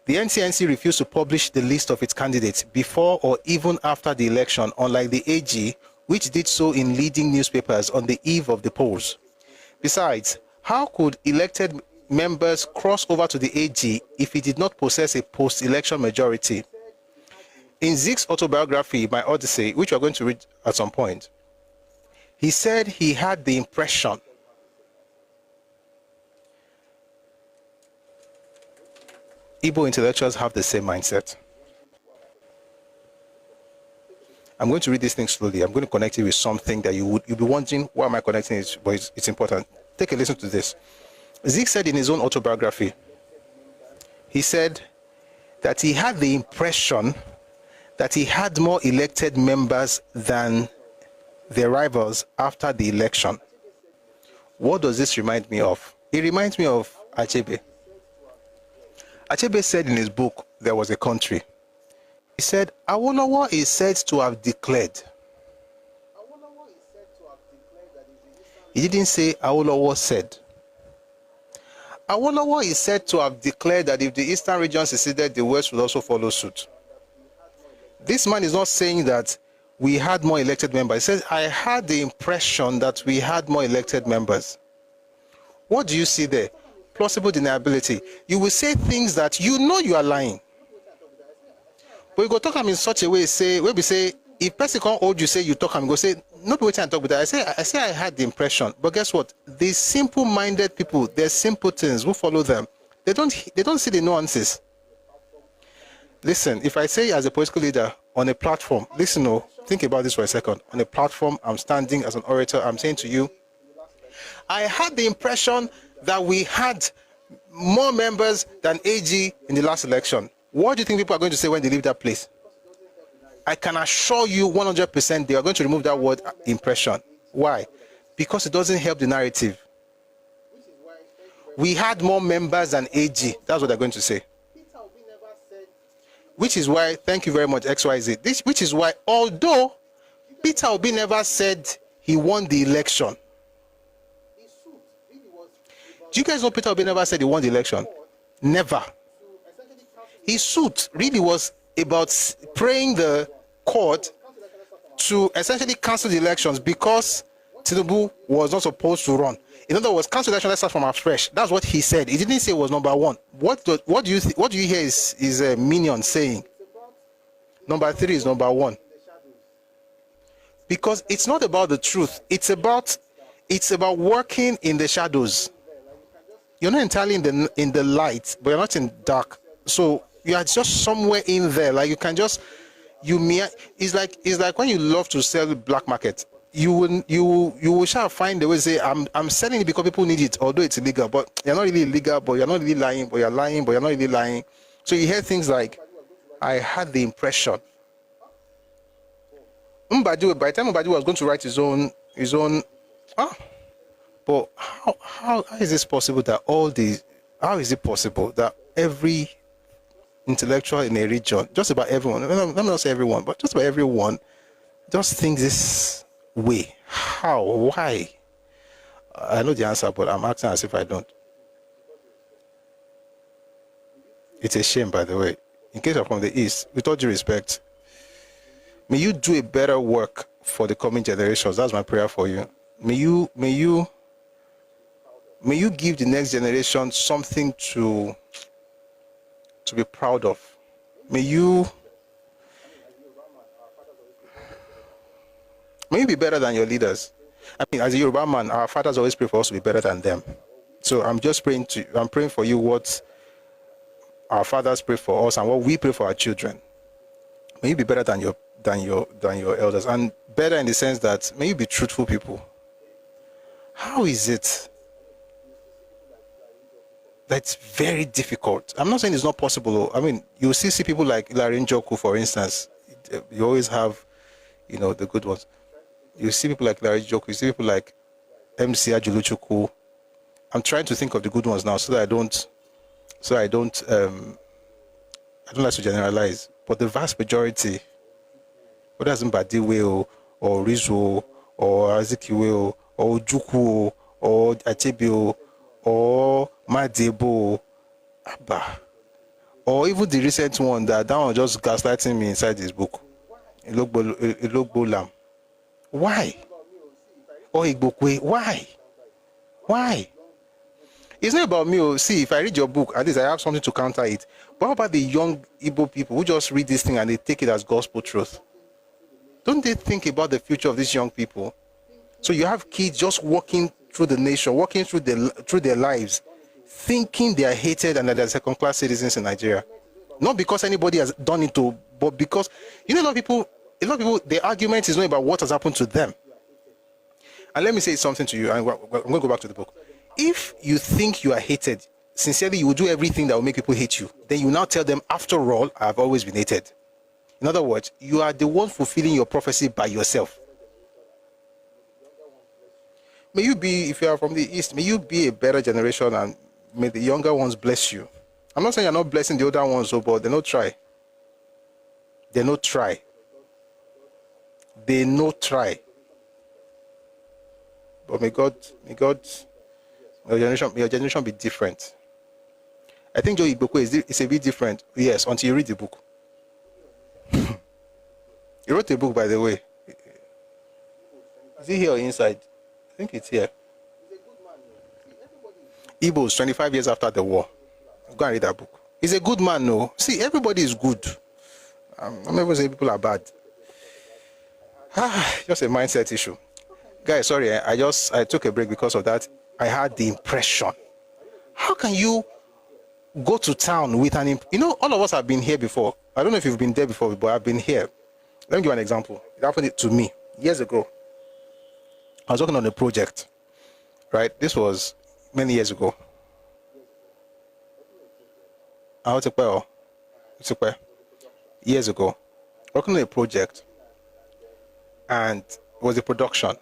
The NCNC refused to publish the list of its candidates before or even after the election, unlike the AG, which did so in leading newspapers on the eve of the polls. Besides, how could elected members cross over to the AG if he did not possess a post-election majority? In Zik's autobiography, My Odyssey, which we are going to read at some point, he said he had the impression Igbo intellectuals have the same mindset. I'm going to read this thing slowly. I'm going to connect it with something that you'll be wondering, why am I connecting it? But it's important. Take a listen to this. Zik said in his own autobiography, he said that he had the impression that he had more elected members than their rivals after the election. What does this remind me of? It reminds me of Achebe. Achebe said in his book, There Was a Country, he said, Awolowo is said to have declared. He didn't say Awolowo said. Awolowo is said to have declared that if the eastern region seceded, the west would also follow suit. This man is not saying that we had more elected members. He says, I had the impression that we had more elected members. What do you see there? Plausible deniability. You will say things that you know you are lying. But you go talk in such a way, where we say, if person can't hold you, say you talk and go say, not waiting and talk with that. I say I had the impression. But guess what? These simple-minded people, they're simpletons who follow them. They don't see the nuances. Listen, if I say as a political leader on a platform, listen, think about this for a second. On a platform, I'm standing as an orator, I'm saying to you, I had the impression that we had more members than AG in the last election. What do you think people are going to say when they leave that place? I can assure you 100% they are going to remove that word impression. Why? Because it doesn't help the narrative. We had more members than AG. That's what they're going to say. Which is why, thank you very much, XYZ. Which is why, although Peter Obi never said he won the election. Do you guys know Peter Obi never said he won the election? Never. His suit really was about praying the court to essentially cancel the elections because Tinubu was not supposed to run. In other words, cancel election, let's start from afresh. That's what he said. He didn't say it was number one. What do you hear is a minion saying? Number 3 is number 1. Because it's not about the truth. It's about working in the shadows. You're not entirely in the light, but you're not in dark. So you are just somewhere in there. Like you can just it's like when you love to sell black market. You will shall find the way to say I'm selling it because people need it, although it's illegal. But you're not really illegal, but you're not really lying, but you're lying, but you're not really lying. So you hear things like, I had the impression. Mbadiwe, by the time Mbadiwe was going to write his own but how is this possible that how is it possible that every intellectual in a region, just about everyone, let me not say everyone, but just about everyone, just thinks this way? How? Why? I know the answer, but I'm acting as if I don't. It's a shame, by the way. In case you're from the East, with all due respect, may you do a better work for the coming generations. That's my prayer for you. May you give the next generation something to be proud of. May you be better than your leaders. I mean, as a Yoruba man, our fathers always pray for us to be better than them. So I'm praying for you what our fathers pray for us and what we pray for our children. May you be better than your elders, and better in the sense that may you be truthful people. How is it? That's very difficult. I'm not saying it's not possible. I mean, you see people like Larry Njoku, for instance. You always have, the good ones. You see people like Larry Njoku. You see people like MC Ajuluchukwu. I'm trying to think of the good ones now, so that I don't like to generalize. But the vast majority, whether it's Mbadiwe or Rizzo or Azikiwe or Ojukwu or Achebio, or Madebo, Abba, or even the recent one that one just gaslighting me inside his book, Ilogbo Lam. Why? Or Igbokwe, why? Why? It's not about me. See, if I read your book, at least I have something to counter it. But how about the young Igbo people who just read this thing and they take it as gospel truth? Don't they think about the future of these young people? So you have kids just walking through the nation, walking through their lives, thinking they are hated and that they're second-class citizens in Nigeria. Not because anybody has done it to, but because, a lot of people, the argument is not about what has happened to them. And let me say something to you, and I'm going to go back to the book. If you think you are hated, sincerely, you will do everything that will make people hate you. Then you now tell them, after all, I've always been hated. In other words, you are the one fulfilling your prophecy by yourself. May you be, if you are from the East, may you be a better generation and may the younger ones bless you. I'm not saying you're not blessing the older ones, but they not try. They not try. They not try. But may your generation be different. I think Joe Igbokwe is a bit different. Yes, until you read the book. He wrote a book, by the way. Is it here or inside? I think it's here. Igbos, 25 years after the war. Go and read that book. He's a good man, no. See, everybody is good. I'm never saying people are bad. Just a mindset issue. Guys, sorry, I took a break because of that. I had the impression. How can you go to town with all of us have been here before. I don't know if you've been there before, but I've been here. Let me give you an example. It happened to me years ago. I was working on a project, right? This was many years ago. Years ago, working on a project, and it was a production.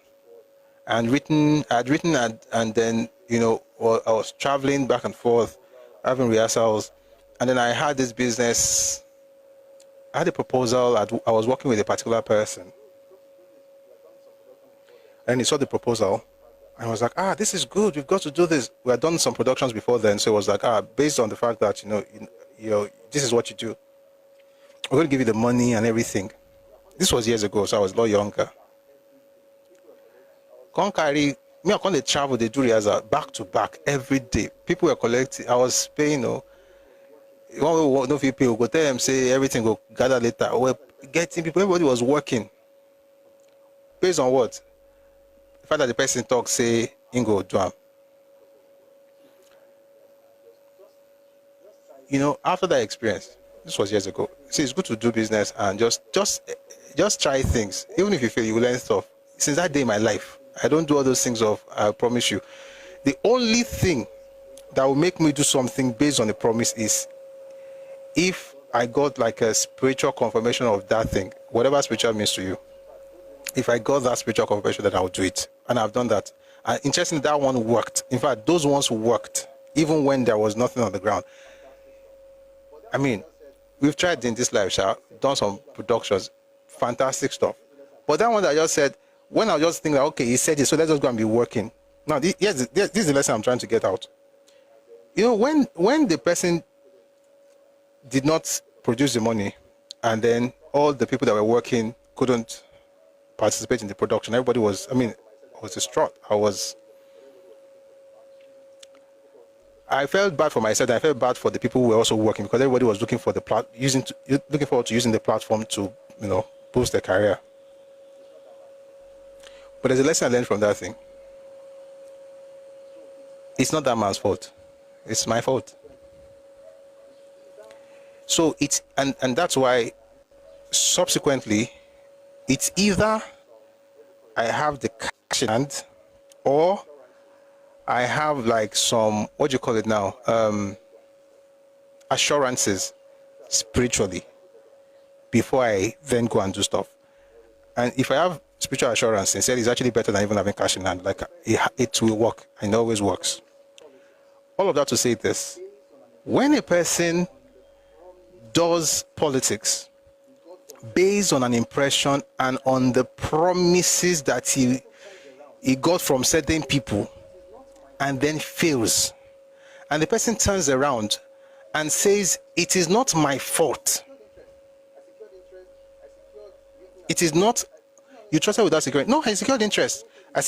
And I had written, and then, I was traveling back and forth, having rehearsals, and then I had this business. I had a proposal. I was working with a particular person, and he saw the proposal, and I was like, this is good. We've got to do this. We had done some productions before then, so it was like, based on the fact that this is what you do. We're going to give you the money and everything. This was years ago, so I was a lot younger. Can't carry me. I can't travel. They do rehearsal back to back every day. People were collecting. I was paying. One no people go tell them say everything will gather later. We're getting people. Everybody was working. Based on what? The fact that the person talks say Ingo Dwam. After that experience, this was years ago. See, it's good to do business and just try things. Even if you fail, you will learn stuff. Since that day in my life, I don't do all those things I promise you. The only thing that will make me do something based on a promise is if I got like a spiritual confirmation of that thing, whatever spiritual means to you. If I got that spiritual confirmation, then I'll do it. And I've done that. And interestingly, that one worked. In fact, those ones worked, even when there was nothing on the ground. I mean, we've tried in this live show, done some productions, fantastic stuff. But that one that I just said, when I was just thinking, okay, he said it, so let's just go and be working. Now, this is the lesson I'm trying to get out. When the person did not produce the money, and then all the people that were working couldn't participate in the production, everybody was, I was distraught. I felt bad for myself, and I felt bad for the people who were also working, because everybody was looking for looking forward to using the platform to, boost their career. But there's a lesson I learned from that thing. It's not that man's fault. It's my fault. So and that's why subsequently it's either I have the cash in hand, or I have like some, what do you call it now? Assurances spiritually before I then go and do stuff. And if I have spiritual assurance, instead, it's actually better than even having cash in hand. Like it will work, and it always works. All of that to say this: when a person does politics based on an impression and on the promises that he got from certain people, and then fails. And the person turns around and says, it is not my fault. It is not, you trusted without security. No, I secured interest. I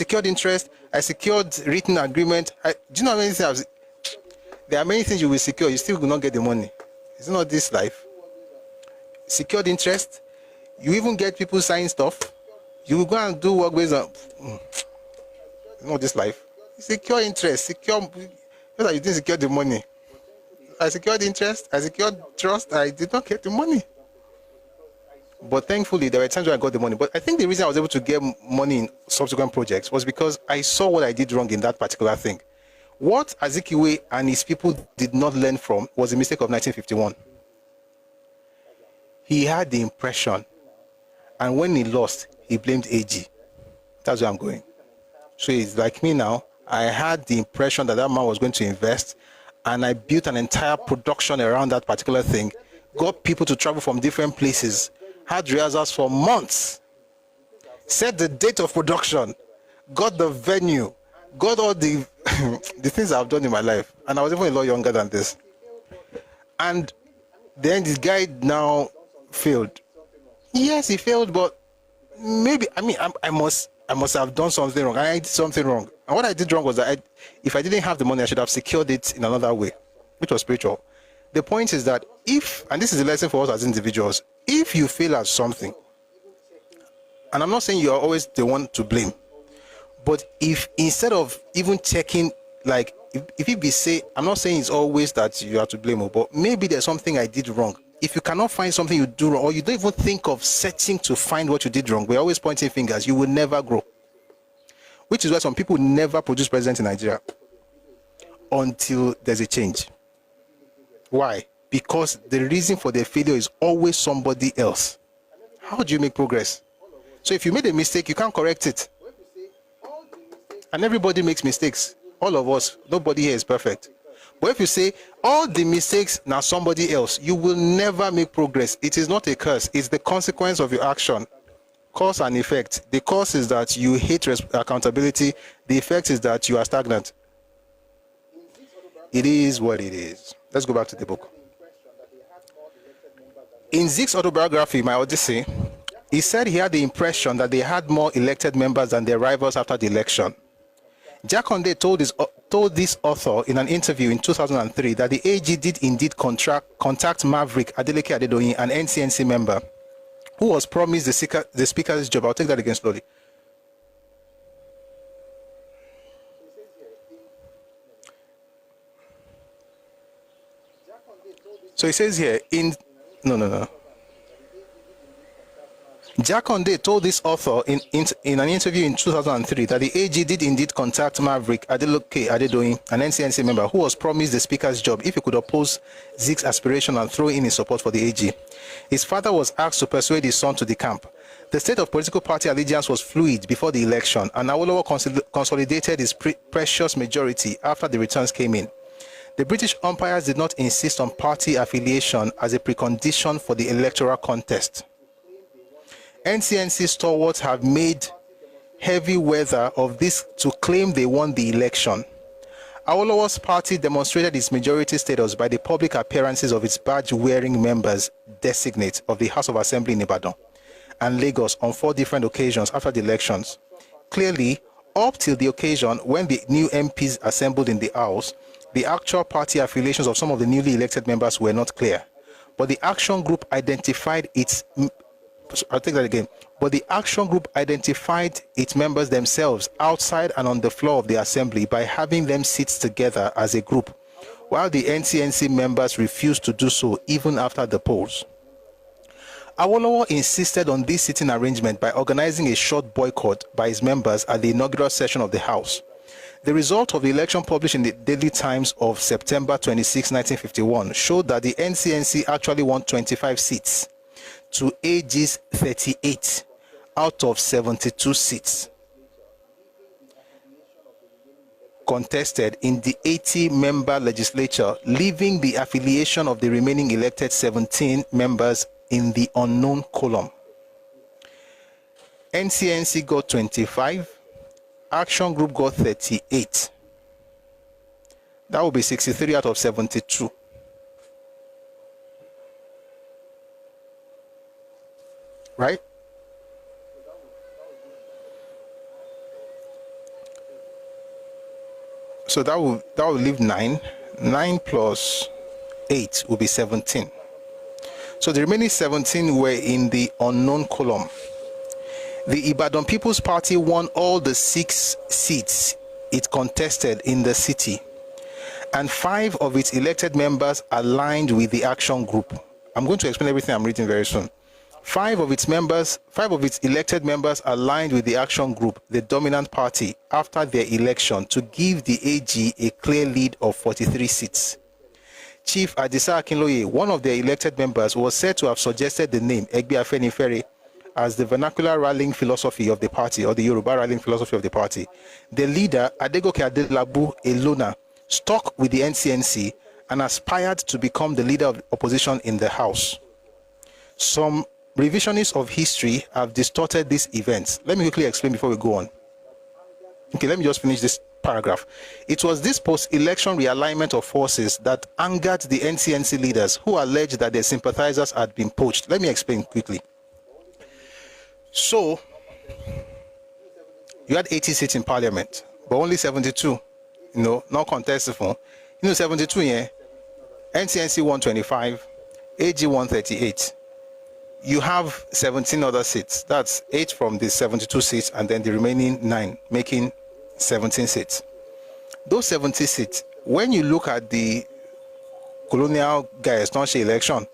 secured written agreement. Do you know how many things? There are many things you will secure, you still will not get the money. It's not this life. Secured interest, you even get people signing stuff. You will go and do work based on, it's not this life. Secure interest, you didn't secure the money. I secured interest, I secured trust, I did not get the money. But thankfully, there were times where I got the money. But I think the reason I was able to get money in subsequent projects was because I saw what I did wrong in that particular thing. What Azikiwe and his people did not learn from was a mistake of 1951. He had the impression, and when he lost, he blamed AG. That's where I'm going. So it's like me now. I had the impression that that man was going to invest, and I built an entire production around that particular thing, got people to travel from different places, had rehearsals for months, set the date of production, got the venue, got all the the things I've done in my life, and I was even a lot younger than this. And then this guy now failed. Yes, he failed, but maybe I must have done something wrong. I did something wrong, and what I did wrong was that if I didn't have the money, I should have secured it in another way, which was spiritual. The point is that if, and this is a lesson for us as individuals, if you fail at something, and I'm not saying you are always the one to blame, but if instead of even checking, like if you be say, I'm not saying it's always that you are to blame, but maybe there's something I did wrong. If you cannot find something you do wrong, or you don't even think of searching to find what you did wrong, we're always pointing fingers, you will never grow. Which is why some people never produce presidents in Nigeria until there's a change. Why? Because the reason for their failure is always somebody else. How do you make progress? So if you made a mistake, you can't correct it. And everybody makes mistakes. All of us. Nobody here is perfect. But if you say, all the mistakes now somebody else, you will never make progress. It is not a curse. It's the consequence of your action. Cause and effect. The cause is that you hate accountability. The effect is that you are stagnant. It is what it is. Let's go back to the book. In Zik's autobiography, My Odyssey, he said he had the impression that they had more elected members than their rivals after the election. Jakonde told this author in an interview in 2003 that the AG did indeed contact Maverick Adeleke Adedoyin, an NCNC member, who was promised the speaker's job. I'll take that again slowly. So he says here, Jakonde told this author in an interview in 2003 that the AG did indeed contact Maverick Adeleke Adedoyin, an NCNC member, who was promised the speaker's job if he could oppose Zik's aspiration and throw in his support for the AG. His father was asked to persuade his son to the camp. The state of political party allegiance was fluid before the election, and Awolowo consolidated his precious majority after the returns came in. The British umpires did not insist on party affiliation as a precondition for the electoral contest. NCNC stalwarts have made heavy weather of this to claim they won the election. Awolowo's party demonstrated its majority status by the public appearances of its badge-wearing members designate of the House of Assembly in Ibadan and Lagos on 4 different occasions after the elections. Clearly, up till the occasion when the new MPs assembled in the House, the actual party affiliations of some of the newly elected members were not clear. But the action group identified its members themselves outside and on the floor of the assembly by having them sit together as a group, while the NCNC members refused to do so even after the polls. Awolowo insisted on this sitting arrangement by organizing a short boycott by his members at the inaugural session of the House. The result of the election published in the Daily Times of September 26, 1951 showed that the NCNC actually won 25 seats to AG's 38 out of 72 seats contested in the 80-member legislature, leaving the affiliation of the remaining elected 17 members in the unknown column. NCNC got 25, Action Group got 38. That will be 63 out of 72. Right? So that will leave 9. 9 plus 8 will be 17. So the remaining 17 were in the unknown column. The Ibadan People's Party won all the 6 seats it contested in the city, and 5 of its elected members aligned with the action group. I'm going to explain everything I'm reading very soon. 5 of its elected members aligned with the action group, the dominant party, after their election to give the AG a clear lead of 43 seats. Chief Adisa Akinloye, one of their elected members, was said to have suggested the name Egbe Afenifere as the vernacular rallying philosophy of the party, or the Yoruba rallying philosophy of the party. The leader, Adegoke Adelabu Elona, stuck with the NCNC and aspired to become the leader of opposition in the House. Some revisionists of history have distorted these events. Let me quickly explain before we go on. Okay, let me just finish this paragraph. It was this post-election realignment of forces that angered the NCNC leaders, who alleged that their sympathizers had been poached. Let me explain quickly. So, you had 80 seats in parliament, but only 72, not contestable. 72, yeah, NCNC 125, AG 138. You have 17 other seats. That's 8 from the 72 seats, and then the remaining 9, making 17 seats. Those 70 seats, when you look at the colonial guys election,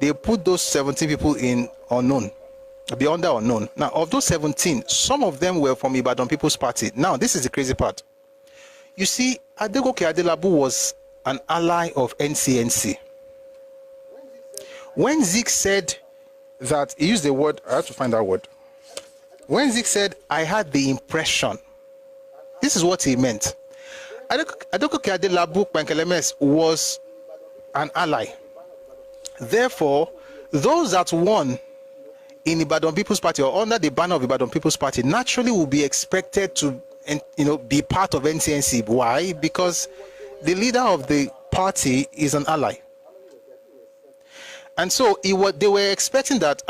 they put those 17 people in unknown, beyond the unknown. Now, of those 17, some of them were from Ibadan People's Party. Now, this is the crazy part. You see, Adegoke Adelabu was an ally of NCNC. When Zik said that, he used the word, I have to find that word. When Zik said, I had the impression, this is what he meant. Adegoke Adelabu Pankelemes was an ally. Therefore, those that won in Ibadan People's Party or under the banner of Ibadan People's Party naturally will be expected to, be part of NCNC. Why? Because the leader of the party is an ally. And so they were expecting that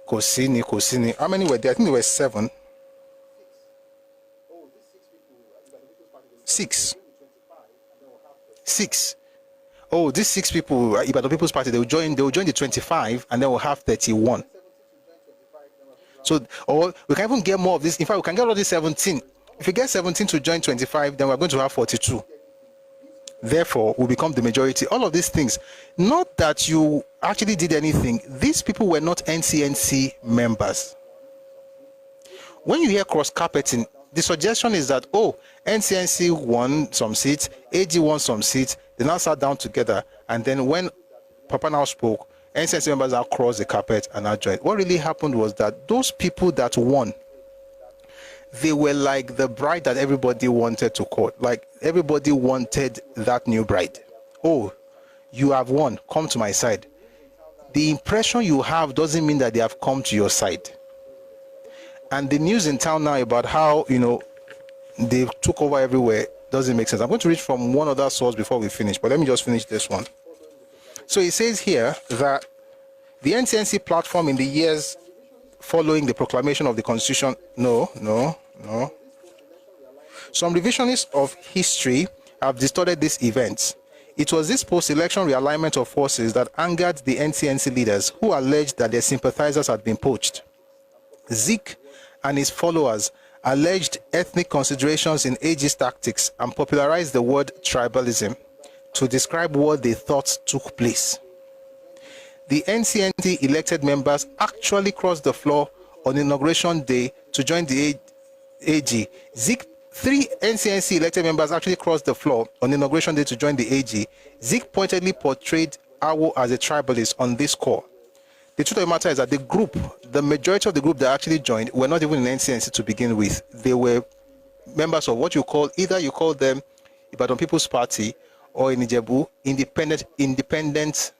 Kosini. How many were there? I think there were 7. 6. Oh, these 6 people, Ibadan People's Party, they will join the 25, and then we'll have 31. So, or we can even get more of this. In fact, we can get all these 17. If we get 17 to join 25, then we're going to have 42. Therefore, we'll become the majority. All of these things, not that you actually did anything. These people were not NCNC members. When you hear cross-carpeting, the suggestion is that, NCNC won some seats, AG won some seats, they now sat down together, and then when Papa now spoke, NCNC members now crossed the carpet and now joined. What really happened was that those people that won, they were like the bride that everybody wanted to court. Like everybody wanted that new bride. Oh, you have won, come to my side. The impression you have doesn't mean that they have come to your side. And the news in town now about how, they took over everywhere doesn't make sense. I'm going to read from one other source before we finish, but let me just finish this one. So it says here that the NCNC platform in the years following the proclamation of the Constitution, no. Some revisionists of history have distorted these events. It was this post-election realignment of forces that angered the NCNC leaders, who alleged that their sympathizers had been poached. Zik and his followers alleged ethnic considerations in AG's tactics and popularized the word tribalism to describe what they thought took place. The NCNC elected members actually crossed the floor on Inauguration Day to join the AG. 3 NCNC elected members actually crossed the floor on Inauguration Day to join the AG. Zik pointedly portrayed Awo as a tribalist on this score. The truth of the matter is that the majority of the group that actually joined were not even in NCNC to begin with. They were members of what you call them Ibadan People's Party, or in Ijebu, independent,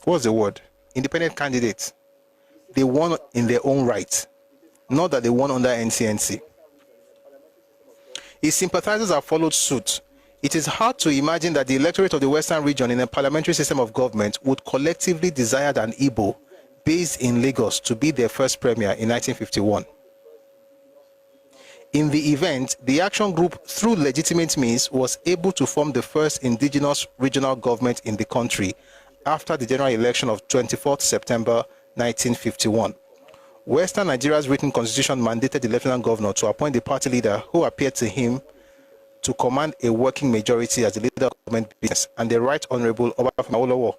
what's the word? Independent candidates. They won in their own right, not that they won under NCNC. His sympathizers have followed suit. It is hard to imagine that the electorate of the Western region in a parliamentary system of government would collectively desire an Igbo based in Lagos to be their first premier in 1951. In the event, the action group, through legitimate means, was able to form the first indigenous regional government in the country after the general election of 24th September 1951. Western Nigeria's written constitution mandated the lieutenant governor to appoint the party leader who appeared to him to command a working majority as the leader of government business, and the Right Honorable Obafemi Awolowo,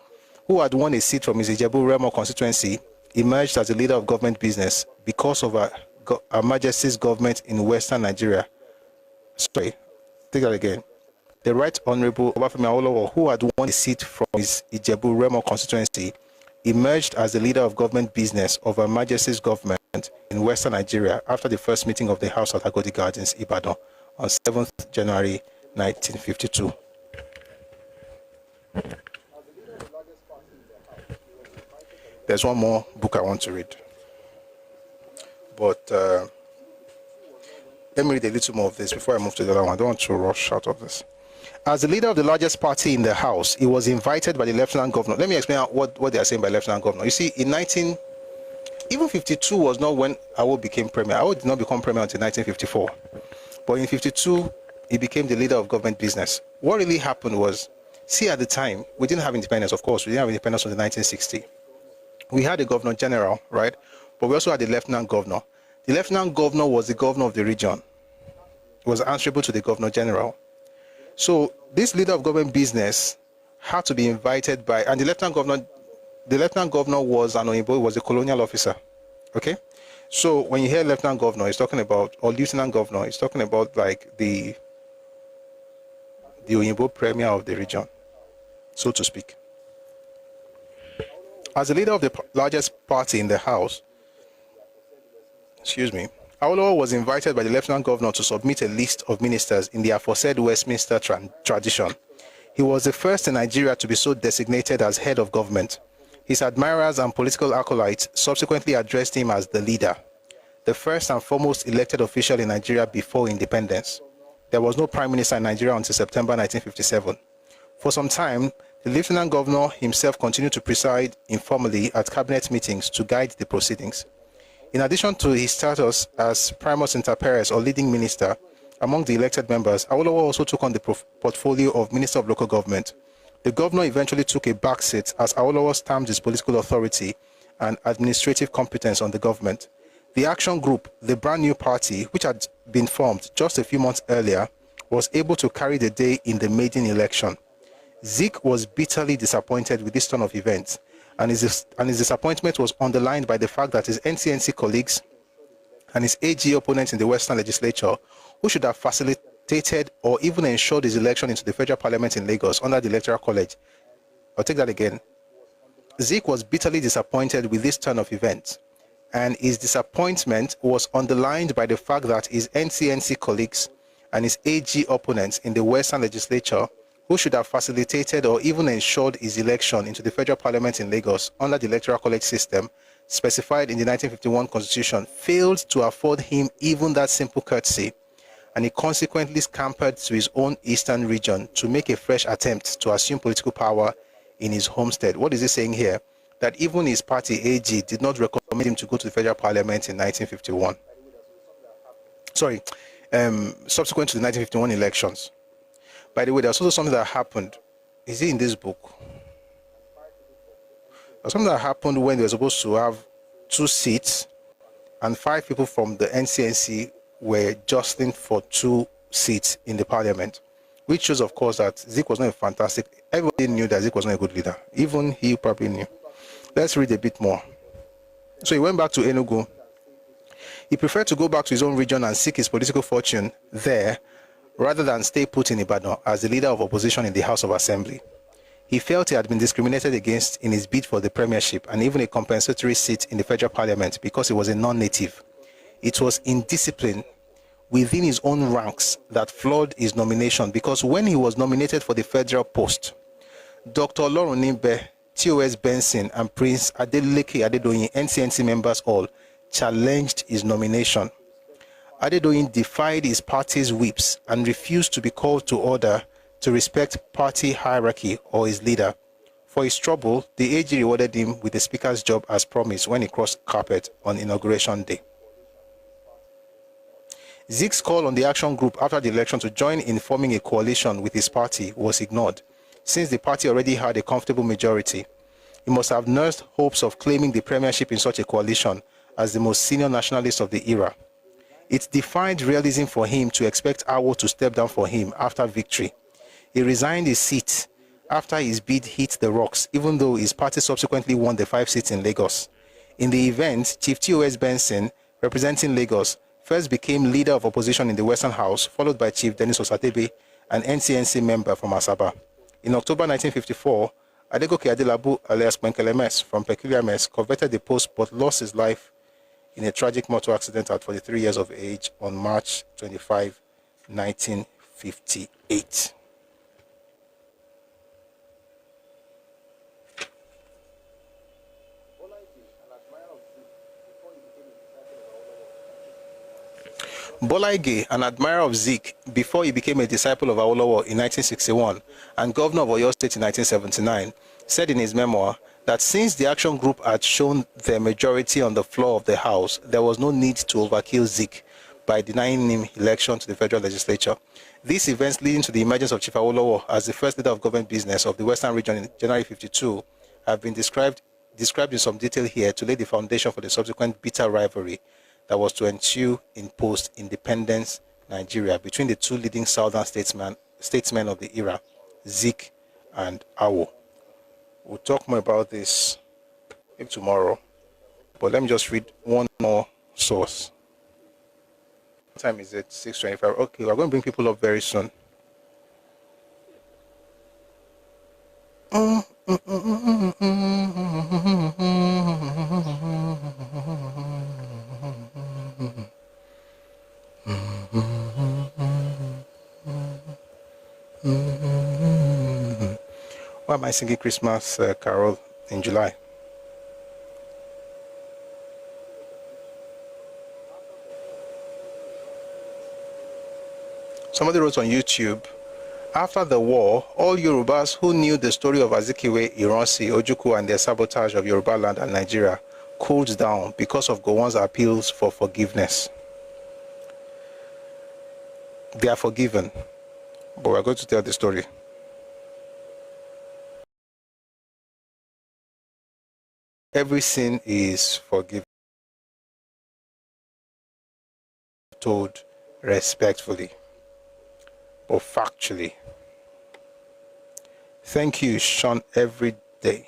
who had won a seat from his Ijebu Remo constituency, emerged as the leader of government business because of Her Majesty's government in Western Nigeria. Sorry, take that again. The Right Honorable Obafemi Awolowo, who had won a seat from his Ijebu Remo constituency, emerged as the leader of government business of Her Majesty's government in Western Nigeria after the first meeting of the House at Agodi Gardens, Ibadan, on 7th January 1952. There's one more book I want to read, but let me read a little more of this before I move to the other one. I don't want to rush out of this. As the leader of the largest party in the House, he was invited by the Lieutenant Governor. Let me explain what they are saying by Lieutenant Governor. You see, even 52 was not when Awo became premier. Awo did not become premier until 1954. But in 52, he became the leader of government business. What really happened was, see, at the time, we didn't have independence, of course. We didn't have independence until 1960. We had a governor general, right? But we also had the lieutenant governor. The lieutenant governor was the governor of the region. He was answerable to the governor general. So this leader of government business had to be invited by, and the lieutenant governor was an Oyinbo, was a colonial officer. Okay? So when you hear lieutenant governor, he's talking about, or lieutenant governor, he's talking about like the Oyinbo premier of the region, so to speak. As the leader of the largest party in the House, Awolowo was invited by the lieutenant governor to submit a list of ministers in the aforesaid Westminster tradition. He was the first in Nigeria to be so designated as head of government. His admirers and political acolytes subsequently addressed him as the leader, the first and foremost elected official in Nigeria before independence. There was no prime minister in Nigeria until September 1957. For some time, the lieutenant governor himself continued to preside informally at cabinet meetings to guide the proceedings. In addition to his status as primus inter pares, or leading minister among the elected members, Awolowo also took on the portfolio of Minister of Local Government. The governor eventually took a backseat as Awolowo stamped his political authority and administrative competence on the government. The Action Group, the brand new party, which had been formed just a few months earlier, was able to carry the day in the maiden election. Zik was bitterly disappointed with this turn of events, and his disappointment was underlined by the fact that his NCNC colleagues and his AG opponents in the Western legislature, who should have facilitated or even ensured his election into the federal parliament in Lagos under the Electoral College. I'll take that again. Zik was bitterly disappointed with this turn of events, and his disappointment was underlined by the fact that his NCNC colleagues and his AG opponents in the Western legislature, who should have facilitated or even ensured his election into the federal parliament in Lagos under the Electoral College system specified in the 1951 Constitution, failed to afford him even that simple courtesy, and he consequently scampered to his own eastern region to make a fresh attempt to assume political power in his homestead. What is he saying here? That even his party, AG, did not recommend him to go to the federal parliament in 1951. Subsequent to the 1951 elections. By the way, there's also something that happened. Is it in this book? There's something that happened when they were supposed to have 2 seats and 5 people from the NCNC were jostling for 2 seats in the parliament, which shows, of course, that Zik was not a fantastic. Everybody knew that Zik was not a good leader. Even he probably knew. Let's read a bit more. So he went back to Enugu. He preferred to go back to his own region and seek his political fortune there, rather than stay put in Ibadan as the leader of opposition in the House of Assembly. He felt he had been discriminated against in his bid for the premiership and even a compensatory seat in the federal parliament because he was a non-native. It was indiscipline within his own ranks that flawed his nomination, because when he was nominated for the federal post, Dr. Olorunimbe, TOS Benson, and Prince Adeleke Adedoyin, NCNC members all, challenged his nomination. Adedoyin defied his party's whips and refused to be called to order to respect party hierarchy or his leader. For his trouble, the AG rewarded him with the speaker's job as promised when he crossed carpet on Inauguration Day. Zik's call on the action group after the election to join in forming a coalition with his party was ignored, since the party already had a comfortable majority. He must have nursed hopes of claiming the premiership in such a coalition as the most senior nationalist of the era. It defied realism for him to expect Awo to step down for him after victory. He resigned his seat after his bid hit the rocks, even though his party subsequently won the 5 seats in Lagos. In the event, Chief T.O.S. Benson, representing Lagos, first became leader of opposition in the Western House, followed by Chief Dennis Osatebe, an NCNC member from Asaba. In October 1954, Adegoke Adelabu alias Kwenkelemes from Peculiar Mess coveted the post but lost his life in a tragic motor accident at 43 years of age on March 25, 1958. Bola Ige, an admirer of Zik before he became a disciple of Awolowo in 1961 and governor of Oyo State in 1979, said in his memoir that since the action group had shown their majority on the floor of the House, there was no need to overkill Zik by denying him election to the federal legislature. These events leading to the emergence of Chief Awolowo as the first leader of government business of the Western region in January 52 have been described in some detail here to lay the foundation for the subsequent bitter rivalry that was to ensue in post-independence Nigeria between the two leading southern statesmen of the era, Zik and Awo. We'll talk more about this maybe tomorrow, but let me just read one more source. What time is it? 6:25. Okay, we're going to bring people up very soon. Why am I singing Christmas carol in July? Somebody wrote on YouTube, after the war, all Yorubas who knew the story of Azikiwe, Ironsi, Ojukwu and their sabotage of Yoruba land and Nigeria cooled down because of Gowon's appeals for forgiveness. They are forgiven, but we're going to tell the story. Every sin is forgiven, told respectfully, but factually. Thank you, Sean, every day.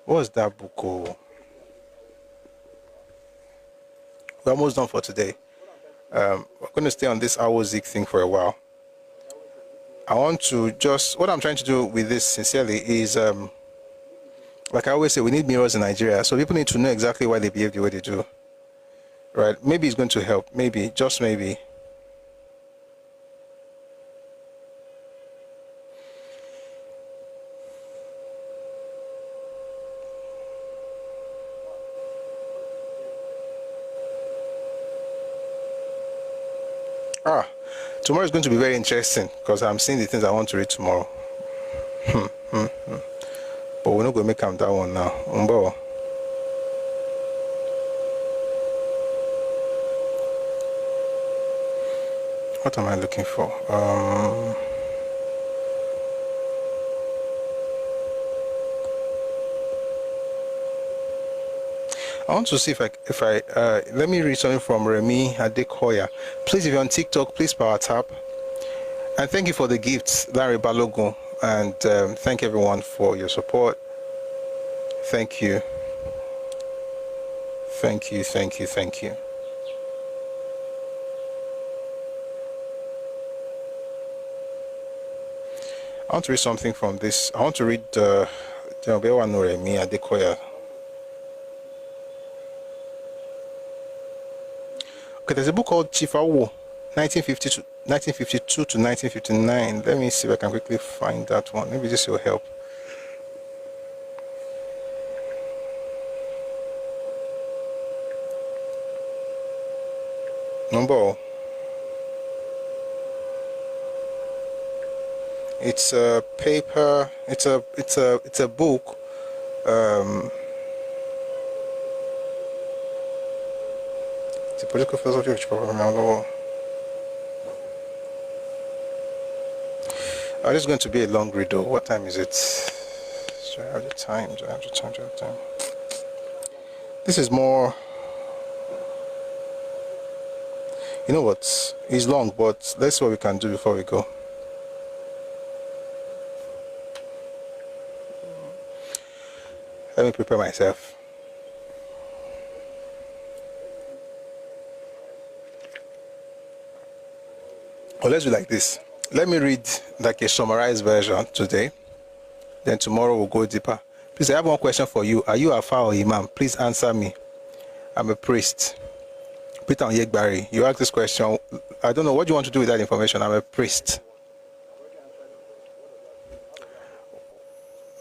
What's that book called? We're almost done for today. We're going to stay on this Awo Zik thing for a while. I want to just, what I'm trying to do with this sincerely is, like I always say, we need mirrors in Nigeria, so people need to know exactly why they behave the way they do. Right? Maybe it's going to help. Maybe, just maybe. Tomorrow is going to be very interesting because I'm seeing the things I want to read tomorrow. But we're not going to make them that one now. What am I looking for? I want to see if I let me read something from Remy Adekoya. Please, if you're on TikTok, please power tap. And thank you for the gifts, Larry Balogun, and thank everyone for your support. Thank you. Thank you, thank you, thank you. I want to read something from this. I want to read Remy Adekoya. Okay, there's a book called Chief Awo, 1952 to 1959. Let me see if I can quickly find that one. Maybe this will help. Number. It's a paper. It's a book. It's a political philosophy of Chipapa. This is going to be a long read though. What time is it? Do I have the time? This is more... You know what? It's long, but let's see what we can do before we go. Let me prepare myself. Well, let's do like this. Let me read like a summarized version today. Then tomorrow we'll go deeper. Please, I have one question for you. Are you a Afa or Imam? Please answer me. I'm a priest. Peter Yegbari, you asked this question. I don't know what you want to do with that information. I'm a priest.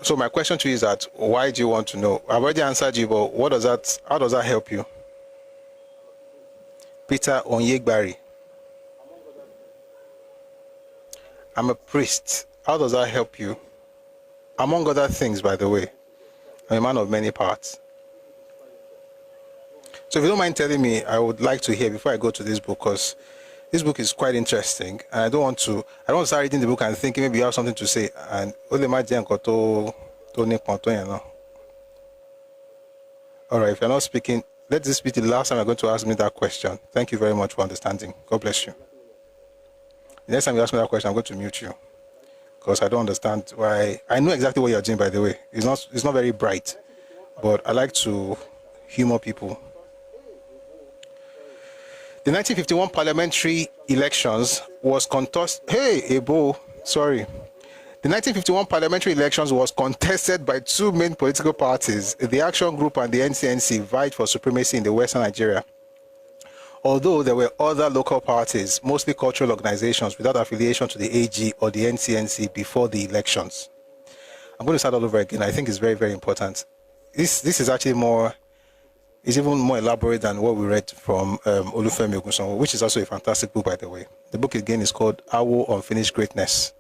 So my question to you is that why do you want to know? I've already answered you, but what does that? How does that help you? Peter Onyegbari. I'm a priest. How does that help you? Among other things, by the way, I'm a man of many parts. So if you don't mind telling me, I would like to hear before I go to this book, because this book is quite interesting, and I don't want to start reading the book and thinking maybe you have something to say, and all right, if you're not speaking, let this be the last time you're going to ask me that question. Thank you very much for understanding. God bless you. The next time you ask me that question, I'm going to mute you, because I don't understand why. I know exactly what you're doing, by the way. It's not very bright, but I like to humor people. The 1951 parliamentary elections was contested. The 1951 parliamentary elections was contested by two main political parties. The Action Group and the NCNC vied for supremacy in the Western Nigeria. Although there were other local parties, mostly cultural organizations without affiliation to the AG or the NCNC before the elections. I'm going to start all over again. I think it's very, very important. This is actually more... It's even more elaborate than what we read from Olufemi Ogunsanwo, which is also a fantastic book, by the way. The book again is called Awo Unfinished Greatness.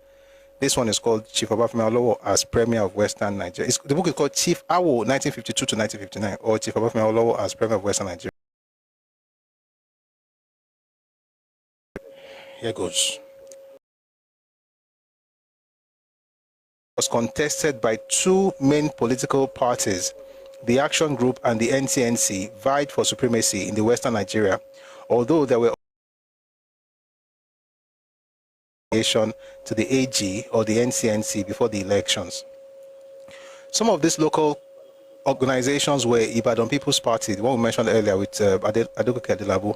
This one is called Chief Obafemi Awolowo as Premier of Western Nigeria. The book is called Chief Awo 1952 to 1959, or Chief Obafemi Awolowo as Premier of Western Nigeria. Here goes. Was contested by two main political parties. The Action Group and the NCNC vied for supremacy in the Western Nigeria, although there were affiliation to the AG or the NCNC before the elections. Some of these local organizations were Ibadan People's Party, the one we mentioned earlier with Adegoke Adelabo,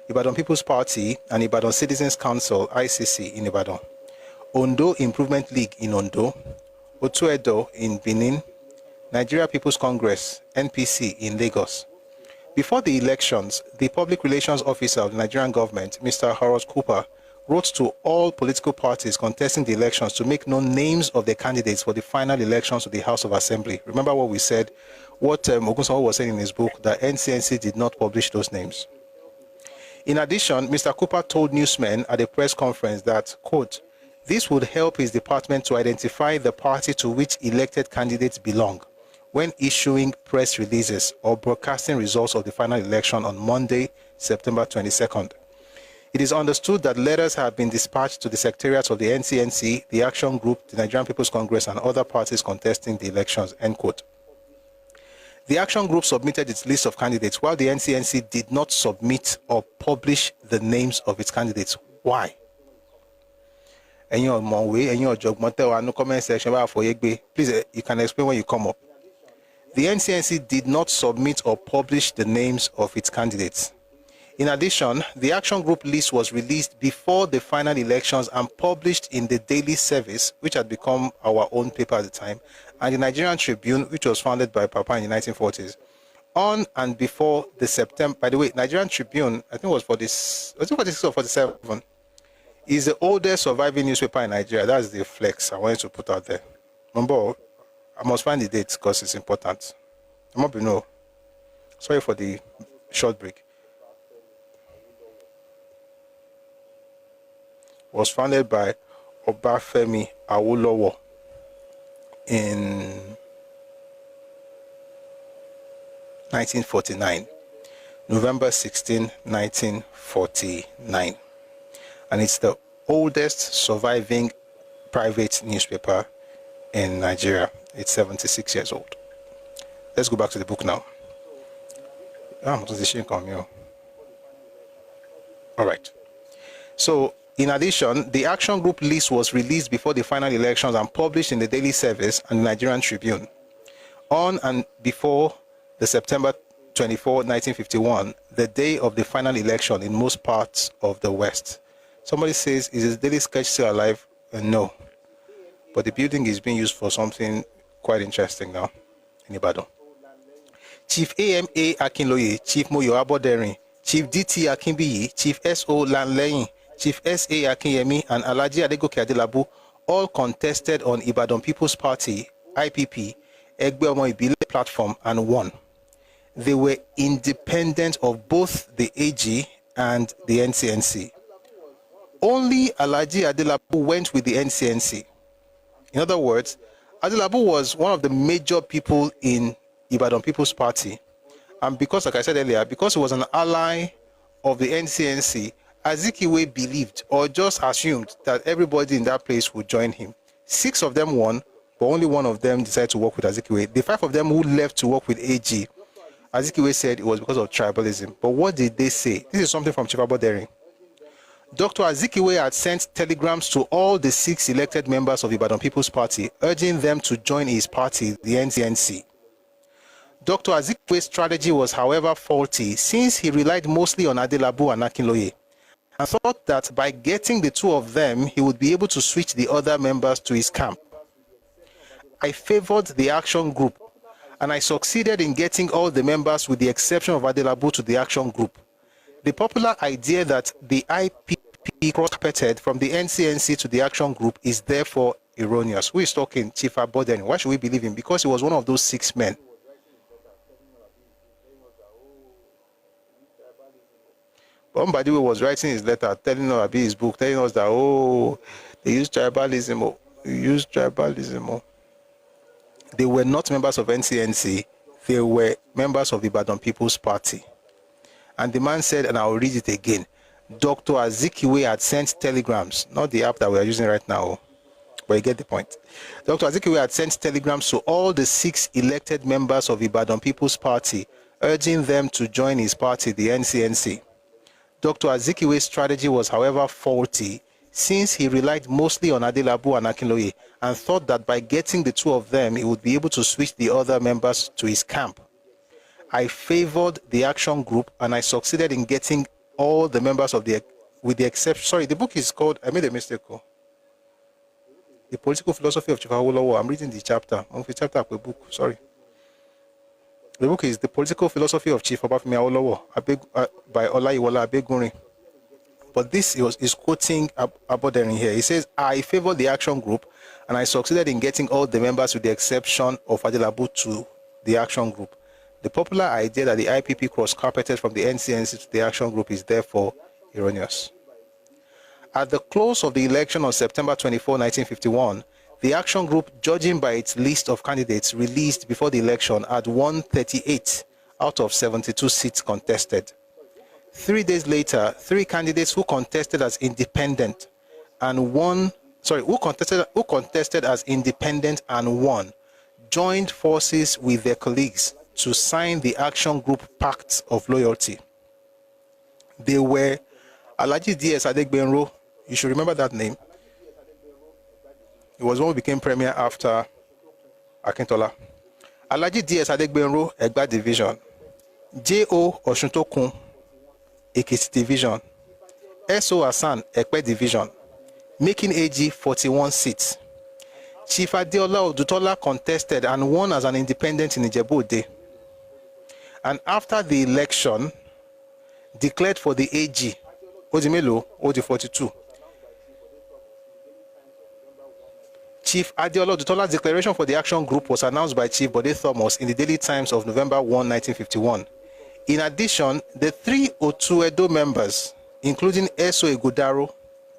Ibadan People's Party and Ibadan Citizens Council, ICC, in Ibadan, Ondo Improvement League in Ondo, Otuedo in Benin, Nigeria People's Congress, NPC, in Lagos. Before the elections, the Public Relations Officer of the Nigerian government, Mr. Harold Cooper, wrote to all political parties contesting the elections to make known names of their candidates for the final elections to the House of Assembly. Remember what we said, what Ogunsanwo was saying in his book, that NCNC did not publish those names. In addition, Mr. Cooper told newsmen at a press conference that, quote, this would help his department to identify the party to which elected candidates belong when issuing press releases or broadcasting results of the final election on Monday, September 22nd. It is understood that letters have been dispatched to the secretariats of the NCNC, the Action Group, the Nigerian People's Congress, and other parties contesting the elections, end quote. The Action Group submitted its list of candidates, while the NCNC did not submit or publish the names of its candidates. Why? Please, you can explain when you come up. The NCNC did not submit or publish the names of its candidates. In addition, the Action Group list was released before the final elections and published in the Daily Service, which had become our own paper at the time, and the Nigerian Tribune, which was founded by Papa in the 1940s. On and before the September, by the way, Nigerian Tribune, I think it was 46 or 47, is the oldest surviving newspaper in Nigeria. That's the flex I wanted to put out there. Remember, I must find the dates because it's important. I must be no. Sorry for the short break. Was founded by Obafemi Awolowo in 1949, November 16, 1949. And it's the oldest surviving private newspaper in Nigeria. It's 76 years old. Let's go back to the book now. All right. So, in addition, the action group list was released before the final elections and published in the Daily Service and the Nigerian Tribune. On and before the September 24, 1951, the day of the final election in most parts of the West. Somebody says, is the Daily Sketch still alive? No. But the building is being used for something quite interesting now in Ibadan. Chief A.M.A. Akinloye, Chief Moyo Aboderin, Chief D.T. Akinbiyi, Chief S.O. Lanleyin, Chief S.A. Akinyemi, and Alhaji Adegoke Adelabu all contested on Ibadan People's Party, IPP, Egbe Omo Ibile platform and won. They were independent of both the AG and the NCNC. Only Alhaji Adelabu went with the NCNC. In other words, Adelabu was one of the major people in Ibadan People's Party. And because, like I said earlier, because he was an ally of the NCNC, Azikiwe believed or just assumed that everybody in that place would join him. 6 of them won, but only one of them decided to work with Azikiwe. The 5 of them who left to work with AG, Azikiwe said it was because of tribalism. But what did they say? This is something from Chief Aboderin. Dr. Azikiwe had sent telegrams to all the 6 elected members of Ibadan People's Party, urging them to join his party, the NCNC. Dr. Azikiwe's strategy was, however, faulty, since he relied mostly on Adelabu and Akinloye, and thought that by getting the 2 of them, he would be able to switch the other members to his camp. I favored the action group, and I succeeded in getting all the members with the exception of Adelabu to the action group. The popular idea that the IPP cross-carpeted from the NCNC to the action group is therefore erroneous. Who is talking? Chief Aboden. Why should we believe him? Because he was one of those 6 men. Bombadiwe was writing his letter, telling us about his book, telling us that, oh, they use tribalism. Oh, they use tribalism. Oh. They were not members of NCNC. They were members of the Ibadan People's Party. And the man said, and I'll read it again, Dr. Azikiwe had sent telegrams, not the app that we are using right now, but you get the point. Dr. Azikiwe had sent telegrams to all the 6 elected members of Ibadan People's Party, urging them to join his party, the NCNC. Dr. Azikiwe's strategy was, however, faulty, since he relied mostly on Adelabu and Akinloye, and thought that by getting the 2 of them, he would be able to switch the other members to his camp. I favored the action group, and I succeeded in getting all the members of the, with the exception, sorry, the book is called, I made a mistake. The Political Philosophy of Chief Awolowo. I'm reading the chapter. I'm the chapter of the book, sorry. The book is The Political Philosophy of Chief Obafemi Awolowo by Olayiwola Abegunrin. But this is quoting Aboderin here. He says, I favored the action group, and I succeeded in getting all the members with the exception of Adelabu to the action group. The popular idea that the IPP cross-carpeted from the NCNC to the action group is therefore erroneous. At the close of the election on September 24, 1951, the action group, judging by its list of candidates released before the election, had won 38 out of 72 seats contested. 3 days later, 3 candidates who contested as independent and won, who contested as independent and won, joined forces with their colleagues to sign the action group pact of loyalty. They were Alhaji D.S. Adegbenro. You should remember that name. He was one who became premier after Akintola. Alhaji D.S. Adegbenro, Egba Division. J.O. Osuntokun, Ekiti Division. S.O. Hassan, Ekpe Division, making AG 41 seats. Chief Adeola Odutola contested and won as an independent in Ijebu-Ode. And after the election, declared for the AG, Odimelo, Odi 42. Chief Adeola Odutola's declaration for the action group was announced by Chief Bode Thomas in the Daily Times of November 1, 1951. In addition, the 3 Otu Edo members, including Eso Igudaro,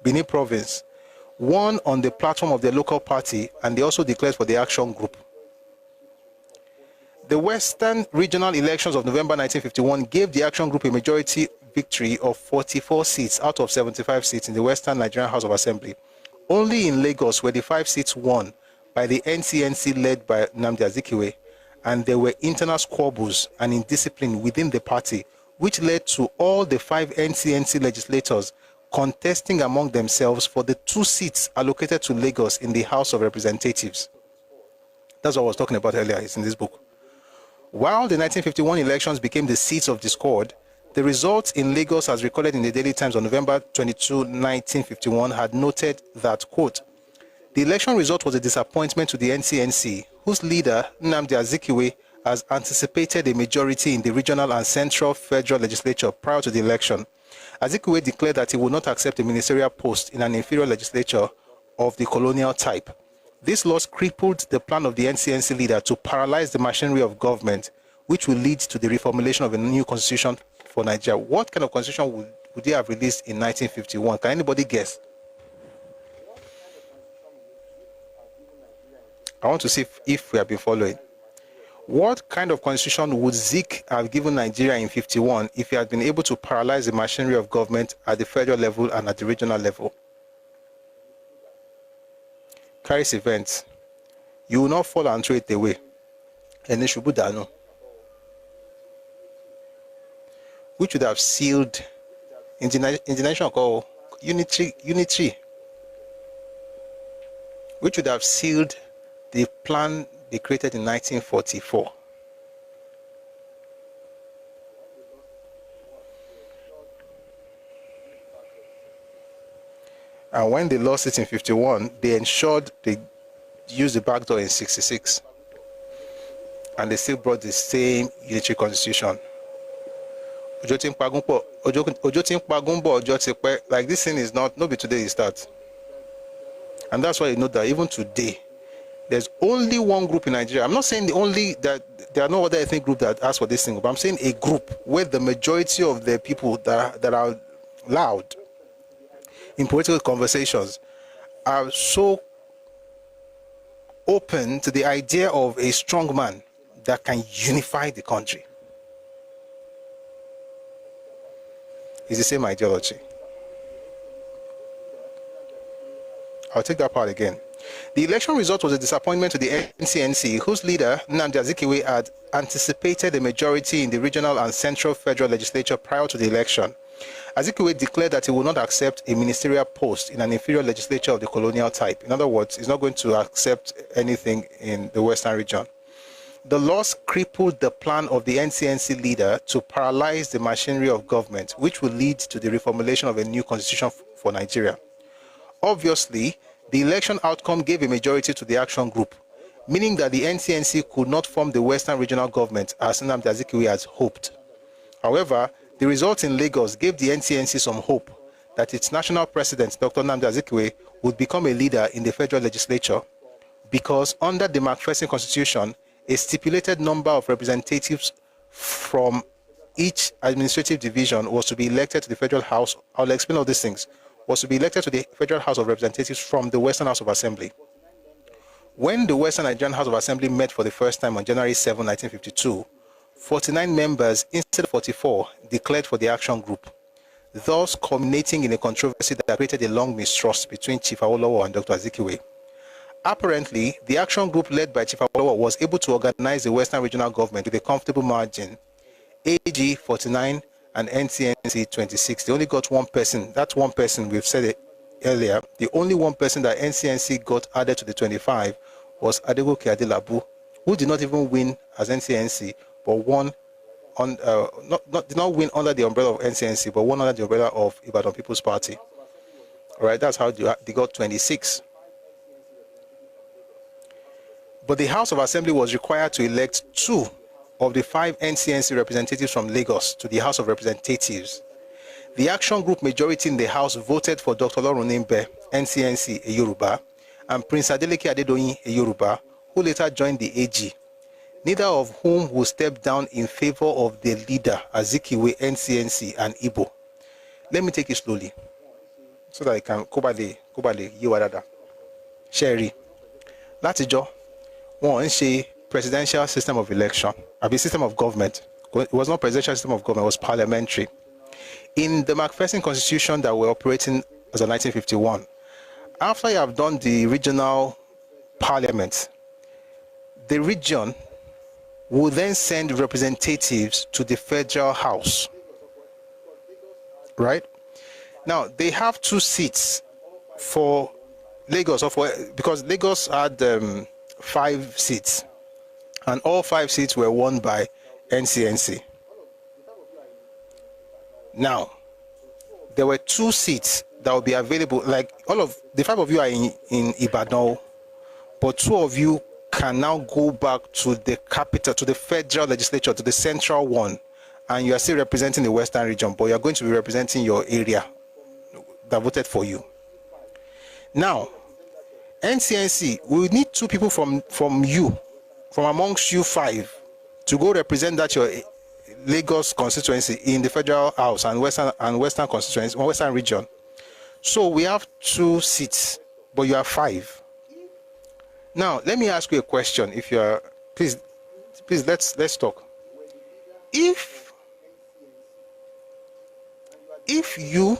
Benin Province, one on the platform of their local party, and they also declared for the action group. The Western regional elections of November 1951 gave the action group a majority victory of 44 seats out of 75 seats in the Western Nigerian House of Assembly. Only in Lagos were the 5 seats won by the NCNC led by Nnamdi Azikiwe, and there were internal squabbles and indiscipline within the party, which led to all the 5 NCNC legislators contesting among themselves for the 2 seats allocated to Lagos in the House of Representatives. That's what I was talking about earlier. It's in this book. While the 1951 elections became the seats of discord, the results in Lagos, as recorded in the Daily Times on November 22, 1951, had noted that, quote, the election result was a disappointment to the NCNC, whose leader, Nnamdi Azikiwe, has anticipated a majority in the regional and central federal legislature prior to the election. Azikiwe declared that he would not accept a ministerial post in an inferior legislature of the colonial type. This loss crippled the plan of the NCNC leader to paralyze the machinery of government, which will lead to the reformulation of a new constitution for Nigeria. What kind of constitution would they have released in 1951? Can anybody guess? I want to see if we have been following. What kind of constitution would Zik have given Nigeria in 51 if he had been able to paralyze the machinery of government at the federal level and at the regional level? Carries events. You will not fall and throw it away. And Shubudano, which would have sealed in the nation called unitary, which would have sealed the plan they created in 1944. And when they lost it in 51, they ensured they used the back door in 66. And they still brought the same unitary constitution. Like this thing is not be today it starts. And that's why you know that even today, there's only one group in Nigeria. I'm not saying that there are no other ethnic group that ask for this thing, but I'm saying a group where the majority of the people that are loud in political conversations are so open to the idea of a strong man that can unify the country. It's the same ideology. I'll take that part again. The election result was a disappointment to the NCNC, whose leader, Nnamdi Azikiwe, had anticipated a majority in the regional and central federal legislature prior to the election. Azikiwe declared that he would not accept a ministerial post in an inferior legislature of the colonial type. In other words, he's not going to accept anything in the Western region. The loss crippled the plan of the NCNC leader to paralyze the machinery of government, which will lead to the reformulation of a new constitution for Nigeria. Obviously, the election outcome gave a majority to the action group, meaning that the NCNC could not form the Western regional government as Nnamdi Azikiwe had hoped. However, the results in Lagos gave the NCNC some hope that its national president, Dr. Nnamdi Azikiwe, would become a leader in the federal legislature, because under the McPherson Constitution, a stipulated number of representatives from each administrative division was to be elected to the Federal House. I'll explain all these things. Was to be elected to the Federal House of Representatives from the Western House of Assembly. When the Western Nigerian House of Assembly met for the first time on January 7, 1952, 49 members instead of 44 declared for the action group, thus culminating in a controversy that created a long mistrust between Chief Awolowo and Dr. Azikiwe. Apparently, the action group led by Chief Awolowo was able to organize the Western Regional Government with a comfortable margin, AG 49 and NCNC 26. They only got one person. That's one person, we've said it earlier. The only one person that NCNC got added to the 25 was Adegoke Adelabu, who did not even win as NCNC, but won on did not win under the umbrella of NCNC, but won under the umbrella of Ibadan People's Party. All right, that's how they got 26. But the House of Assembly was required to elect 2 of the 5 NCNC representatives from Lagos to the House of Representatives. The action group majority in the House voted for Dr. Lorunembe, NCNC, a Yoruba, and Prince Adeleke Adedoyin, a Yoruba, who later joined the AG, neither of whom will step down in favor of the leader, Azikiwe, NCNC, and Igbo. Let me take it slowly. so that it can kobale yiwadada. Sherry. Látijọ́, wọ́n ń ṣe presidential system of election, a system of government. It was not presidential system of government, it was parliamentary. In the Macpherson constitution that we're operating as of 1951, after you have done the regional parliament, the region will then send representatives to the federal house. Right? Now, they have 2 seats for Lagos, because Lagos had 5 seats, and all 5 seats were won by NCNC. Now, there were 2 seats that will be available. Like, all of the 5 of you are in Ibadan, but 2 of you can now go back to the capital, to the federal legislature, to the central one, and you are still representing the western region, but you are going to be representing your area that voted for you. Now, NCNC will need 2 people from amongst you 5, to go represent that your Lagos constituency in the federal house and western constituency, western region. So we have 2 seats, but you have 5. Now, let me ask you a question. If you are, please, let's talk. If you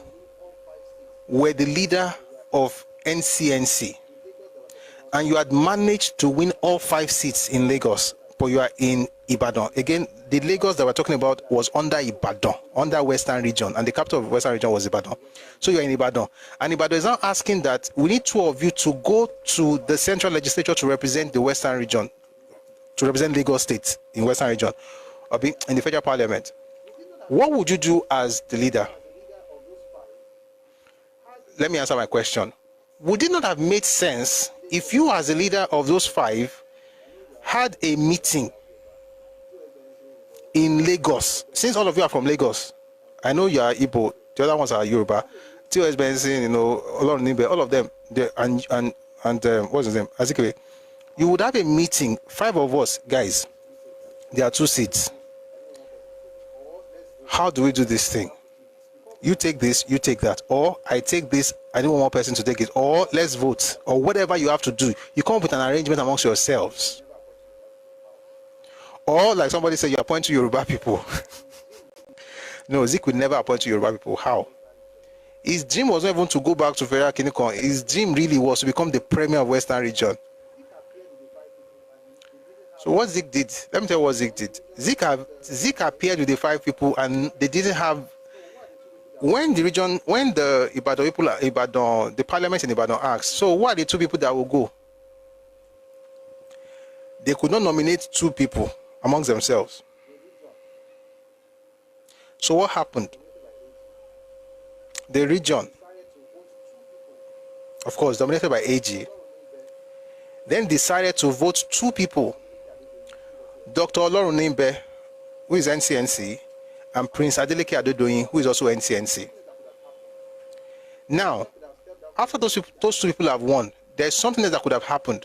were the leader of NCNC and you had managed to win all 5 seats in Lagos, but you are in Ibadan. Again, the Lagos that we're talking about was under Ibadan, under Western region, and the capital of Western region was Ibadan. So you're in Ibadan. And Ibadan is now asking that we need 2 of you to go to the central legislature to represent the Western region, to represent Lagos State in Western region, or be in the federal parliament. What would you do as the leader? Let me answer my question. Would it not have made sense if you, as the leader of those 5, had a meeting in Lagos? Since all of you are from Lagos, I know you are Igbo, the other ones are Yoruba, T.O.S. Benson, all of them, and what's his name, Azikwe. You would have a meeting, 5 of us, guys, there are 2 seats. How do we do this thing? You take this, you take that, or I take this, I don't want one person to take it, or let's vote, or whatever you have to do. You come up with an arrangement amongst yourselves. Or like somebody said, you appoint to Yoruba people. No, Zik would never appoint to Yoruba people. How? His dream was not even to go back to Federal Kinikon. His dream really was to become the premier of Western region. So what Zik did, let me tell you what Zik did. Zik appeared with the 5 people, and they didn't have. When the Ibadan people, the parliament in Ibadan asked, so what are the 2 people that will go? They could not nominate 2 people amongst themselves. So what happened? The region, of course, dominated by AG, then decided to vote 2 people, Dr. Olorunimbe, who is NCNC, and Prince Adeleke Adedoyin, who is also NCNC. Now, after those 2 people have won, there's something else that could have happened.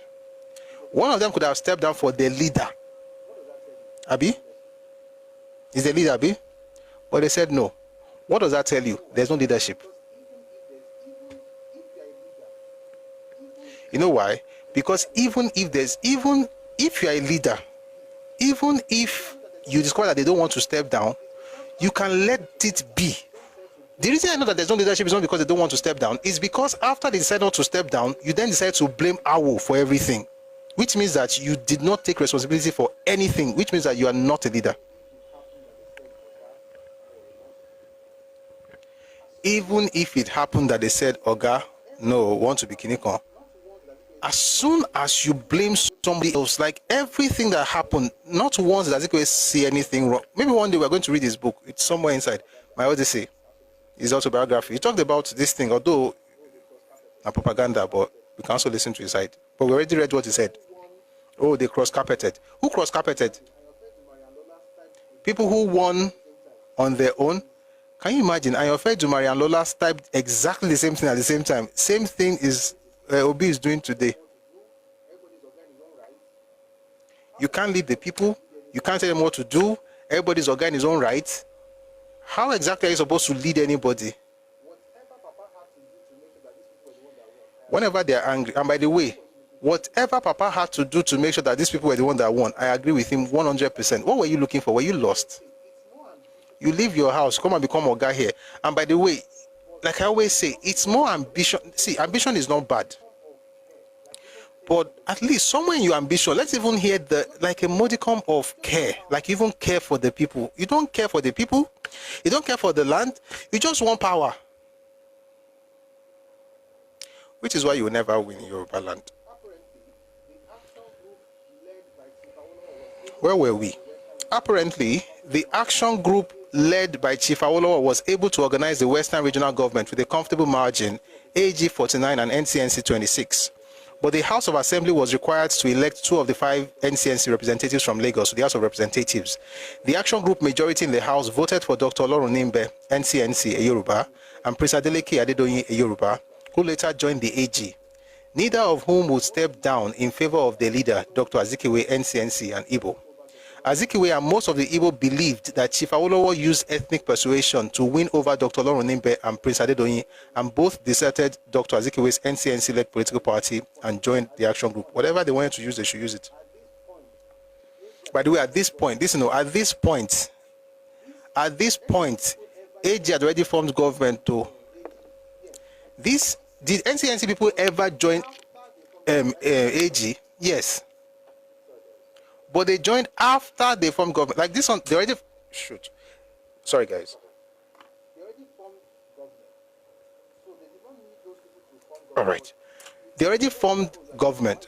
One of them could have stepped down for the leader. Abi? Is the leader Abi? But they said no. What does that tell you? There's no leadership. You know why? Because even if you are a leader, even if you discover that they don't want to step down, you can let it be. The reason I know that there's no leadership is not because they don't want to step down. It's because after they decide not to step down, you then decide to blame Awo for everything, which means that you did not take responsibility for anything, which means that you are not a leader. Even if it happened that they said, Oga, no, want to be Kinikon, as soon as you blame somebody else, like everything that happened, not once does it see anything wrong. Maybe one day we're going to read his book. It's somewhere inside my Odyssey, his autobiography. He talked about this thing, although not propaganda, but we can also listen to his side. But we already read what he said. Oh, they cross-carpeted. Who cross-carpeted? People who won on their own. Can you imagine? I referred to Marian Lola typed exactly the same thing at the same time. Same thing is Obi is doing today. You can't lead the people. You can't tell them what to do. Everybody's organ his own right. How exactly are you supposed to lead anybody? whenever they are angry, and by the way, whatever Papa had to do to make sure that these people were the one that won, I agree with him 100%. What were you looking for? Were you lost? You leave your house, come and become a guy here. And by the way, like I always say, it's more ambition. See, ambition is not bad. But at least somewhere in your ambition, let's even hear like a modicum of care. Like you even care for the people. You don't care for the people. You don't care for the land. You just want power. Which is why you will never win in Yoruba land. Where were we? Apparently, the action group led by Chief Awolowo was able to organize the Western Regional Government with a comfortable margin, AG 49 and NCNC 26. But the House of Assembly was required to elect 2 of the 5 NCNC representatives from Lagos to the House of Representatives. The action group majority in the House voted for Dr. Olorunimbe, NCNC, a Yoruba, and Prince Adeleke Adedoyin, a Yoruba, who later joined the AG, neither of whom would step down in favor of the leader, Dr. Azikiwe, NCNC, and Igbo. Azikiwe and most of the Igbo believed that Chief Awolowo used ethnic persuasion to win over Dr. Olorunimbe and Prince Adedoyin, and both deserted Dr. Azikiwe's NCNC-led political party and joined the action group. Whatever they wanted to use, they should use it. By the way, at this point, AG had already formed government to this. Did NCNC people ever join AG? Yes. But they joined after they formed government. Like this one, they already... Shoot. Sorry, guys. All right. They already formed government.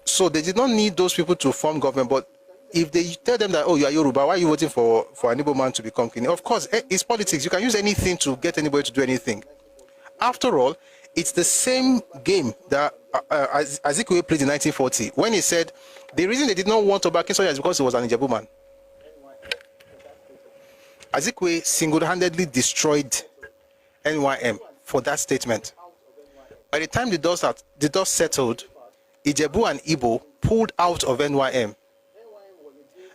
So they did not need those people to form government. But if they tell them that, oh, you are Yoruba, why are you voting for an Igbo man to become king? Of course, it's politics. You can use anything to get anybody to do anything. After all, it's the same game that Azikiwe played in 1940 when he said the reason they did not want Oba Akinsoya is because he was an Ijebu man. Azikiwe single-handedly destroyed NYM for that statement. By the time the dust settled, Ijebu and Igbo pulled out of NYM.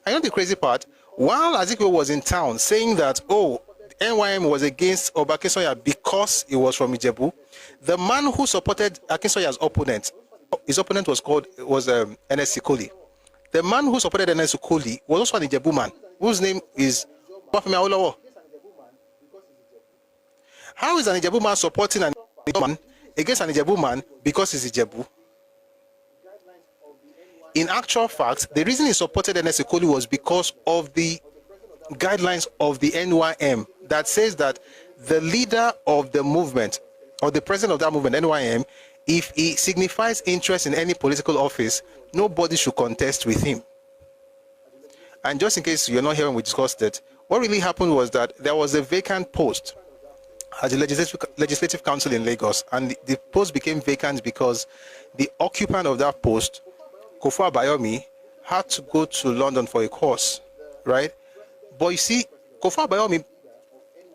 I know the crazy part, while Azikiwe was in town saying that, oh, NYM was against Oba Akinsoya because he was from Ijebu, the man who supported Akinsoya's opponent, his opponent was Ernest Sikoli. The man who supported Ernest Sikoli was also an Ijebu man, whose name is Bafemi Awolowo. How is an Ijebu man supporting an Ijebu man against an Ijebu man because he's Ijebu? In actual fact, the reason he supported Ernest Sikoli was because of the guidelines of the NYM that says that the leader of the movement, or the president of that movement, NYM, if he signifies interest in any political office, nobody should contest with him. And just in case you're not here when we discussed it, what really happened was that there was a vacant post at the Legislative Council in Lagos, and the post became vacant because the occupant of that post, Kofu Abayomi, had to go to London for a course, right? But you see, Kofu Abayomi,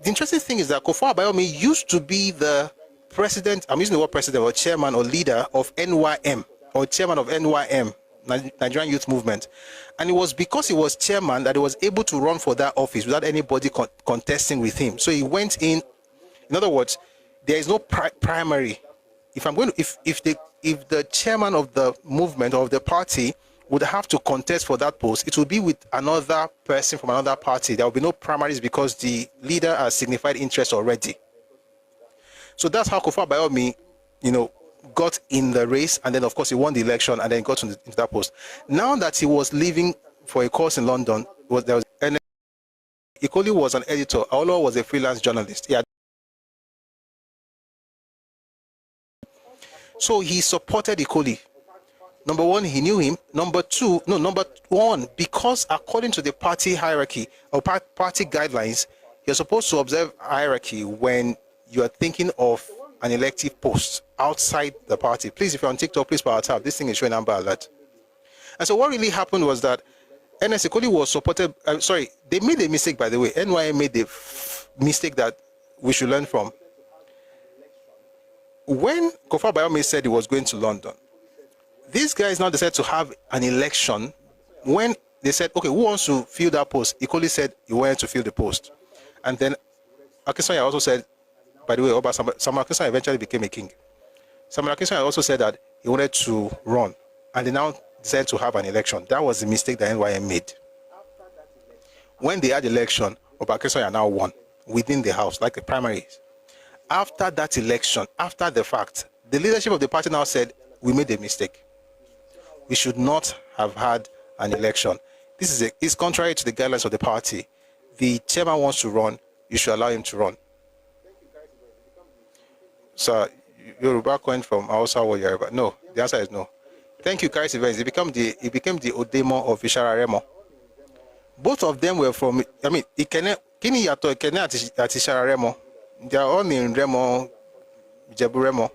the interesting thing is that Kofu Abayomi used to be the president, I'm using the word president, or chairman or leader of NYM, or chairman of NYM, Nigerian Youth Movement. And it was because he was chairman that he was able to run for that office without anybody contesting with him. So he went in other words, there is no primary. If the chairman of the movement or of the party would have to contest for that post, it would be with another person from another party. There will be no primaries because the leader has signified interest already. So that's how Kofu Abayomi, got in the race, and then of course he won the election and then got into that post. Now that he was leaving for a course in London, Ikoli was an editor. Awolowo was a freelance journalist. So he supported Ikoli. Number one, he knew him. Number one, because according to the party hierarchy or party guidelines, you're supposed to observe hierarchy when you are thinking of an elective post outside the party. Please, if you're on TikTok, please power tap. This thing is showing Amber Alert. And so what really happened was that NS Ikoli was supported. They made a mistake, by the way. NYM made a mistake that we should learn from. When Kofu Abayomi said he was going to London, these guys now decided to have an election. When they said, okay, who wants to fill that post? Ikoli said he wanted to fill the post. And then Akinsoya also said, by the way, Samuel Akinsoya eventually became a king. Samuel Akinsoya also said that he wanted to run, and they now decided to have an election. That was the mistake that NYM made. When they had election, Akinsoya now won within the house, like the primaries. After that election, after the fact, the leadership of the party now said, we made a mistake. We should not have had an election. This is contrary to the guidelines of the party. The chairman wants to run, you should allow him to run. So, Yoruba coin from Hausa or Yoruba? No, the answer is no. Thank you, Karis Evans. He became the Odemo of Ishararemo. Both of them were from, I mean, Kini Yato, Ikene at Ishararemo. They are all in Remo, Jebu Remo.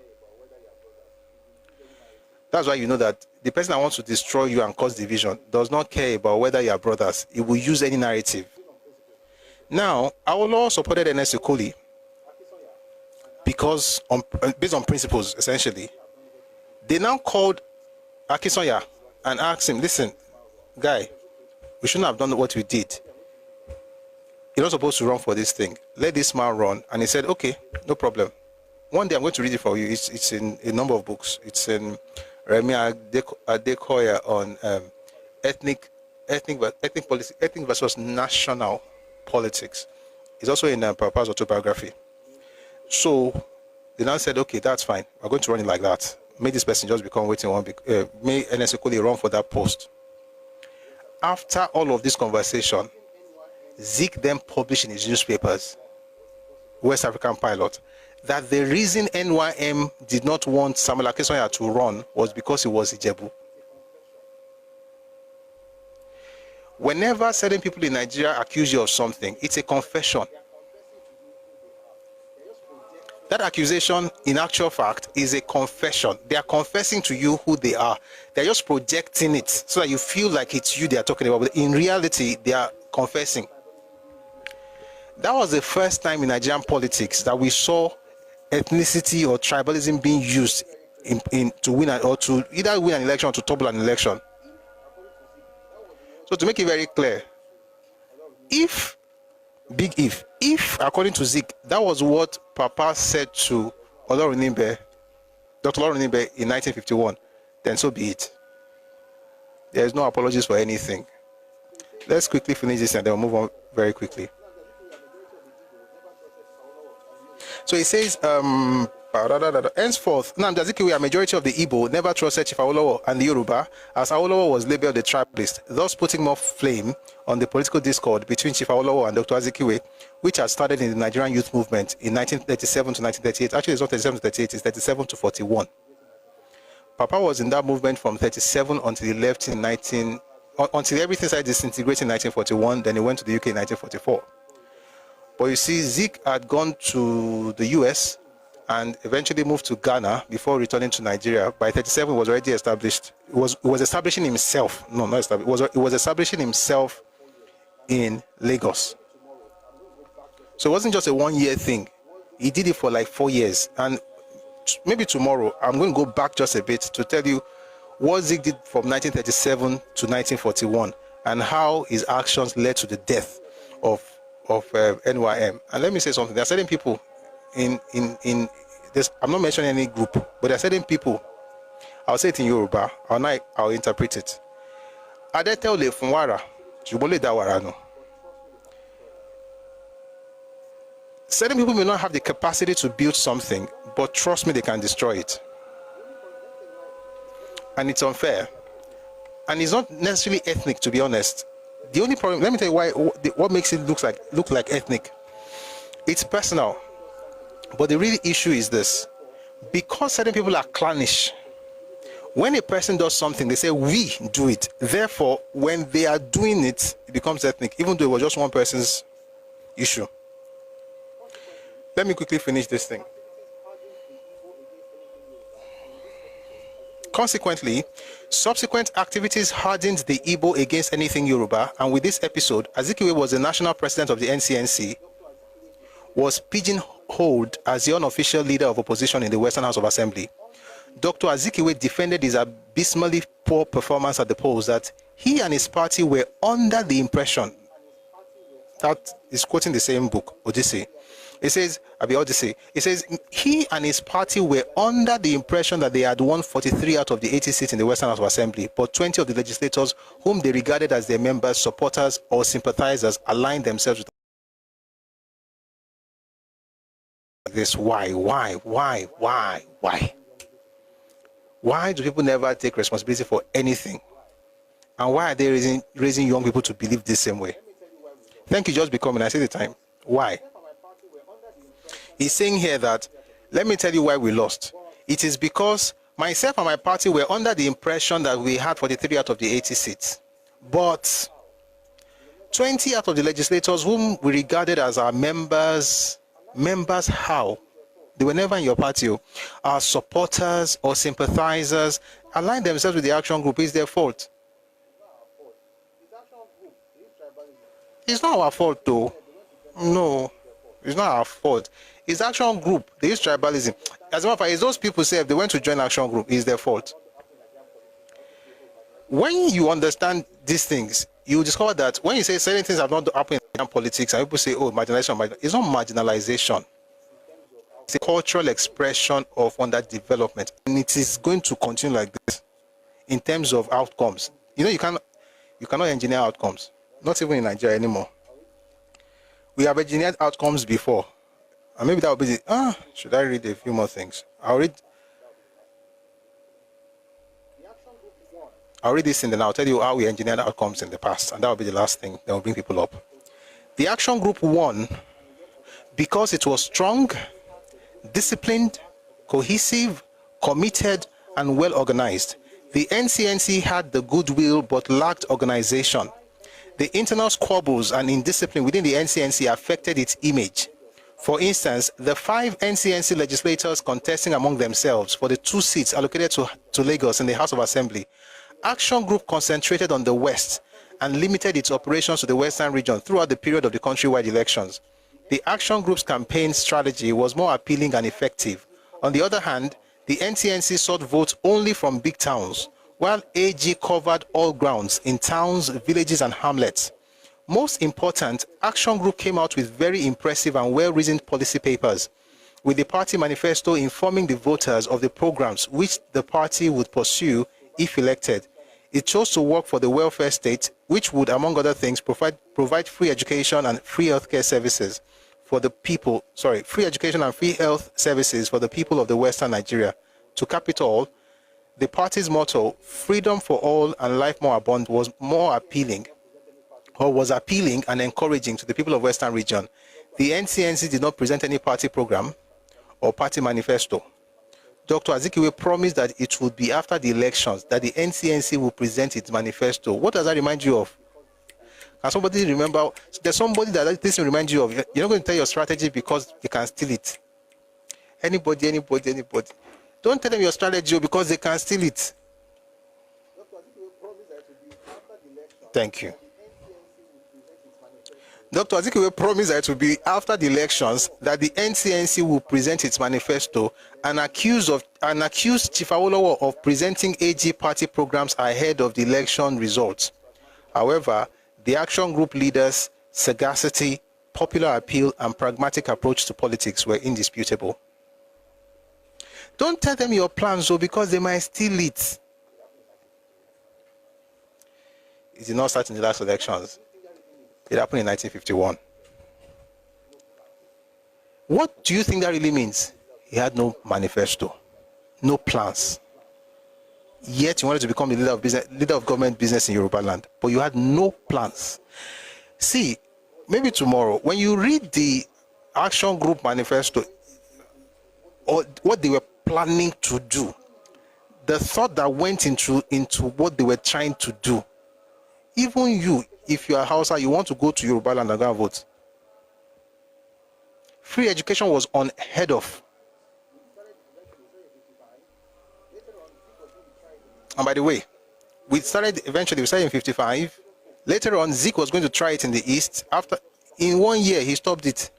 That's why you know that the person that wants to destroy you and cause division does not care about whether you are brothers. He will use any narrative. Now, Awolowo supported Ernest Ekoli because, based on principles, essentially. They now called Akinsoya and asked him, listen, guy, we shouldn't have done what we did. You're not supposed to run for this thing. Let this man run. And he said, okay, no problem. One day I'm going to read it for you. It's in a number of books. It's in Remi Adekoya on ethnic policy, ethnic versus national politics. It's also in Papa's autobiography. So they now said, okay, that's fine. We're going to run it like that. May this person just become waiting one. May Ernest Ekoli run for that post. After all of this conversation, Zik then published in his newspapers, West African Pilot, that the reason NYM did not want Samuel Akinsoya to run was because he was Ijebu. Whenever certain people in Nigeria accuse you of something, it's a confession. That accusation, in actual fact, is a confession. They are confessing to you who they are. They're just projecting it so that you feel like it's you they are talking about. But in reality, they are confessing. That was the first time in Nigerian politics that we saw ethnicity or tribalism being used to win or to either win an election or to topple an election. So to make it very clear, if according to Zik, that was what Papa said to Dr. Olorunimbe in 1951, then so be it. There is no apologies for anything. Let's quickly finish this and then we'll move on very quickly. So he says, henceforth, Nnamdi Azikiwe, a majority of the Igbo, never trusted Chief Awolowo and the Yoruba, as Awolowo was labeled a tribalist, thus putting more flame on the political discord between Chief Awolowo and Dr. Azikiwe, which had started in the Nigerian youth movement in 1937 to 1938. Actually, it's not 37 to 38, it's 37 to 41. Papa was in that movement from 37 until he left until everything started disintegrating in 1941, then he went to the UK in 1944. But you see, Zik had gone to the US and eventually moved to Ghana before returning to Nigeria. By 37, he was already established. He was establishing himself. No, not established. He was establishing himself in Lagos. So it wasn't just a one-year thing. He did it for like 4 years. And maybe tomorrow, I'm going to go back just a bit to tell you what Zik did from 1937 to 1941 and how his actions led to the death of NYM. And let me say something. There are certain people in this, I'm not mentioning any group, but there are certain people, I'll say it in Yoruba, I'll interpret it. Adete ole funwara, jubole dawara no. Certain people may not have the capacity to build something, but trust me, they can destroy it. And it's unfair. And it's not necessarily ethnic, to be honest. The only problem, let me tell you what makes it look like ethnic. It's personal. But the real issue is this. Because certain people are clannish, when a person does something, they say, we do it. Therefore, when they are doing it, it becomes ethnic, even though it was just one person's issue. Let me quickly finish this thing. Consequently, subsequent activities hardened the Igbo against anything Yoruba, and with this episode, Azikiwe was the national president of the NCNC, was pigeonholed as the unofficial leader of opposition in the Western House of Assembly. Dr. Azikiwe defended his abysmally poor performance at the polls that he and his party were under the impression That is quoting the same book, Odyssey. It says, Odyssey. It says, he and his party were under the impression that they had won 43 out of the 80 seats in the Western House of Assembly, but 20 of the legislators whom they regarded as their members, supporters, or sympathizers aligned themselves with this. Why? Why do people never take responsibility for anything? And why are they raising young people to believe this same way? Thank you, just becoming. I say the time. Why? He's saying here that, let me tell you why we lost. It is because myself and my party were under the impression that we had 43 out of the 80 seats. But 20 out of the legislators whom we regarded as our members how? They were never in your party. Our supporters or sympathizers aligned themselves with the action group. It's their fault. It's not our fault, though. No, it's not our fault. It's action group. They use tribalism. As a matter of fact, it's those people say if they went to join action group, it's their fault. When you understand these things, you discover that when you say certain things have not happened in politics, and people say, oh, marginalization, it's not marginalization. It's a cultural expression of underdevelopment, and it is going to continue like this in terms of outcomes. You know, you cannot engineer outcomes, not even in Nigeria anymore. We have engineered outcomes before, and maybe that will be the, should I read a few more things? I'll read this and then I'll tell you how we engineered outcomes in the past, and that will be the last thing that will bring people up. The action group won because it was strong, disciplined, cohesive, committed, and well organized. The NCNC had the goodwill but lacked organization. The internal squabbles and indiscipline within the NCNC affected its image. For instance, the 5 NCNC legislators contesting among themselves for the 2 seats allocated to Lagos in the House of Assembly, Action Group concentrated on the West and limited its operations to the Western region throughout the period of the countrywide elections. The Action Group's campaign strategy was more appealing and effective. On the other hand, the NCNC sought votes only from big towns, while AG covered all grounds in towns, villages, and hamlets. Most important, Action Group came out with very impressive and well-reasoned policy papers, with the party manifesto informing the voters of the programs which the party would pursue if elected. It chose to work for the welfare state, which would, among other things, provide free education and free healthcare services for the people, free education and free health services for the people of the Western Nigeria. To cap it all, the party's motto, freedom for all and life more abundant, was appealing and encouraging to the people of Western region. The NCNC did not present any party program or party manifesto. Dr. Azikiwe promised that it would be after the elections that the NCNC will present its manifesto. What does that remind you of? Can somebody remember? There's somebody that this will remind you of. You're not going to tell your strategy because you can steal it. Anybody. Don't tell them your strategy because they can steal it. Thank you. Dr. Azikiwe promised that it will be after the elections that the NCNC will present its manifesto and accuse Chief Awolowo of presenting AG party programs ahead of the election results. However, the Action Group leaders' sagacity, popular appeal, and pragmatic approach to politics were indisputable. Don't tell them your plans, though, because they might steal it. It did not start in the last elections. It happened in 1951. What do you think that really means? He had no manifesto, no plans. Yet you wanted to become the leader of government business in Yoruba land, but you had no plans. See, maybe tomorrow, when you read the Action Group manifesto, or what they were planning to do, the thought that went into what they were trying to do, even you, if you are Hausa, you want to go to Yoruba land and go and vote. Free education was unheard of. And by the way, we started in 55. Later on, Zik was going to try it in the East. In 1 year, he stopped it.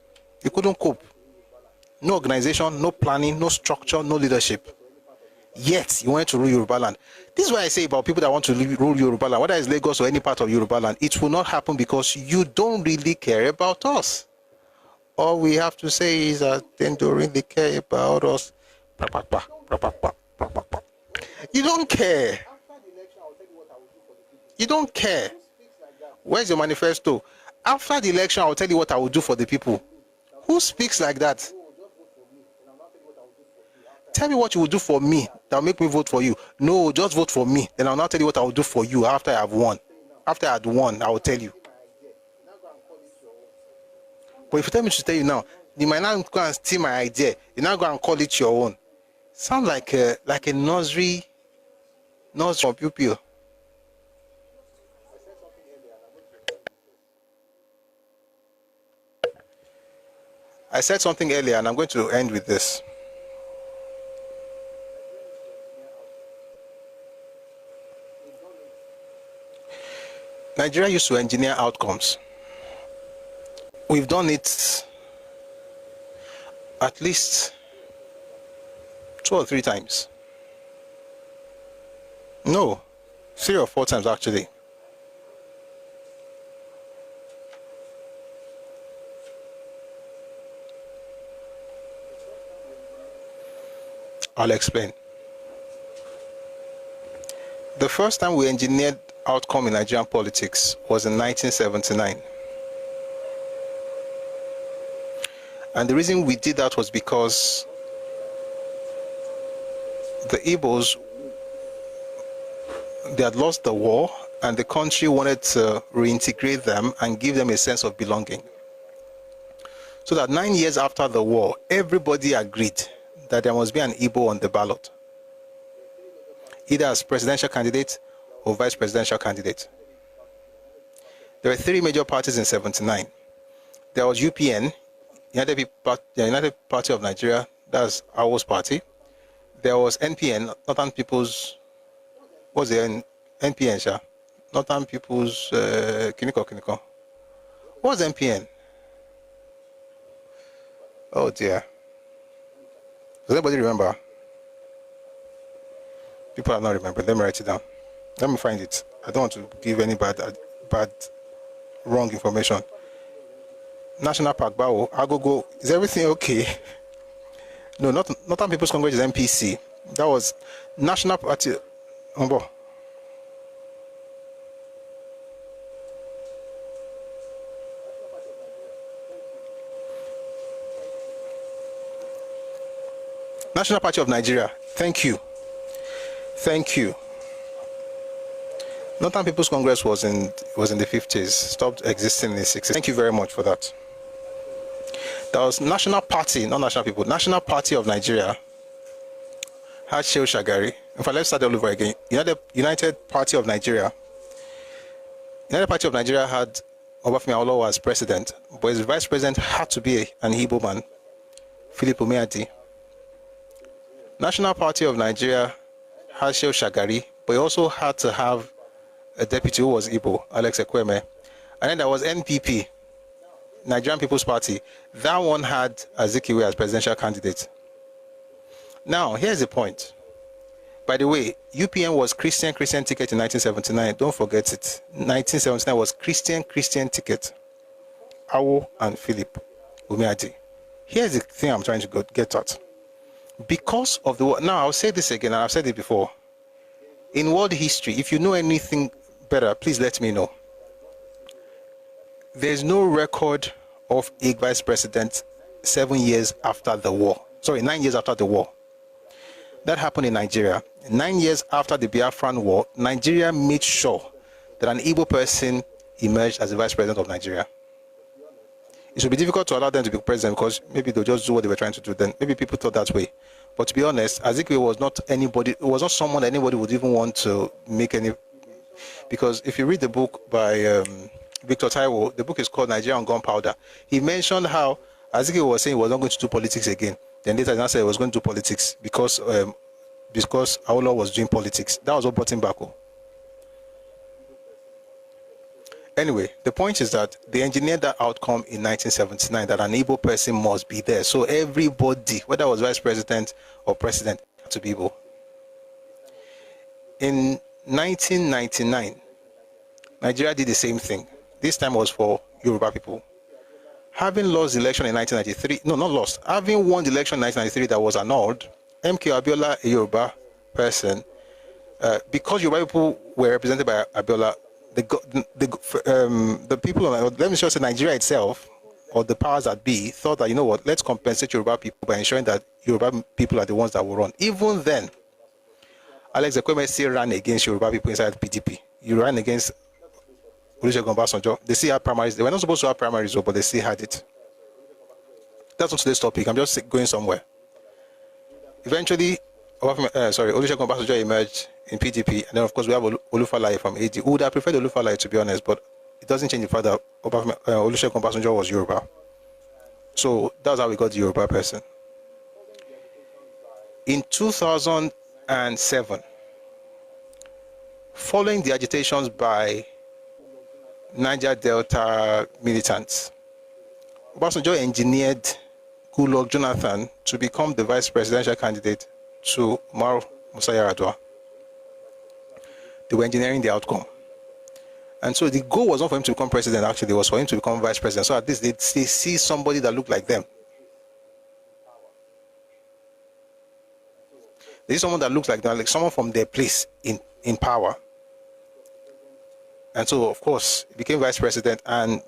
He couldn't cope. No organization, no planning, no structure, no leadership. Yet you wanted to rule Yoruba land. This is why I say about people that want to rule Yoruba land, whether it's Lagos or any part of Yoruba land, it will not happen because you don't really care about us. All we have to say is that they don't really care about us. You don't care. You don't care. Where's your manifesto? After the election, I'll tell you what I will do for the people. Who speaks like that? Tell me what you will do for me that will make me vote for you. No, just vote for me. Then I'll not tell you what I will do for you after I have won. After I had won, I will tell you. But if you tell me to tell you now, you might not go and steal my idea. You're not going to call it your own. Sound like a nursery pupil. I said something earlier, and I'm going to end with this. Nigeria used to engineer outcomes. We've done it at least 2 or 3 times. No, 3 or 4 times actually. I'll explain. The first time we engineered outcome in Nigerian politics was in 1979. And the reason we did that was because the Igbos, they had lost the war and the country wanted to reintegrate them and give them a sense of belonging. So that 9 years after the war, everybody agreed that there must be an Igbo on the ballot, either as presidential candidate or vice presidential candidate. There were 3 major parties in 79. There was UPN, United Party of Nigeria, that's our party. There was NPN, Northern People's, what's the NPN, sir? Northern People's, Kiniko. What was NPN? Oh dear. Does anybody remember? People are not remembering. Let me write it down. Let me find it. I don't want to give any wrong information. National Park, Bao, Agogo, is everything okay? No, Northern People's Congress is MPC. That was National Party. National Party of Nigeria. Thank you. Thank you. Northern People's Congress was in the 50s, stopped existing in the 60s. Thank you very much for that. There was National Party, not National People, National Party of Nigeria had Shehu Shagari. In fact, let's start all over again. United Party of Nigeria. United Party of Nigeria had Obafemi Awolowo as president, but his vice president had to be an Igbo man, Philip Umeadi. National Party of Nigeria had Shehu Shagari, but he also had to have a deputy who was Igbo, Alex Ekweme. And then there was NPP, Nigerian People's Party. That one had Azikiwe as presidential candidate. Now, here's the point. By the way, UPN was Christian ticket in 1979. Don't forget it. 1979 was Christian ticket. Awo and Philip Umeadi. Here's the thing I'm trying to get at. Because of the war, now I'll say this again, and I've said it before. In world history, if you know anything better, please let me know. There's no record of a vice president 7 years after the war. Sorry, 9 years after the war. That happened in Nigeria. 9 years after the Biafran War, Nigeria made sure that an Igbo person emerged as the vice president of Nigeria. It should be difficult to allow them to be president because maybe they'll just do what they were trying to do then. Maybe people thought that way. But to be honest, Azikiwe was not anybody, it was not someone that anybody would even want to make any, because if you read the book by Victor Taiwo, the book is called Nigeria on Gunpowder. He mentioned how Azikiwe was saying he was not going to do politics again. Then later he said he was going to do politics because Awolowo was doing politics. That was what brought him back home. Anyway, the point is that they engineered that outcome in 1979 that an Igbo person must be there. So everybody, whether it was vice president or president, had to be Igbo. In 1999, Nigeria did the same thing. This time was for Yoruba people. Having lost the election in 1993, no, not lost, having won the election in 1993 that was annulled, MK Abiola, a Yoruba person, because Yoruba people were represented by Abiola, the people, let me just say Nigeria itself, or the powers that be, thought that, you know what, let's compensate Yoruba people by ensuring that Yoruba people are the ones that will run. Even then, Alex Ekweme still ran against Yoruba people inside PDP. You ran against Olusegun Obasanjo. They still had primaries. They were not supposed to have primaries, but they still had it. That's not today's topic. I'm just going somewhere. Eventually, Olusegun Obasanjo emerged in PDP, and then of course we have Olufalaye from AD. We would have preferred Olufalaye, to be honest, but it doesn't change the fact that Olusegun Obasanjo was Yoruba. So that's how we got the Yoruba person. In 2007, following the agitations by Niger Delta militants, Obasanjo engineered Goodluck Jonathan to become the vice presidential candidate to Umaru Musa Yar'Adua. They were engineering the outcome. And so the goal was not for him to become president, actually, it was for him to become vice president. So at least they see somebody that looked like them. They see someone that looks like them, like someone from their place in power. And so, of course, he became vice president, and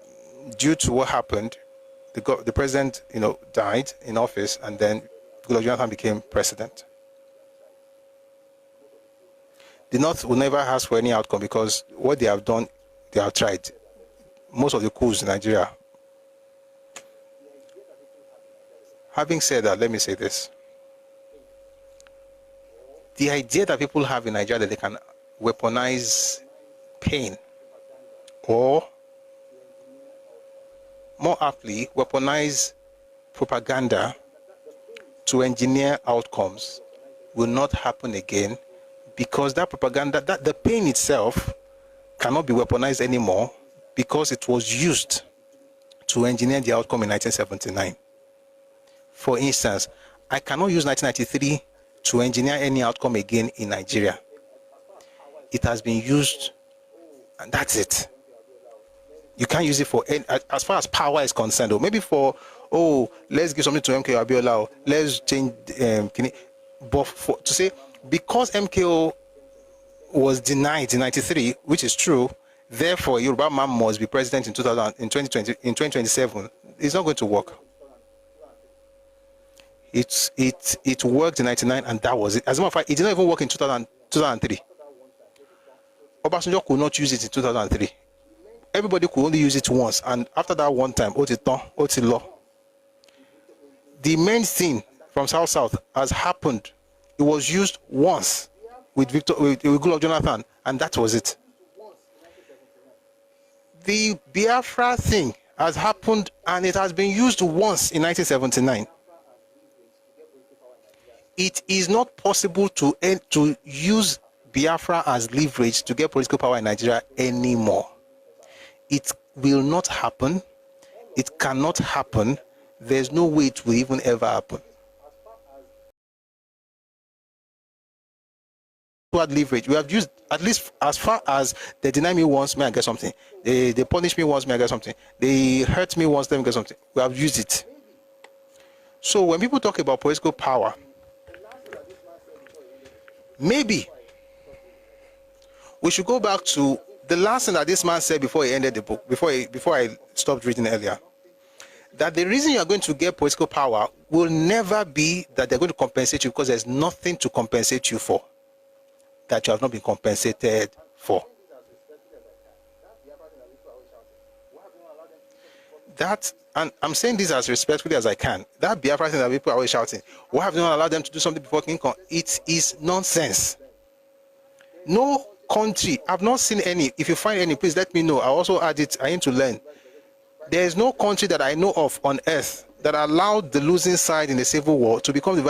due to what happened, the president, died in office, and then Goodluck Jonathan became president. The North will never ask for any outcome because what they have done, they have tried. Most of the coups in Nigeria. Having said that, let me say this. The idea that people have in Nigeria that they can weaponize pain, or more aptly, weaponize propaganda to engineer outcomes will not happen again, because that propaganda, the pain itself cannot be weaponized anymore because it was used to engineer the outcome in 1979. For instance, I cannot use 1993 to engineer any outcome again in Nigeria. It has been used, and that's it. You can't use it for any, as far as power is concerned, or maybe for, let's give something to MKO Abiola, or let's change, but to say, because MKO was denied in 93, which is true, therefore Yoruba man must be president in 2027, it's not going to work. It worked in 99, and that was it. As a matter of fact, it didn't even work in 2003. Obasanjo could not use it in 2003. Everybody could only use it once, and after that one time, law. The main thing from South has happened. It was used once with Goodluck Jonathan, and that was it. The Biafra thing has happened, and it has been used once in 1979. It is not possible to use Biafra as leverage to get political power in Nigeria anymore. It will not happen. It cannot happen. There's no way it will even ever happen. Leverage. We have used, at least as far as they deny me once, may I get something. They punish me once, may I get something. They hurt me once, let me get something. We have used it. So when people talk about political power, maybe we should go back to the last thing that this man said before he ended the book, before I stopped reading earlier, that the reason you are going to get political power will never be that they're going to compensate you, because there's nothing to compensate you for that you have not been compensated for. That, and I'm saying this as respectfully as I can, that Biafra thing that people are always shouting, why have you not allowed them to do something before King Kong? It is nonsense. No country, I've not seen any. If you find any, please let me know. I also add it, I aim to learn. There is no country that I know of on earth that allowed the losing side in the civil war to become the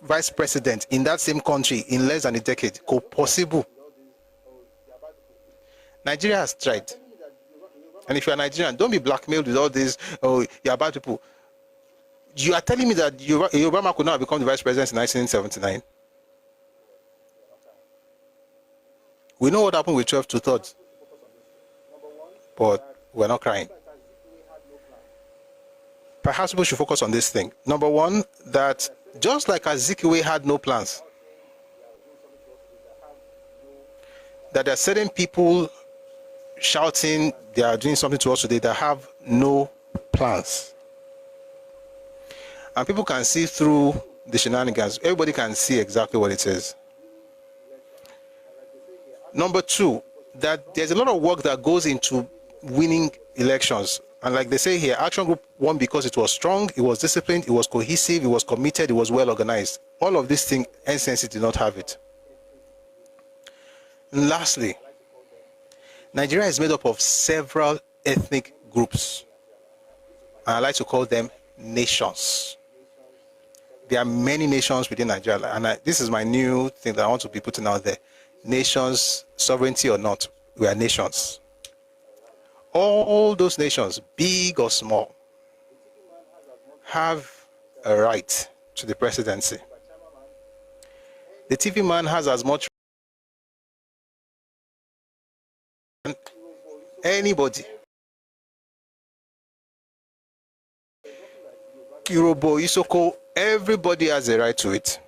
vice president in that same country in less than a decade. Possible. Nigeria has tried. And if you are Nigerian, don't be blackmailed with all this, you're bad people. You are telling me that Obama could not have become the vice president in 1979? We know what happened with 12 to 3rd, but we're not crying. Perhaps people should focus on this thing. Number one, that just like Azikiwe had no plans, that there are certain people shouting they are doing something to us today that have no plans. And people can see through the shenanigans. Everybody can see exactly what it is. Number two, that there's a lot of work that goes into winning elections. And like they say here, Action Group won because it was strong, it was disciplined, it was cohesive, it was committed, it was well organized. All of these things, NCNC did not have it. And lastly, Nigeria is made up of several ethnic groups. And I like to call them nations. There are many nations within Nigeria, and this is my new thing that I want to be putting out there. Nations, sovereignty or not, we are nations. All those nations, big or small, have a right to the presidency. The TV man has as much as anybody. Yoruba, Isoko, everybody has a right to it.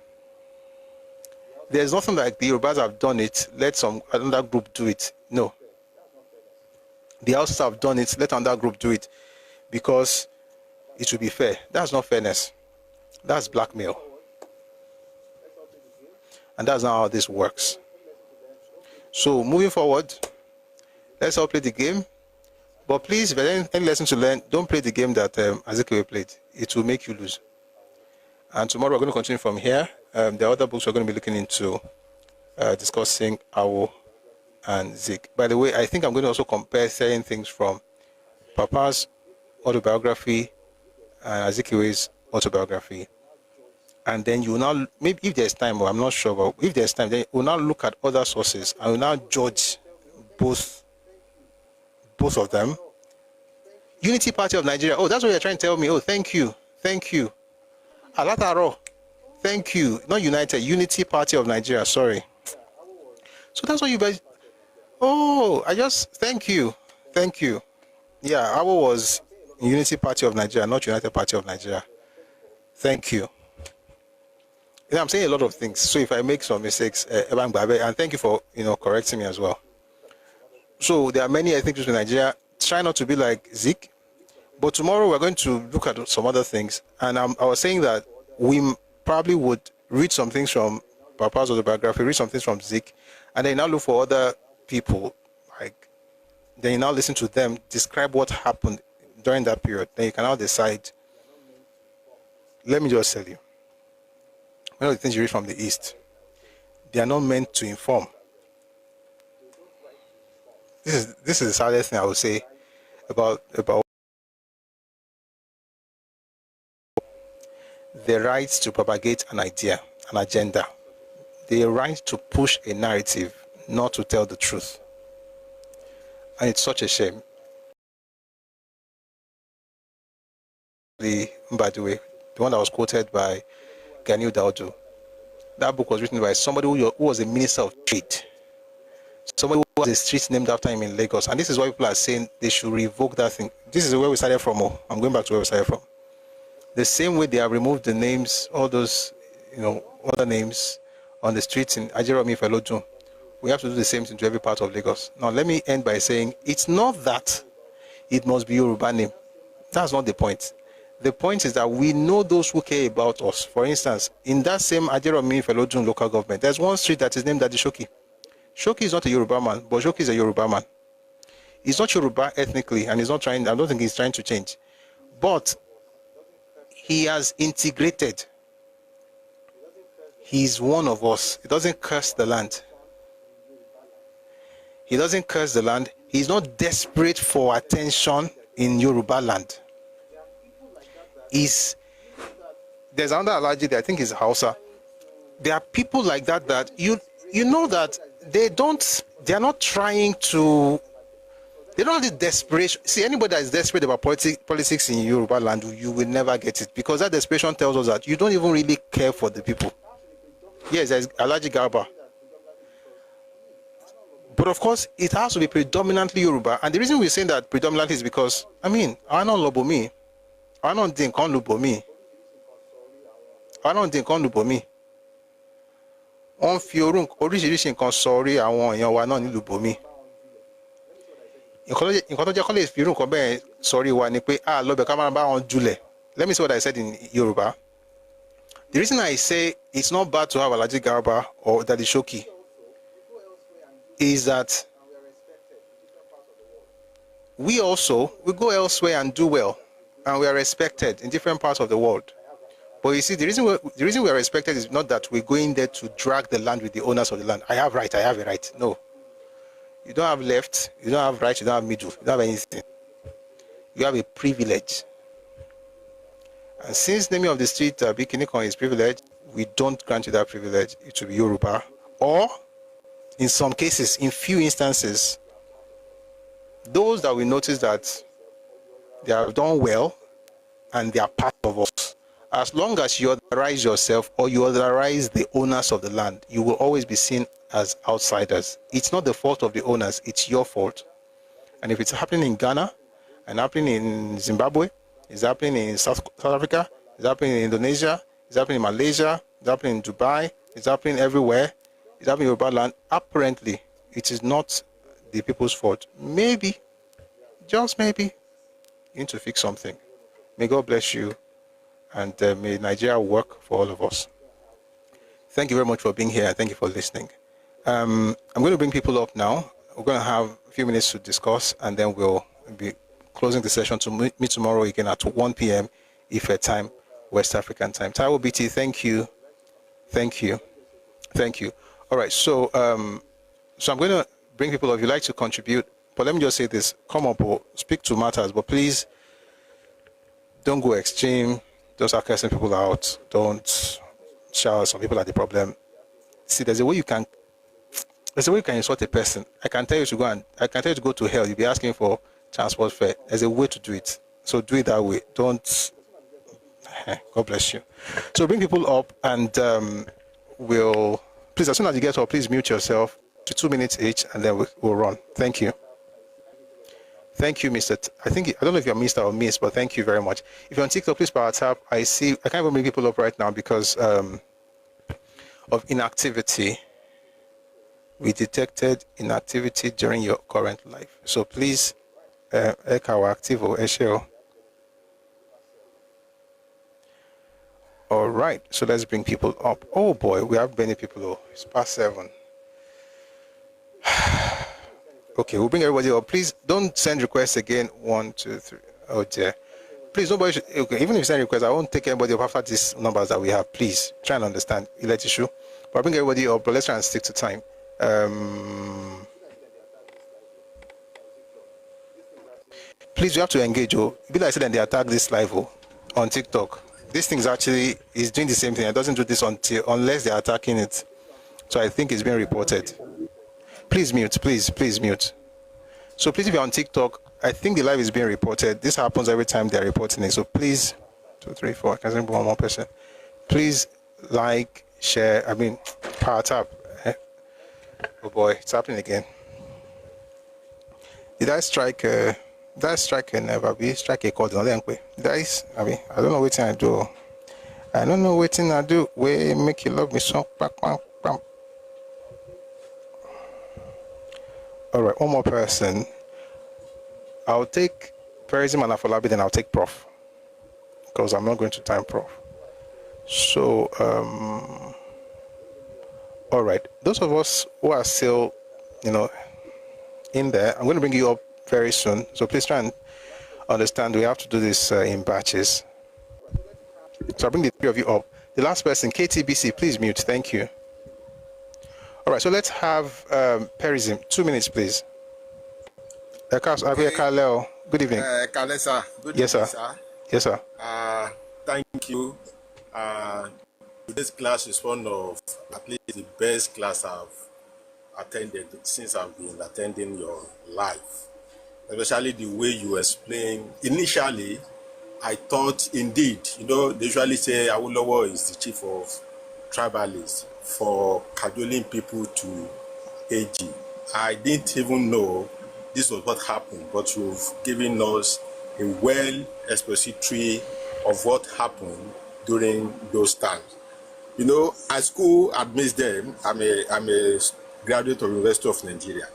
There's nothing like the Yorubas have done it, let another group do it. No. The Hausas have done it, let another group do it, because it should be fair. That's not fairness. That's blackmail. And that's not how this works. So moving forward, let's all play the game. But please, if there's any lesson to learn, don't play the game that Azikiwe played. It will make you lose. And tomorrow we're going to continue from here. There are other books we're going to be looking into, discussing Awo and Zik. By the way, I think I'm going to also compare certain things from Papa's autobiography and Azikiwe's autobiography. And then you will now, maybe if there's time, or I'm not sure, but if there's time, then we'll now look at other sources and we'll now judge both of them. Unity Party of Nigeria. Oh, that's what you're trying to tell me. Oh, thank you. Thank you. Alataro. Thank you. Not United. Unity Party of Nigeria. Sorry. So that's what you guys. Oh, thank you. Thank you. Yeah, I was Unity Party of Nigeria, not United Party of Nigeria. Thank you. I'm saying a lot of things. So if I make some mistakes, and thank you for correcting me as well. So there are many ethnic groups in Nigeria. Try not to be like Zik. But tomorrow we're going to look at some other things. And I was saying that we probably would read some things from Papa's autobiography, read some things from Zik, and then now look for other people. Then you now listen to them, describe what happened during that period. Then you can now decide. Let me just tell you. One of the things you read from the East, they are not meant to inform. This is the saddest thing I would say about the right to propagate an idea, an agenda. The right to push a narrative, not to tell the truth. And it's such a shame. By the way, the one that was quoted by Ghanaian Daudu, that book was written by somebody who was a minister of trade. Somebody who has a street named after him in Lagos. And this is why people are saying they should revoke that thing. This is where we started from. I'm going back to where we started from. The same way they have removed the names, all those, other names on the streets in Ajeromi Felodun. We have to do the same thing to every part of Lagos. Now, let me end by saying it's not that it must be Yoruba name. That's not the point. The point is that we know those who care about us. For instance, in that same Ajeromi Felodun local government, there's one street that is named Adishoki. Shoki is not a Yoruba man, but Shoki is a Yoruba man. He's not Yoruba ethnically, and he's not trying, I don't think he's trying to change. But he has integrated. He's one of us. He doesn't curse the land. He doesn't curse the land. He's not desperate for attention in Yoruba land. There's another allergy that I think is Hausa. There are people like that you know that they're not trying to, they don't have the desperation. See, anybody that is desperate about politics in Yoruba land, you will never get it, because that desperation tells us that you don't even really care for the people. Yes, there's Alhaji Garba. But of course, it has to be predominantly Yoruba. And the reason we're saying that predominantly is because, I mean, I don't lobo me. I don't think on lobo me. I don't think on lobo me. On fi oríṣiríṣi nǹkan sọrí àwọn èèyàn wa náà nílùú bòmí. Nǹkan tó jẹ́ kó lè fi irú nǹkan bẹ́ẹ̀ sọrí wa ni pé lọ́bẹ̀ ká máa bá wọn julẹ̀. Let me see what I said in Yoruba. The reason I say it's not bad to have Alhaji Garba or Daddy Shoki is that we go elsewhere and do well, and we are respected in different parts of the world. But you see, the reason we are respected is not that we're going there to drag the land with the owners of the land. I have a right. No. You don't have left, you don't have right, you don't have middle, you don't have anything. You have a privilege. And since naming of the street Bikinikon is privilege, we don't grant you that privilege. It will be Yoruba. Or, in some cases, in few instances, those that we notice that they have done well and they are part of us, as long as you authorize yourself or you authorize the owners of the land, you will always be seen as outsiders. It's not the fault of the owners, it's your fault. And if it's happening in Ghana, and happening in Zimbabwe, it's happening in South Africa, it's happening in Indonesia, it's happening in Malaysia, it's happening in Dubai, it's happening everywhere, it's happening in Yoruba land, apparently it is not the people's fault. Maybe, just maybe, you need to fix something. May God bless you, and may Nigeria work for all of us. Thank you very much for being here, and thank you for listening. I'm going to bring people up now. We're going to have a few minutes to discuss, and then we'll be closing the session to meet tomorrow again at 1 p.m. Ife time, West African time. Taiwo BT, thank you. All right, so I'm going to bring people up. If you'd like to contribute, but let me just say this: come up or speak to matters, but please don't go extreme. Don't start cursing people out. Don't shout. Some people are the problem. See, there's a way you can insult a person. I can tell you to go to hell. You'll be asking for transport fare. There's a way to do it. So do it that way. Don't. God bless you. So bring people up, and we'll please, as soon as you get up, please mute yourself to 2 minutes each, and then we'll run. Thank you. Thank you, Mr. I don't know if you're Mr. or Miss, but thank you very much. If you're on TikTok, please power tap. I can't even bring people up right now because of inactivity. We detected inactivity during your current life. So please, Ẹkáàbọ activo, Esheo. All right, so let's bring people up. Oh boy, we have many people. Oh, it's past 7. Okay, we'll bring everybody up. Please don't send requests again. 1, 2, 3. Oh dear. Please, nobody should. Okay, even if you send requests, I won't take anybody up after these numbers that we have. Please try and understand. Let issue. But I'll bring everybody up. But let's try and stick to time. Please, you have to engage. Oh, be like I said, and they attack this live on TikTok. This thing is doing the same thing. It doesn't do this unless they're attacking it. So I think it's being reported. Please mute. Please mute. So please, if you're on TikTok, I think the live is being reported. This happens every time they're reporting it. So please, 2, 3, 4. I can't remember one more person. Please like, share. Power tap. Oh boy, it's happening again. Did I strike a never be strike a call? I don't know what I do. I don't know what I do. We make you love me so. All right, one more person. I'll take Perism and Afolabi, then I'll take Prof, because I'm not going to time Prof. So, all right, those of us who are still, in there, I'm going to bring you up very soon. So please try and understand we have to do this in batches. So I'll bring the 3 of you up. The last person, KTBC, please mute. Thank you. All right, so let's have Perism. 2 minutes, please. Good evening. Kalesa. Good yes, evening, sir. Yes, sir. Thank you. Today's class is one of at least the best class I've attended since I've been attending your live. Especially the way you explain. Initially, I thought indeed, they usually say Awolowo is the chief of tribalists for cajoling people to AG. I didn't even know this was what happened, but you've given us a well expository of what happened during those times. You know, at school, amidst them, I'm a graduate of University of Nigeria.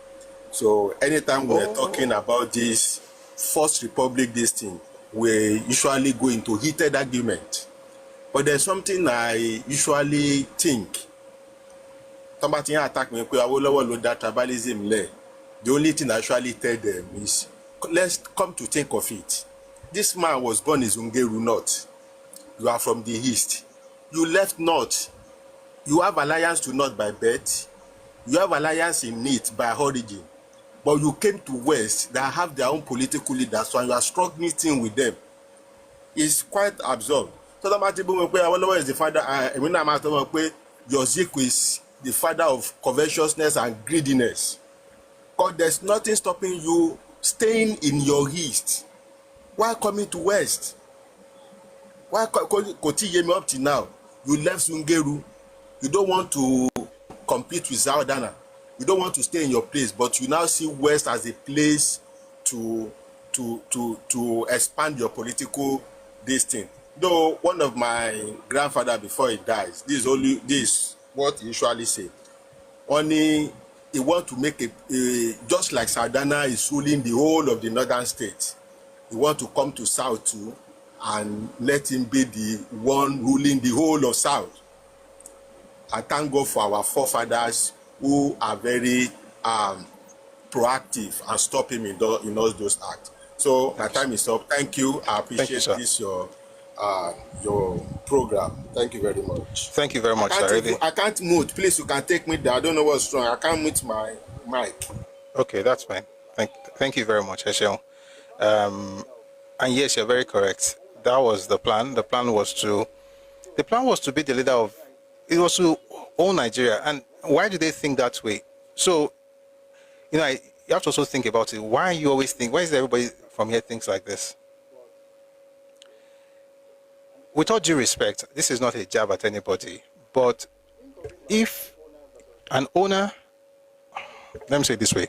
So anytime we're talking about this First Republic, this thing, we usually go into heated argument. But there's something I usually think. Somebody attack me, tribalism. The only thing I usually tell them is, let's come to think of it. This man was born in Zungeru North. You are from the East. You left North. You have alliance to North by birth. You have alliance in it by origin. But you came to West that have their own political leaders, so you are struggling with them. It's quite absurd. So the is the father. Your Zik is the father of covetousness and greediness. Because there's nothing stopping you staying in your East. Why coming to West? Why continue up to now? You left Zungeru. You don't want to compete with Zaudana. You don't want to stay in your place, but you now see West as a place to expand your political destiny. Though one of my grandfather before he dies, this what he usually say. Only he want to make just like Zaudana is ruling the whole of the northern states. He want to come to South too and let him be the one ruling the whole of South. I thank God for our forefathers who are very proactive and stop him in all those acts. So my time is up. Thank you. I appreciate your program. Thank you very much. Thank you very much, sir. I can't mute. Please, you can take me there. I don't know what's wrong. I can't mute my mic. Okay, that's fine. Thank you very much, Eshel. And yes, you're very correct. That was the plan. The plan was to be the leader of. It was to own Nigeria. And why do they think that way? So, you have to also think about it. Why you always think? Why is everybody from here thinks like this? With all due respect, this is not a jab at anybody. But if an owner, let me say it this way,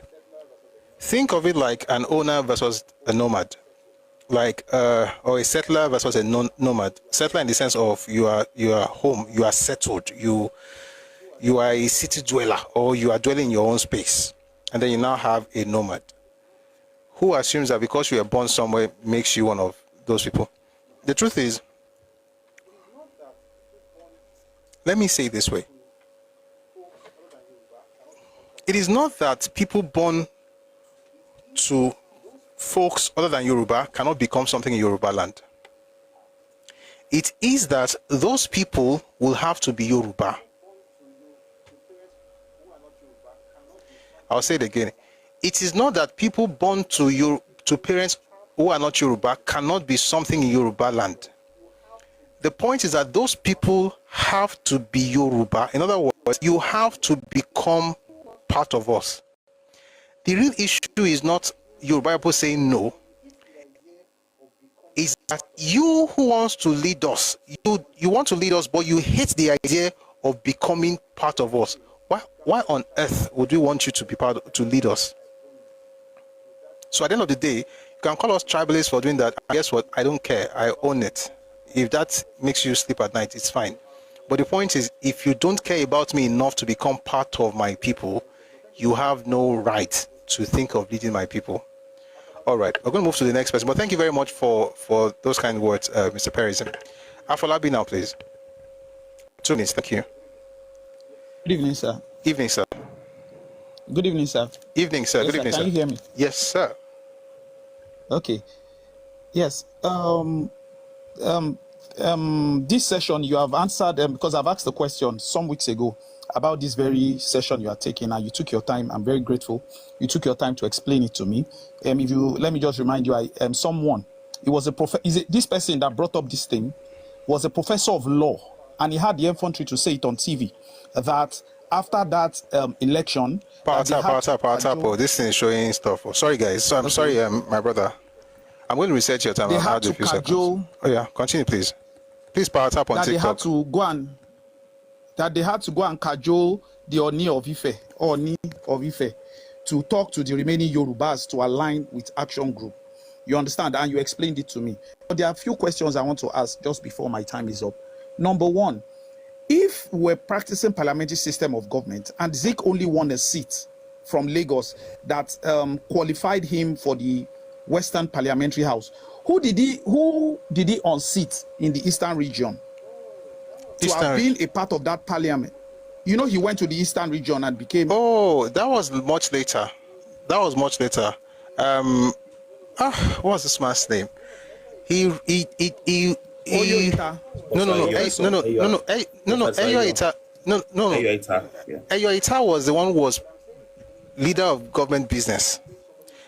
think of it like an owner versus a nomad. Like or a settler versus a nomad. Settler in the sense of you are home, you are settled, you are a city dweller, or you are dwelling in your own space, and then you now have a nomad who assumes that because you were born somewhere makes you one of those people. The truth is, let me say it this way, it is not that people born to folks other than Yoruba cannot become something in Yoruba land. It is that those people will have to be Yoruba. I'll say it again. It is not that people born to parents who are not Yoruba cannot be something in Yoruba land. The point is that those people have to be Yoruba. In other words, you have to become part of us. The real issue is not Yoruba people saying no. Is that you who wants to lead us, you want to lead us, but you hate the idea of becoming part of us. Why on earth would we want you to be to lead us? So at the end of the day, you can call us tribalists for doing that. Guess what? I don't care. I own it. If that makes you sleep at night, it's fine. But the point is, if you don't care about me enough to become part of my people, you have no right to think of leading my people. All right, we're going to move to the next person. But thank you very much for those kind words, Mr. Perez. Afolabi now, please. 2 minutes, thank you. Good evening, sir. Evening, sir. Good evening, sir. Evening, sir. Yes, Good evening, sir. Can you hear me? Yes, sir. Okay. Yes. This session you have answered because I've asked the question some weeks ago about this very session you are taking, and you took your time. I'm very grateful. You took your time to explain it to me. If you let me just remind you, I am someone. He was a this person that brought up this thing was a professor of law, and he had the infantry to say it on TV that after that election, Power tap. This thing is showing stuff. Oh, sorry, guys. So I'm sorry, my brother. I'm going to reset your time. They I'll had add a few seconds. Oh yeah, continue, please. Please power tap on that TikTok. They had to go and cajole the Oni of Ife, to talk to the remaining Yorubas to align with Action Group. You understand? And you explained it to me. But there are a few questions I want to ask just before my time is up. Number one, if we're practicing parliamentary system of government and Zik only won a seat from Lagos that qualified him for the Western Parliamentary House, who did he unseat in the Eastern region to have been a part of that parliament? You know, he went to the Eastern region and became... Oh, that was much later. That was much later. What was this man's name? No. Eyoita was the one who was leader of government business.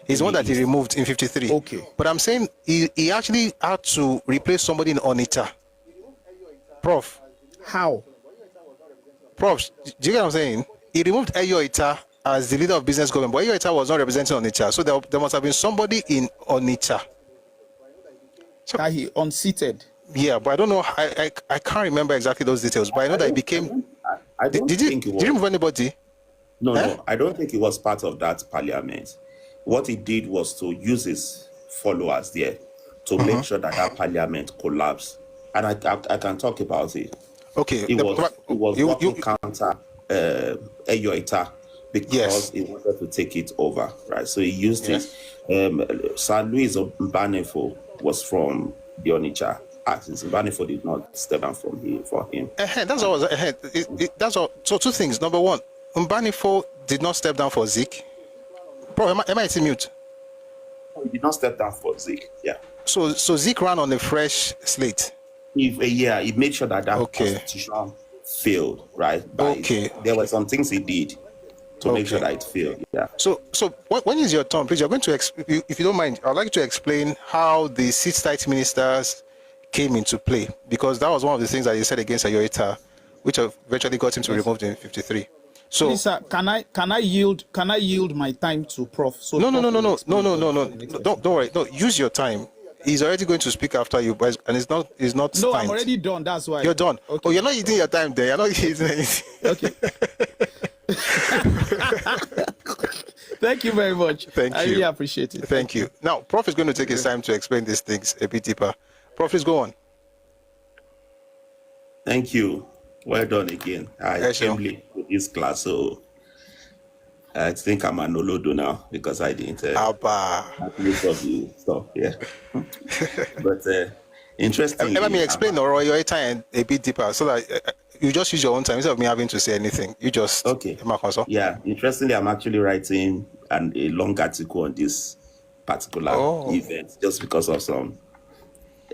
He's the one that he removed in 53. Okay. But I'm saying he actually had to replace somebody in Onitsha. Prof. How? Prof, do you get what I'm saying? He removed Eyoita as the leader of business government, but Eyoita was not representing Onitsha. So there must have been somebody in Onitsha. So he unseated. Yeah, but I don't know. I can't remember exactly those details, but I know that it became... Did you remove anybody? No, I don't think it was part of that parliament. What he did was to use his followers there to make sure that that parliament collapsed. And I can talk about it. Okay. It was not to counter Eyoita because he wanted to take it over, right? So he used it. Sir Louis Mbanefo was from the Onitsha axis. Mbanefo did not step down for him. That's all. That's all. So two things. Number one, Mbanefo did not step down for Zik. Bro, am I mute? No, he did not step down for Zik. Yeah. So Zik ran on a fresh slate. He made sure that constitution failed, right? There were some things he did to make sure that it failed. Yeah. So when is your turn, please? You're going to, if you don't mind, I'd like you to explain how the seat ministers came into play, because that was one of the things that you said against Ayoita, which eventually got him to removed in 53. So, please, sir, can I yield my time to Prof? So no. Don't worry. No, use your time. He's already going to speak after you, but it's not. No, I'm already done. That's why. You're done. Okay. Oh, you're not using your time there. You're not using anything. Okay. Thank you very much. Thank you. I really appreciate it. Thank you. Now, Prof is going to take his time to explain these things a bit deeper. Prof, please go on. Thank you. Well done again. I came late to this class, so I think I'm an Olodo now because I didn't have most of the stuff. Yeah. But interesting. Let me explain your time a bit deeper so that you just use your own time instead of me having to say anything. You just Yeah. Interestingly, I'm actually writing a long article on this particular event just because of some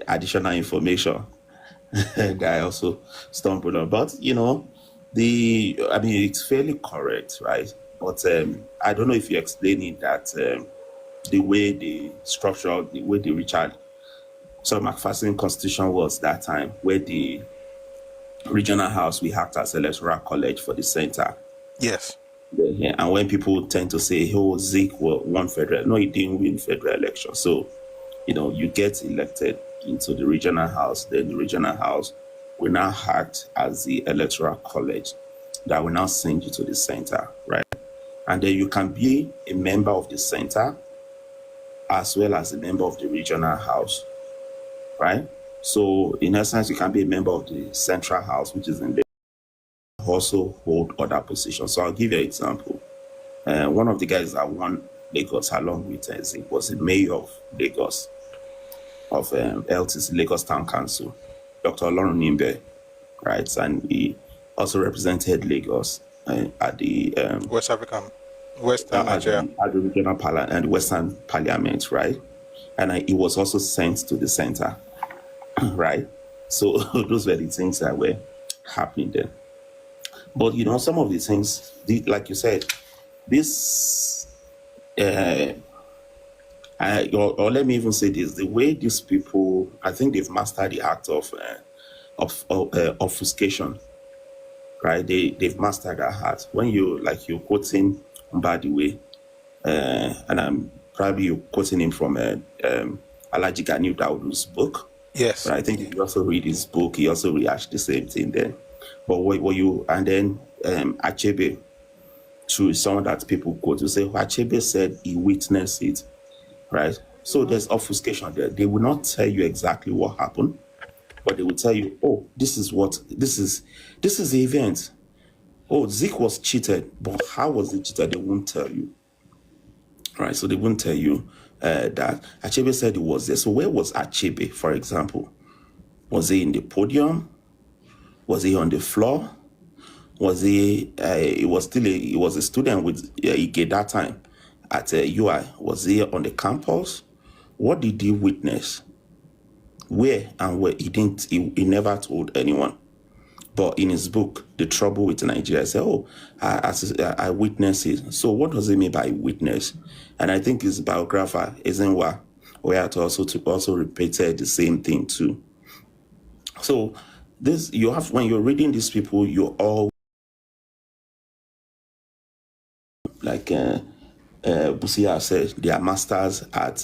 additional information that I also stumbled on. But it's fairly correct, right? But I don't know if you're explaining that the way the structure, the way the Richard McPherson Constitution was that time, where the regional house we act as electoral college for the center. Yes. Yeah, and when people tend to say, "Oh, Zik won federal," no, he didn't win federal election. So, you get elected into the regional house, then the regional house will now act as the electoral college that will now send you to the center, right? And then you can be a member of the center as well as a member of the regional house, right? So in essence, you can be a member of the central house, which is in the also hold other positions. So I'll give you an example. One of the guys that won Lagos along with Zik was the mayor of Lagos, of LTC, Lagos Town Council, Dr. Olorun Nimbe, right? And he also represented Lagos at the Western Nigeria, at the regional parliament and Western Parliament, right? And he was also sent to the center, right? So those were the things that were happening there. But some of the things, like you said, this. Or let me even say this: the way these people, I think they've mastered the act of obfuscation, right? They've mastered that art. When you're quoting Mbadiwe, and I'm probably you're quoting him from Alhaji Ganiu Daudu's book. Yes. But I think if you also read his book, he also rehashed the same thing there. But and then Achebe, to someone that people quote to say, Achebe said he witnessed it, right? So there's obfuscation there. They will not tell you exactly what happened, but they will tell you, oh, this is the event. Oh, Zik was cheated, but how was he cheated? They won't tell you, right? So they won't tell you that Achebe said he was there. So where was Achebe, for example? Was he in the podium? Was he on the floor? Was he? He was a student with Ige that time at UI. Was he on the campus? What did he witness? Where and where? He never told anyone. But in his book, The Trouble with Nigeria, I said, oh, I witnessed it. So what does he mean by witness? And I think his biographer, Ezenwa, where also repeated the same thing too. So this, you have, when you're reading these people, you're all like Busia said, they are masters at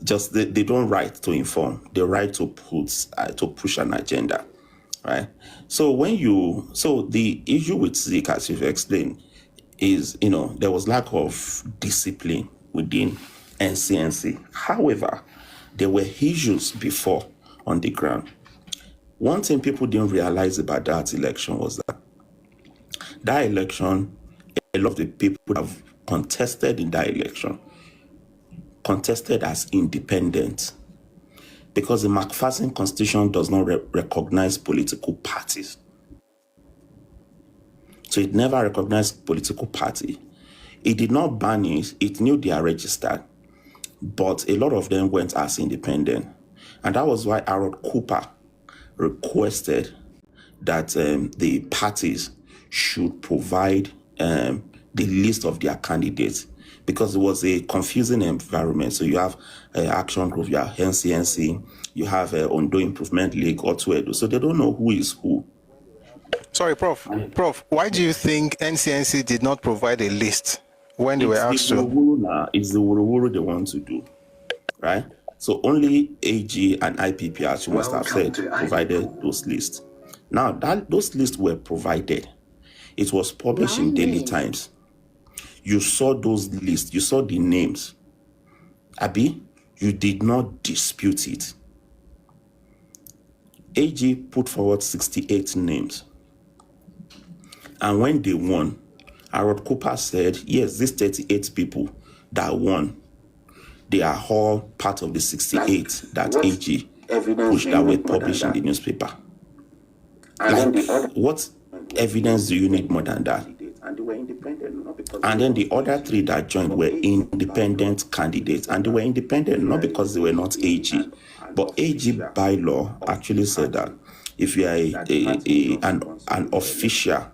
just they don't write to inform, they write to push an agenda, right? So the issue with Zik, as you've explained, is there was lack of discipline within NCNC. However, there were issues before on the ground. One thing people didn't realize about that election was that election, a lot of the people who have contested in that election contested as independent, because the McPherson Constitution does not recognize political parties. So it never recognized political party. It did not ban it. It knew they are registered, but a lot of them went as independent. And that was why Harold Cooper requested that the parties should provide the list of their candidates, because it was a confusing environment. So you have Action Group, you have NCNC, you have Ondo Improvement League, or Tuedo. So they don't know who is who. Sorry, Prof, why do you think NCNC did not provide a list when they were asked to? It's the Wuru they want to do, right? So only AG and IPP, as you must have said, provided those lists. Now, those lists were provided. It was published in Daily Times. You saw those lists, you saw the names. Abi, you did not dispute it. AG put forward 68 names. And when they won, Harold Cooper said, yes, these 38 people that won, they are all part of the 68 that AG pushed that were published in the newspaper. What evidence do you need more than that? And they were independent, and then the other three that joined were independent candidates, and they were independent not because they were not AG, but AG by law actually said that if you are an official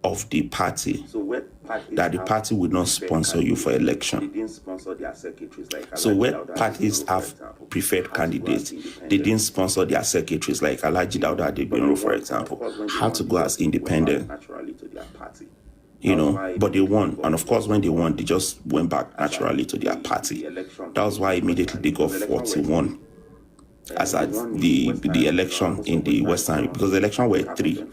of the party, that the party would not sponsor you for election. So where parties have preferred candidates, they didn't sponsor their secretaries, like Alhaji Dauda Adebiro, for example, had to go as independent. But they won. And of course, when they won, they just went back naturally to their party. That was why immediately they got 41 as at the election in the Western, because the election were 3.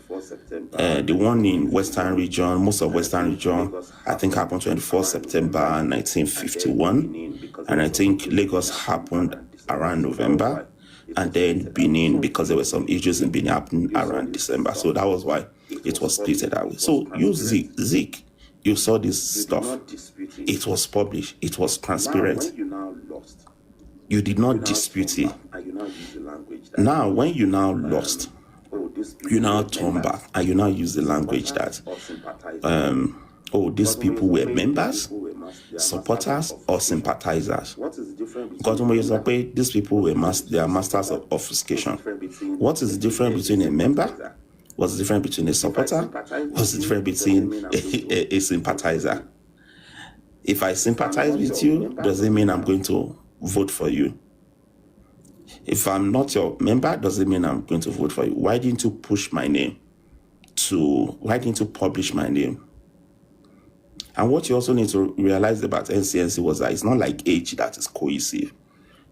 The one in Western region, most of Western region, I think happened 24 September 1951. And I think Lagos happened around November. And then Benin, because there were some issues in Benin, happened around December. So that was why it was split that way. So you Zik, you saw this stuff. It was published. It was transparent. You did not dispute it. Now, when you now lost, you now turn back and you now use the language that, these people were members, supporters, or sympathizers. These people were they are masters of obfuscation. What is the difference between a member? What's the difference between a supporter? What's the difference between a sympathizer? If I sympathize with you, does it mean I'm going to vote for you? If I'm not your member, does it mean I'm going to vote for you? Why didn't you push my name? Why didn't you publish my name? And what you also need to realize about NCNC was that it's not like AG that is cohesive.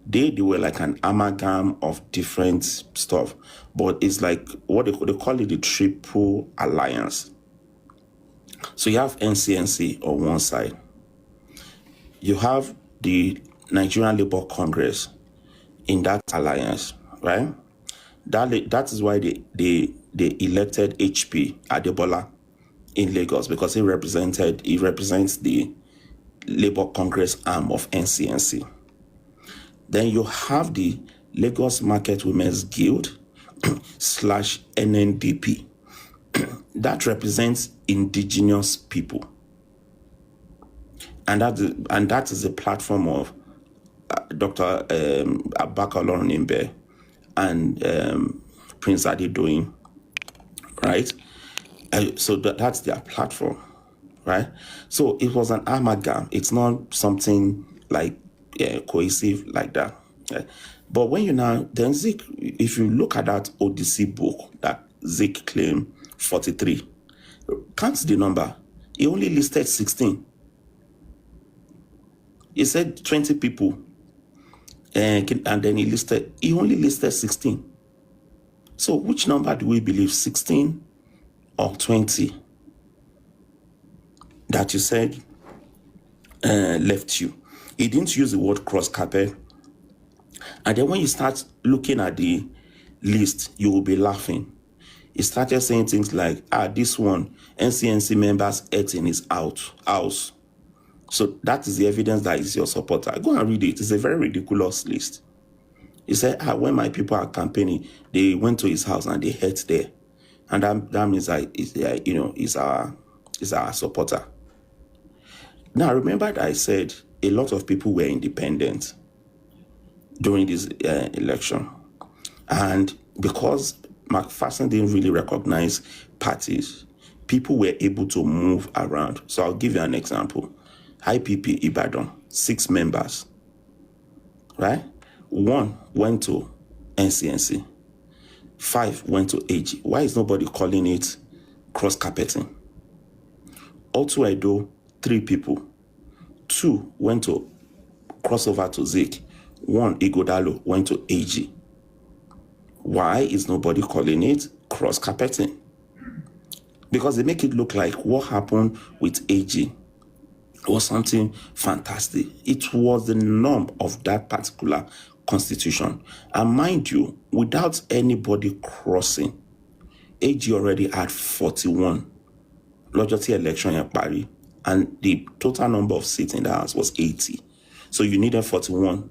They were like an amalgam of different stuff, but it's like what they call it, the Triple Alliance. So you have NCNC on one side. You have the Nigerian Labour Congress in that alliance, right? That is why they elected HP Adebola in Lagos, because he represents the Labour Congress arm of NCNC. Then you have the Lagos Market Women's Guild / NNDP. That represents indigenous people. And that is a platform of Dr. Abaka Loronimbe and Prince Adedoyin, right? So that's their platform, right? So it was an amalgam. It's not something like cohesive like that. Right? But when you now, then Zik, if you look at that Odyssey book that Zik claimed 43, count the number. He only listed 16. He said 20 people, and then he only listed 16. So which number do we believe, 16 or 20, that you said left you? He didn't use the word cross carpet. And then when you start looking at the list, you will be laughing. He started saying things like, this one, NCNC members ate in his house. So that is the evidence that is your supporter. Go and read it. It's a very ridiculous list. He said, when my people are campaigning, they went to his house and they ate there. And that means that he's our supporter. Now, remember that I said a lot of people were independent during this election. And because McPherson didn't really recognize parties, people were able to move around. So I'll give you an example. IPP Ibadan, 6 members, right? 1 went to NCNC, 5 went to AG. Why is nobody calling it cross-carpeting? Otu Edo, 3 people. 2 went to crossover to Zik. 1, Igodalo, went to AG. Why is nobody calling it cross-carpeting? Because they make it look like what happened with AG was something fantastic. It was the norm of that particular constitution. And mind you, without anybody crossing, AG already had 41 lọ́jọ́ election in Paris, and the total number of seats in the house was 80. So you needed 41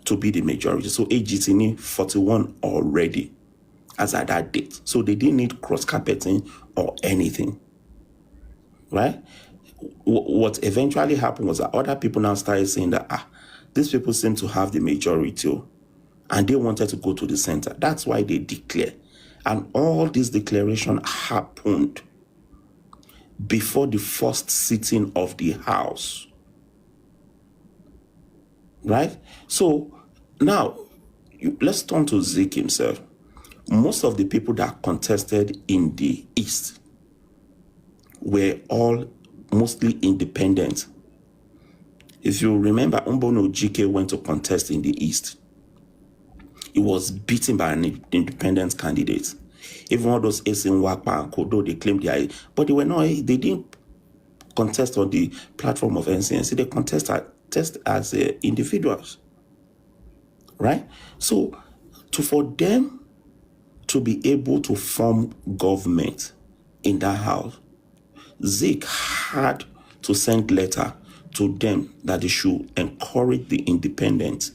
to be the majority. So AGT need 41 already as at that date. So they didn't need cross-carpeting or anything, right? What eventually happened was that other people now started saying that, these people seem to have the majority, and they wanted to go to the center. That's why they declare. And all this declaration happened before the first sitting of the House, right? So now, let's turn to Zik himself. Most of the people that contested in the East were all mostly independent. If you remember, Umbono GK went to contest in the East. He was beaten by an independent candidate. Even all those Esin Wakpa and Kodo, they claimed but they didn't contest on the platform of NCNC. They contest as individuals, right? So, for them to be able to form government in that house, Zik had to send letter to them that they should encourage the independents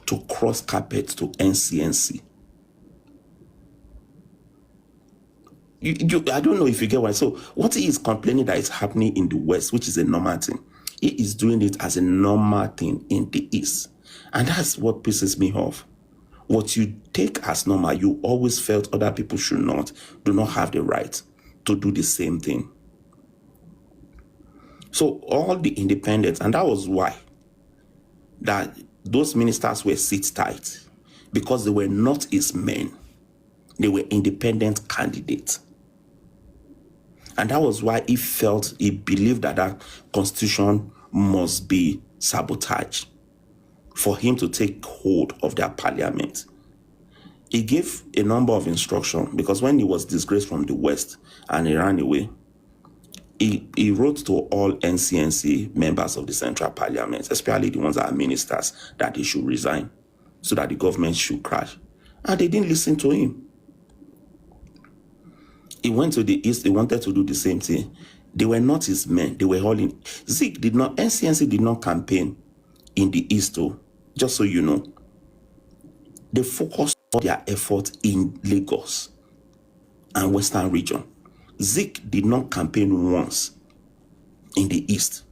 to cross carpet to NCNC. I don't know if you get why. So what he is complaining that is happening in the West, which is a normal thing, he is doing it as a normal thing in the East. And that's what pisses me off. What you take as normal, you always felt other people do not have the right to do the same thing. So all the independents, and that was why that those ministers were sit tight, because they were not his men. They were independent candidates. And that was why he believed that constitution must be sabotaged for him to take hold of their parliament. He gave a number of instructions, because when he was disgraced from the West and he ran away, he wrote to all NCNC members of the Central Parliament, especially the ones that are ministers, that they should resign so that the government should crash. And they didn't listen to him. He went to the East, he wanted to do the same thing. They were not his men, they were all in. NCNC did not campaign in the East, though, just so you know. They focused all their effort in Lagos and Western region. Zik did not campaign once in the East.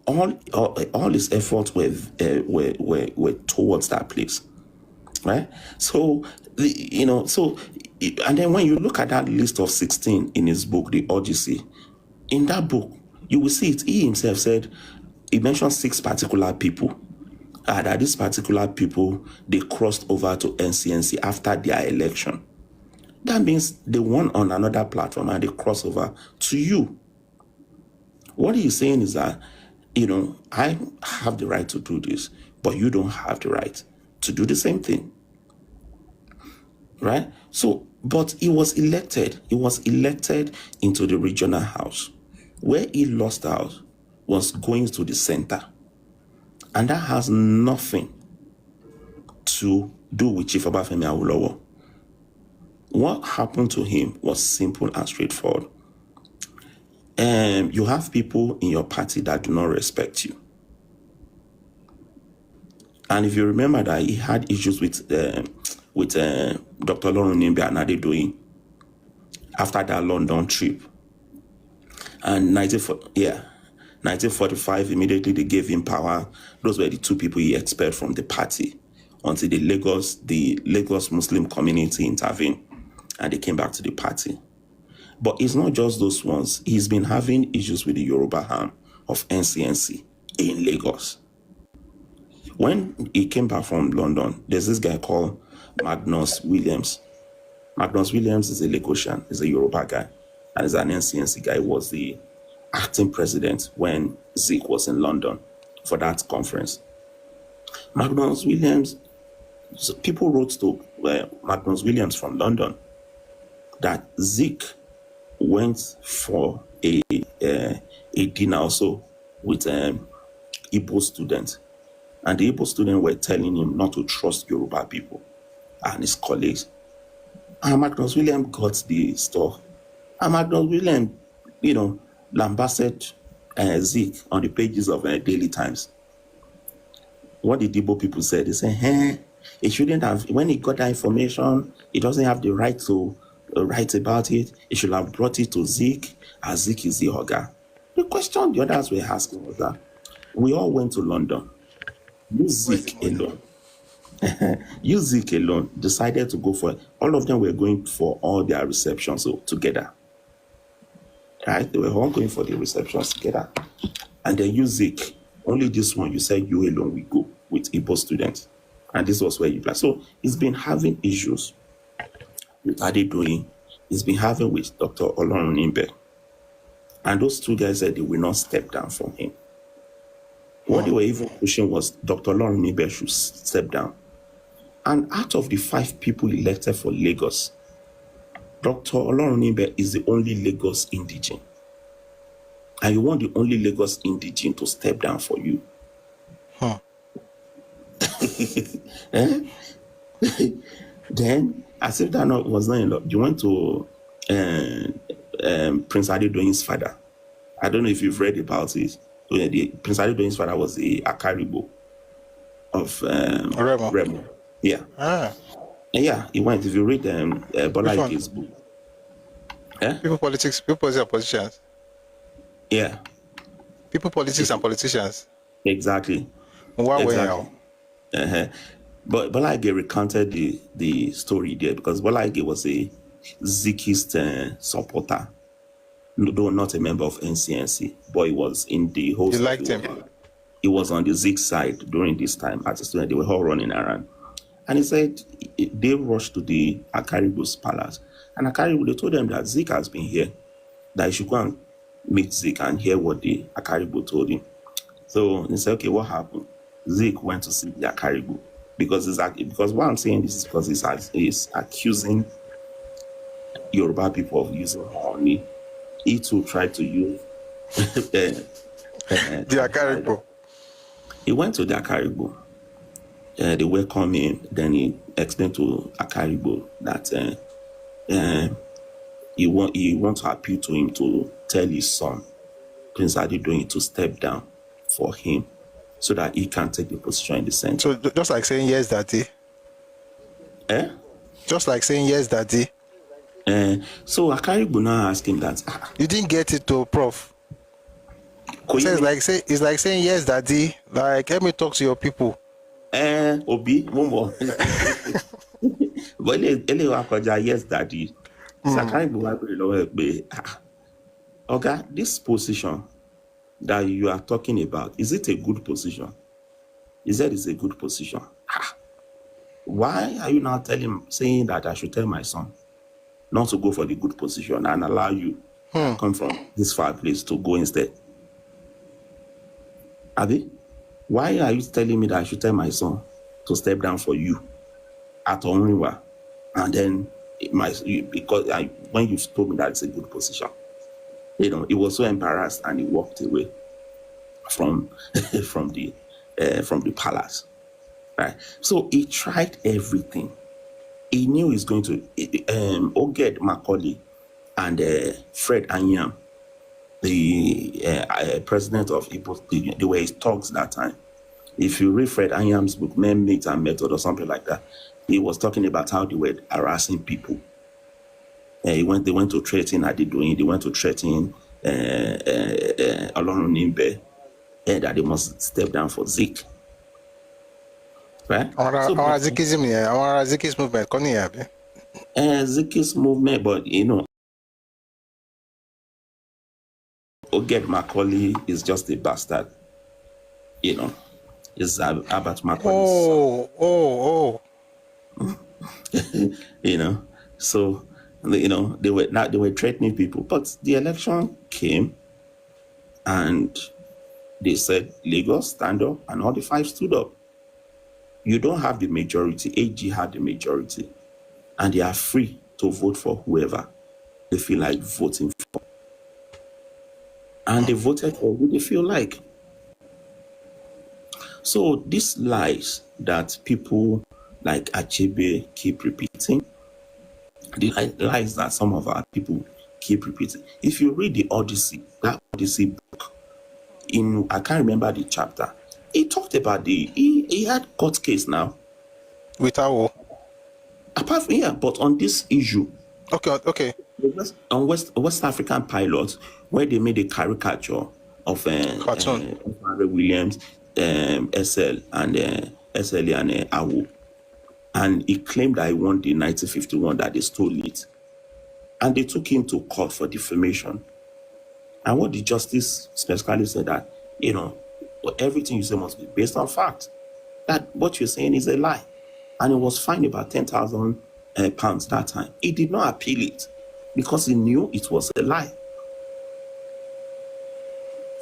All his efforts were towards that place, right? So, and then when you look at that list of 16 in his book, The Odyssey, in that book, you will see it. He himself said, he mentioned 6 particular people. That these particular people, they crossed over to NCNC after their election. That means they won on another platform and they cross over to you. What he's saying is that, I have the right to do this, but you don't have the right to do the same thing. Right? So, but he was elected. He was elected into the regional house. Where he lost out was going to the center. And that has nothing to do with Chief Obafemi Awolowo. What happened to him was simple and straightforward. You have people in your party that do not respect you. And if you remember that he had issues with Dr. Olorun Nimbe and Adedoyin after that London trip. And 1945, immediately they gave him power. Those were the 2 people he expelled from the party until the Lagos Muslim community intervened and they came back to the party. But it's not just those ones. He's been having issues with the Yoruba arm of NCNC in Lagos. When he came back from London, there's this guy called Magnus Williams. Magnus Williams is a Lagosian, he's a Yoruba guy, and is an NCNC guy. He was the acting president when Zik was in London for that conference. Magnus Williams, people wrote to Magnus Williams from London that Zik went for a dinner also with Igbo students. And the Igbo students were telling him not to trust Yoruba people and his colleagues. And Magnus Williams got the stuff. And Magnus Williams, lambasted Zik on the pages of Daily Times. What the Igbo people said, they said, he shouldn't have, when he got that information, he doesn't have the right to write about it. He should have brought it to Zik, as Zik is the Oga. The question the others were asking was that we all went to London. You Zik alone decided to go for it. All of them were going for all their receptions together. Right? They were all going for the receptions together. And then you Zik, only this one, you said you alone will go with Igbo students. And this was where you play. So he's been having issues with Adedoyin. He's been having with Dr. Olorun Nimbe. And those 2 guys said they will not step down from him. What they were even pushing was Dr. Olorun Nimbe should step down. And out of the 5 people elected for Lagos, Dr. Olorun Nimbe is the only Lagos indigene. And you want the only Lagos indigene to step down for you. Then, as if that was not enough, you went to Prince Adedoyin's father. I don't know if you've read about it. Prince Adedoyin's father was the Akaribo of Remo. Yeah. Yeah, he went. If you read Bola Ige's book. People politics and politicians. Yeah. People politics and politicians. Exactly. Wow. But Bola Ige recounted the story there because Bola Ige was a Zikist supporter, though not a member of NCNC, but he was in the whole. You liked him. He was on the Zik side during this time as a student. They were all running around. And he said they rushed to the Akaribu's palace. And Akaribu, they told them that Zik has been here, that he should go and meet Zik and hear what the Akaribu told him. So he said, okay, what happened? Zik went to see the Akaribu. Because what I'm saying this is because he's accusing Yoruba people of using honey. He too tried to use the Akaribo. He went to the Akaribo. They welcomed him. Then he explained to Akaribo that he want to appeal to him to tell his son, Prince Adedoyin, to step down for him so that he can take the position in the center. So just like saying yes, daddy. Just like saying yes, daddy. So Akaribo now asked him that. You didn't get it to Prof. It's like saying yes, daddy. Like, let me talk to your people. Obi, Momo. But yes, daddy. Okay, this position that you are talking about, is it a good position? He said it's a good position. Why are you now saying that I should tell my son not to go for the good position and allow you to come from this far place to go instead? Abi, why are you telling me that I should tell my son to step down for you at Onriwa? And then when you told me that it's a good position, he was so embarrassed and he walked away from the palace. Right. So he tried everything. He knew he's going to Oged Macaulay and Fred Anyam, the president of Igbo, they were his talks that time. If you read Fred Anyam's book, Men, Myth, and Method, or something like that, he was talking about how they were harassing people. They went to threaten Adedoyin, they went to threaten Olorun Nimbe, that they must step down for Zik. Right? Our Zik's movement, Zik's movement, but Oged Macaulay is just a bastard. It's Albert Macaulay. So they were threatening people, but the election came, and they said, Lagos, stand up, and all the five stood up. You don't have the majority. AG had the majority, and they are free to vote for whoever they feel like voting for. And they voted for who they feel like. So these lies that people like Achebe keep repeating, the lies that some of our people keep repeating. If you read the Odyssey, that Odyssey book, I can't remember the chapter, he talked about he had court case now. With our apart from but on this issue. Okay. On West African pilots, where they made a caricature of Williams, SL and SLE and Awu. And he claimed that he won the 1951, that they stole it. And they took him to court for defamation. And what the justice specifically said that, everything you say must be based on fact. That what you're saying is a lie. And it was fined about 10,000 pounds that time. He did not appeal it because he knew it was a lie.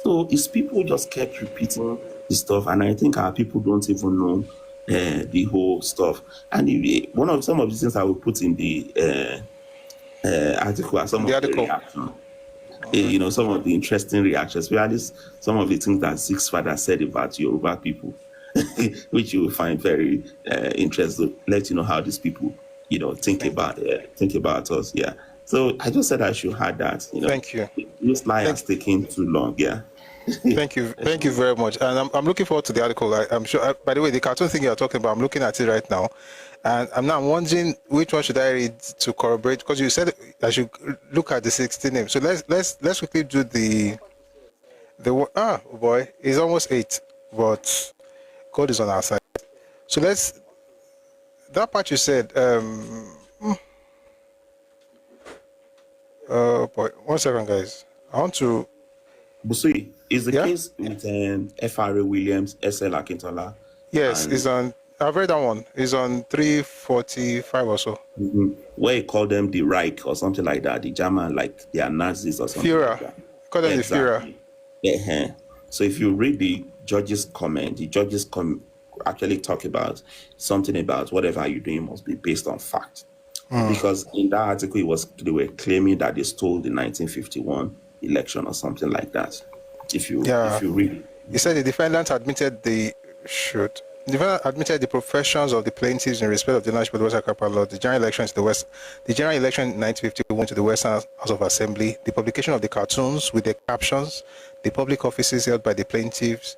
So his people just kept repeating the stuff, and I think our people don't even know the whole stuff. And some of the things I will put in the article are some of the reactions. Some of the interesting reactions. We had some of the things that Zik's father said about Yoruba people, which you will find very interesting. Let you know how these people, think about us. Yeah. So I just said I should have that. Thank you. This lie has taken too long. Yeah. Thank you very much. And I'm looking forward to the article. I'm sure. By the way, the cartoon thing you're talking about, I'm looking at it right now, and I'm now wondering which one should I read to corroborate, because you said I should look at the 16 names. So let's quickly do the oh boy, it's almost 8, but God is on our side. So that part you said. Oh boy, 1 second, guys. I want to. Busui, is the case with FRA Williams, SL Akintola? Yes, it's on. I've read that one. It's on 345 or so. Mm-hmm. Where you call them the Reich or something like that, the German, like they are Nazis or something. Führer. Like that. Call them exactly. The Führer. Yeah. So if you read the judge's comment, actually talk about something about whatever you're doing must be based on fact. Because in that article, they were claiming that they stole the 1951 election or something like that. If you read, he said the defendant admitted the professions of the plaintiffs in respect of the ownership of the West Africa law, the general election in 1951 to the Western House of Assembly, the publication of the cartoons with the captions, the public offices held by the plaintiffs,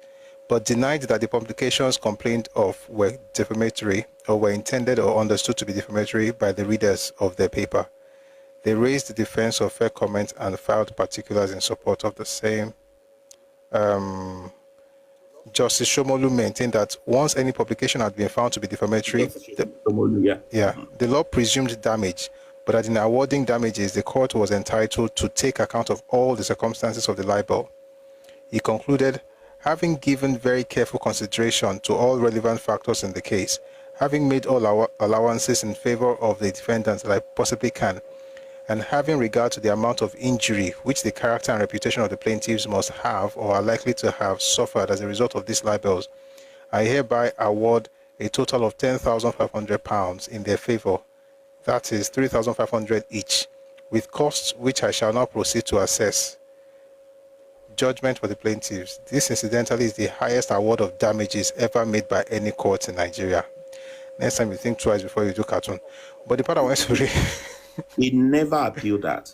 but denied that the publications complained of were defamatory or were intended or understood to be defamatory by the readers of their paper. They raised the defense of fair comment and filed particulars in support of the same. Justice Shomolu maintained that once any publication had been found to be defamatory, the law presumed damage, but that in awarding damages, the court was entitled to take account of all the circumstances of the libel. He concluded, having given very careful consideration to all relevant factors in the case, having made all allowances in favor of the defendants that I possibly can, and having regard to the amount of injury which the character and reputation of the plaintiffs must have or are likely to have suffered as a result of these libels, I hereby award a total of £10,500 in their favor, that is 3,500 each, with costs which I shall now proceed to assess. Judgment for the plaintiffs. This incidentally is the highest award of damages ever made by any court in Nigeria. Next time you think twice before you do cartoon. But the part I want to read... He never appealed that.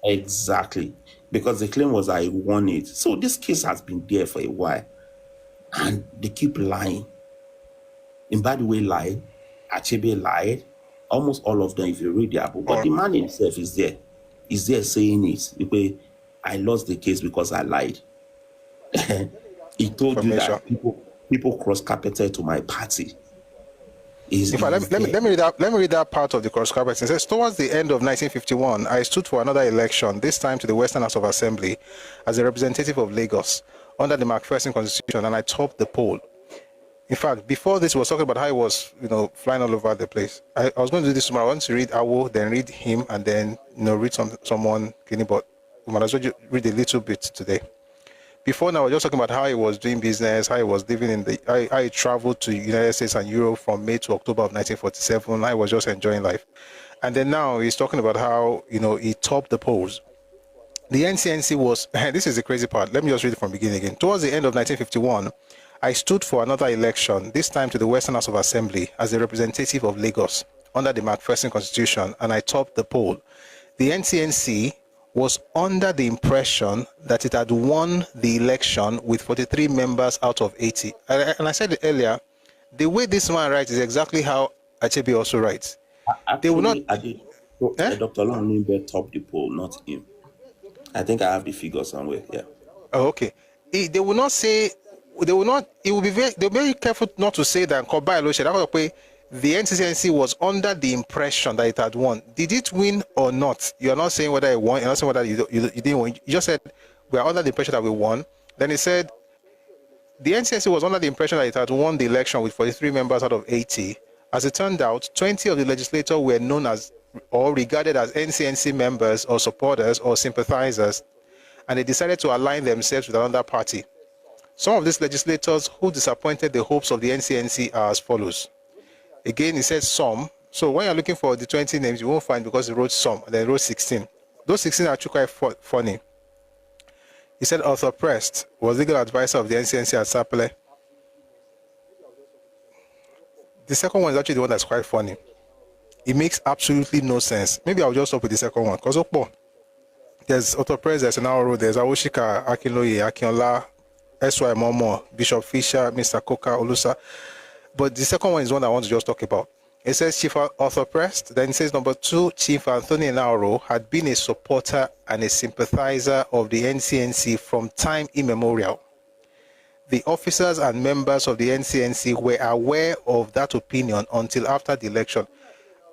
Exactly. Because the claim was I won it. So this case has been there for a while. And they keep lying. In bad way lied. Achebe lied. Almost all of them, if you read their book. But the man himself is there. He's there saying it. Because I lost the case because I lied. He told you that people cross-carpeted to my party. Let me read that part of the cross-carpet. It says, towards the end of 1951, I stood for another election, this time to the Western House of Assembly, as a representative of Lagos, under the Macpherson Constitution, and I topped the poll. In fact, before this, we were talking about how he was, flying all over the place. I was going to do this tomorrow. I want to read Awo, then read him, and then, read someone, but we might as well read a little bit today. Before now, we were just talking about how he was doing business, how he was living how he traveled to the United States and Europe from May to October of 1947. How he was just enjoying life. And then now he's talking about how, he topped the polls. The NCNC was, this is the crazy part. Let me just read it from the beginning again. Towards the end of 1951, I stood for another election, this time to the Western House of Assembly, as a representative of Lagos, under the Macpherson Constitution, and I topped the poll. The NCNC was under the impression that it had won the election with 43 members out of 80. And I said it earlier, the way this man writes is exactly how Achebe also writes. Actually, they will not... Dr. Lonimbe topped the poll, not him. I think I have the figure somewhere, yeah. Oh, okay. They will not say... They'll be very careful not to say that the NCNC was under the impression that it had won. Did it win or not? You're not saying whether it won. You're not saying whether you didn't win. You just said we are under the impression that we won. Then it said the NCNC was under the impression that it had won the election with 43 members out of 80. As it turned out, 20 of the legislators were known as or regarded as NCNC members or supporters or sympathizers, and they decided to align themselves with another party. Some of these legislators who disappointed the hopes of the NCNC are as follows. Again, he says some. So when you're looking for the 20 names, you won't find because he wrote some, and then he wrote 16. Those 16 are actually quite funny. He said Arthur Prest was legal advisor of the NCNC at Sapele. The second one is actually the one that's quite funny. It makes absolutely no sense. Maybe I'll just stop with the second one. Because there's Arthur Prest, there's Naoro, there's Awoshika, Akinloye, Akinola, S.Y. Momo, Bishop Fisher, Mr. Koka, Olusa. But the second one is one I want to just talk about. It says Chief Arthur Prest. Then it says number 2, Chief Anthony Nauro had been a supporter and a sympathizer of the NCNC from time immemorial. The officers and members of the NCNC were aware of that opinion until after the election.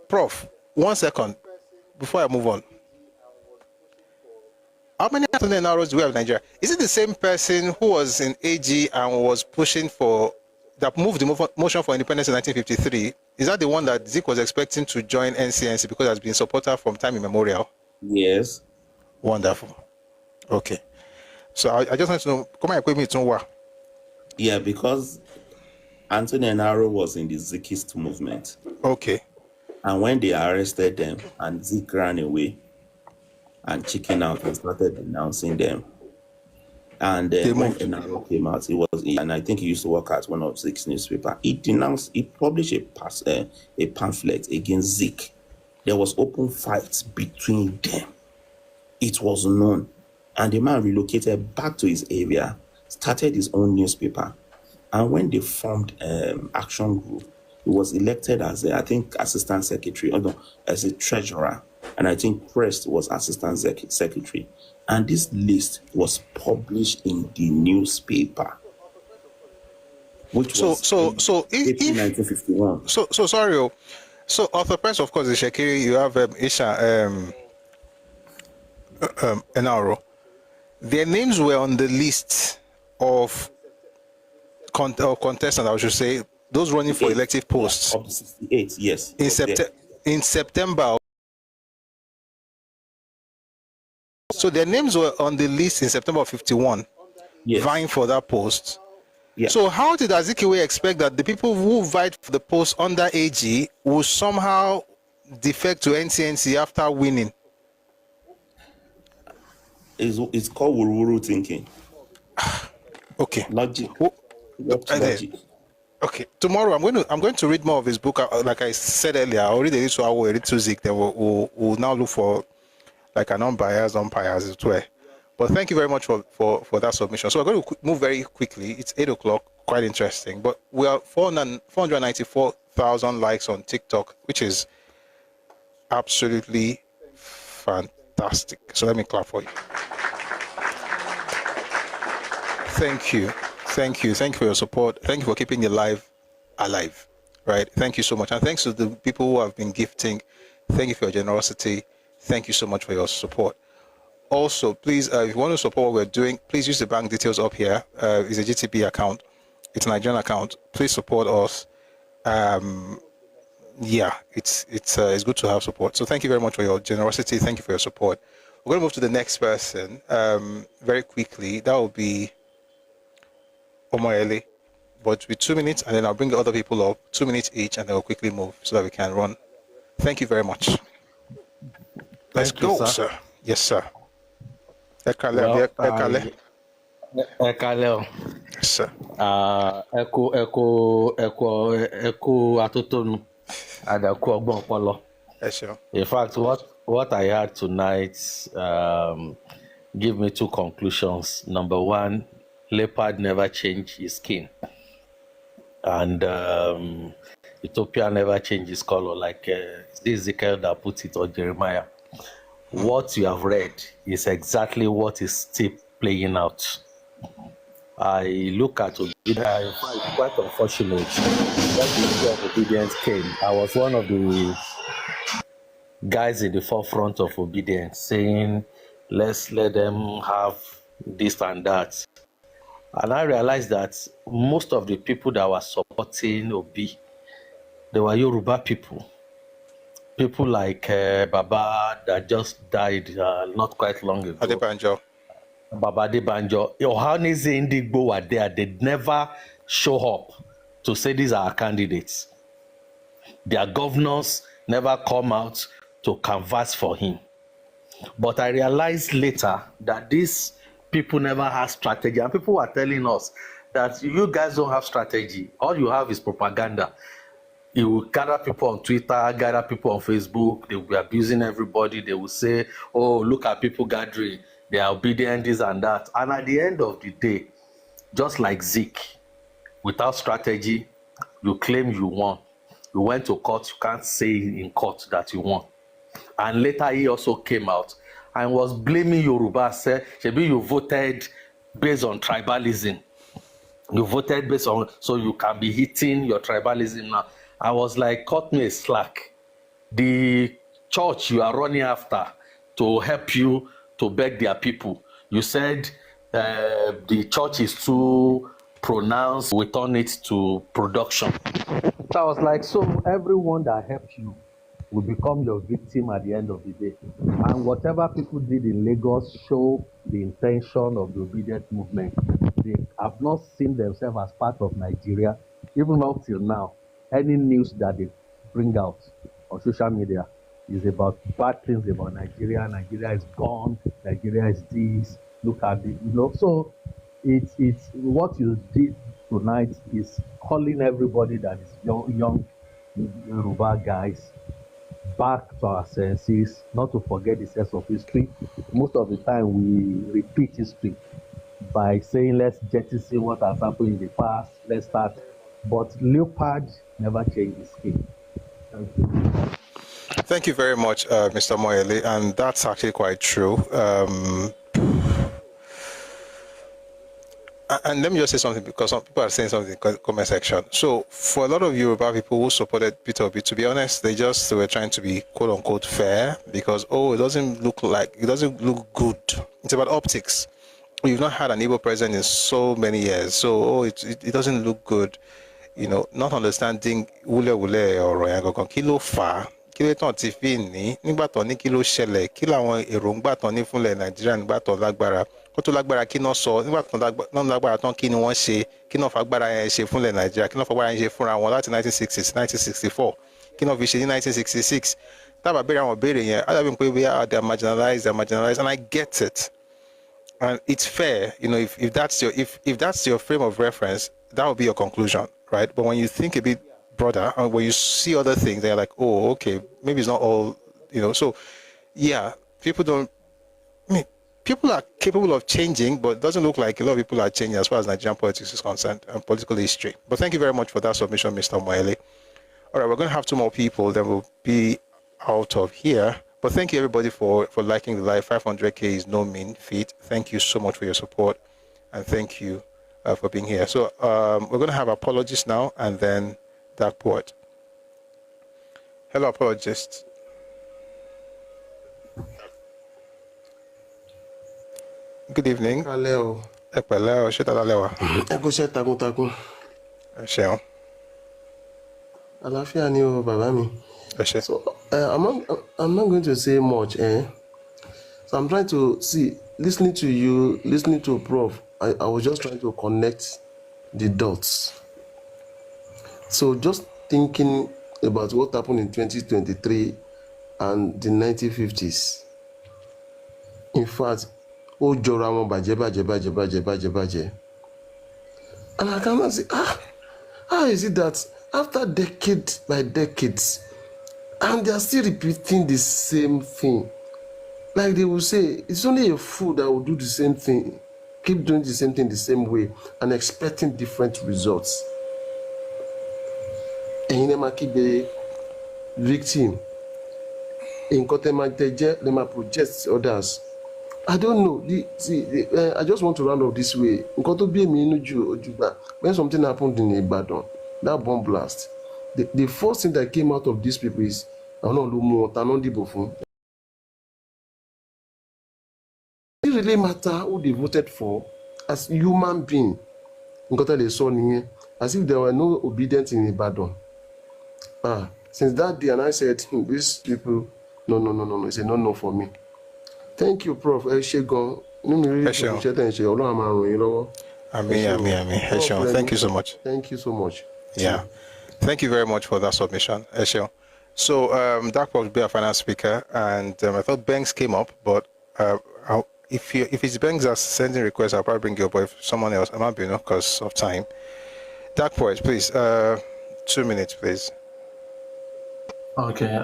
Prof, 1 second before I move on. How many Anthony Nauros do we have in Nigeria? Is it the same person who was in AG and was pushing for that moved the motion for independence in 1953, is that the one that Zik was expecting to join NCNC because it has been supporter from time immemorial? Yes. Wonderful. Okay. So I just want to know, come on, equip me to what? Yeah, because Anthony Enaro was in the Zikist movement. Okay. And when they arrested them and Zik ran away and chickened out and started denouncing them. And when Enaro came out, and I think he used to work at one of Zik's newspaper. He published a pamphlet against Zik. There was open fights between them. It was known. And the man relocated back to his area, started his own newspaper. And when they formed Action Group, he was elected as I think assistant secretary, as a treasurer. And I think Prest was assistant secretary. And this list was published in the newspaper. Which was in 1951. So sorry. So author Press, of course, is Shekiri. You have Isha Enaro. Their names were on the list of contestants, I should say, those running for elective posts. Up to 68, yes. In September. So their names were on the list in September of 51, vying for that post. Yes. So how did Azikiwe expect that the people who vied for the post under AG will somehow defect to NCNC after winning? It's called wuru thinking. Okay. Logic. Logic. Okay. Tomorrow I'm going to read more of his book. Like I said earlier, I already read, so I will read to Zik. Then we'll now look for like an umpires as well. But thank you very much for that submission. So we're going to move very quickly. It's 8 o'clock, quite interesting. But we are 494,000 likes on TikTok, which is absolutely fantastic. So let me clap for you. Thank you. Thank you. Thank you for your support. Thank you for keeping the live alive. Right? Thank you so much. And thanks to the people who have been gifting. Thank you for your generosity. Thank you so much for your support. Also, please, if you want to support what we're doing, please use the bank details up here. It's a GTB account. It's a Nigerian account. Please support us. Yeah, it's good to have support. So thank you very much for your generosity. Thank you for your support. We're going to move to the next person very quickly. That will be Omoyele, but with 2 minutes, and then I'll bring the other people up, 2 minutes each, and then we'll quickly move so that we can run. Thank you very much. Let's go, sir. Yes, sir. Ẹkáàbọ. Yes, sir. Ẹkú atótónu àdàkú ọgbọ́n ọpọlọ. Yes, sir. In fact, what I heard tonight give me two conclusions. Number one, leopard never changed his skin, and Ethiopia never changed his color. Like Ezekiel that put it, or Jeremiah. What you have read is exactly what is still playing out. I look at Obedience, I find it quite unfortunate that the issue of Obedience came. I was one of the guys in the forefront of Obedience saying, let's let them have this and that. And I realized that most of the people that were supporting Obi, they were Yoruba people. People like Baba that just died not quite long ago. Adebanjo. Baba Adebanjo. Ohanaeze Ndigbo were there. They never show up to say these are our candidates. Their governors never come out to canvass for him. But I realized later that these people never had strategy. And people were telling us that you guys don't have strategy. All you have is propaganda. You will gather people on Twitter, gather people on Facebook. They will be abusing everybody. They will say, oh, look at people gathering. They are obedient, this and that. And at the end of the day, just like Zik, without strategy, you claim you won. You went to court, you can't say in court that you won. And later he also came out and was blaming Yoruba, said, Shebi, you voted based on tribalism. You voted based on, so you can be hitting your tribalism now. I was like, cut me a slack. The church you are running after to help you to beg their people, you said the church is too pronounced, we turn it to production. So I was like, so everyone that helped you will become your victim at the end of the day. And whatever people did in Lagos show the intention of the obedient movement. They have not seen themselves as part of Nigeria. even up till now, any news that they bring out on social media is about bad things about Nigeria. Nigeria is gone. Nigeria is this. Look at it, So it's what you did tonight is calling everybody that is young Yoruba guys back to our senses, not to forget the sense of history. Most of the time we repeat history by saying let's jettison what has happened in the past, let's start. But leopard never changed his skin. Thank you. Thank you very much, Mr. Moyele, and that's actually quite true. And let me just say something, because some people are saying something in the comment section. So for a lot of Yoruba people who supported Peter Obi, to be honest, they were trying to be quote unquote fair, because it doesn't look good. It's about optics. We've not had an Igbo president in so many years, so it doesn't look good. Not understanding wule or royango kilo fa. Kí tán ti fi ní nígbà tán ní kí ló ṣẹlẹ̀, kí làwọn èròǹgbà tán ní fúnlẹ̀ Nàìjíríà nígbà tán lágbára, kó tó lágbára kí náà sọ, nígbà tán lágbára tán kí ni wọ́n ṣe, kí náà fagbára yẹn ṣe fúnlẹ̀ Nàìjíríà, kí náà fagbára yẹn ṣe fúnra wọn láti 1960 1964, kí náà fi ṣe ní 1966. Tábà béèrè àwọn béèrè yẹn, á dàbí pé they are marginalized, and I get it. And it's fair, if that's your frame of reference, that would be your conclusion, right? But when you think a bit broader, and when you see other things, they're like, oh, okay, maybe it's not all, So, yeah, people are capable of changing, but it doesn't look like a lot of people are changing as far as Nigerian politics is concerned and political history. But thank you very much for that submission, Mr. Moyele. All right, we're going to have 2 more people, then we'll be out of here. But thank you, everybody, for liking the live. 500K is no mean feat. Thank you so much for your support, and thank you for being here. So we're going to have apologists now, and then Dark Poet. Hello, apologists. Good evening. Hello. Hello, Shetalalewa. Takuntakun. Sheon. Àlàáfíà ni o, bàbá mi. So I'm not going to say much, So I'm trying to see, listening to you, listening to Prof, I was just trying to connect the dots. So just thinking about what happened in 2023 and the 1950s. In fact, ó jọra wọn bàjẹ́. And I cannot say, how is it that after decade by decades, and they are still repeating the same thing? Like they will say, it's only a fool that will do the same thing, keep doing the same thing the same way, and expecting different results. And you keep the victim. In they might project others. I don't know. I just want to round up this way. When something happened in Ibadan, that bomb blast, the first thing that came out of these people is, it really matter who they voted for as human being. As if there were no obedience in Ibadan. Since that day, and I said, these people, no, it's a no for me. Thank you, Prof. Thank you so much. Thank you so much. Yeah. Thank you very much for that submission, Eshel. So, Dark will be our final speaker, and I thought Banks came up, but if it's Banks that's sending requests, I'll probably bring you up, but if someone else, I might be, because of time. Dark Poet, please, 2 minutes, please. Okay.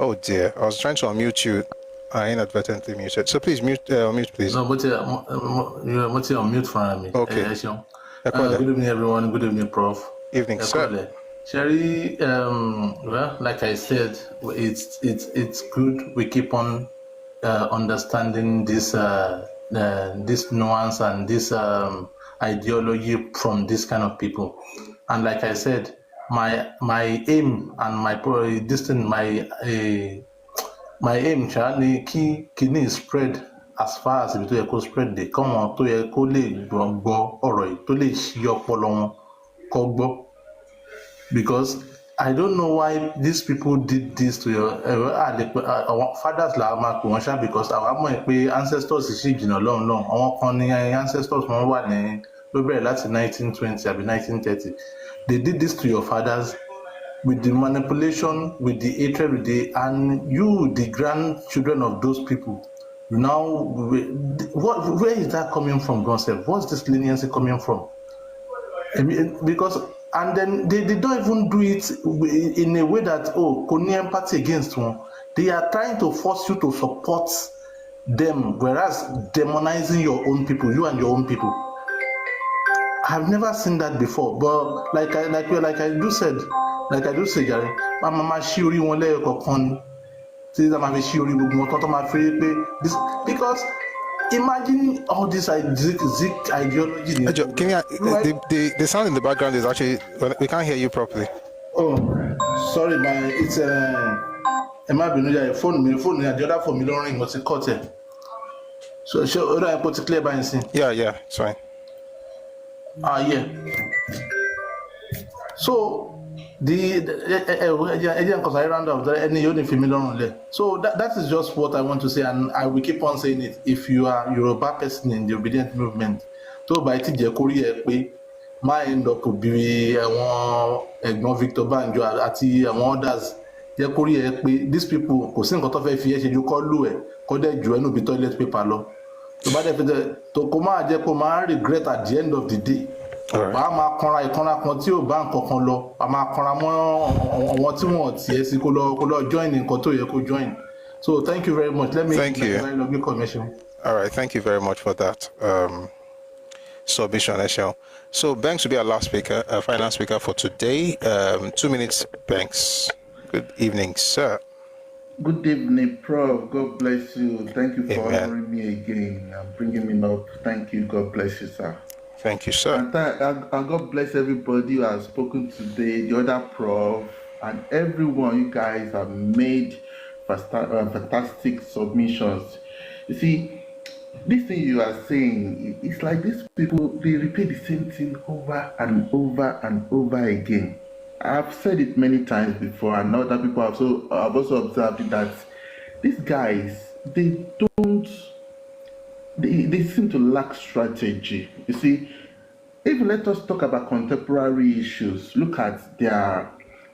Oh dear, I was trying to unmute you. I inadvertently muted. So please mute, please. No, but you're on mute for me. Okay. Good evening, everyone. Good evening, Prof. Evening, sir. Sherry, well, like I said, it's good we keep on understanding this nuance and this ideology from this kind of people. And like I said, my aim and my aim, Charlie, kidney spread as far as it will spread. They come on to a colleague, go or to leash your polong, because I don't know why these people did this to your fathers, because our ancestors is long. Our ancestors Lóbẹ̀rẹ̀ láti 1920 àbí 1930. They did this to your fathers with the manipulation, with the hatred, and you, the grandchildren of those people. Now, where is that coming from, Gonself? What's this leniency coming from? I mean, because, and then they don't even do it in a way that, kò ní empathy against one. They are trying to force you to support them, whereas demonizing your own people, you and your own people. I've never seen that before, but like I do say, Gary, my mama ṣí orí wọn lẹ́yọ̀kọ̀ọ̀kan ni. Tí a máa fi ṣí orí gbogbo wọn tó máa fi rí pé this, because imagine all this Zik ideology. The sound in the background is actually, we can't hear you properly. Oh, sorry, it's má bínú jàre, phone mi, the other phone mi ló ring, mo ti cut ẹ. So ó dà pé ó ti clear báyìí sí. Yeah, it's fine. Yeah. So so that is just what I want to say, and I will keep on saying it. If you are Yoruba person in the obedient movement, tó bá ti jẹ́ kó rí ẹ pé má end up bí àwọn ẹ̀gbọ́n Victor Banjo àti àwọn others, jẹ́ kó rí ẹ pé these people kò sí nǹkan tó fẹ́ fi ẹ́ ṣe ju kọ́ lù ẹ̀ kọ́ dẹ̀ jù ẹ́ nù bí toilet paper lọ. Tó bá dẹ̀ fi tẹ̀ tó kó máa jẹ́ kó máa regret at the end of the day. Wàá máa kanra ìkanra kan tí ò bá nǹkan kan lọ, wàá máa kanra mọ́ àwọn tí wọ́n tiẹ̀ sí kó lọ join nǹkan tó yẹ kó join. So thank you very much. Let me thank you. All right, thank you very much for that submission, Eshel. So Banks will be our last speaker, final speaker for today. 2 minutes, Banks. Good evening, sir. Good evening, Prof. God bless you. Thank you for honoring me again and bringing me up. Thank you. God bless you, sir. Thank you, sir. And God bless everybody who has spoken today, the other Prof, and everyone. You guys have made fantastic submissions. You see, this thing you are saying, it's like these people, they repeat the same thing over and over and over again. I've said it many times before, and other people have also observed that these guys, they seem to lack strategy. You see, if let us talk about contemporary issues, look at the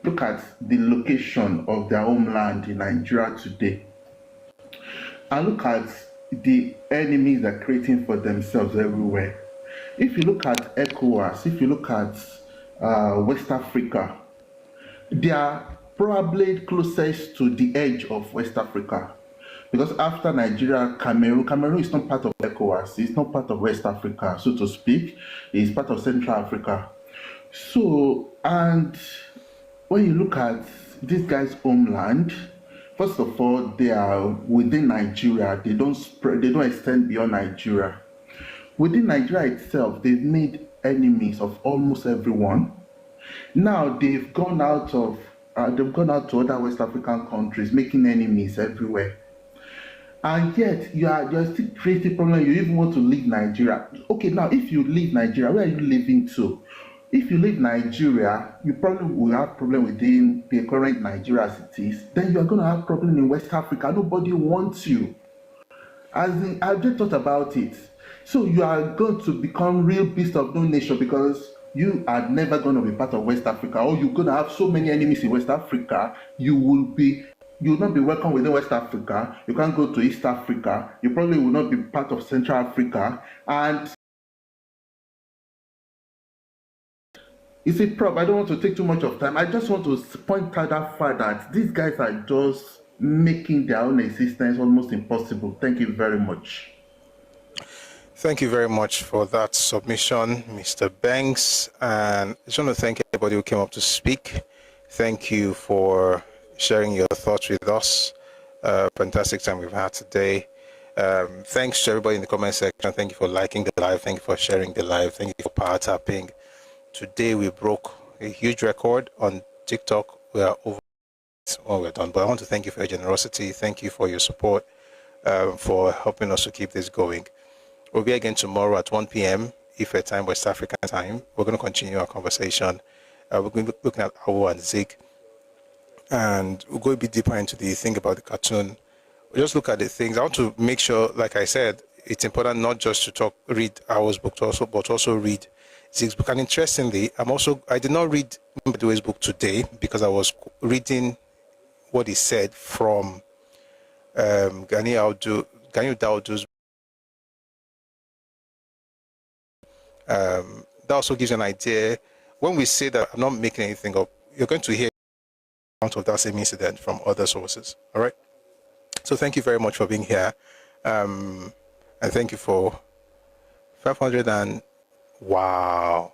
location of their homeland in Nigeria today, and look at the enemies they're creating for themselves everywhere. If you look at ECOWAS, if you look at West Africa, they are probably closest to the edge of West Africa. Because after Nigeria, Cameroon is not part of ECOWAS, it's not part of West Africa, so to speak, it's part of Central Africa. So, and when you look at this guy's homeland, first of all, they are within Nigeria, they don't extend beyond Nigeria. Within Nigeria itself, they've made enemies of almost everyone. Now they've gone out to other West African countries, making enemies everywhere. And yet you're still creating problems. You even want to leave Nigeria. Okay, now if you leave Nigeria, where are you leaving to? If you leave Nigeria, you probably will have problem within the current Nigeria as it is. Then you are going to have problem in West Africa. Nobody wants you. I've just thought about it. So you are going to become real beast of no nation because you are never going to be part of West Africa, or you're going to have so many enemies in West Africa. You will not be welcome within West Africa. You can't go to East Africa. You probably will not be part of Central Africa. And you see, Prof, I don't want to take too much of time. I just want to point out that fact that these guys are just making their own existence almost impossible. Thank you very much. Thank you very much for that submission, Mr. Banks. And I just want to thank everybody who came up to speak. Thank you for sharing your thoughts with us. Fantastic time we've had today. Thanks to everybody in the comment section. Thank you for liking the live. Thank you for sharing the live. Thank you for power tapping. Today we broke a huge record on TikTok. We are over when we're done. But I want to thank you for your generosity. Thank you for your support, for helping us to keep this going. We'll be again tomorrow at 1 p.m. Ife time, West African time. We're going to continue our conversation. We're going to be looking at Ẹkáàbọ and Zik. And we'll go a bit deeper into the thing about the cartoon. We'll just look at the things. I want to make sure, like I said, it's important not just to read our book, but also read Zig's book. And interestingly, I did not read Mbadue's book today because I was reading what he said from Ghanaian Daudu's. That also gives you an idea. When we say that I'm not making anything up, you're going to hear account of that same incident from other sources. All right. So thank you very much for being here, and thank you for 500 and wow,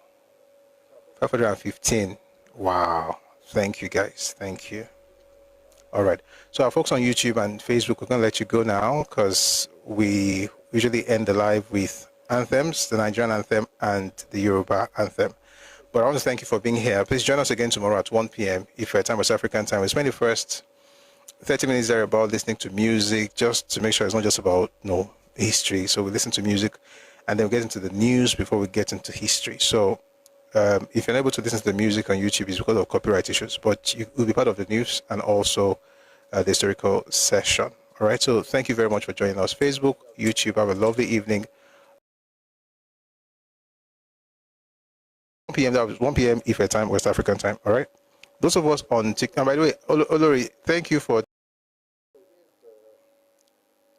515. Wow. Thank you guys. Thank you. All right. So our folks on YouTube and Facebook, we're going to let you go now because we usually end the live with anthems, the Nigerian anthem and the Yoruba anthem. But I want to thank you for being here. Please join us again tomorrow at 1 p.m. if your time was African time. We spend the first 30 minutes there about listening to music, just to make sure it's not just about history. So we listen to music and then we get into the news before we get into history. So if you're unable to listen to the music on YouTube, it's because of copyright issues, but you will be part of the news and also the historical session. All right. So thank you very much for joining us. Facebook, YouTube, have a lovely evening. 1 p.m. That was 1 p.m. if your time, West African time. All right. Those of us on TikTok, by the way, Olori, thank you for